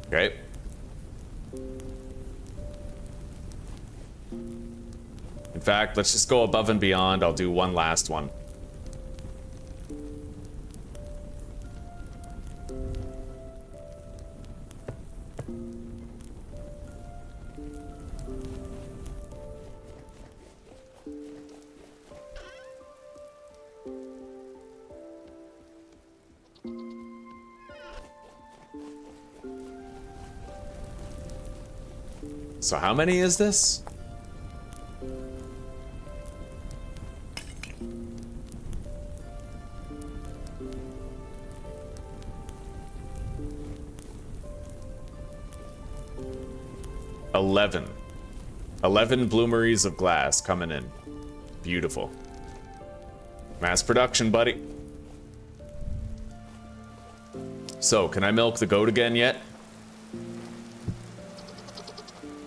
Okay. In fact, let's just go above and beyond. I'll do one last one. So how many is this? $11 bloomeries of glass coming in. Beautiful. Mass production, buddy. So, can I milk the goat again yet?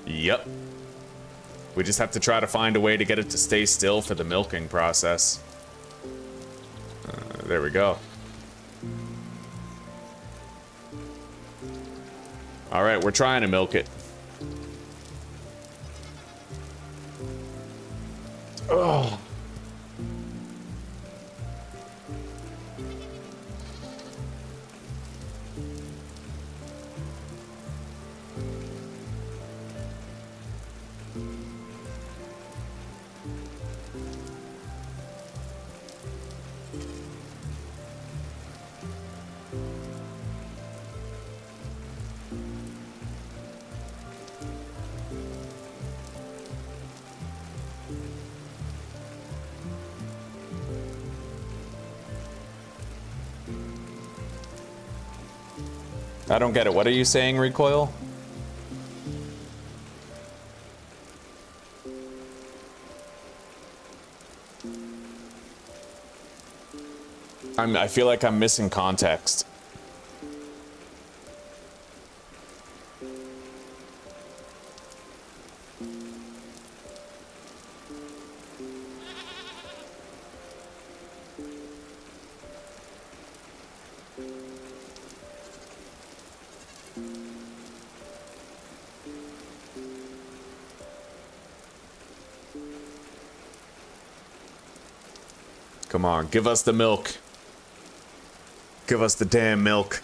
Yep. We just have to try to find a way to get it to stay still for the milking process. There we go. All right, we're trying to milk it. Oh. I don't get it. What are you saying, Recoil? I feel like I'm missing context. Come on, give us the milk. Give us the damn milk.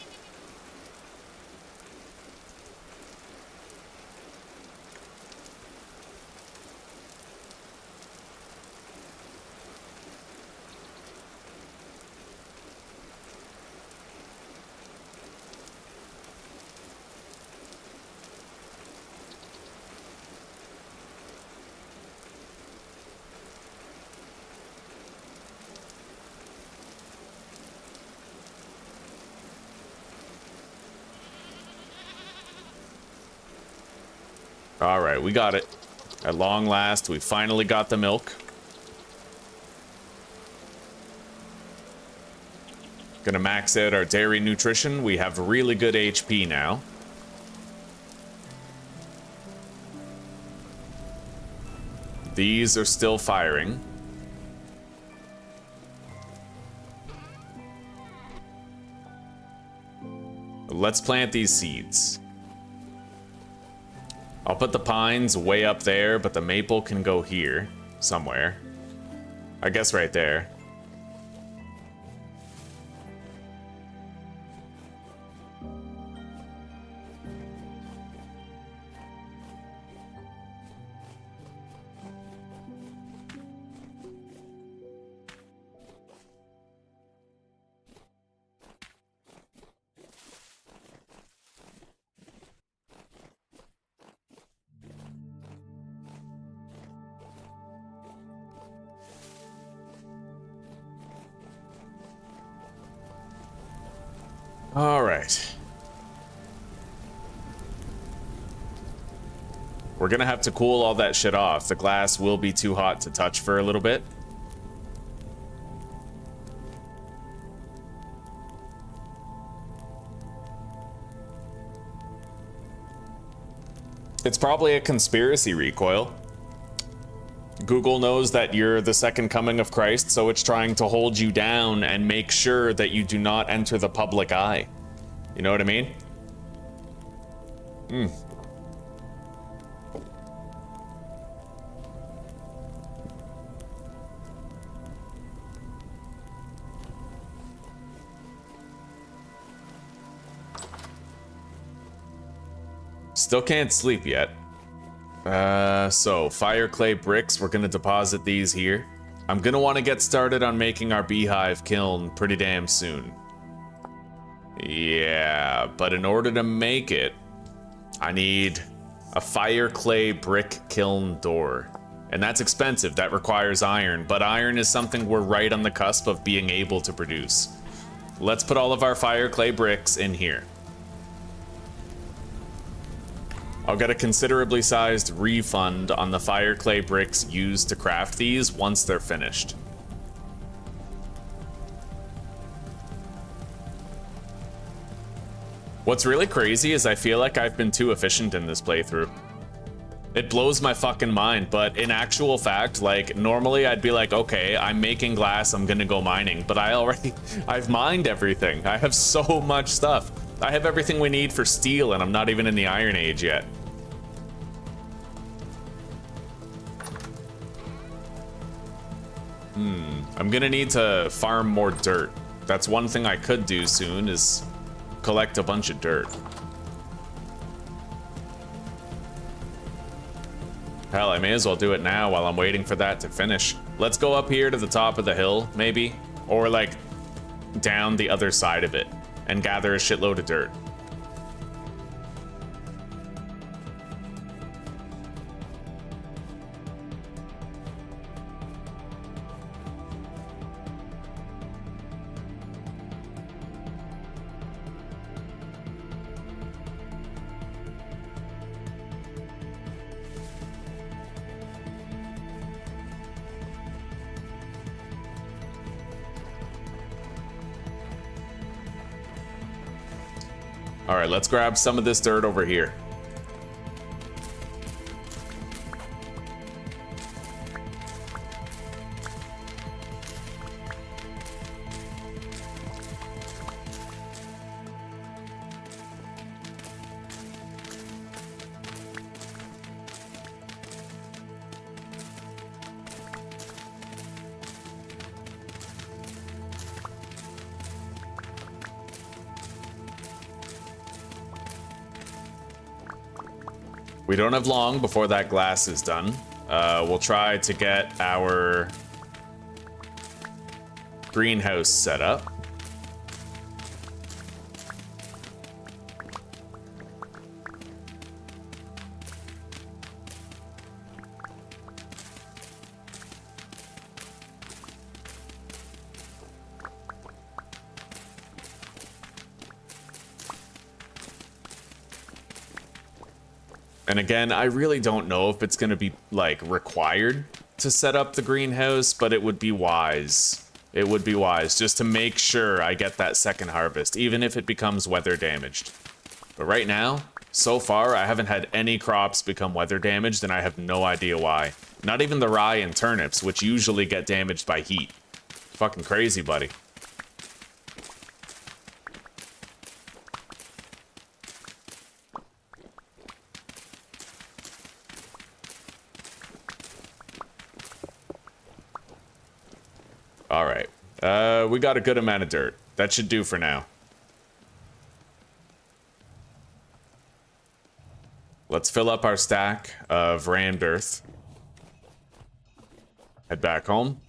All right, we got it. At long last, we finally got the milk. Gonna max out our dairy nutrition. We have really good HP now. These are still firing. Let's plant these seeds. I'll put the pines way up there, but the maple can go here somewhere. I guess right there. All right. We're gonna have to cool all that shit off. The glass will be too hot to touch for a little bit. It's probably a conspiracy recoil. Google knows that you're the second coming of Christ, so it's trying to hold you down and make sure that you do not enter the public eye. You know what I mean? Still can't sleep yet. So fire clay bricks, we're gonna deposit these here. I'm gonna want to get started on making our beehive kiln pretty damn soon. Yeah, but in order to make it, I need a fire clay brick kiln door. And that's expensive, that requires iron, but iron is something we're right on the cusp of being able to produce. Let's put all of our fire clay bricks in here. I'll get a considerably sized refund on the fire clay bricks used to craft these once they're finished. What's really crazy is I feel like I've been too efficient in this playthrough. It blows my fucking mind, but in actual fact, like, normally I'd be like, okay, I'm making glass, I'm gonna go mining, but I've mined everything. I have so much stuff. I have everything we need for steel, and I'm not even in the Iron Age yet. I'm gonna need to farm more dirt. That's one thing I could do soon, is collect a bunch of dirt. Hell, I may as well do it now while I'm waiting for that to finish. Let's go up here to the top of the hill, maybe? Or, like, down the other side of it and gather a shitload of dirt. All right, let's grab some of this dirt over here. We don't have long before that glass is done. We'll try to get our greenhouse set up. And again, I really don't know if it's going to be, like, required to set up the greenhouse, but it would be wise. It would be wise just to make sure I get that second harvest, even if it becomes weather damaged. But right now, so far, I haven't had any crops become weather damaged, and I have no idea why. Not even the rye and turnips, which usually get damaged by heat. Fucking crazy, buddy. Alright. We got a good amount of dirt. That should do for now. Let's fill up our stack of rammed earth. Head back home.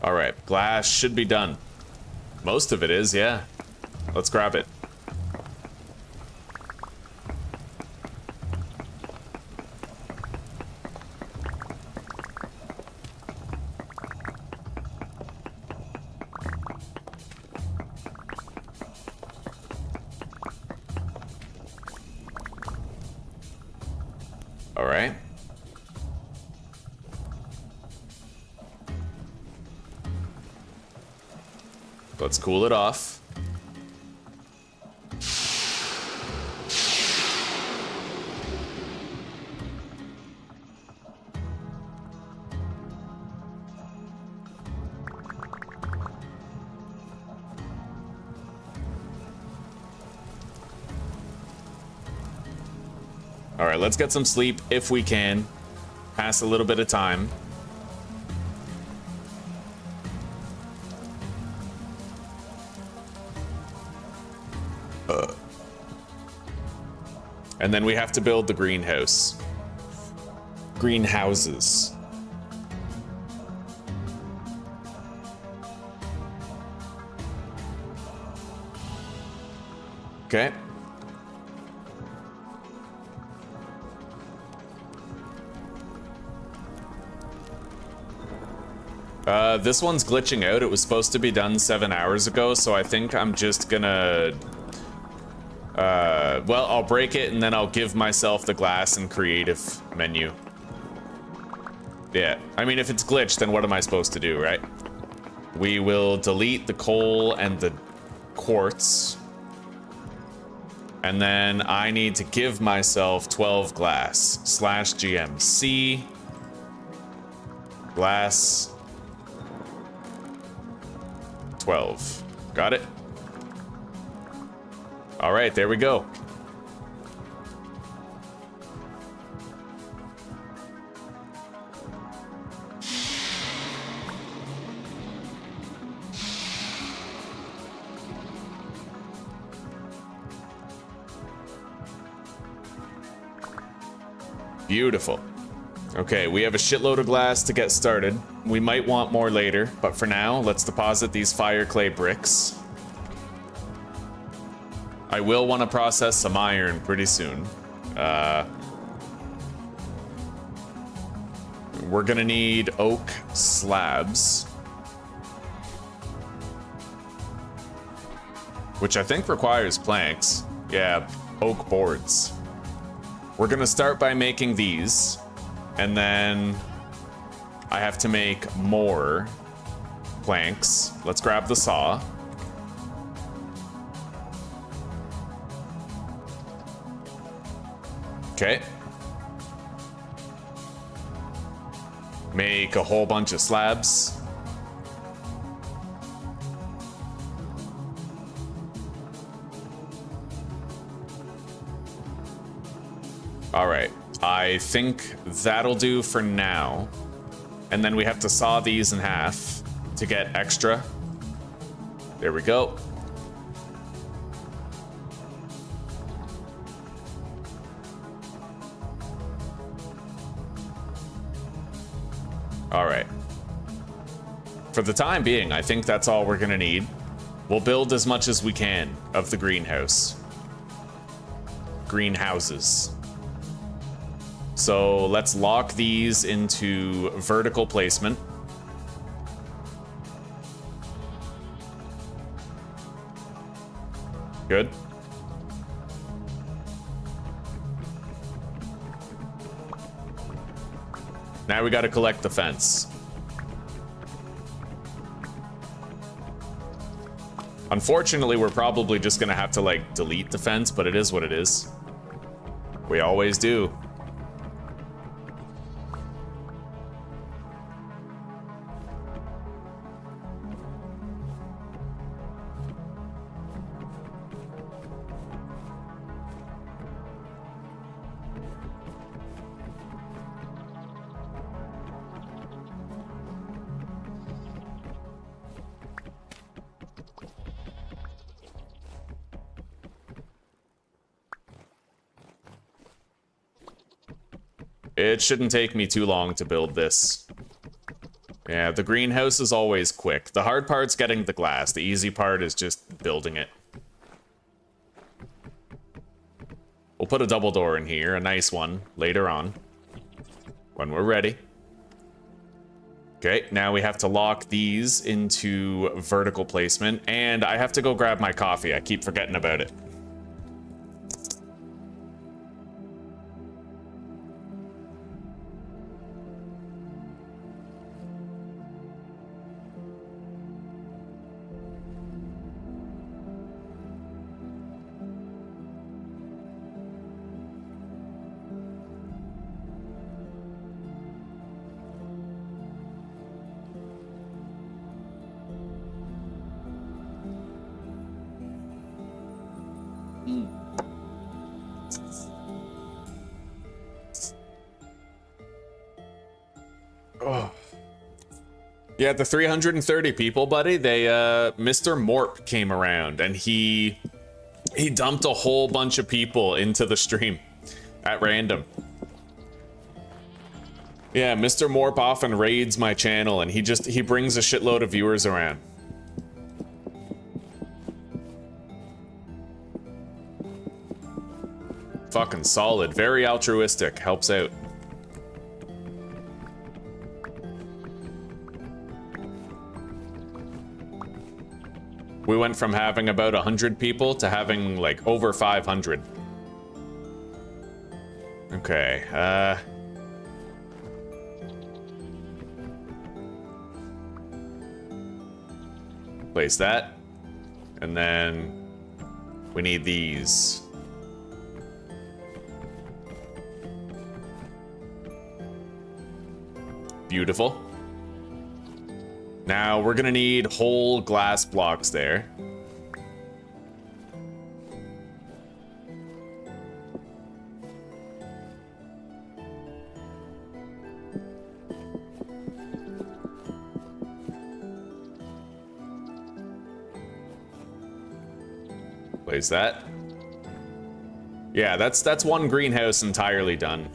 Alright, glass should be done. Most of it is, yeah. Let's grab it. Alright. Let's cool it off. All right, let's get some sleep if we can. Pass a little bit of time. And then we have to build the greenhouse. Greenhouses. Okay. This one's glitching out. It was supposed to be done 7 hours ago, so I think I'm just gonna... well, I'll break it and then I'll give myself the glass and creative menu. Yeah, I mean, if it's glitched, then what am I supposed to do, right? We will delete the coal and the quartz. And then I need to give myself 12 glass. Slash GMC. Glass. 12. Got it? All right, there we go. Beautiful. Okay, we have a shitload of glass to get started. We might want more later, but for now, let's deposit these fire clay bricks. I will want to process some iron pretty soon. We're gonna need oak slabs. Which I think requires planks. Yeah, oak boards. We're gonna start by making these. And then I have to make more planks. Let's grab the saw. Okay. Make a whole bunch of slabs. All right. I think that'll do for now. And then we have to saw these in half to get extra. There we go. All right. For the time being, I think that's all we're gonna need. We'll build as much as we can of the greenhouse. greenhouses. So let's lock these into vertical placement. Good. Now we gotta collect the fence. Unfortunately, we're probably just gonna have to, like, delete the fence, but it is what it is. We always do. It shouldn't take me too long to build this. Yeah, the greenhouse is always quick. The hard part's getting the glass. The easy part is just building it. We'll put a double door in here, a nice one, later on, when we're ready. Okay, now we have to lock these into vertical placement, and I have to go grab my coffee. I keep forgetting about it. Oh. Yeah, the 330 people, buddy, they, Mr. Morp came around and he dumped a whole bunch of people into the stream at random. Yeah, Mr. Morp often raids my channel and he brings a shitload of viewers around. Fucking solid, very altruistic, helps out. We went from having about 100 people to having, like, over 500. Okay, place that. And then we need these. Beautiful. Now we're gonna need whole glass blocks there. Place that. Yeah, that's one greenhouse entirely done.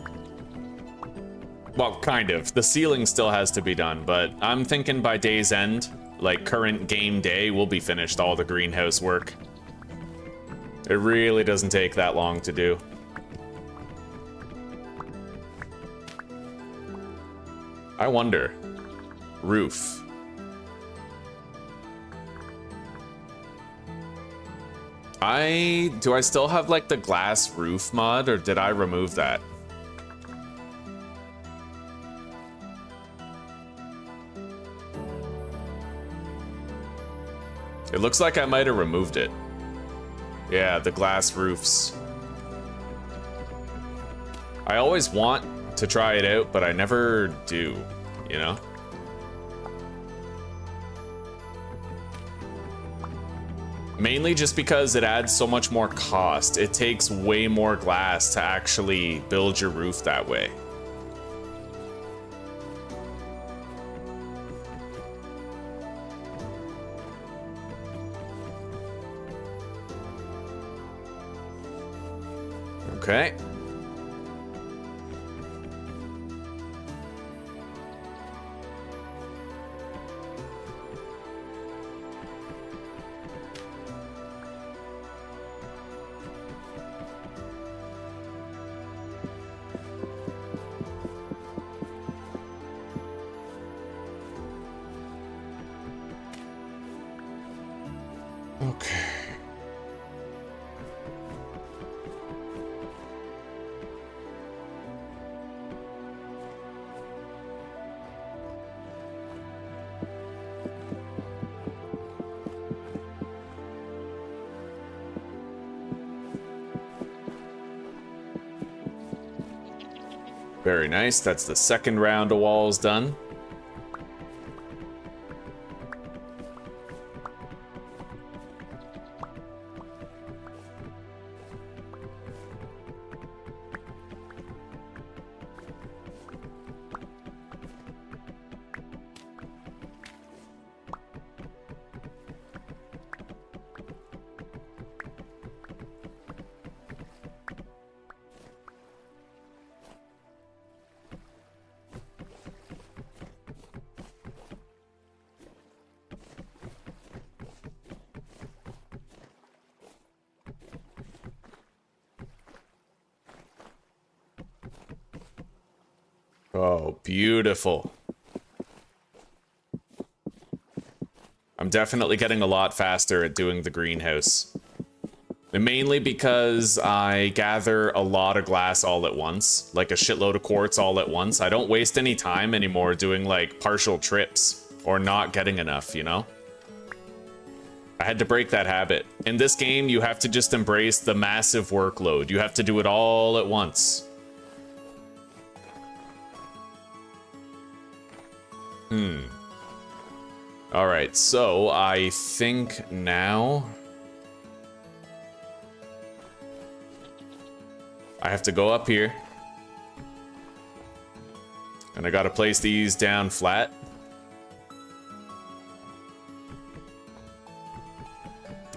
Well, kind of. The ceiling still has to be done, but I'm thinking by day's end, like current game day, we'll be finished all the greenhouse work. It really doesn't take that long to do. I wonder. Roof. Do I still have like the glass roof mod, or did I remove that? It looks like I might have removed it. Yeah, the glass roofs. I always want to try it out, but I never do, you know? Mainly just because it adds so much more cost. It takes way more glass to actually build your roof that way. Okay. Okay. Very nice. That's the second round of walls done. Oh, beautiful. I'm definitely getting a lot faster at doing the greenhouse. And mainly because I gather a lot of glass all at once, like a shitload of quartz all at once. I don't waste any time anymore doing like partial trips or not getting enough, you know? I had to break that habit. In this game, you have to just embrace the massive workload. You have to do it all at once. Alright, so I think now I have to go up here. And I gotta place these down flat.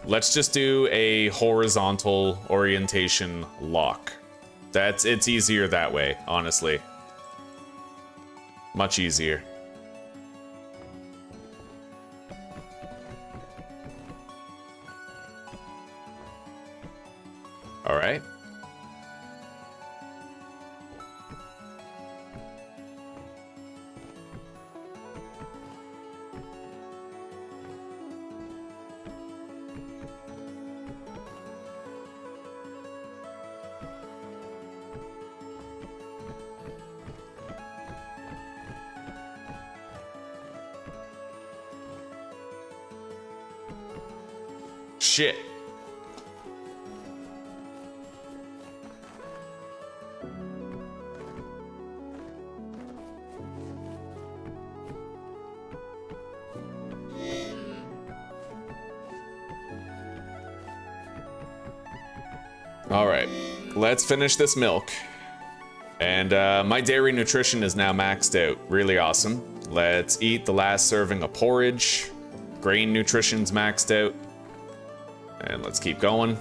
Let's just do a horizontal orientation lock. It's easier that way, honestly. Much easier. All right. Shit. All right, let's finish this milk. And my dairy nutrition is now maxed out. Really awesome. Let's eat the last serving of porridge. Grain nutrition's maxed out. And let's keep going.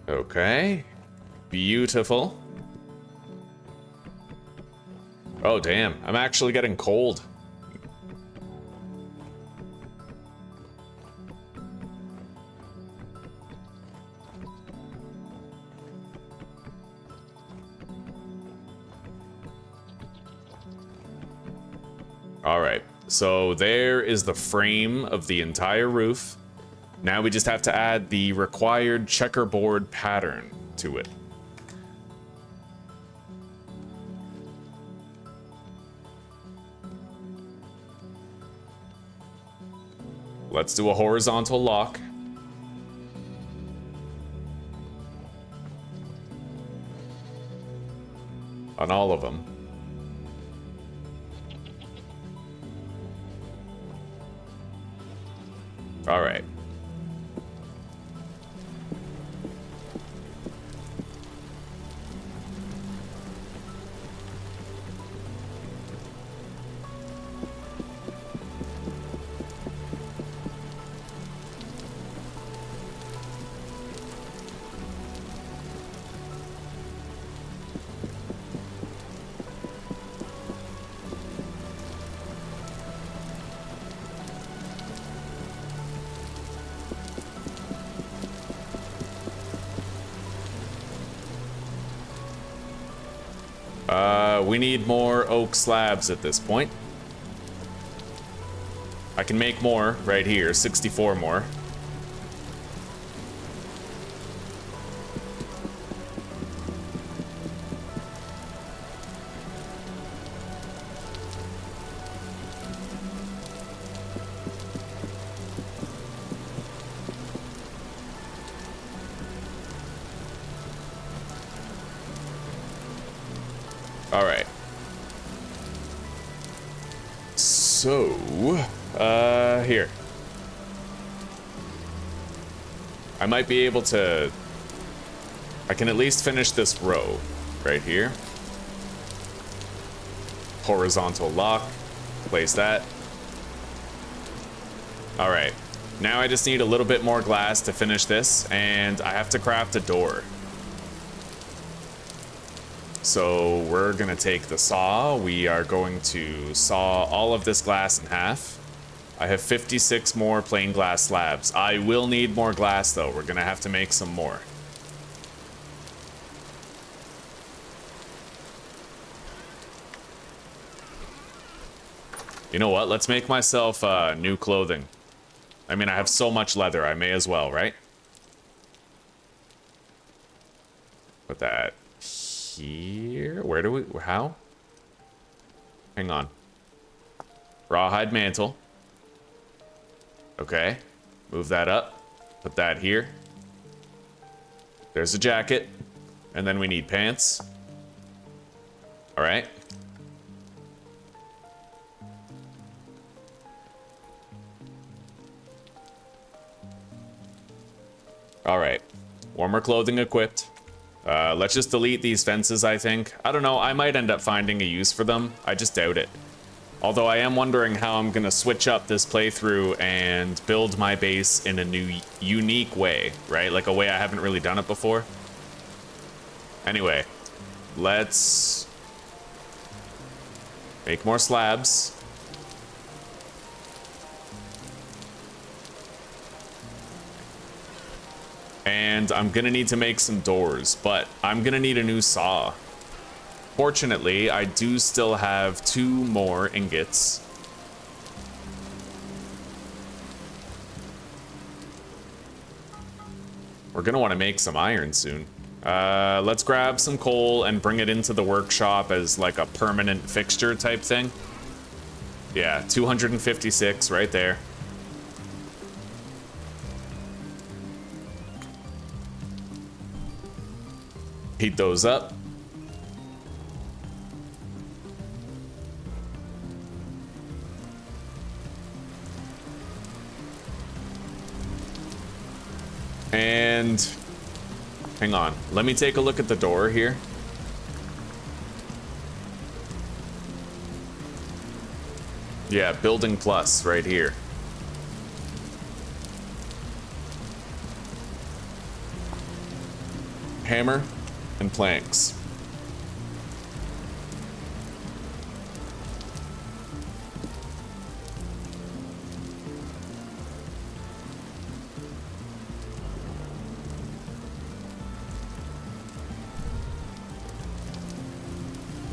Okay. Beautiful. Oh, damn. I'm actually getting cold. All right. So there is the frame of the entire roof. Now we just have to add the required checkerboard pattern to it. Let's do a horizontal lock. On all of them. All right. we need more oak slabs at this point. I can make more right here, 64 more. All right. So, here. I might be able to... I can at least finish this row right here. Horizontal lock. Place that. All right. Now I just need a little bit more glass to finish this, and I have to craft a door. So we're gonna take the saw. We are going to saw all of this glass in half. I have 56 more plain glass slabs. I will need more glass though. We're gonna have to make some more. You know what? Let's make myself new clothing. I mean, I have so much leather. I may as well, right? Put that here. Where do we... How? Hang on. Rawhide mantle. Okay. Move that up. Put that here. There's a jacket. And then we need pants. Alright. Alright. Warmer clothing equipped. Let's just delete these fences, I think. I don't know, I might end up finding a use for them. I just doubt it. Although I am wondering how I'm gonna switch up this playthrough and build my base in a new, unique way, right? Like a way I haven't really done it before. Anyway, let's make more slabs. And I'm gonna need to make some doors, but I'm gonna need a new saw. Fortunately, I do still have 2 more ingots. We're gonna want to make some iron soon. Let's grab some coal and bring it into the workshop as like a permanent fixture type thing. Yeah, 256 right there. Heat those up. And hang on, let me take a look at the door here. Yeah, building plus right here. Hammer and planks.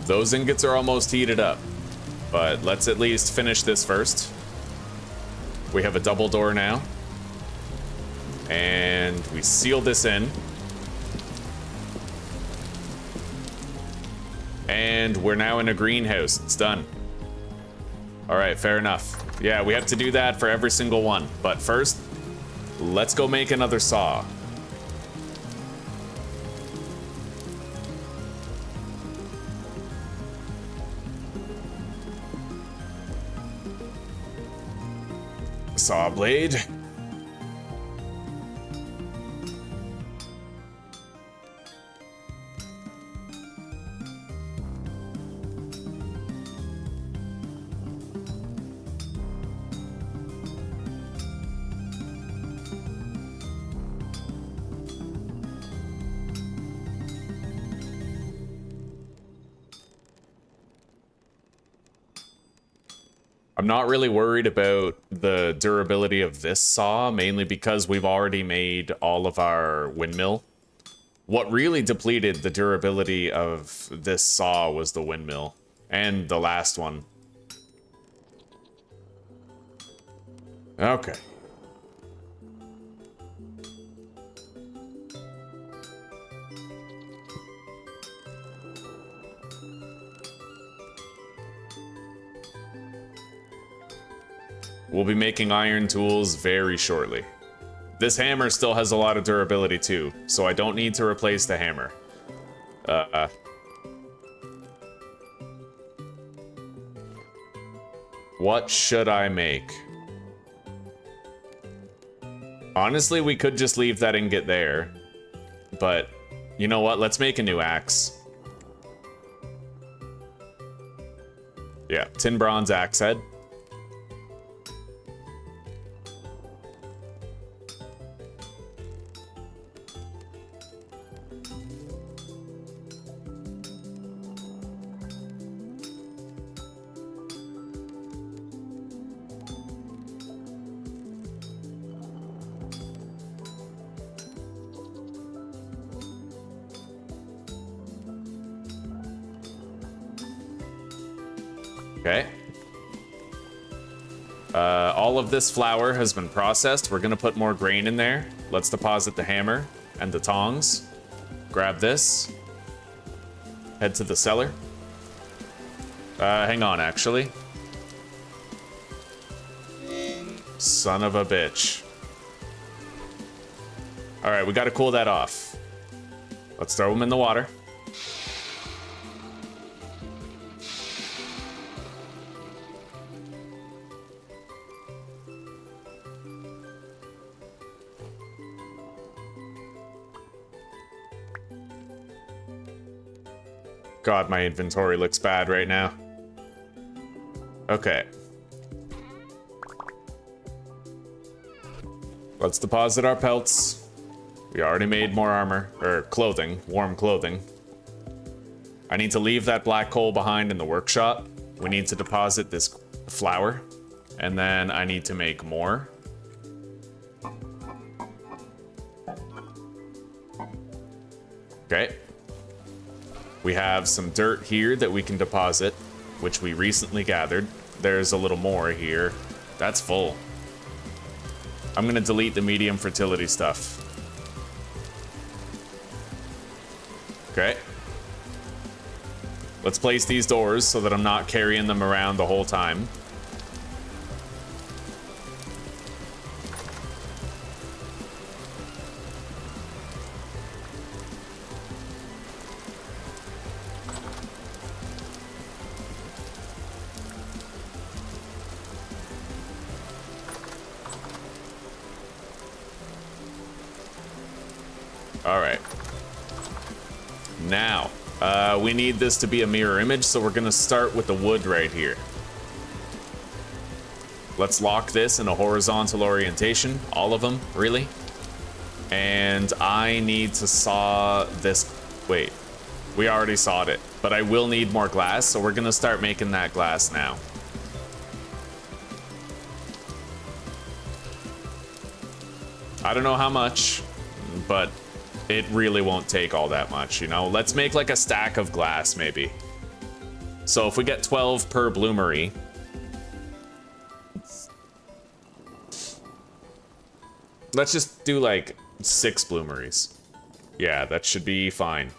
Those ingots are almost heated up, but let's at least finish this first. We have a double door now, and we seal this in. And we're now in a greenhouse. It's done. All right, fair enough. Yeah, we have to do that for every single one. But first, let's go make another saw. Saw blade. I'm not really worried about the durability of this saw, mainly because we've already made all of our windmill. What really depleted the durability of this saw was the windmill. And the last one. Okay. We'll be making iron tools very shortly. This hammer still has a lot of durability too, so I don't need to replace the hammer. What should I make? Honestly, we could just leave that ingot there. But, you know what? Let's make a new axe. Yeah, tin bronze axe head. Okay. All of this flour has been processed. We're gonna put more grain in there. Let's deposit the hammer and the tongs. Grab this. Head to the cellar. Hang on, actually. Son of a bitch. All right, we gotta cool that off. Let's throw them in the water. God, my inventory looks bad right now. Okay. Let's deposit our pelts. We already made more armor, or clothing, warm clothing. I need to leave that black coal behind in the workshop. We need to deposit this flour, and then I need to make more. Okay. We have some dirt here that we can deposit, which we recently gathered. There's a little more here. That's full. I'm gonna delete the medium fertility stuff. Okay. Let's place these doors so that I'm not carrying them around the whole time. All right. Now, we need this to be a mirror image, so we're gonna start with the wood right here. Let's lock this in a horizontal orientation, all of them, really. And I need to saw this. Wait, we already sawed it, but I will need more glass, so we're gonna start making that glass now. I don't know how much, but it really won't take all that much, you know? Let's make like a stack of glass, maybe. So if we get 12 per bloomery, let's just do like 6 bloomeries. Yeah, that should be fine.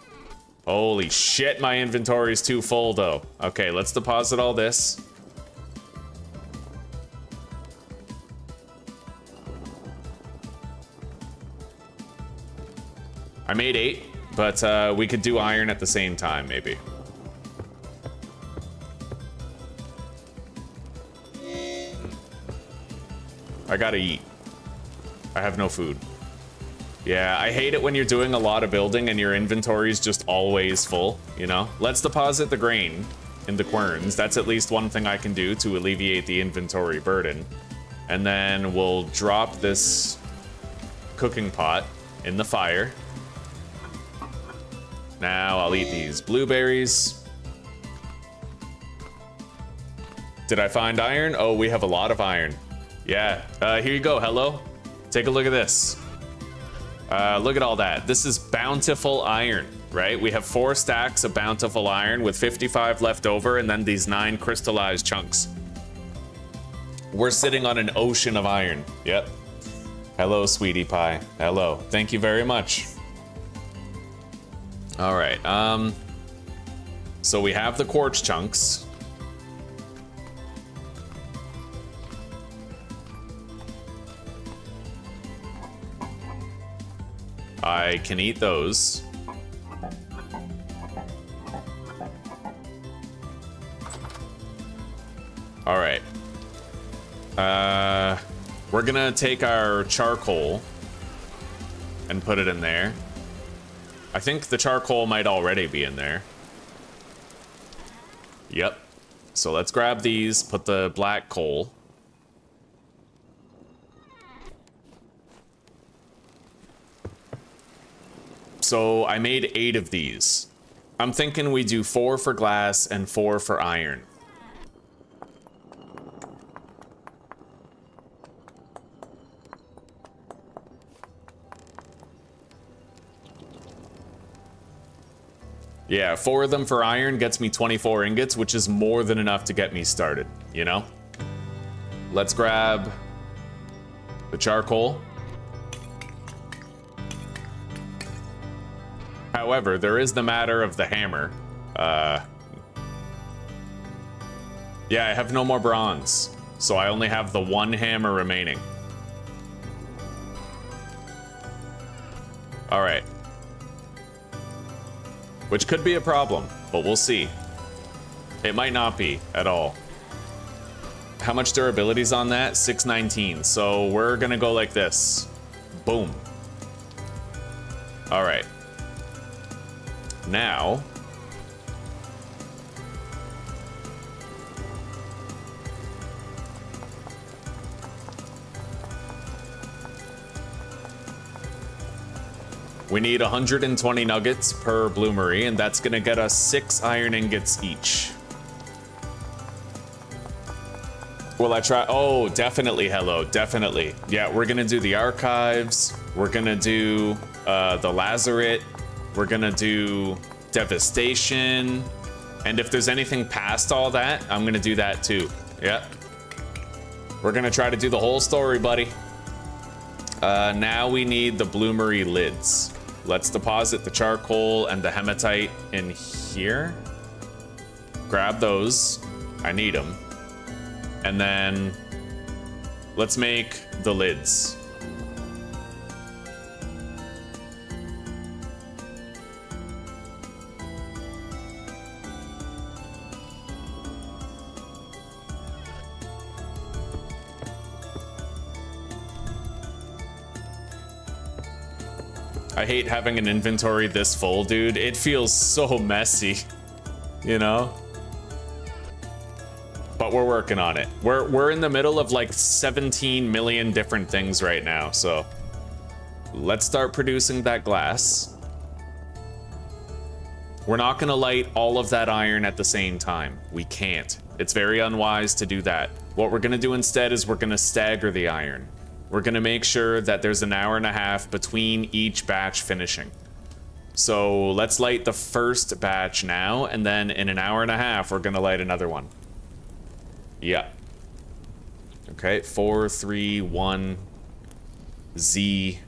Holy shit, my inventory's too full though. Okay, let's deposit all this. I made 8, but we could do iron at the same time, maybe. I gotta eat. I have no food. Yeah, I hate it when you're doing a lot of building and your inventory's just always full, you know? Let's deposit the grain in the querns. That's at least one thing I can do to alleviate the inventory burden. And then we'll drop this cooking pot in the fire. Now I'll eat these blueberries. Did I find iron? Oh, we have a lot of iron. Yeah, here you go, hello. Take a look at this. Look at all that. This is bountiful iron, right? We have 4 stacks of bountiful iron with 55 left over, and then these 9 crystallized chunks. We're sitting on an ocean of iron. Yep. Hello, sweetie pie. Hello. Thank you very much. All right. So we have the quartz chunks. I can eat those. All right. We're gonna take our charcoal and put it in there. I think the charcoal might already be in there. Yep. So let's grab these, put the black coal. So I made 8 of these. I'm thinking we do 4 for glass and 4 for iron. Yeah, 4 of them for iron gets me 24 ingots, which is more than enough to get me started, you know? Let's grab the charcoal. However, there is the matter of the hammer. Yeah, I have no more bronze, so I only have the 1 hammer remaining. All right. Which could be a problem, but we'll see. It might not be at all. How much durability's on that? 619. So we're gonna go like this. Boom. All right. Now, we need 120 nuggets per bloomery, and that's gonna get us 6 iron ingots each. Will I try? Oh, definitely, hello, definitely. Yeah, we're gonna do the archives, we're gonna do the lazaret, we're gonna do devastation, and if there's anything past all that, I'm gonna do that too. Yeah. We're gonna try to do the whole story, buddy. Now we need the bloomery lids. Let's deposit the charcoal and the hematite in here. Grab those. I need them. And then let's make the lids. I hate having an inventory this full, dude. It feels so messy, you know? But we're working on it. We're in the middle of like 17 million different things right now, so let's start producing that glass. We're not gonna light all of that iron at the same time. We can't. It's very unwise to do that. What we're gonna do instead is we're gonna stagger the iron. We're gonna make sure that there's an hour and a half between each batch finishing. So let's light the first batch now, and then in an hour and a half, we're gonna light another one. Yeah. Okay, 4, 3, 1, Z.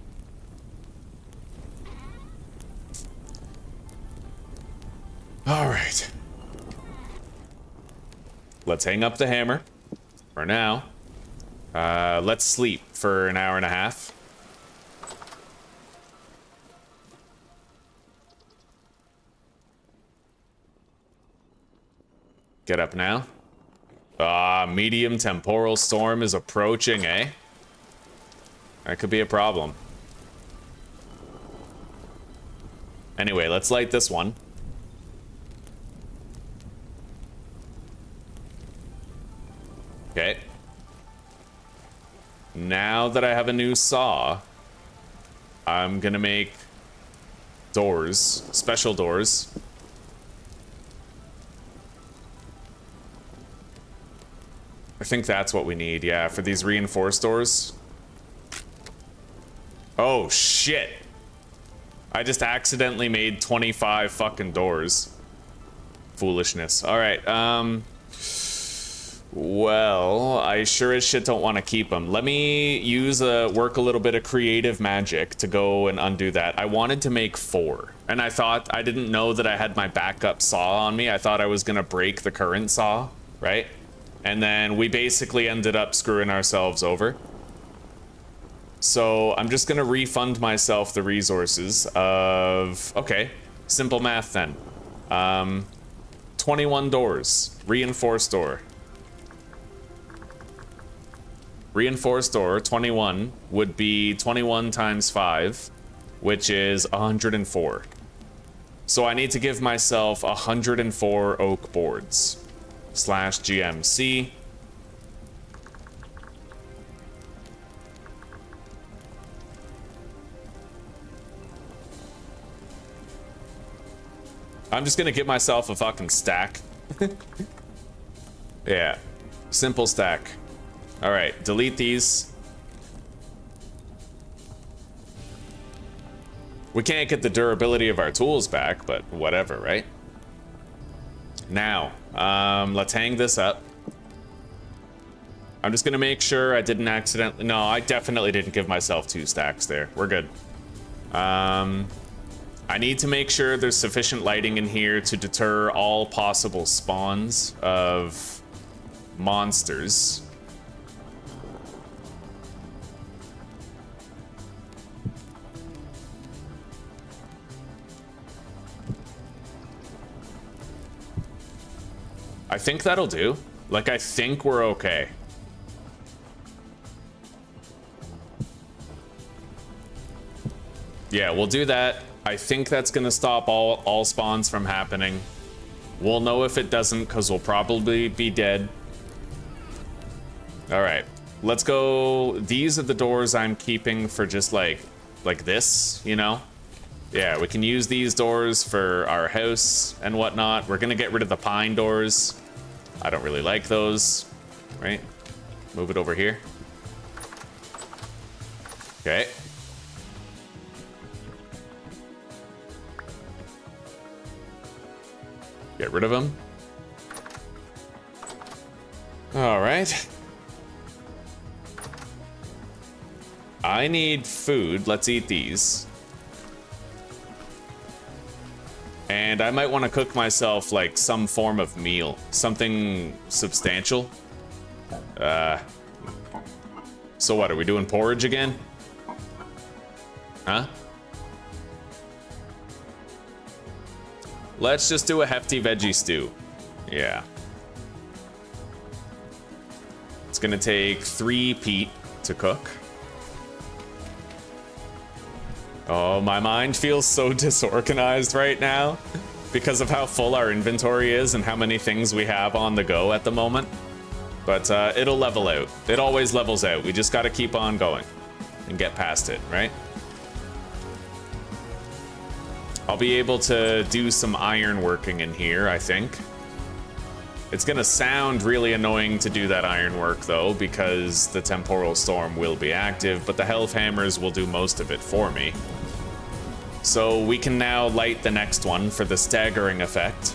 All right. Let's hang up the hammer for now. Let's sleep for an hour and a half. Get up now. Medium temporal storm is approaching, eh? That could be a problem. Anyway, let's light this one. Okay. Now that I have a new saw, I'm gonna make doors, special doors. I think that's what we need, yeah, for these reinforced doors. Oh, shit. I just accidentally made 25 fucking doors. Foolishness. All right. Well, I sure as shit don't want to keep them. Let me work a little bit of creative magic to go and undo that. I wanted to make 4, and I didn't know that I had my backup saw on me. I thought I was gonna break the current saw, right? And then we basically ended up screwing ourselves over. So I'm just gonna refund myself the resources of, okay, simple math then. 21 doors, reinforced door. Reinforced door, 21, would be 21 times 5, which is 104. So I need to give myself 104 oak boards. /GMC. I'm just gonna get myself a fucking stack. Yeah, simple stack. All right, delete these. We can't get the durability of our tools back, but whatever, right? Now, let's hang this up. I'm just gonna make sure I didn't accidentally... No, I definitely didn't give myself 2 stacks there. We're good. I need to make sure there's sufficient lighting in here to deter all possible spawns of monsters. I think that'll do. Like, I think we're okay. Yeah, we'll do that. I think that's gonna stop all spawns from happening. We'll know if it doesn't, because we'll probably be dead. All right, let's go. These are the doors I'm keeping for just like this, you know? Yeah, we can use these doors for our house and whatnot. We're gonna get rid of the pine doors. I don't really like those, right? Move it over here. Okay. Get rid of them. All right. I need food. Let's eat these. And I might want to cook myself like some form of meal, something substantial. So what, are we doing porridge again? Huh? Let's just do a hefty veggie stew. Yeah. It's gonna take 3 peat to cook. Oh, my mind feels so disorganized right now because of how full our inventory is and how many things we have on the go at the moment. But it'll level out. It always levels out. We just gotta keep on going and get past it, right? I'll be able to do some iron working in here, I think. It's gonna sound really annoying to do that iron work though, because the Temporal Storm will be active, but the Health Hammers will do most of it for me. So we can now light the next one for the staggering effect.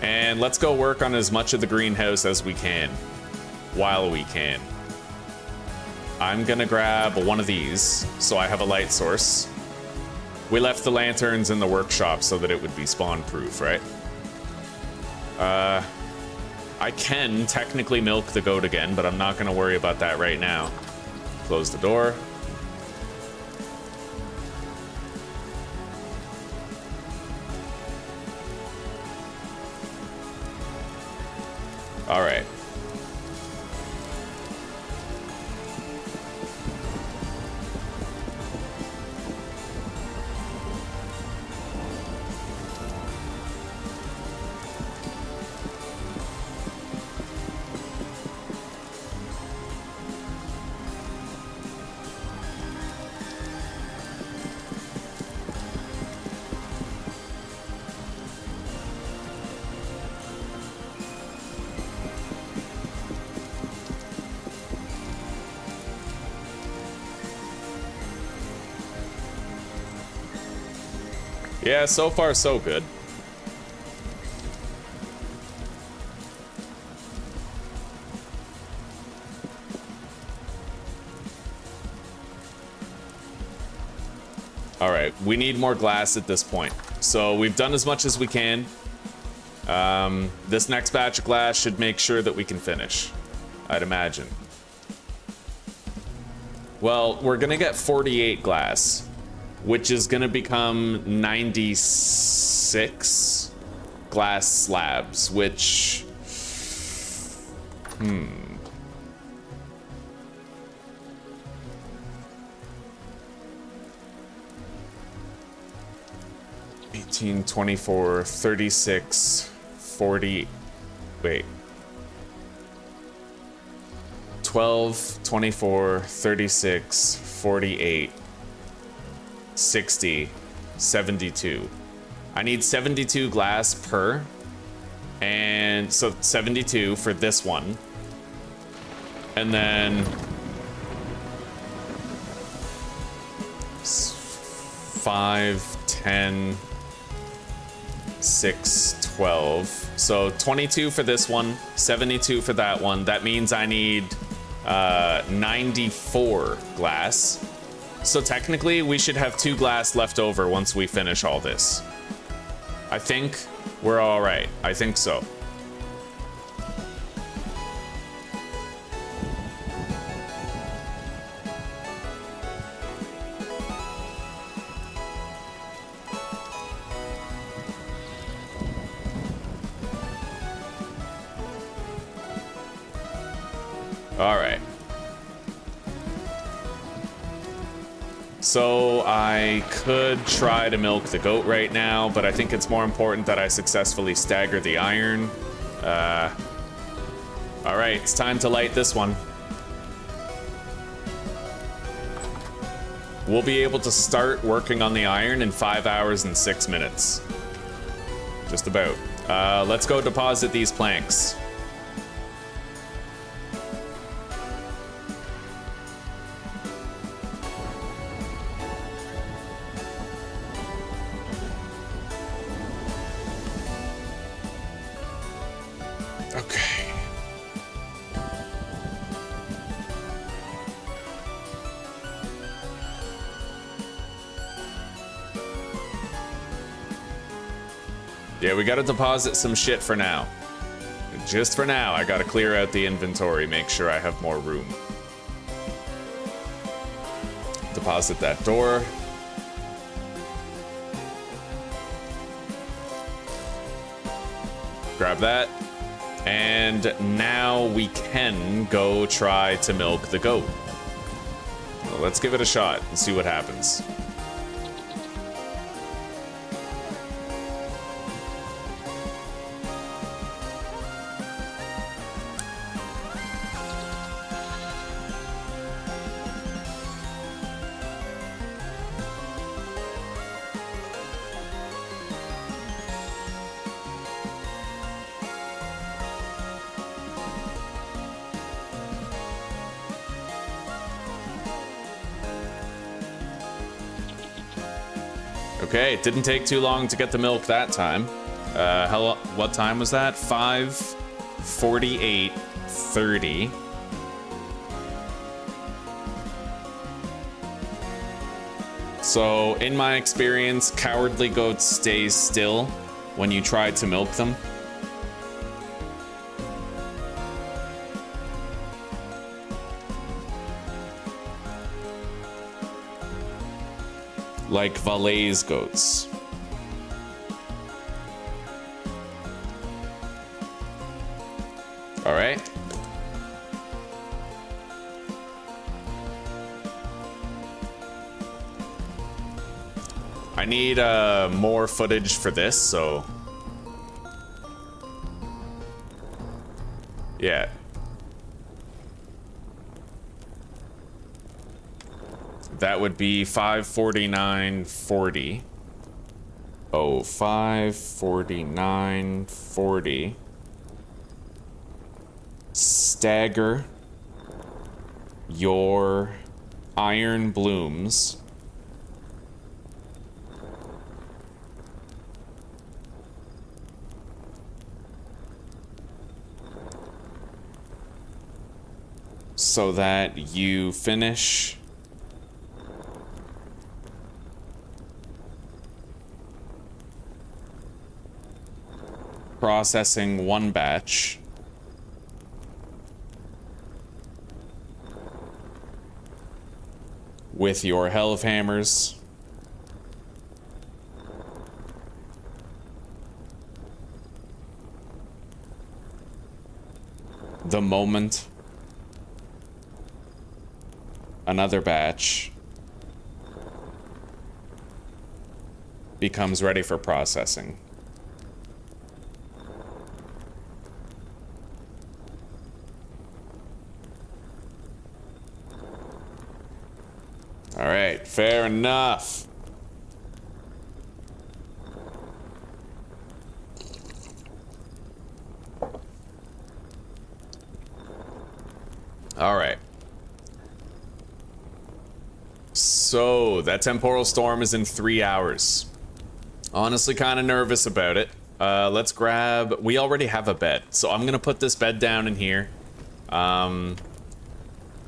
And let's go work on as much of the greenhouse as we can, while we can. I'm gonna grab one of these, so I have a light source. We left the lanterns in the workshop so that it would be spawn-proof, right? I can technically milk the goat again, but I'm not gonna worry about that right now. Close the door. All right. Yeah, so far so good. All right, we need more glass at this point. So we've done as much as we can. This next batch of glass should make sure that we can finish, I'd imagine. Well, we're gonna get 48 glass, which is gonna become 96 glass slabs, which... 18, 24, 36, 40, wait. 12, 24, 36, 48, 60, 72. I need 72 glass per, and so 72 for this one. And then 5, 10, 6, 12. So 22 for this one, 72 for that one. That means I need 94 glass. So technically we should have 2 glass left over once we finish all this. I think we're all right. I think so. All right. So I could try to milk the goat right now, but I think it's more important that I successfully stagger the iron. All right, it's time to light this one. We'll be able to start working on the iron in 5 hours and 6 minutes. Just about. Let's go deposit these planks. Okay. Yeah, we gotta deposit some shit for now. Just for now, I gotta clear out the inventory, make sure I have more room. Deposit that door. Grab that. And now we can go try to milk the goat. Well, let's give it a shot and see what happens. Okay, it didn't take too long to get the milk that time. What time was that? 5:48:30. So, in my experience, cowardly goats stay still when you try to milk them. Like Valais goats. All right. I need more footage for this, so yeah. That would be 5:49:40. Oh, 5:49:40. Stagger your iron blooms so that you finish processing one batch with your Hell of Hammers. The moment another batch becomes ready for processing. All right, fair enough. All right. So, that Temporal Storm is in 3 hours. Honestly, kind of nervous about it. Let's grab... We already have a bed, so I'm gonna put this bed down in here. I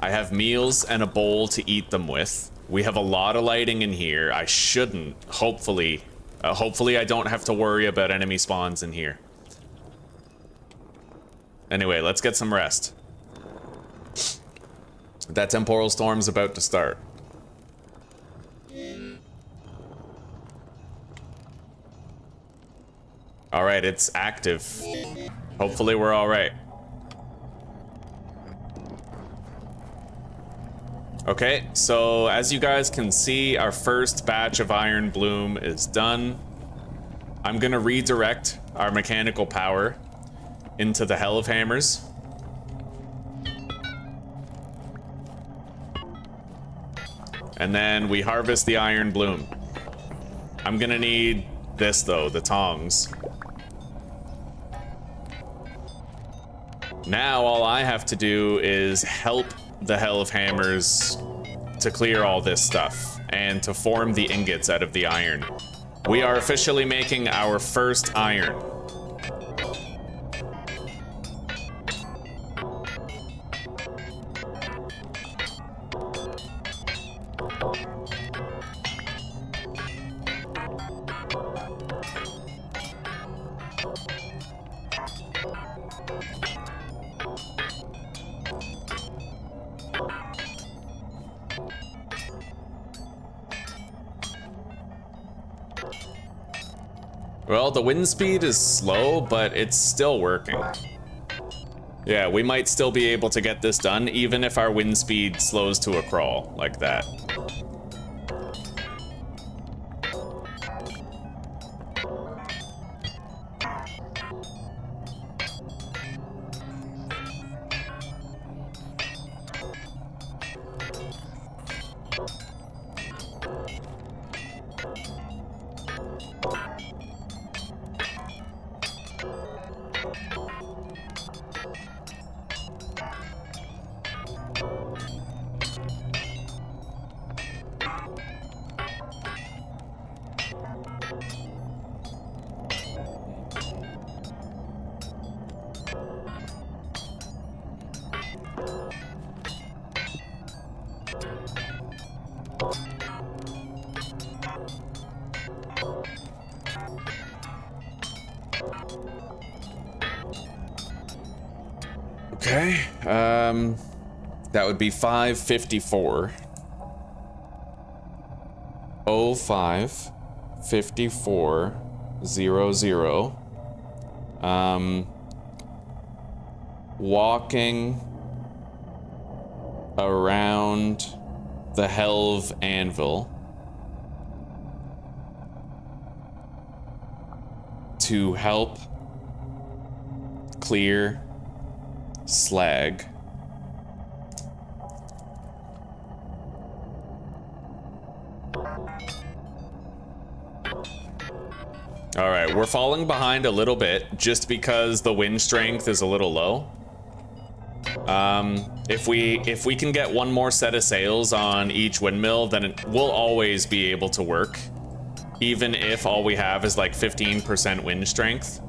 have meals and a bowl to eat them with. We have a lot of lighting in here. I shouldn't, hopefully. Hopefully I don't have to worry about enemy spawns in here. Anyway, let's get some rest. That Temporal Storm's about to start. Alright, it's active. Hopefully we're alright. Okay, so as you guys can see, our first batch of Iron Bloom is done. I'm gonna redirect our mechanical power into the Hell of Hammers. And then we harvest the Iron Bloom. I'm gonna need this though, the tongs. Now all I have to do is help the Hell of Hammers to clear all this stuff and to form the ingots out of the iron. We are officially making our first iron. Well, the wind speed is slow, but it's still working. Yeah, we might still be able to get this done, even if our wind speed slows to a crawl, like that. Okay, that would be 554. 055400. Walking around the Helve Anvil to help clear slag. All right, we're falling behind a little bit just because the wind strength is a little low. If we can get one more set of sails on each windmill, then we'll always be able to work, even if all we have is like 15% wind strength.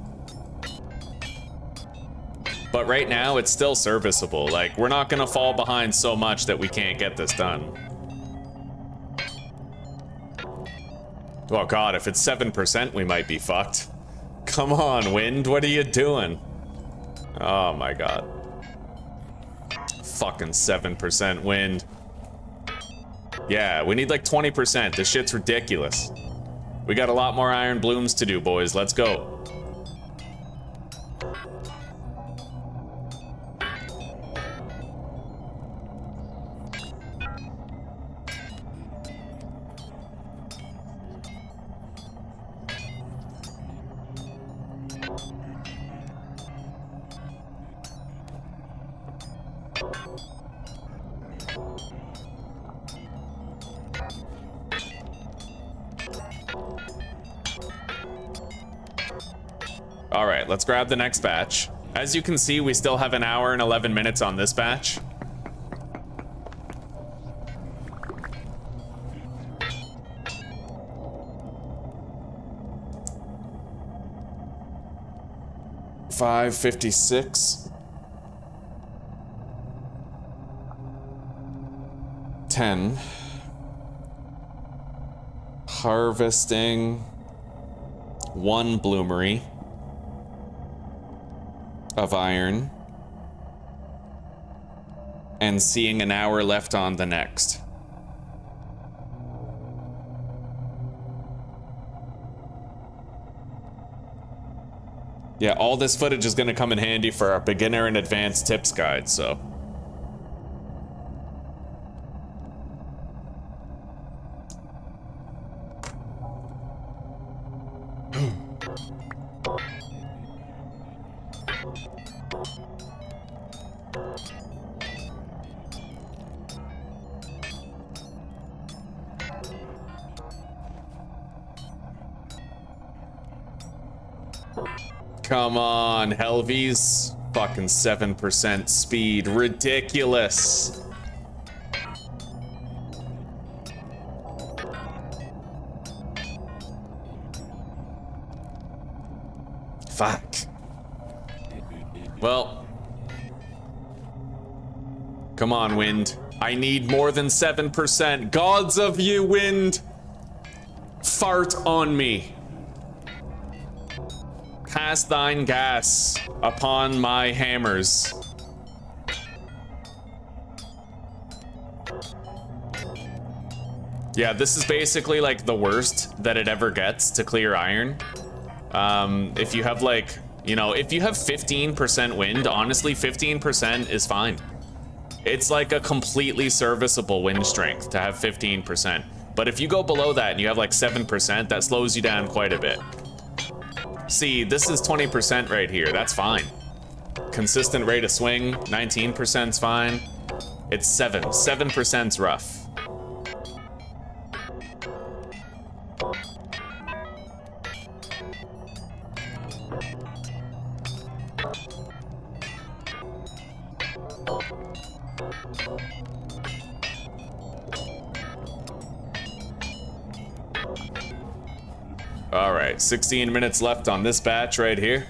But right now, it's still serviceable. Like, we're not gonna fall behind so much that we can't get this done. Oh god, if it's 7%, we might be fucked. Come on, wind, what are you doing? Oh my god. Fucking 7% wind. Yeah, we need like 20%. This shit's ridiculous. We got a lot more iron blooms to do, boys. Let's go. All right, let's grab the next batch. As you can see, we still have an hour and 11 minutes on this batch. $5.56. 10. Harvesting 1 bloomery of iron and seeing an hour left on the next. Yeah, all this footage is going to come in handy for our beginner and advanced tips guide, so. Come on, Helvies. Fucking 7% speed. Ridiculous. Fuck. Well. Come on, wind. I need more than 7%. Gods of you, wind. Fart on me. Cast thine gas upon my hammers. Yeah, this is basically like the worst that it ever gets to clear iron. If you have like, you know, if you have 15% wind, honestly, 15% is fine. It's like a completely serviceable wind strength to have 15%. But if you go below that and you have like 7%, that slows you down quite a bit. See, this is 20% right here. That's fine. Consistent rate of swing, 19%'s fine. It's 7. 7%'s rough. All right, 16 minutes left on this batch right here.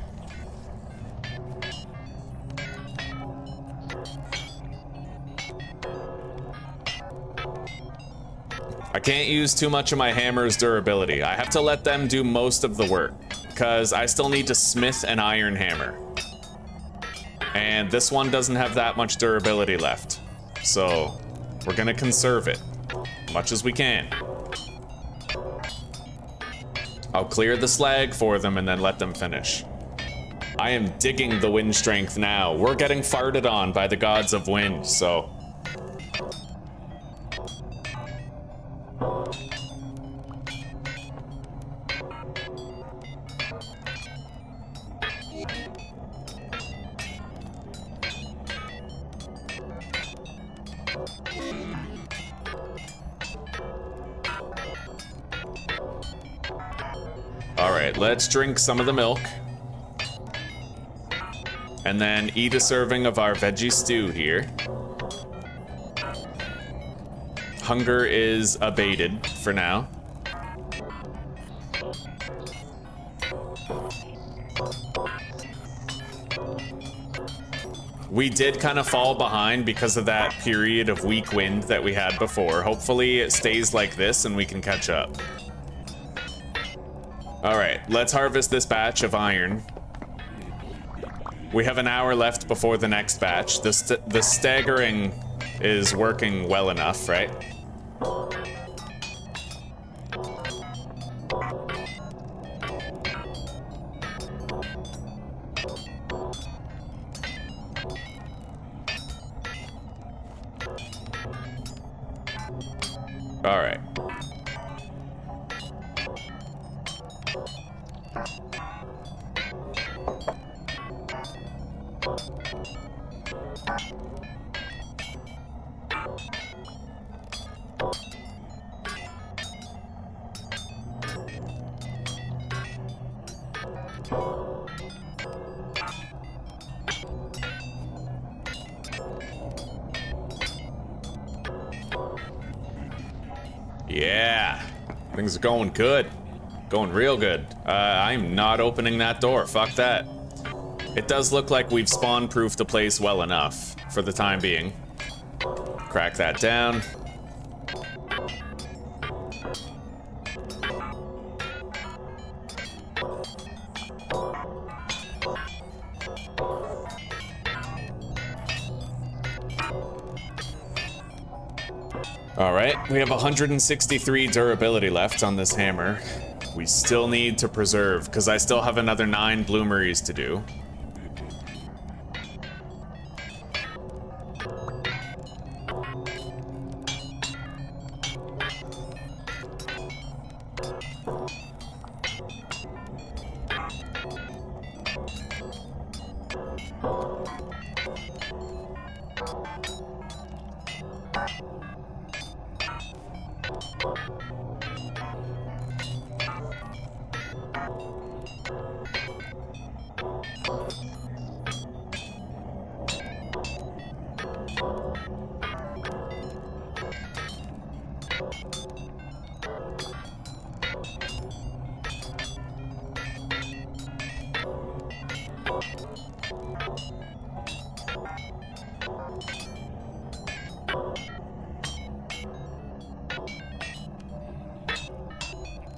I can't use too much of my hammer's durability. I have to let them do most of the work because I still need to smith an iron hammer. And this one doesn't have that much durability left. So we're gonna conserve it as much as we can. I'll clear the slag for them and then let them finish. I am digging the wind strength now. We're getting farted on by the gods of wind, so. All right, let's drink some of the milk. And then eat a serving of our veggie stew here. Hunger is abated for now. We did kind of fall behind because of that period of weak wind that we had before. Hopefully it stays like this and we can catch up. All right, let's harvest this batch of iron. We have an hour left before the next batch. The staggering is working well enough, right? All right. Yeah, things are going good. Going real good. I'm not opening that door. Fuck that. It does look like we've spawn-proofed the place well enough for the time being. Crack that down. All right, we have 163 durability left on this hammer. We still need to preserve, because I still have another 9 bloomeries to do.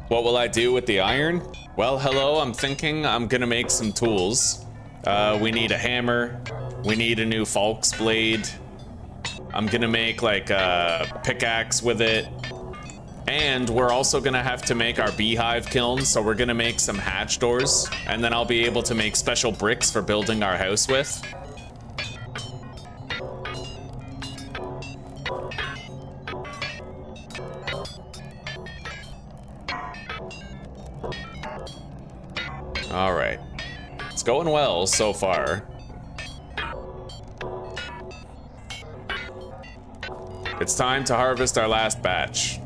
What will I do with the iron? Well, hello, I'm thinking I'm gonna make some tools. We need a hammer. We need a new Falk's blade. I'm gonna make like a pickaxe with it. And we're also gonna have to make our beehive kiln, so we're gonna make some hatch doors. And then I'll be able to make special bricks for building our house with. All right, it's going well so far. It's time to harvest our last batch.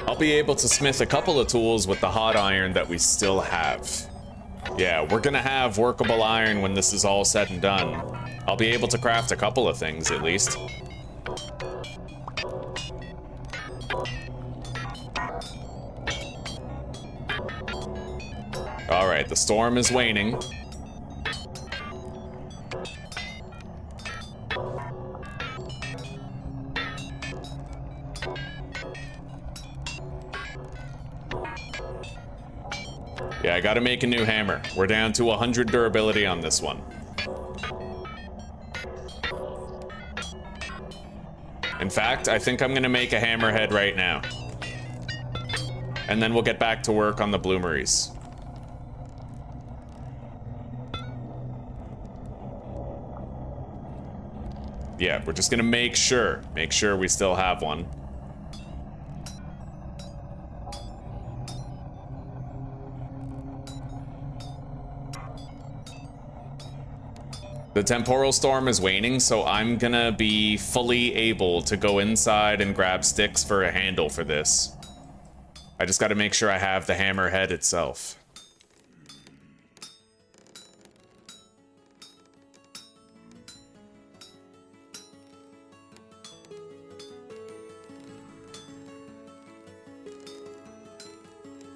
I'll be able to smith a couple of tools with the hot iron that we still have. Yeah, we're gonna have workable iron when this is all said and done. I'll be able to craft a couple of things at least. All right, the storm is waning. Yeah, I gotta make a new hammer. We're down to 100 durability on this one. In fact, I think I'm gonna make a hammerhead right now. And then we'll get back to work on the bloomeries. Yeah, we're just gonna make sure we still have one. The Temporal Storm is waning, so I'm gonna be fully able to go inside and grab sticks for a handle for this. I just gotta make sure I have the hammerhead itself.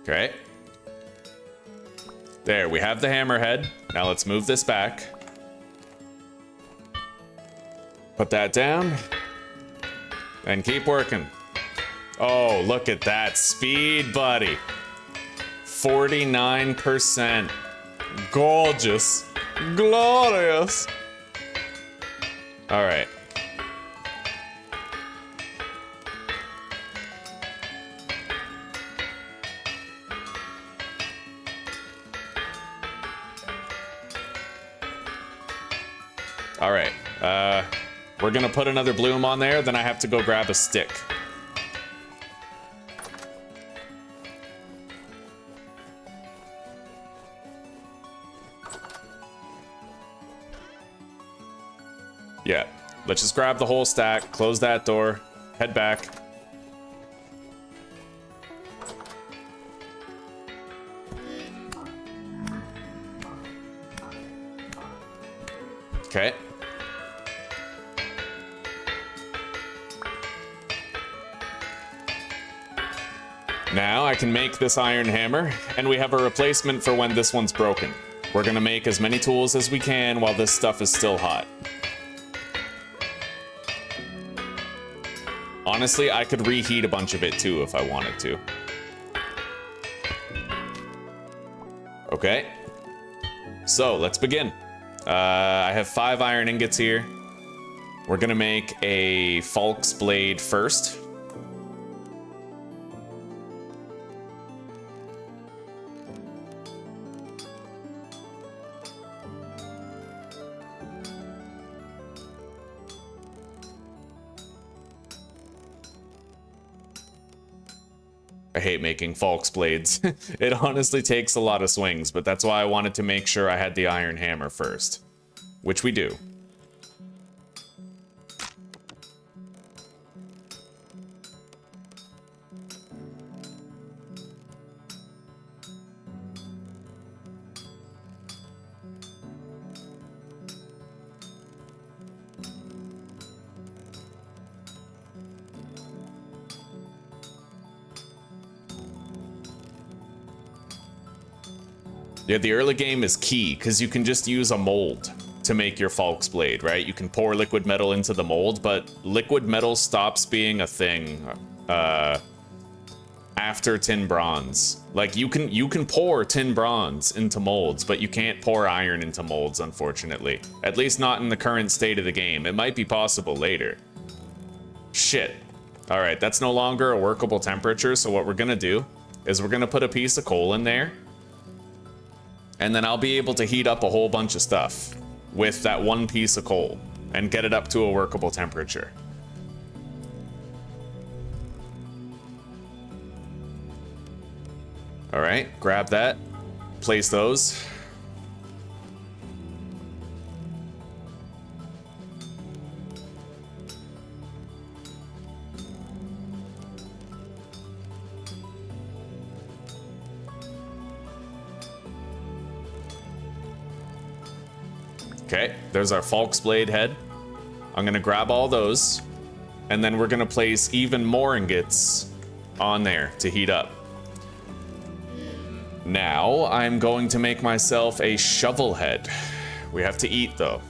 Okay. There, we have the hammerhead. Now let's move this back. Put that down. And keep working. Oh, look at that speed, buddy. 49%. Gorgeous. Glorious. All right. All right. We're gonna put another bloom on there, then I have to go grab a stick. Yeah, let's just grab the whole stack, close that door, head back. Okay. Now I can make this iron hammer, and we have a replacement for when this one's broken. We're gonna make as many tools as we can while this stuff is still hot. Honestly, I could reheat a bunch of it too if I wanted to. Okay. So, let's begin. I have 5 iron ingots here. We're gonna make a Falk's blade first. I hate making Falk's blades. It honestly takes a lot of swings, but that's why I wanted to make sure I had the iron hammer first. Which we do. Yeah, the early game is key, because you can just use a mold to make your Falk's blade, right? You can pour liquid metal into the mold, but liquid metal stops being a thing after tin bronze. Like, you can pour tin bronze into molds, but you can't pour iron into molds, unfortunately. At least not in the current state of the game. It might be possible later. Shit. Alright, that's no longer a workable temperature, so what we're gonna do is we're gonna put a piece of coal in there, and then I'll be able to heat up a whole bunch of stuff with that one piece of coal and get it up to a workable temperature. All right, grab that, place those. Okay, there's our Falk's blade head. I'm gonna grab all those, and then we're gonna place even more ingots on there to heat up. Now, I'm going to make myself a shovel head. We have to eat, though.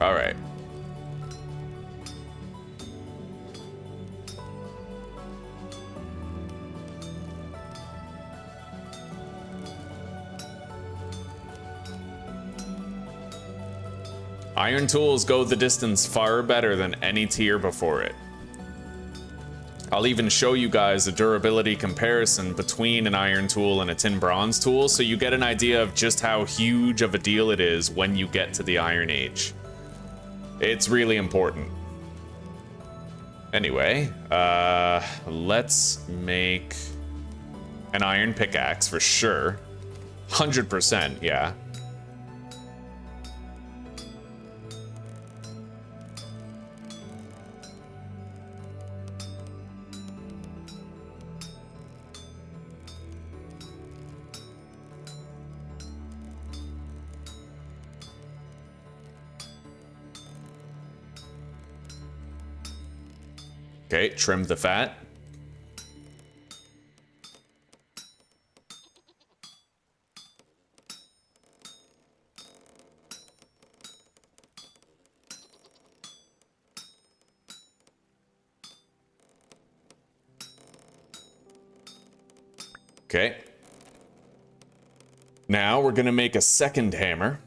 All right. Iron tools go the distance far better than any tier before it. I'll even show you guys a durability comparison between an iron tool and a tin bronze tool, so you get an idea of just how huge of a deal it is when you get to the Iron Age. It's really important. Anyway, let's make an iron pickaxe for sure. 100%, yeah. Okay, trim the fat. Okay. Now we're gonna make a second hammer.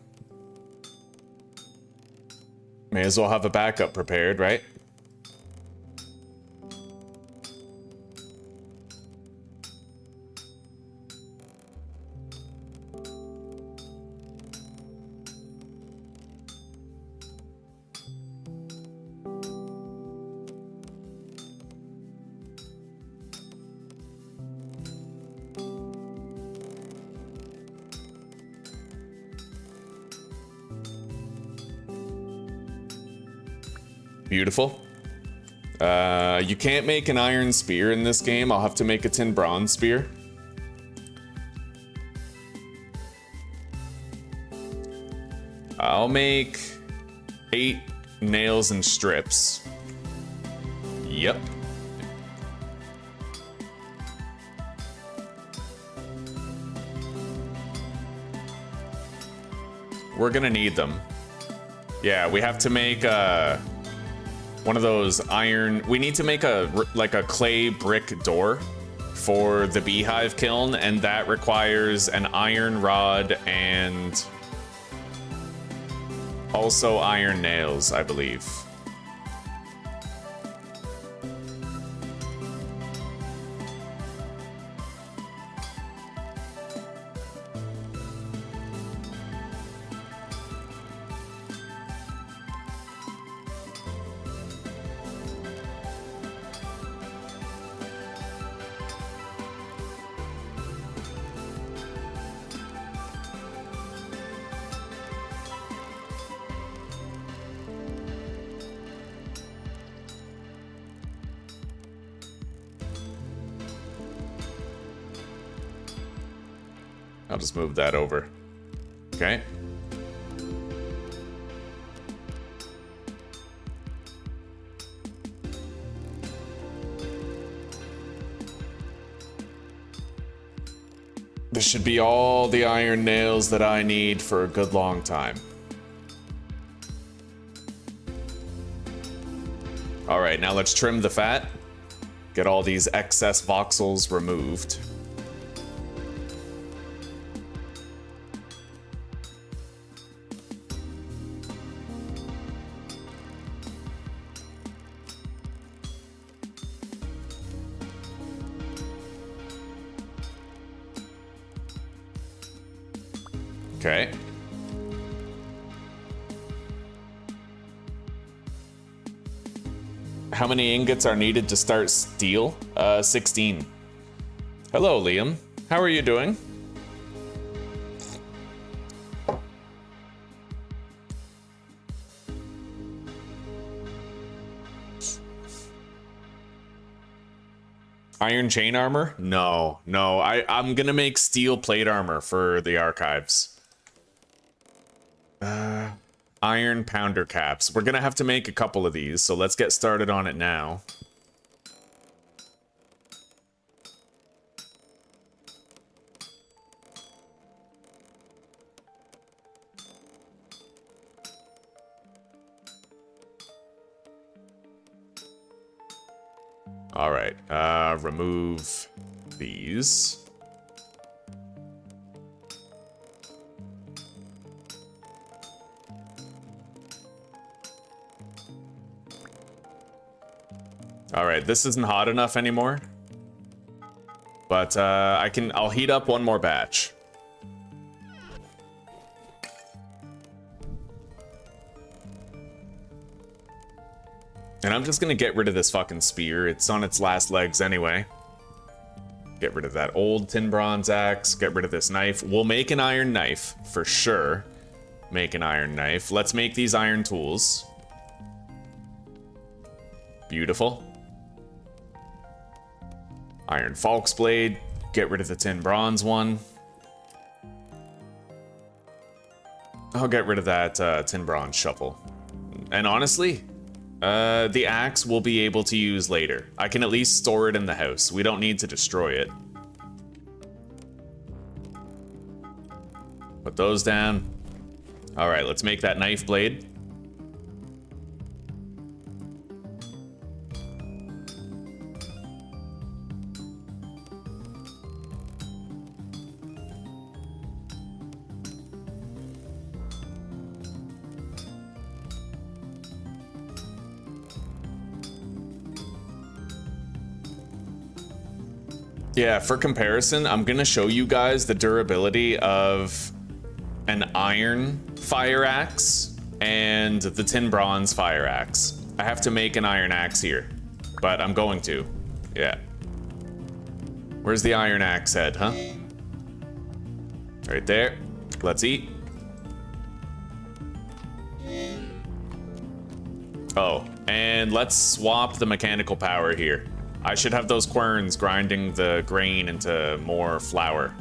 May as well have a backup prepared, right? Beautiful. You can't make an iron spear in this game. I'll have to make a tin bronze spear. I'll make 8 nails and strips. Yep. We're gonna need them. Yeah, we have to make one of those iron. We need to make a clay brick door for the beehive kiln, and that requires an iron rod and also iron nails, I believe. I'll just move that over. Okay. This should be all the iron nails that I need for a good long time. All right, now let's trim the fat. Get all these excess voxels removed. Okay. How many ingots are needed to start steel? 16. Hello, Liam. How are you doing? Iron chain armor? No. I'm gonna make steel plate armor for the archives. Iron pounder caps. We're gonna have to make a couple of these, so let's get started on it now. All right, remove these. All right, this isn't hot enough anymore, but I'll heat up one more batch. And I'm just gonna get rid of this fucking spear. It's on its last legs anyway. Get rid of that old tin bronze axe. Get rid of this knife. We'll make an iron knife, for sure. Make an iron knife. Let's make these iron tools. Beautiful. Iron Falk's blade. Get rid of the tin bronze one. I'll get rid of that tin bronze shovel. And honestly, the axe we'll be able to use later. I can at least store it in the house. We don't need to destroy it. Put those down. All right, let's make that knife blade. Yeah, for comparison, I'm gonna show you guys the durability of an iron fire axe and the tin bronze fire axe. I have to make an iron axe here, but I'm going to. Yeah. Where's the iron axe head, huh? Right there. Let's eat. Oh, and let's swap the mechanical power here. I should have those querns grinding the grain into more flour.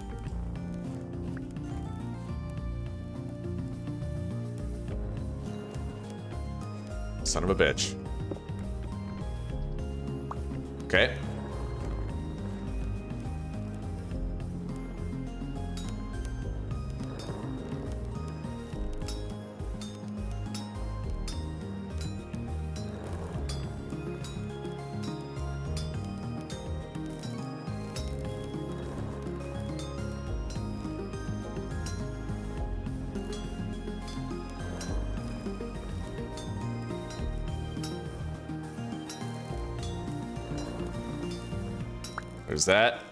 Son of a bitch. Okay. There's that.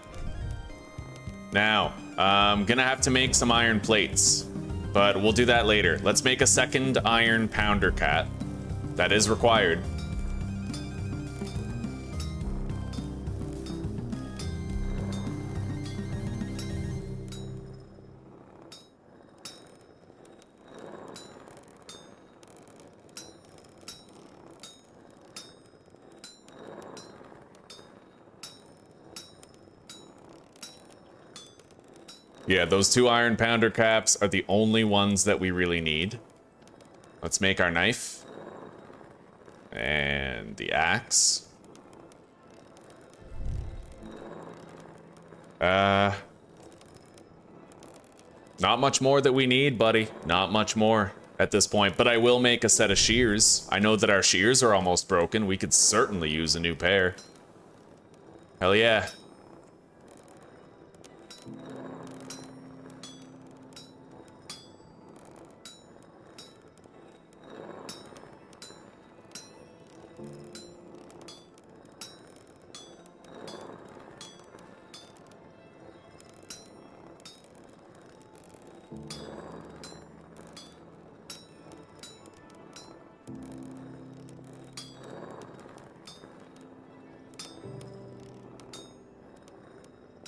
Now, I'm gonna have to make some iron plates, but we'll do that later. Let's make a second iron pounder cat. That is required. Yeah, those two iron pounder caps are the only ones that we really need. Let's make our knife. And the axe. Not much more that we need, buddy. Not much more at this point, but I will make a set of shears. I know that our shears are almost broken. We could certainly use a new pair. Hell yeah.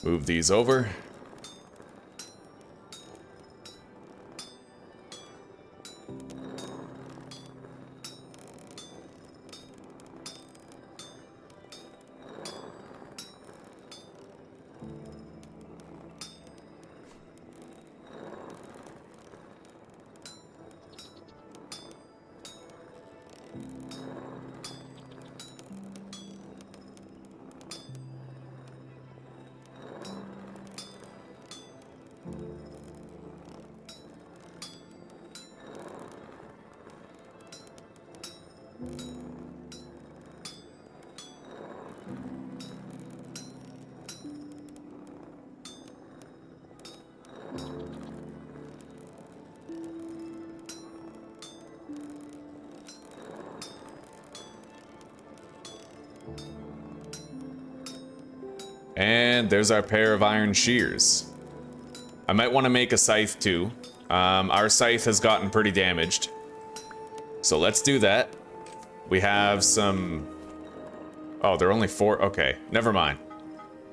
Move these over. And there's our pair of iron shears. I might want to make a scythe too. Our scythe has gotten pretty damaged. So let's do that. We have some... Oh, they're only 4. Okay, never mind.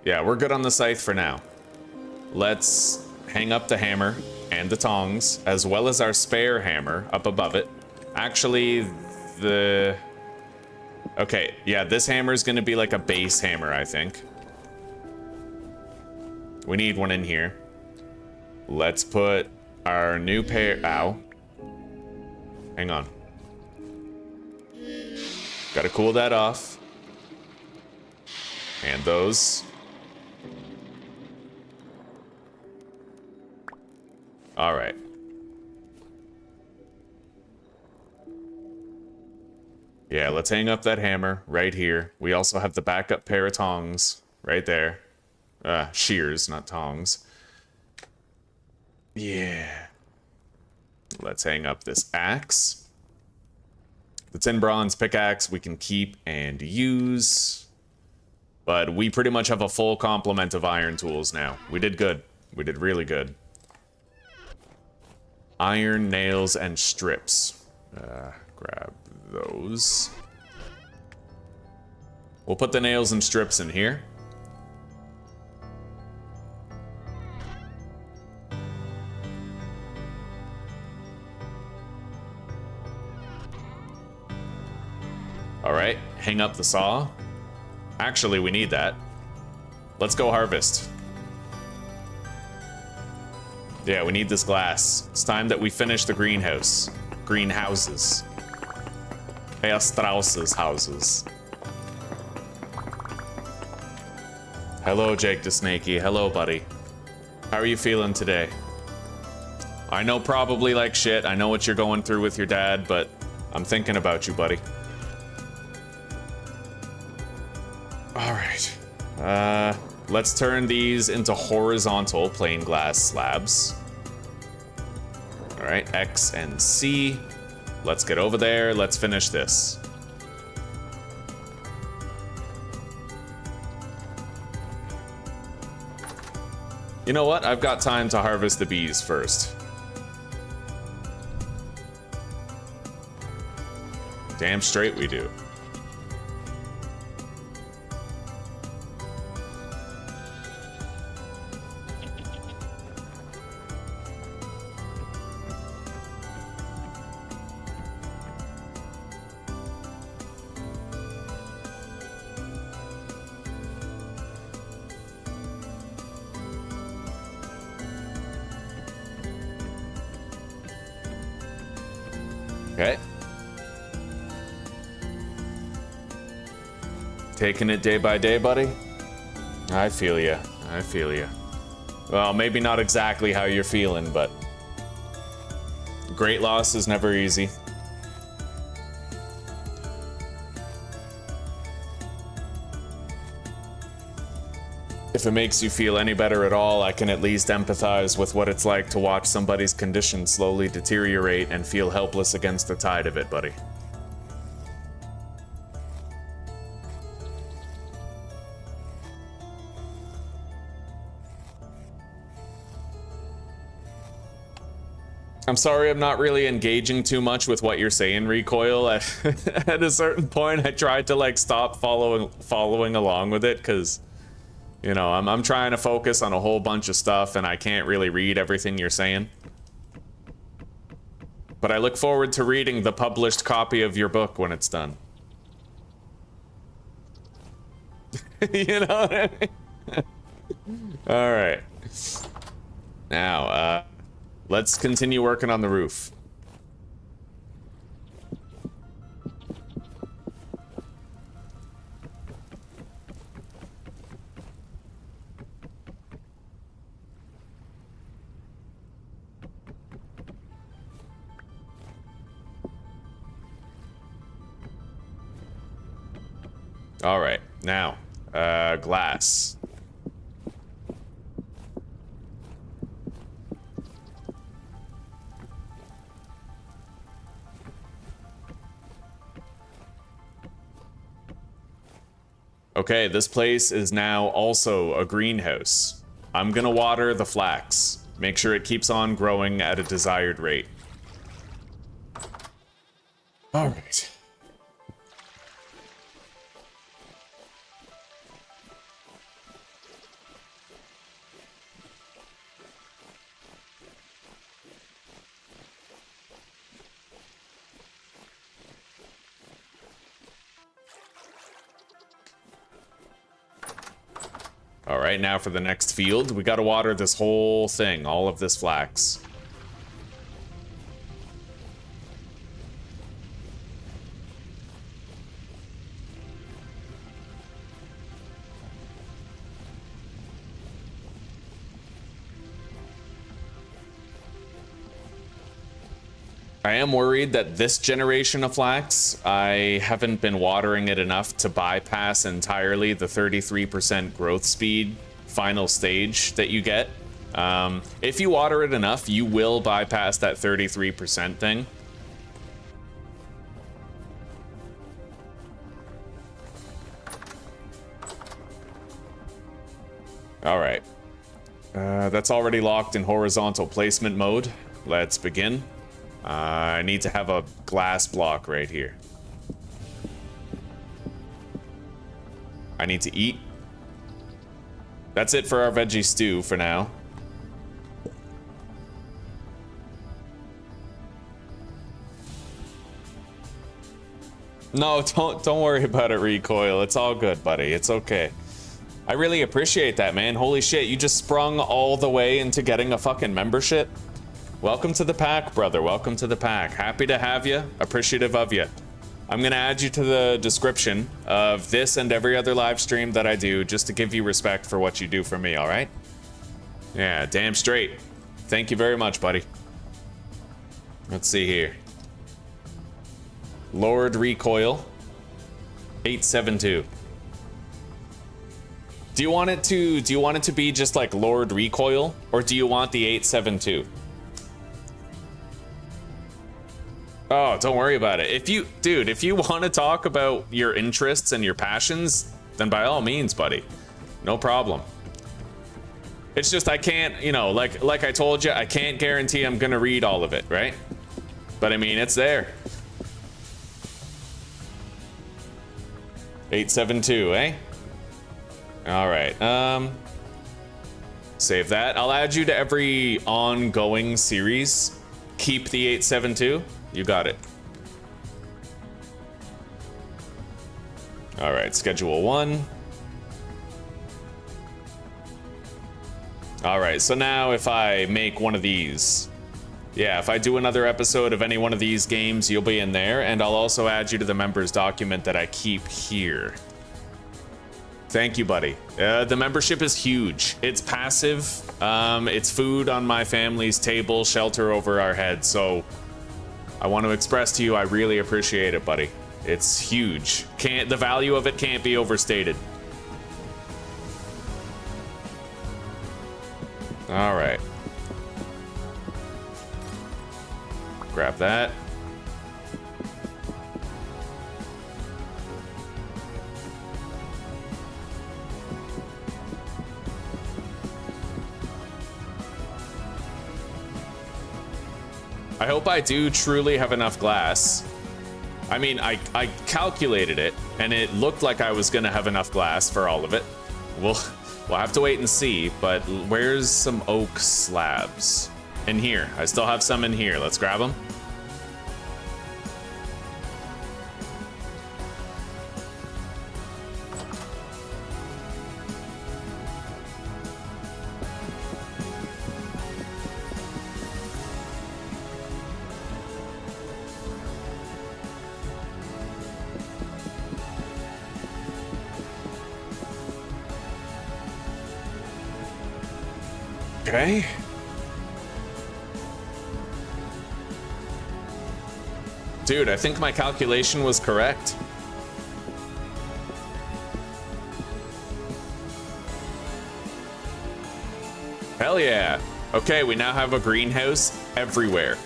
Yeah, we're good on the scythe for now. Let's hang up the hammer and the tongs, as well as our spare hammer up above it. Actually, the... Okay, yeah, this hammer is going to be like a base hammer, I think. We need one in here. Let's put our new pair... Ow. Hang on. Gotta cool that off. And those. Alright. Yeah, let's hang up that hammer right here. We also have the backup pair of tongs right there. Shears, not tongs. Yeah. Let's hang up this axe. The tin bronze pickaxe we can keep and use. But we pretty much have a full complement of iron tools now. We did good. We did really good. Iron, nails, and strips. Grab those. We'll put the nails and strips in here. Alright, hang up the saw. Actually, we need that. Let's go harvest. Yeah, we need this glass. It's time that we finish the greenhouse. Greenhouses. Herr Strauss's houses. Hello, Jake the Snakey. Hello, buddy. How are you feeling today? I know probably like shit. I know what you're going through with your dad, but I'm thinking about you, buddy. Alright. Let's turn these into horizontal plain glass slabs. Alright, X and C. Let's get over there. Let's finish this. You know what? I've got time to harvest the bees first. Damn straight we do. Okay. Taking it day by day, buddy? I feel ya. I feel ya. Well, maybe not exactly how you're feeling, but great loss is never easy. If it makes you feel any better at all, I can at least empathize with what it's like to watch somebody's condition slowly deteriorate and feel helpless against the tide of it, buddy. I'm sorry I'm not really engaging too much with what you're saying, Recoil. At a certain point, I tried to like stop following along with it, because you know, I'm trying to focus on a whole bunch of stuff and I can't really read everything you're saying. But I look forward to reading the published copy of your book when it's done. You know what I mean? Alright. Now, let's continue working on the roof. All right, now, glass. Okay, this place is now also a greenhouse. I'm gonna water the flax. Make sure it keeps on growing at a desired rate. All right. All right, now for the next field. We got to water this whole thing, all of this flax. I am worried that this generation of flax, I haven't been watering it enough to bypass entirely the 33% growth speed final stage that you get. If you water it enough, you will bypass that 33% thing. All right. That's already locked in horizontal placement mode. Let's begin. I need to have a glass block right here. I need to eat. That's it for our veggie stew for now. No, don't worry about it, Recoil. It's all good, buddy. It's okay. I really appreciate that, man. Holy shit, you just sprung all the way into getting a fucking membership. Welcome to the pack, brother. Welcome to the pack. Happy to have you. Appreciative of you. I'm gonna add you to the description of this and every other live stream that I do just to give you respect for what you do for me, all right? Yeah, damn straight. Thank you very much, buddy. Let's see here. Lord Recoil 872. Do you want it to be just like Lord Recoil, or do you want the 872? Oh, don't worry about it. If you want to talk about your interests and your passions, then by all means, buddy. No problem. It's just I can't, you know, like I told you, I can't guarantee I'm gonna read all of it, right? But I mean, it's there. 872, eh? All right. Save that. I'll add you to every ongoing series. Keep the 872. You got it. All right, schedule 1. All right, so now if I make one of these, yeah, if I do another episode of any one of these games, you'll be in there, and I'll also add you to the members document that I keep here. Thank you, buddy. The membership is huge. It's passive. It's food on my family's table, shelter over our heads, so I want to express to you I really appreciate it, buddy. It's huge. The value of it can't be overstated. All right. Grab that. I hope I do truly have enough glass. I mean, I calculated it, and it looked like I was gonna have enough glass for all of it. We'll have to wait and see, but where's some oak slabs? In here. I still have some in here. Let's grab them. Okay. Dude, I think my calculation was correct. Hell yeah. Okay, we now have a greenhouse everywhere.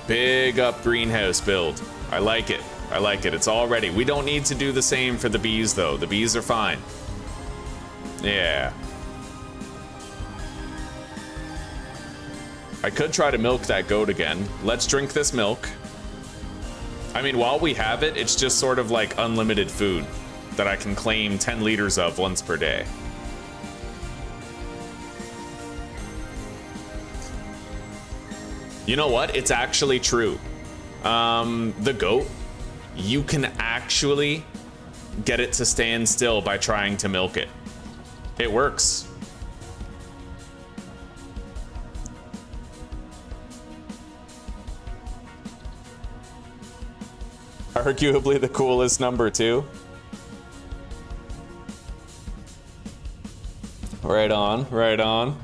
Big up greenhouse build. I like it. I like it. It's all ready. We don't need to do the same for the bees, though. The bees are fine. Yeah. I could try to milk that goat again. Let's drink this milk. I mean, while we have it, it's just sort of like unlimited food that I can claim 10 liters of once per day. You know what? It's actually true. The goat, you can actually get it to stand still by trying to milk it. It works. Arguably the coolest number too. Right on, right on.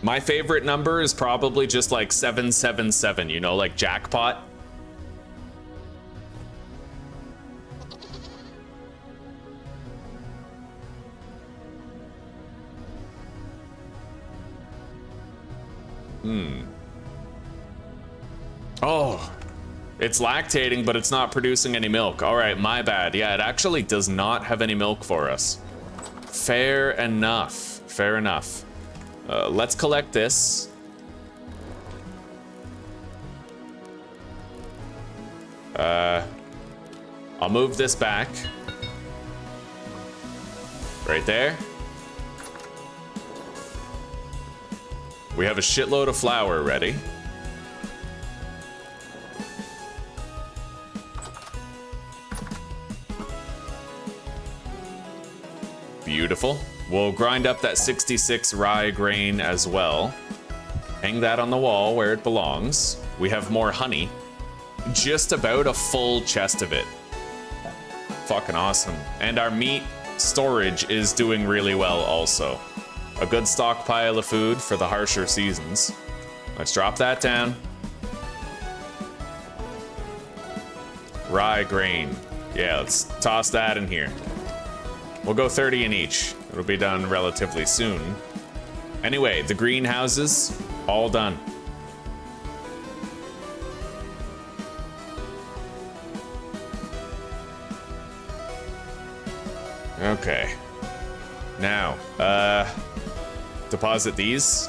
My favorite number is probably just like 777, you know, like jackpot. Oh, it's lactating, but it's not producing any milk. All right, my bad. Yeah, it actually does not have any milk for us. Fair enough. Fair enough. Let's collect this. I'll move this back. Right there. We have a shitload of flour ready. Beautiful. We'll grind up that 66 rye grain as well. Hang that on the wall where it belongs. We have more honey. Just about a full chest of it. Fucking awesome. And our meat storage is doing really well also. A good stockpile of food for the harsher seasons. Let's drop that down. Rye grain. Yeah, let's toss that in here. We'll go 30 in each. It'll be done relatively soon. Anyway, the greenhouses, all done. Okay. Now, deposit these.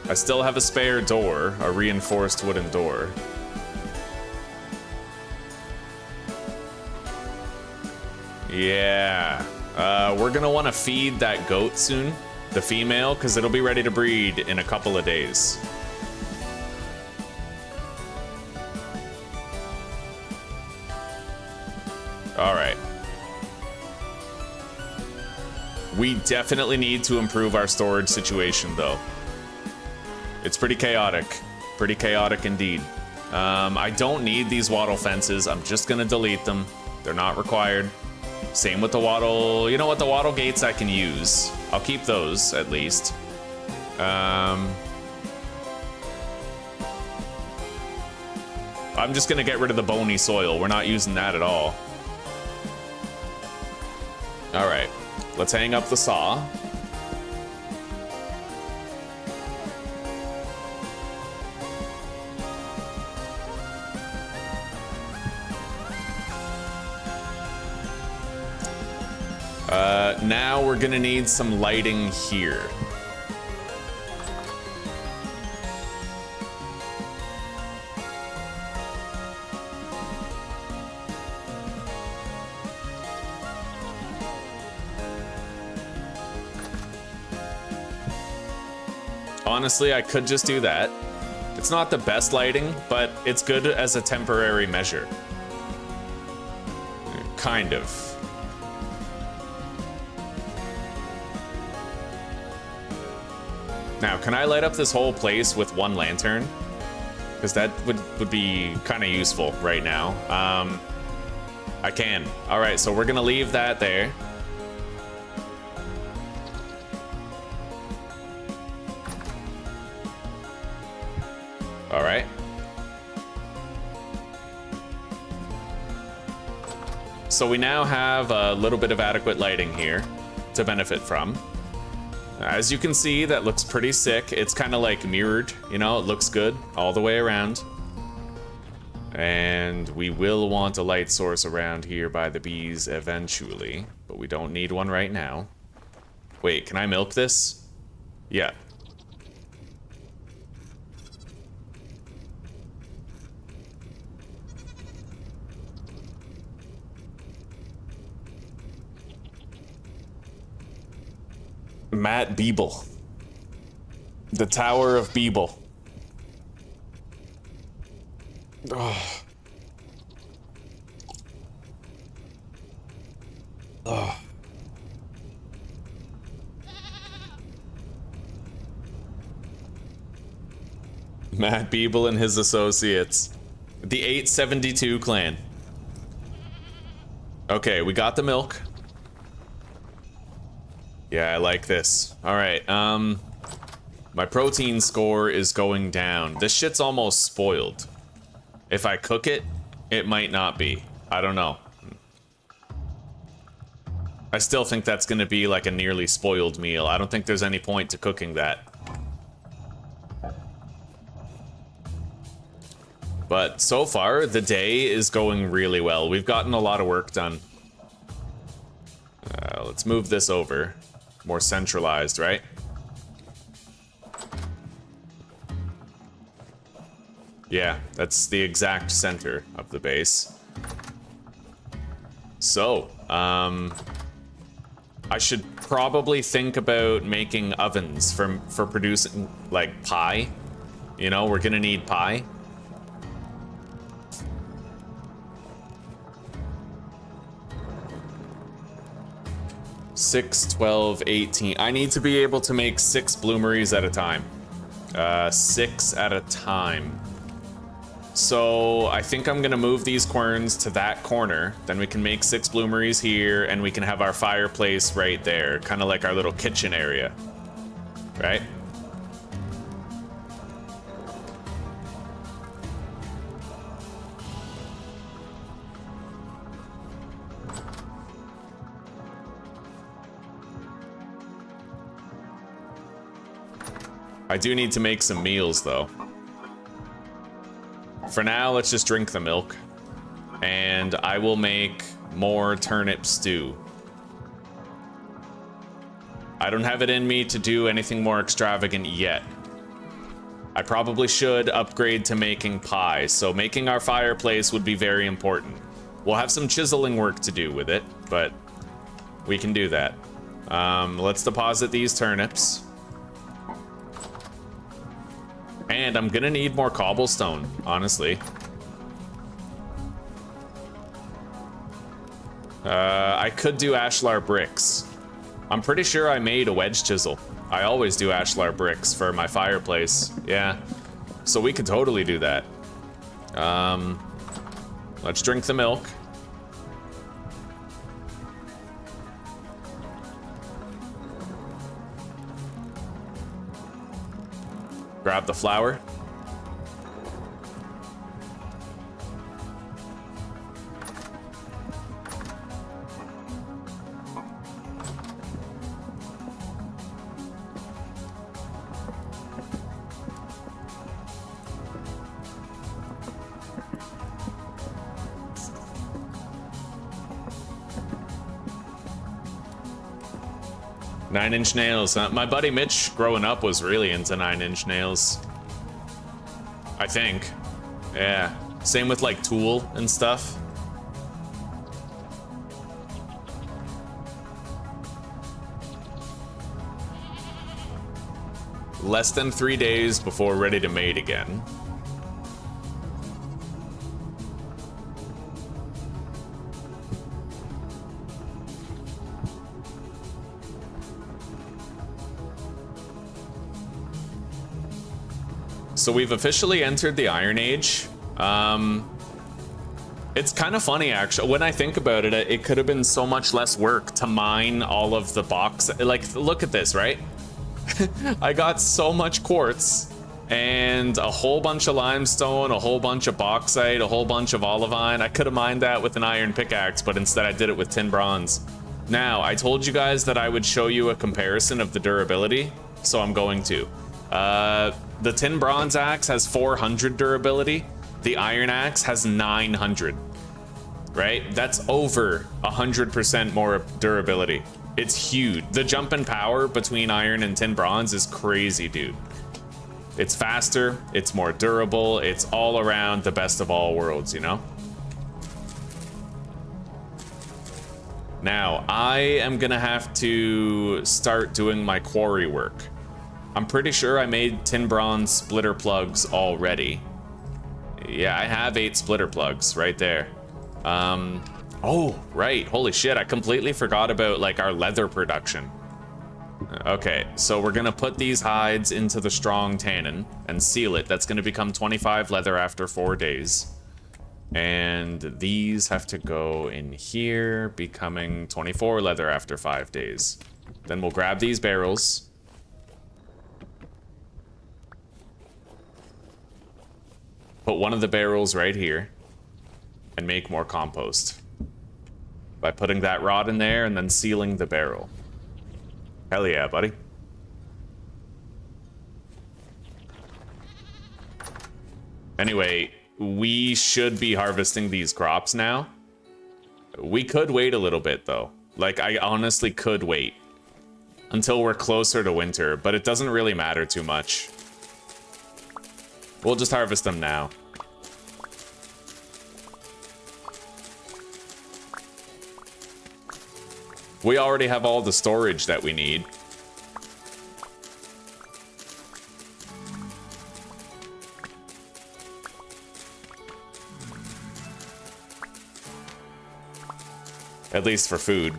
I still have a spare door, a reinforced wooden door. Yeah. We're gonna want to feed that goat soon, the female, because it'll be ready to breed in a couple of days. All right. We definitely need to improve our storage situation, though. It's pretty chaotic. Pretty chaotic indeed. I don't need these wattle fences. I'm just gonna delete them. They're not required. Same with the wattle. You know what? The wattle gates I can use. I'll keep those at least. I'm just gonna get rid of the bony soil. We're not using that at all. All right, let's hang up the saw. Now we're gonna need some lighting here. Honestly, I could just do that. It's not the best lighting, but it's good as a temporary measure. Kind of. Now, can I light up this whole place with one lantern? Because that would be kind of useful right now. I can. All right, so we're gonna leave that there. All right. So we now have a little bit of adequate lighting here to benefit from. As you can see, that looks pretty sick. It's kind of like mirrored, you know, it looks good all the way around. And we will want a light source around here by the bees eventually, but we don't need one right now. Wait, can I milk this? Yeah. Matt Beeble. The Tower of Beeble. Oh. Matt Beeble and his associates. The 872 clan. Okay, we got the milk. Yeah, I like this. Alright, my protein score is going down. This shit's almost spoiled. If I cook it, it might not be. I don't know. I still think that's gonna be like a nearly spoiled meal. I don't think there's any point to cooking that. But so far, the day is going really well. We've gotten a lot of work done. Let's move this over. More centralized, right? Yeah, that's the exact center of the base. So, I should probably think about making ovens for producing, like, pie. You know, we're gonna need pie. Six, 12, 18. I need to be able to make 6 bloomeries at a time. 6 at a time. So I think I'm gonna move these querns to that corner. Then we can make 6 bloomeries here, and we can have our fireplace right there. Kind of like our little kitchen area. Right? I do need to make some meals, though. For now, let's just drink the milk. And I will make more turnip stew. I don't have it in me to do anything more extravagant yet. I probably should upgrade to making pie, so making our fireplace would be very important. We'll have some chiseling work to do with it, but we can do that. Let's deposit these turnips. And I'm gonna need more cobblestone, honestly. I could do ashlar bricks. I'm pretty sure I made a wedge chisel. I always do ashlar bricks for my fireplace. Yeah. So we could totally do that. Let's drink the milk. Grab the flour. Nine-inch nails. My buddy Mitch, growing up, was really into 9-inch nails. I think. Yeah. Same with, like, Tool and stuff. Less than 3 days before ready to mate again. So we've officially entered the Iron Age. It's kind of funny, actually. When I think about it, it could have been so much less work to mine all of the box. Like, look at this, right? I got so much quartz and a whole bunch of limestone, a whole bunch of bauxite, a whole bunch of olivine. I could have mined that with an iron pickaxe, but instead I did it with tin bronze. Now, I told you guys that I would show you a comparison of the durability, so I'm going to. The tin bronze axe has 400 durability. The iron axe has 900. Right? That's over 100% more durability. It's huge. The jump in power between iron and tin bronze is crazy, dude. It's faster, it's more durable, it's all around the best of all worlds, you know? Now, I am gonna have to start doing my quarry work. I'm pretty sure I made tin bronze splitter plugs already. Yeah, I have 8 splitter plugs right there. Oh, right. Holy shit, I completely forgot about, like, our leather production. Okay, so we're gonna put these hides into the strong tannin and seal it. That's gonna become 25 leather after 4 days. And these have to go in here, becoming 24 leather after 5 days. Then we'll grab these barrels. Put one of the barrels right here and make more compost by putting that rod in there and then sealing the barrel. Hell yeah, buddy. Anyway, we should be harvesting these crops now. We could wait a little bit though. Like, I honestly could wait until we're closer to winter, but it doesn't really matter too much. We'll just harvest them now. We already have all the storage that we need. At least for food.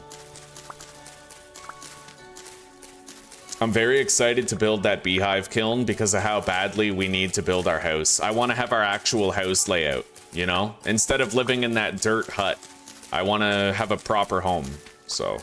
I'm very excited to build that beehive kiln because of how badly we need to build our house. I want to have our actual house layout, you know? Instead of living in that dirt hut, I want to have a proper home, so...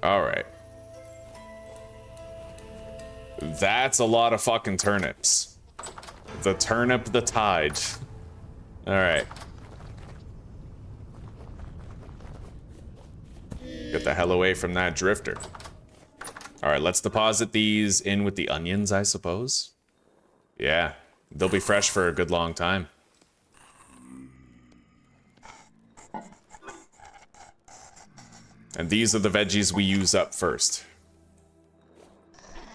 Alright. That's a lot of fucking turnips. The turnip the tide. Alright. Get the hell away from that drifter. Alright, let's deposit these in with the onions, I suppose. Yeah, they'll be fresh for a good long time. And these are the veggies we use up first.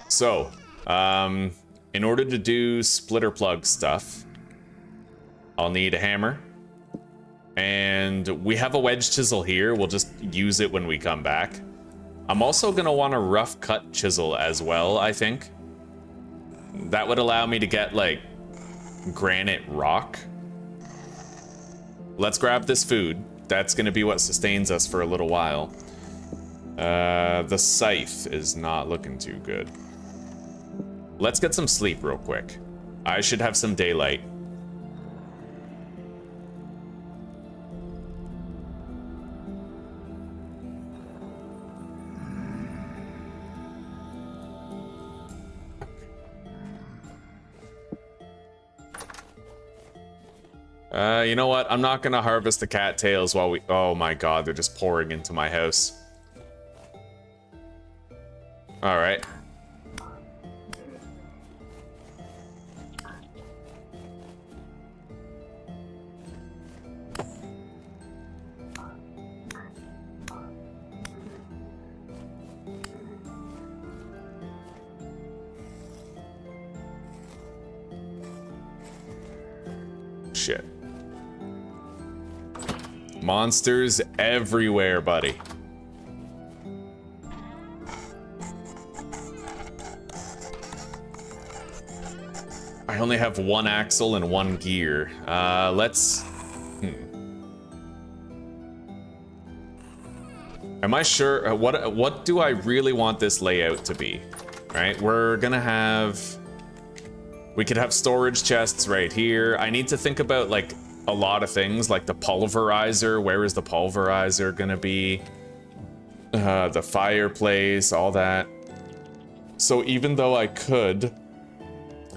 So, in order to do splitter plug stuff, I'll need a hammer. And we have a wedge chisel here. We'll just use it when we come back. I'm also going to want a rough cut chisel as well, I think. That would allow me to get, like, granite rock. Let's grab this food. That's going to be what sustains us for a little while. The scythe is not looking too good. Let's get some sleep real quick. I should have some daylight. You know what? I'm not gonna harvest the cattails while we... Oh my god, they're just pouring into my house. Alright. Shit. Monsters everywhere, buddy. I only have one axle and one gear. Let's... Am I sure? What do I really want this layout to be? Right? We're gonna have... We could have storage chests right here. I need to think about, like, a lot of things, like the pulverizer. Where is the pulverizer gonna be? The fireplace, all that. So even though I could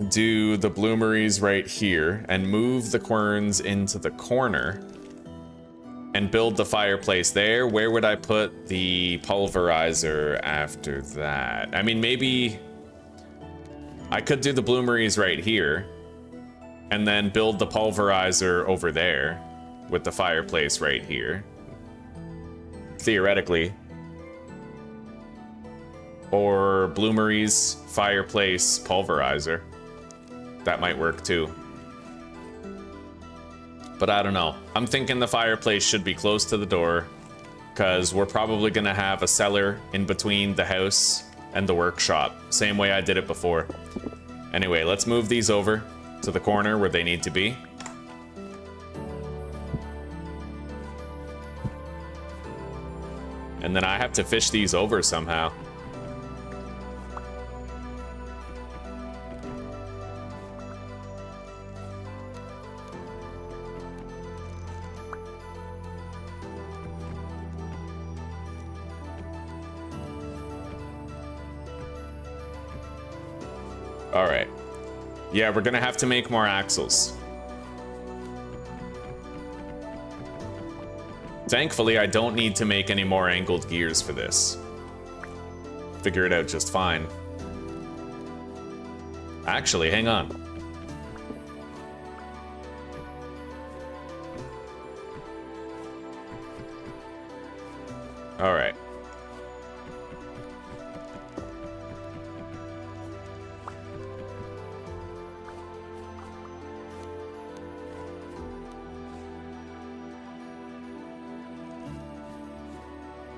do the bloomeries right here and move the querns into the corner and build the fireplace there, where would I put the pulverizer after that? I mean, maybe I could do the bloomeries right here and then build the pulverizer over there with the fireplace right here. Theoretically. Or Bloomery's fireplace pulverizer. That might work too. But I don't know. I'm thinking the fireplace should be close to the door, because we're probably gonna have a cellar in between the house and the workshop. Same way I did it before. Anyway, let's move these over to the corner where they need to be. And then I have to fish these over somehow. All right. Yeah, we're gonna have to make more axles. Thankfully, I don't need to make any more angled gears for this. Figure it out just fine. Actually, hang on. All right.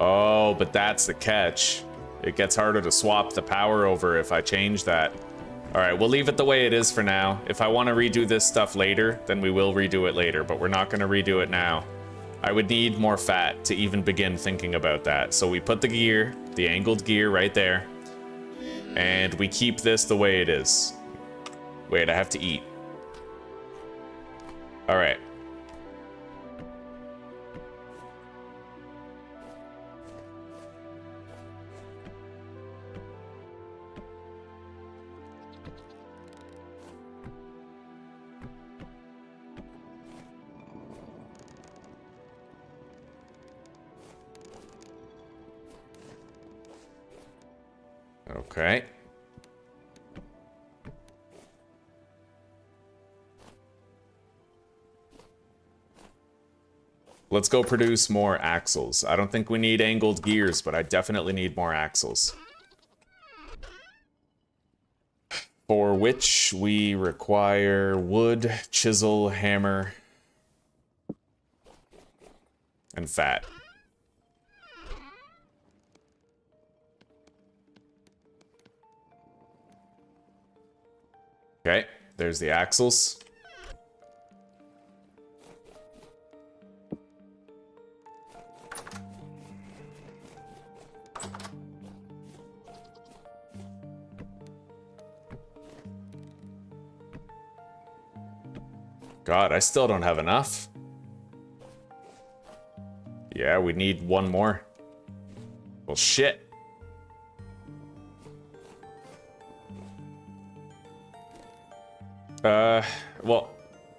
Oh, but that's the catch. It gets harder to swap the power over if I change that. All right, we'll leave it the way it is for now. If I want to redo this stuff later, then we will redo it later, but we're not going to redo it now. I would need more fat to even begin thinking about that. So we put the gear, the angled gear right there, and we keep this the way it is. Wait, I have to eat. All right. Okay. Let's go produce more axles. I don't think we need angled gears, but I definitely need more axles. For which we require wood, chisel, hammer, and fat. Okay, there's the axles. God, I still don't have enough. Yeah, we need one more. Well, shit. Well,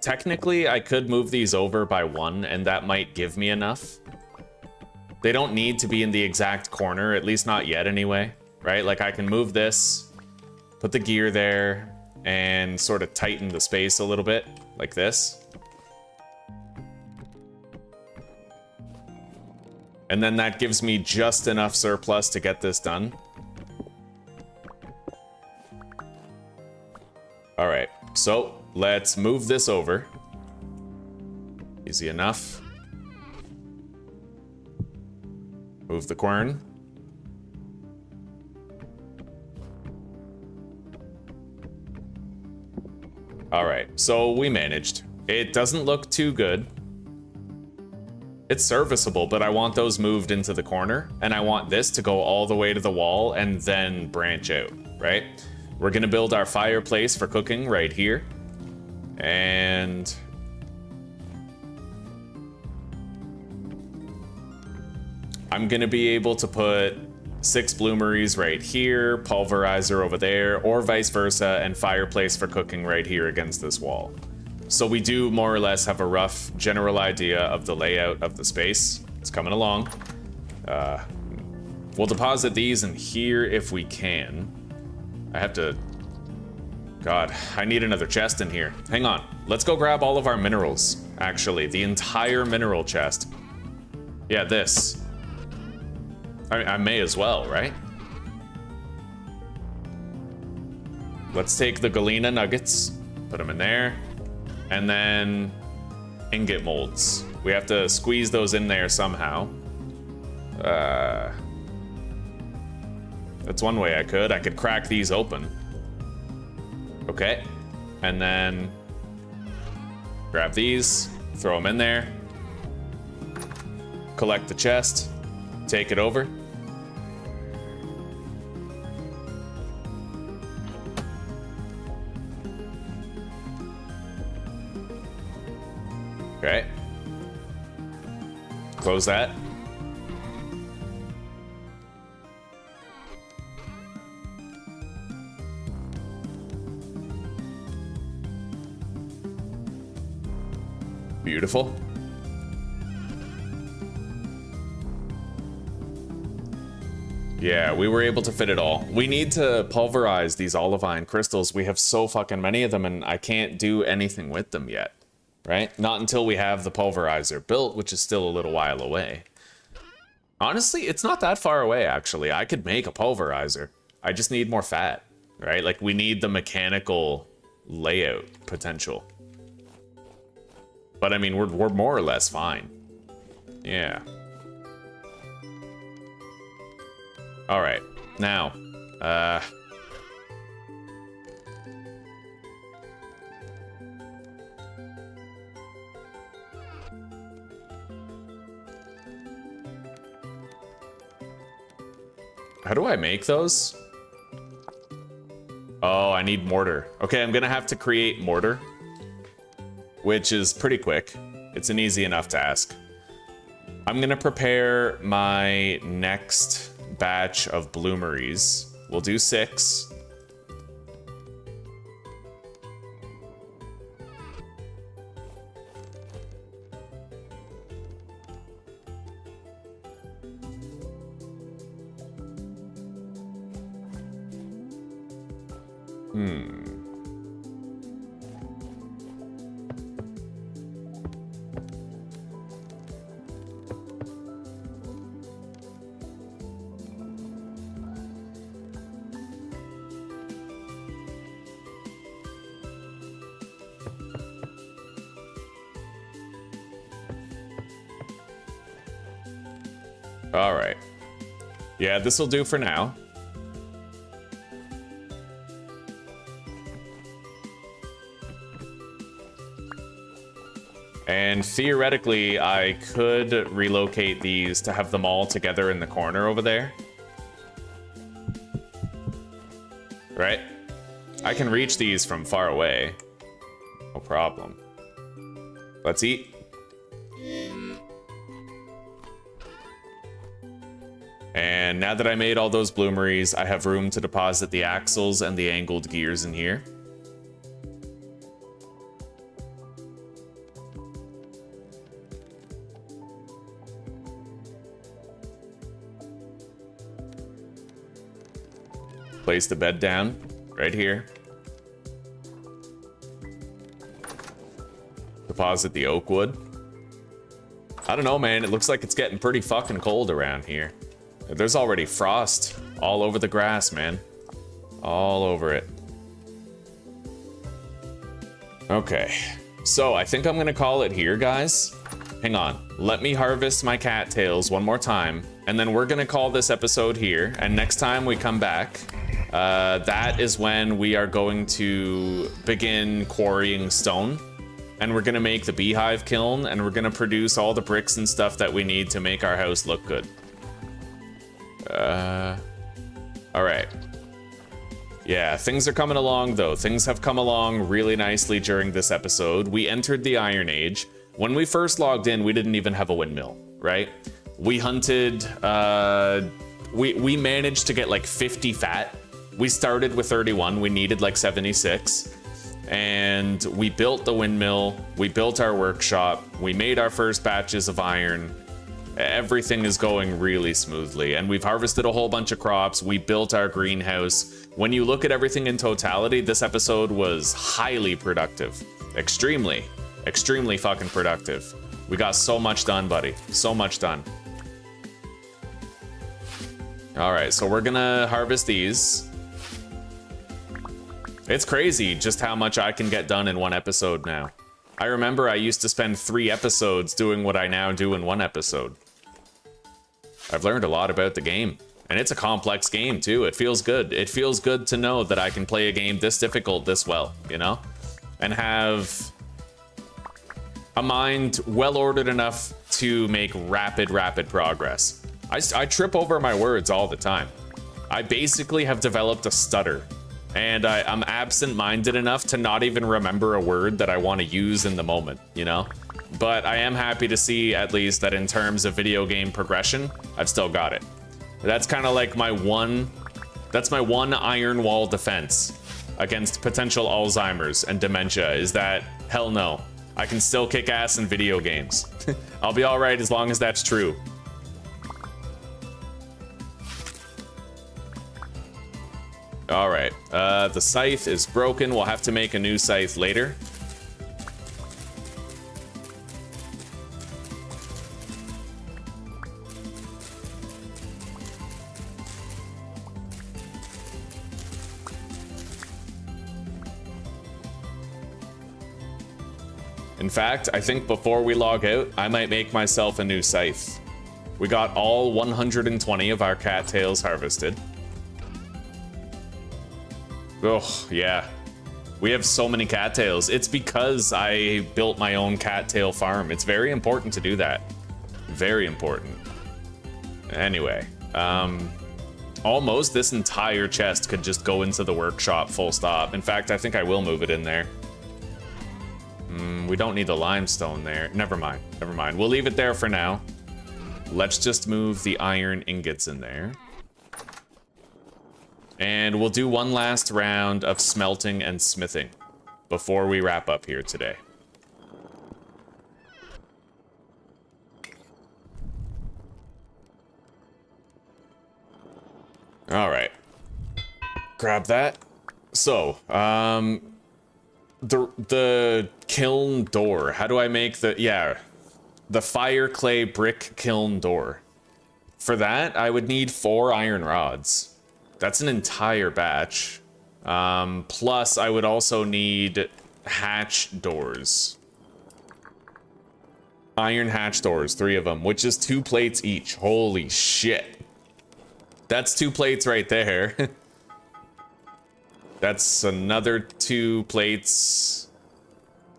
technically I could move these over by one and that might give me enough. They don't need to be in the exact corner, at least not yet anyway, right? Like I can move this, put the gear there, and sort of tighten the space a little bit, like this. And then that gives me just enough surplus to get this done. All right, so let's move this over. Easy enough. Move the quern. All right, so we managed. It doesn't look too good. It's serviceable, but I want those moved into the corner, and I want this to go all the way to the wall and then branch out, right? We're gonna build our fireplace for cooking right here. And I'm gonna be able to put 6 bloomeries right here, pulverizer over there, or vice versa, and fireplace for cooking right here against this wall. So we do more or less have a rough general idea of the layout of the space. It's coming along. We'll deposit these in here if we can. I have to... God, I need another chest in here. Hang on. Let's go grab all of our minerals, actually. The entire mineral chest. Yeah, this. I may as well, right? Let's take the galena nuggets, put them in there, and then ingot molds. We have to squeeze those in there somehow. That's one way I could crack these open. Okay, and then grab these, throw them in there, collect the chest, take it over. Okay. Close that. Beautiful. Yeah, we were able to fit it all. We need to pulverize these olivine crystals. We have so fucking many of them, and I can't do anything with them yet. Right? Not until we have the pulverizer built, which is still a little while away. Honestly, it's not that far away, actually. I could make a pulverizer. I just need more fat, right? Like, we need the mechanical layout potential. But, I mean, we're more or less fine. Yeah. All right. Now, how do I make those? Oh, I need mortar. Okay, I'm gonna have to create mortar, which is pretty quick. It's an easy enough task. I'm gonna prepare my next batch of bloomeries. We'll do 6. All right. Yeah, this will do for now. And theoretically, I could relocate these to have them all together in the corner over there. Right? I can reach these from far away. No problem. Let's eat. And now that I made all those bloomeries, I have room to deposit the axles and the angled gears in here. Place the bed down right here. Deposit the oak wood. I don't know, man. It looks like it's getting pretty fucking cold around here. There's already frost all over the grass, man. All over it. Okay. So I think I'm gonna call it here, guys. Hang on. Let me harvest my cattails one more time, and then we're gonna call this episode here. And next time we come back, that is when we are going to begin quarrying stone. And we're gonna make the beehive kiln, and we're gonna produce all the bricks and stuff that we need to make our house look good. All right. Yeah, things are coming along, though. Things have come along really nicely during this episode. We entered the Iron Age. When we first logged in, we didn't even have a windmill, right? We hunted, we managed to get like 50 fat. We started with 31, we needed like 76. And we built the windmill, we built our workshop, we made our first batches of iron. Everything is going really smoothly, and we've harvested a whole bunch of crops. We built our greenhouse. When you look at everything in totality, this episode was highly productive. Extremely fucking productive. We got so much done, buddy. So much done. All right, so we're gonna harvest these. It's crazy just how much I can get done in one episode now. I remember I used to spend 3 episodes doing what I now do in 1 episode. I've learned a lot about the game. And it's a complex game too. It feels good. It feels good to know that I can play a game this difficult this well, you know? And have a mind well-ordered enough to make rapid progress. I trip over my words all the time. I basically have developed a stutter. And I'm absent-minded enough to not even remember a word that I want to use in the moment, you know? But I am happy to see, at least, that in terms of video game progression, I've still got it. That's kind of like my one iron wall defense against potential Alzheimer's and dementia, is that, hell no, I can still kick ass in video games. I'll be all right as long as that's true. All right, the scythe is broken. We'll have to make a new scythe later. In fact, I think before we log out, I might make myself a new scythe. We got all 120 of our cattails harvested. Oh, yeah. We have so many cattails. It's because I built my own cattail farm. It's very important to do that. Very important. Anyway, almost this entire chest could just go into the workshop full stop. In fact, I think I will move it in there. We don't need the limestone there. Never mind. Never mind. We'll leave it there for now. Let's just move the iron ingots in there. And we'll do one last round of smelting and smithing before we wrap up here today. All right. Grab that. So, the kiln door. How do I make the fire clay brick kiln door? For that, I would need 4 iron rods. That's an entire batch. Plus, I would also need hatch doors. Iron hatch doors, 3 of them, which is 2 plates each. Holy shit. That's 2 plates right there. That's another 2 plates.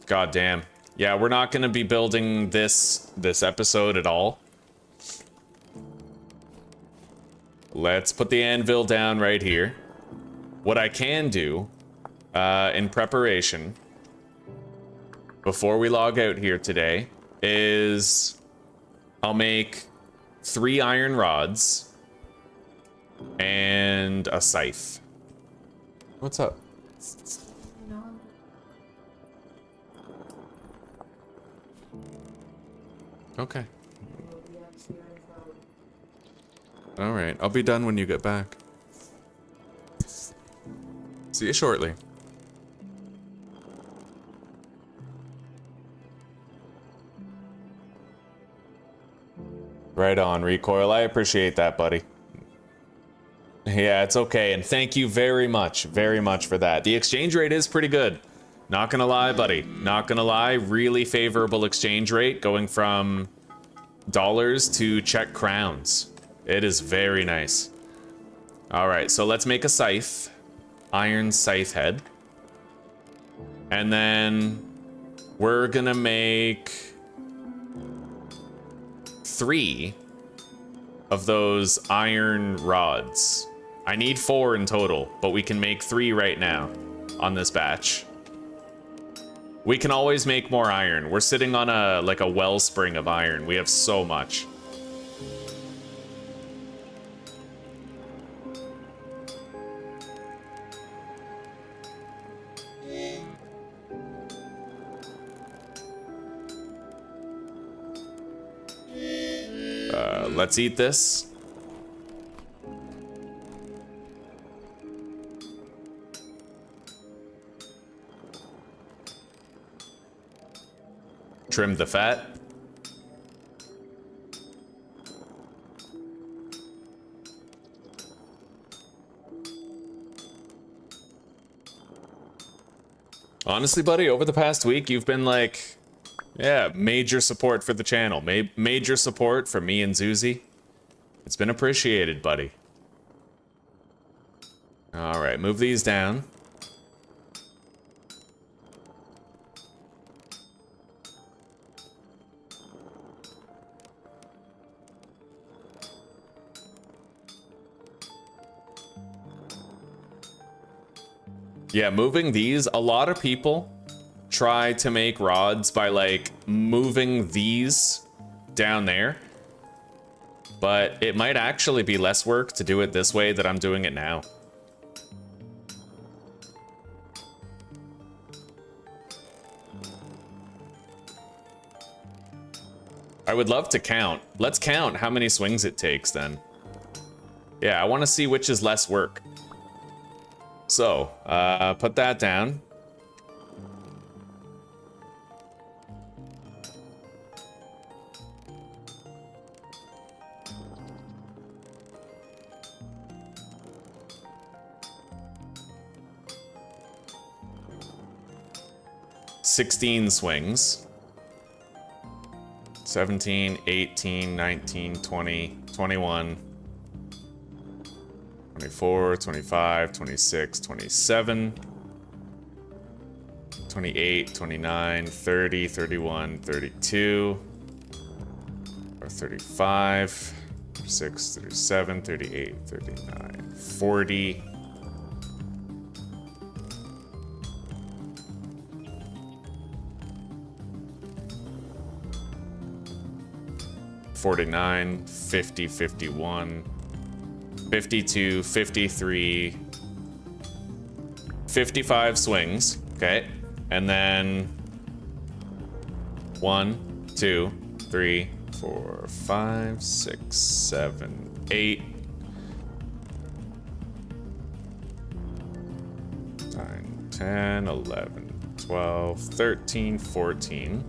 God damn. Yeah, we're not gonna be building this episode at all. Let's put the anvil down right here. What I can do, in preparation, before we log out here today, is I'll make 3 iron rods and a scythe. What's up? Okay. All right, I'll be done when you get back. See you shortly. Right on, Recoil. I appreciate that, buddy. Yeah, it's okay, and thank you very much for that. The exchange rate is pretty good. Not gonna lie, buddy. Not gonna lie, really favorable exchange rate going from dollars to Czech crowns. It is very nice. All right, so let's make a scythe. Iron scythe head. And then we're gonna make 3 of those iron rods. I need 4 in total, but we can make 3 right now on this batch. We can always make more iron. We're sitting on a wellspring of iron. We have so much. Let's eat this. Trim the fat. Honestly, buddy, over the past week, you've been like, yeah, major support for the channel. Major support for me and Zuzi. It's been appreciated, buddy. All right, move these down. Yeah, moving these, a lot of people try to make rods by like moving these down there, but it might actually be less work to do it this way that I'm doing it now. I would love to count. Let's count how many swings it takes then. Yeah, I want to see which is less work. So, put that down. $16 swings. 17, 18, 19, 20, 21, 24, 25, 26, 27, 28, 29, 30, 31, 32, or 35, 36, 37, 38, 39, 40. 49, 50, 51, 52, 53, 55 swings, okay? And then 1, 2, 3, 4, 5, 6, 7, 8, 9, 10, 11, 12, 13, 14,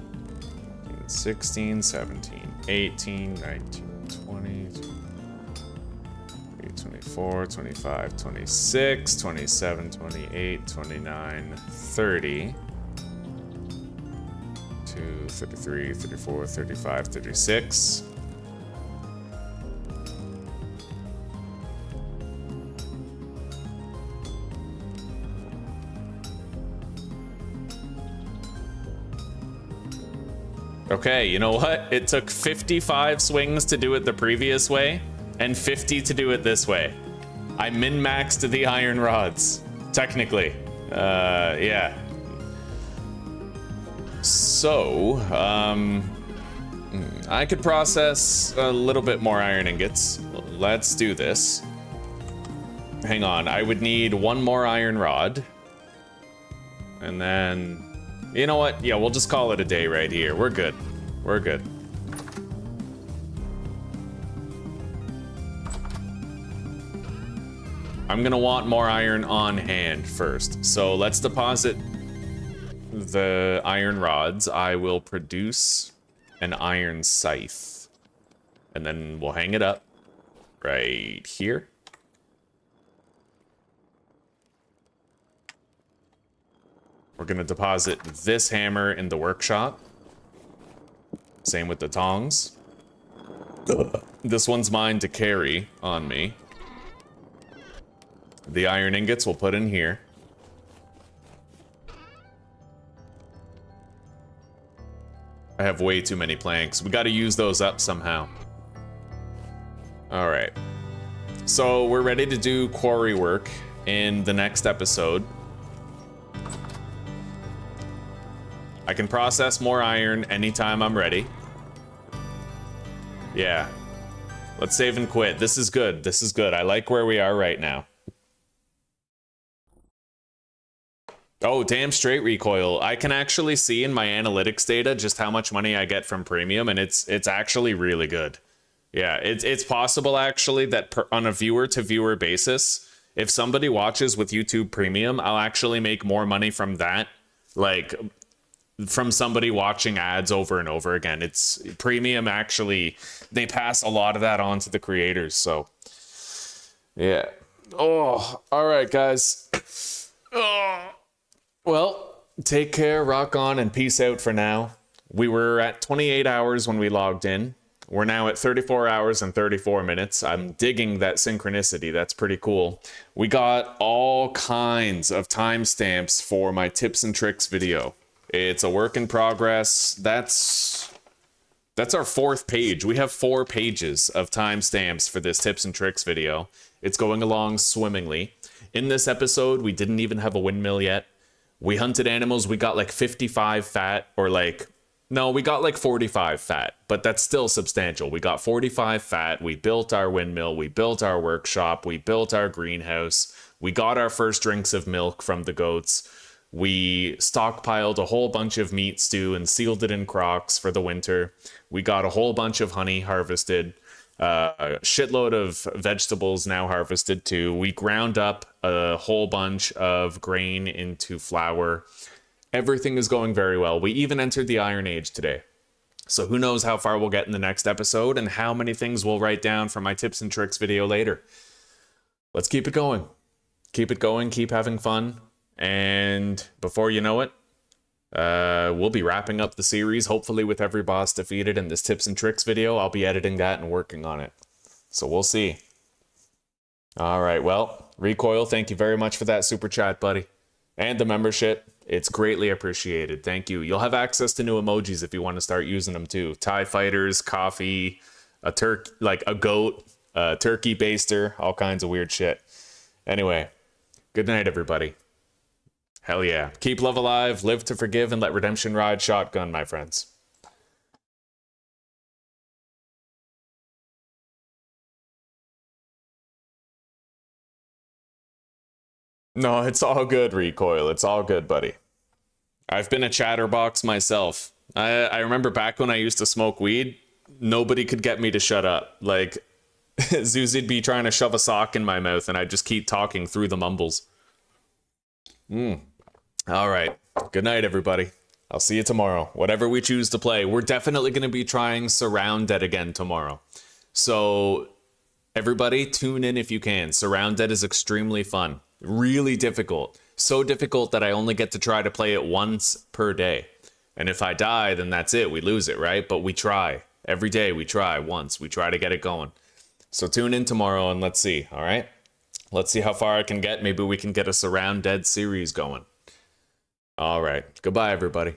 16, 17, 18, 19, 20, 24, 25, 26, 27, 28, 29, 30, 2, 33, 34, 35, 36. Okay, you know what? It took 55 swings to do it the previous way, and 50 to do it this way. I min-maxed the iron rods, technically. Yeah. So, I could process a little bit more iron ingots. Let's do this. Hang on, I would need one more iron rod. And then... You know what? Yeah, we'll just call it a day right here. We're good. We're good. I'm gonna want more iron on hand first. So let's deposit the iron rods. I will produce an iron scythe. And then we'll hang it up right here. We're gonna deposit this hammer in the workshop. Same with the tongs. This one's mine to carry on me. The iron ingots we'll put in here. I have way too many planks. We gotta use those up somehow. All right. So we're ready to do quarry work in the next episode. I can process more iron anytime I'm ready. Yeah. Let's save and quit. This is good. This is good. I like where we are right now. Oh, damn straight recoil. I can actually see in my analytics data just how much money I get from premium, and it's actually really good. Yeah, it's possible actually that on a viewer-to-viewer basis, if somebody watches with YouTube Premium, I'll actually make more money from that. Like... from somebody watching ads over and over again. It's premium actually, they pass a lot of that on to the creators, so yeah. Oh, all right, guys. Oh. Well, take care, rock on, and peace out for now. We were at 28 hours when we logged in. We're now at 34 hours and 34 minutes. I'm digging that synchronicity. That's pretty cool. We got all kinds of timestamps for my tips and tricks video. It's a work in progress. That's our 4th page. We have 4 pages of timestamps for this tips and tricks video. It's going along swimmingly. In this episode, we didn't even have a windmill yet. We hunted animals. We got like 55 fat, or like, no, we got like 45 fat, but that's still substantial. We got 45 fat. We built our windmill. We built our workshop. We built our greenhouse. We got our first drinks of milk from the goats. We stockpiled a whole bunch of meat stew and sealed it in crocks for the winter. We got a whole bunch of honey harvested. A shitload of vegetables now harvested too. We ground up a whole bunch of grain into flour. Everything is going very well. We even entered the Iron Age today. So who knows how far we'll get in the next episode and how many things we'll write down for my tips and tricks video later. Let's keep it going. Keep it going, keep having fun. And before you know it, we'll be wrapping up the series, hopefully with every boss defeated in this tips and tricks video. I'll be editing that and working on it. So we'll see. All right, well, Recoil, thank you very much for that super chat, buddy. And the membership. It's greatly appreciated. Thank you. You'll have access to new emojis if you want to start using them too. TIE fighters, coffee, a goat, a turkey baster, all kinds of weird shit. Anyway, good night, everybody. Hell yeah. Keep love alive, live to forgive, and let redemption ride shotgun, my friends. No, it's all good, Recoil. It's all good, buddy. I've been a chatterbox myself. I remember back when I used to smoke weed, nobody could get me to shut up. Like, Zuzi'd be trying to shove a sock in my mouth, and I'd just keep talking through the mumbles. All right. Good night, everybody. I'll see you tomorrow. Whatever we choose to play. We're definitely going to be trying Surrounded again tomorrow. So, everybody, tune in if you can. Surrounded is extremely fun. Really difficult. So difficult that I only get to try to play it once per day. And if I die, then that's it. We lose it, right? But we try. Every day we try once. We try to get it going. So tune in tomorrow and let's see, all right? Let's see how far I can get. Maybe we can get a Surrounded series going. All right. Goodbye, everybody.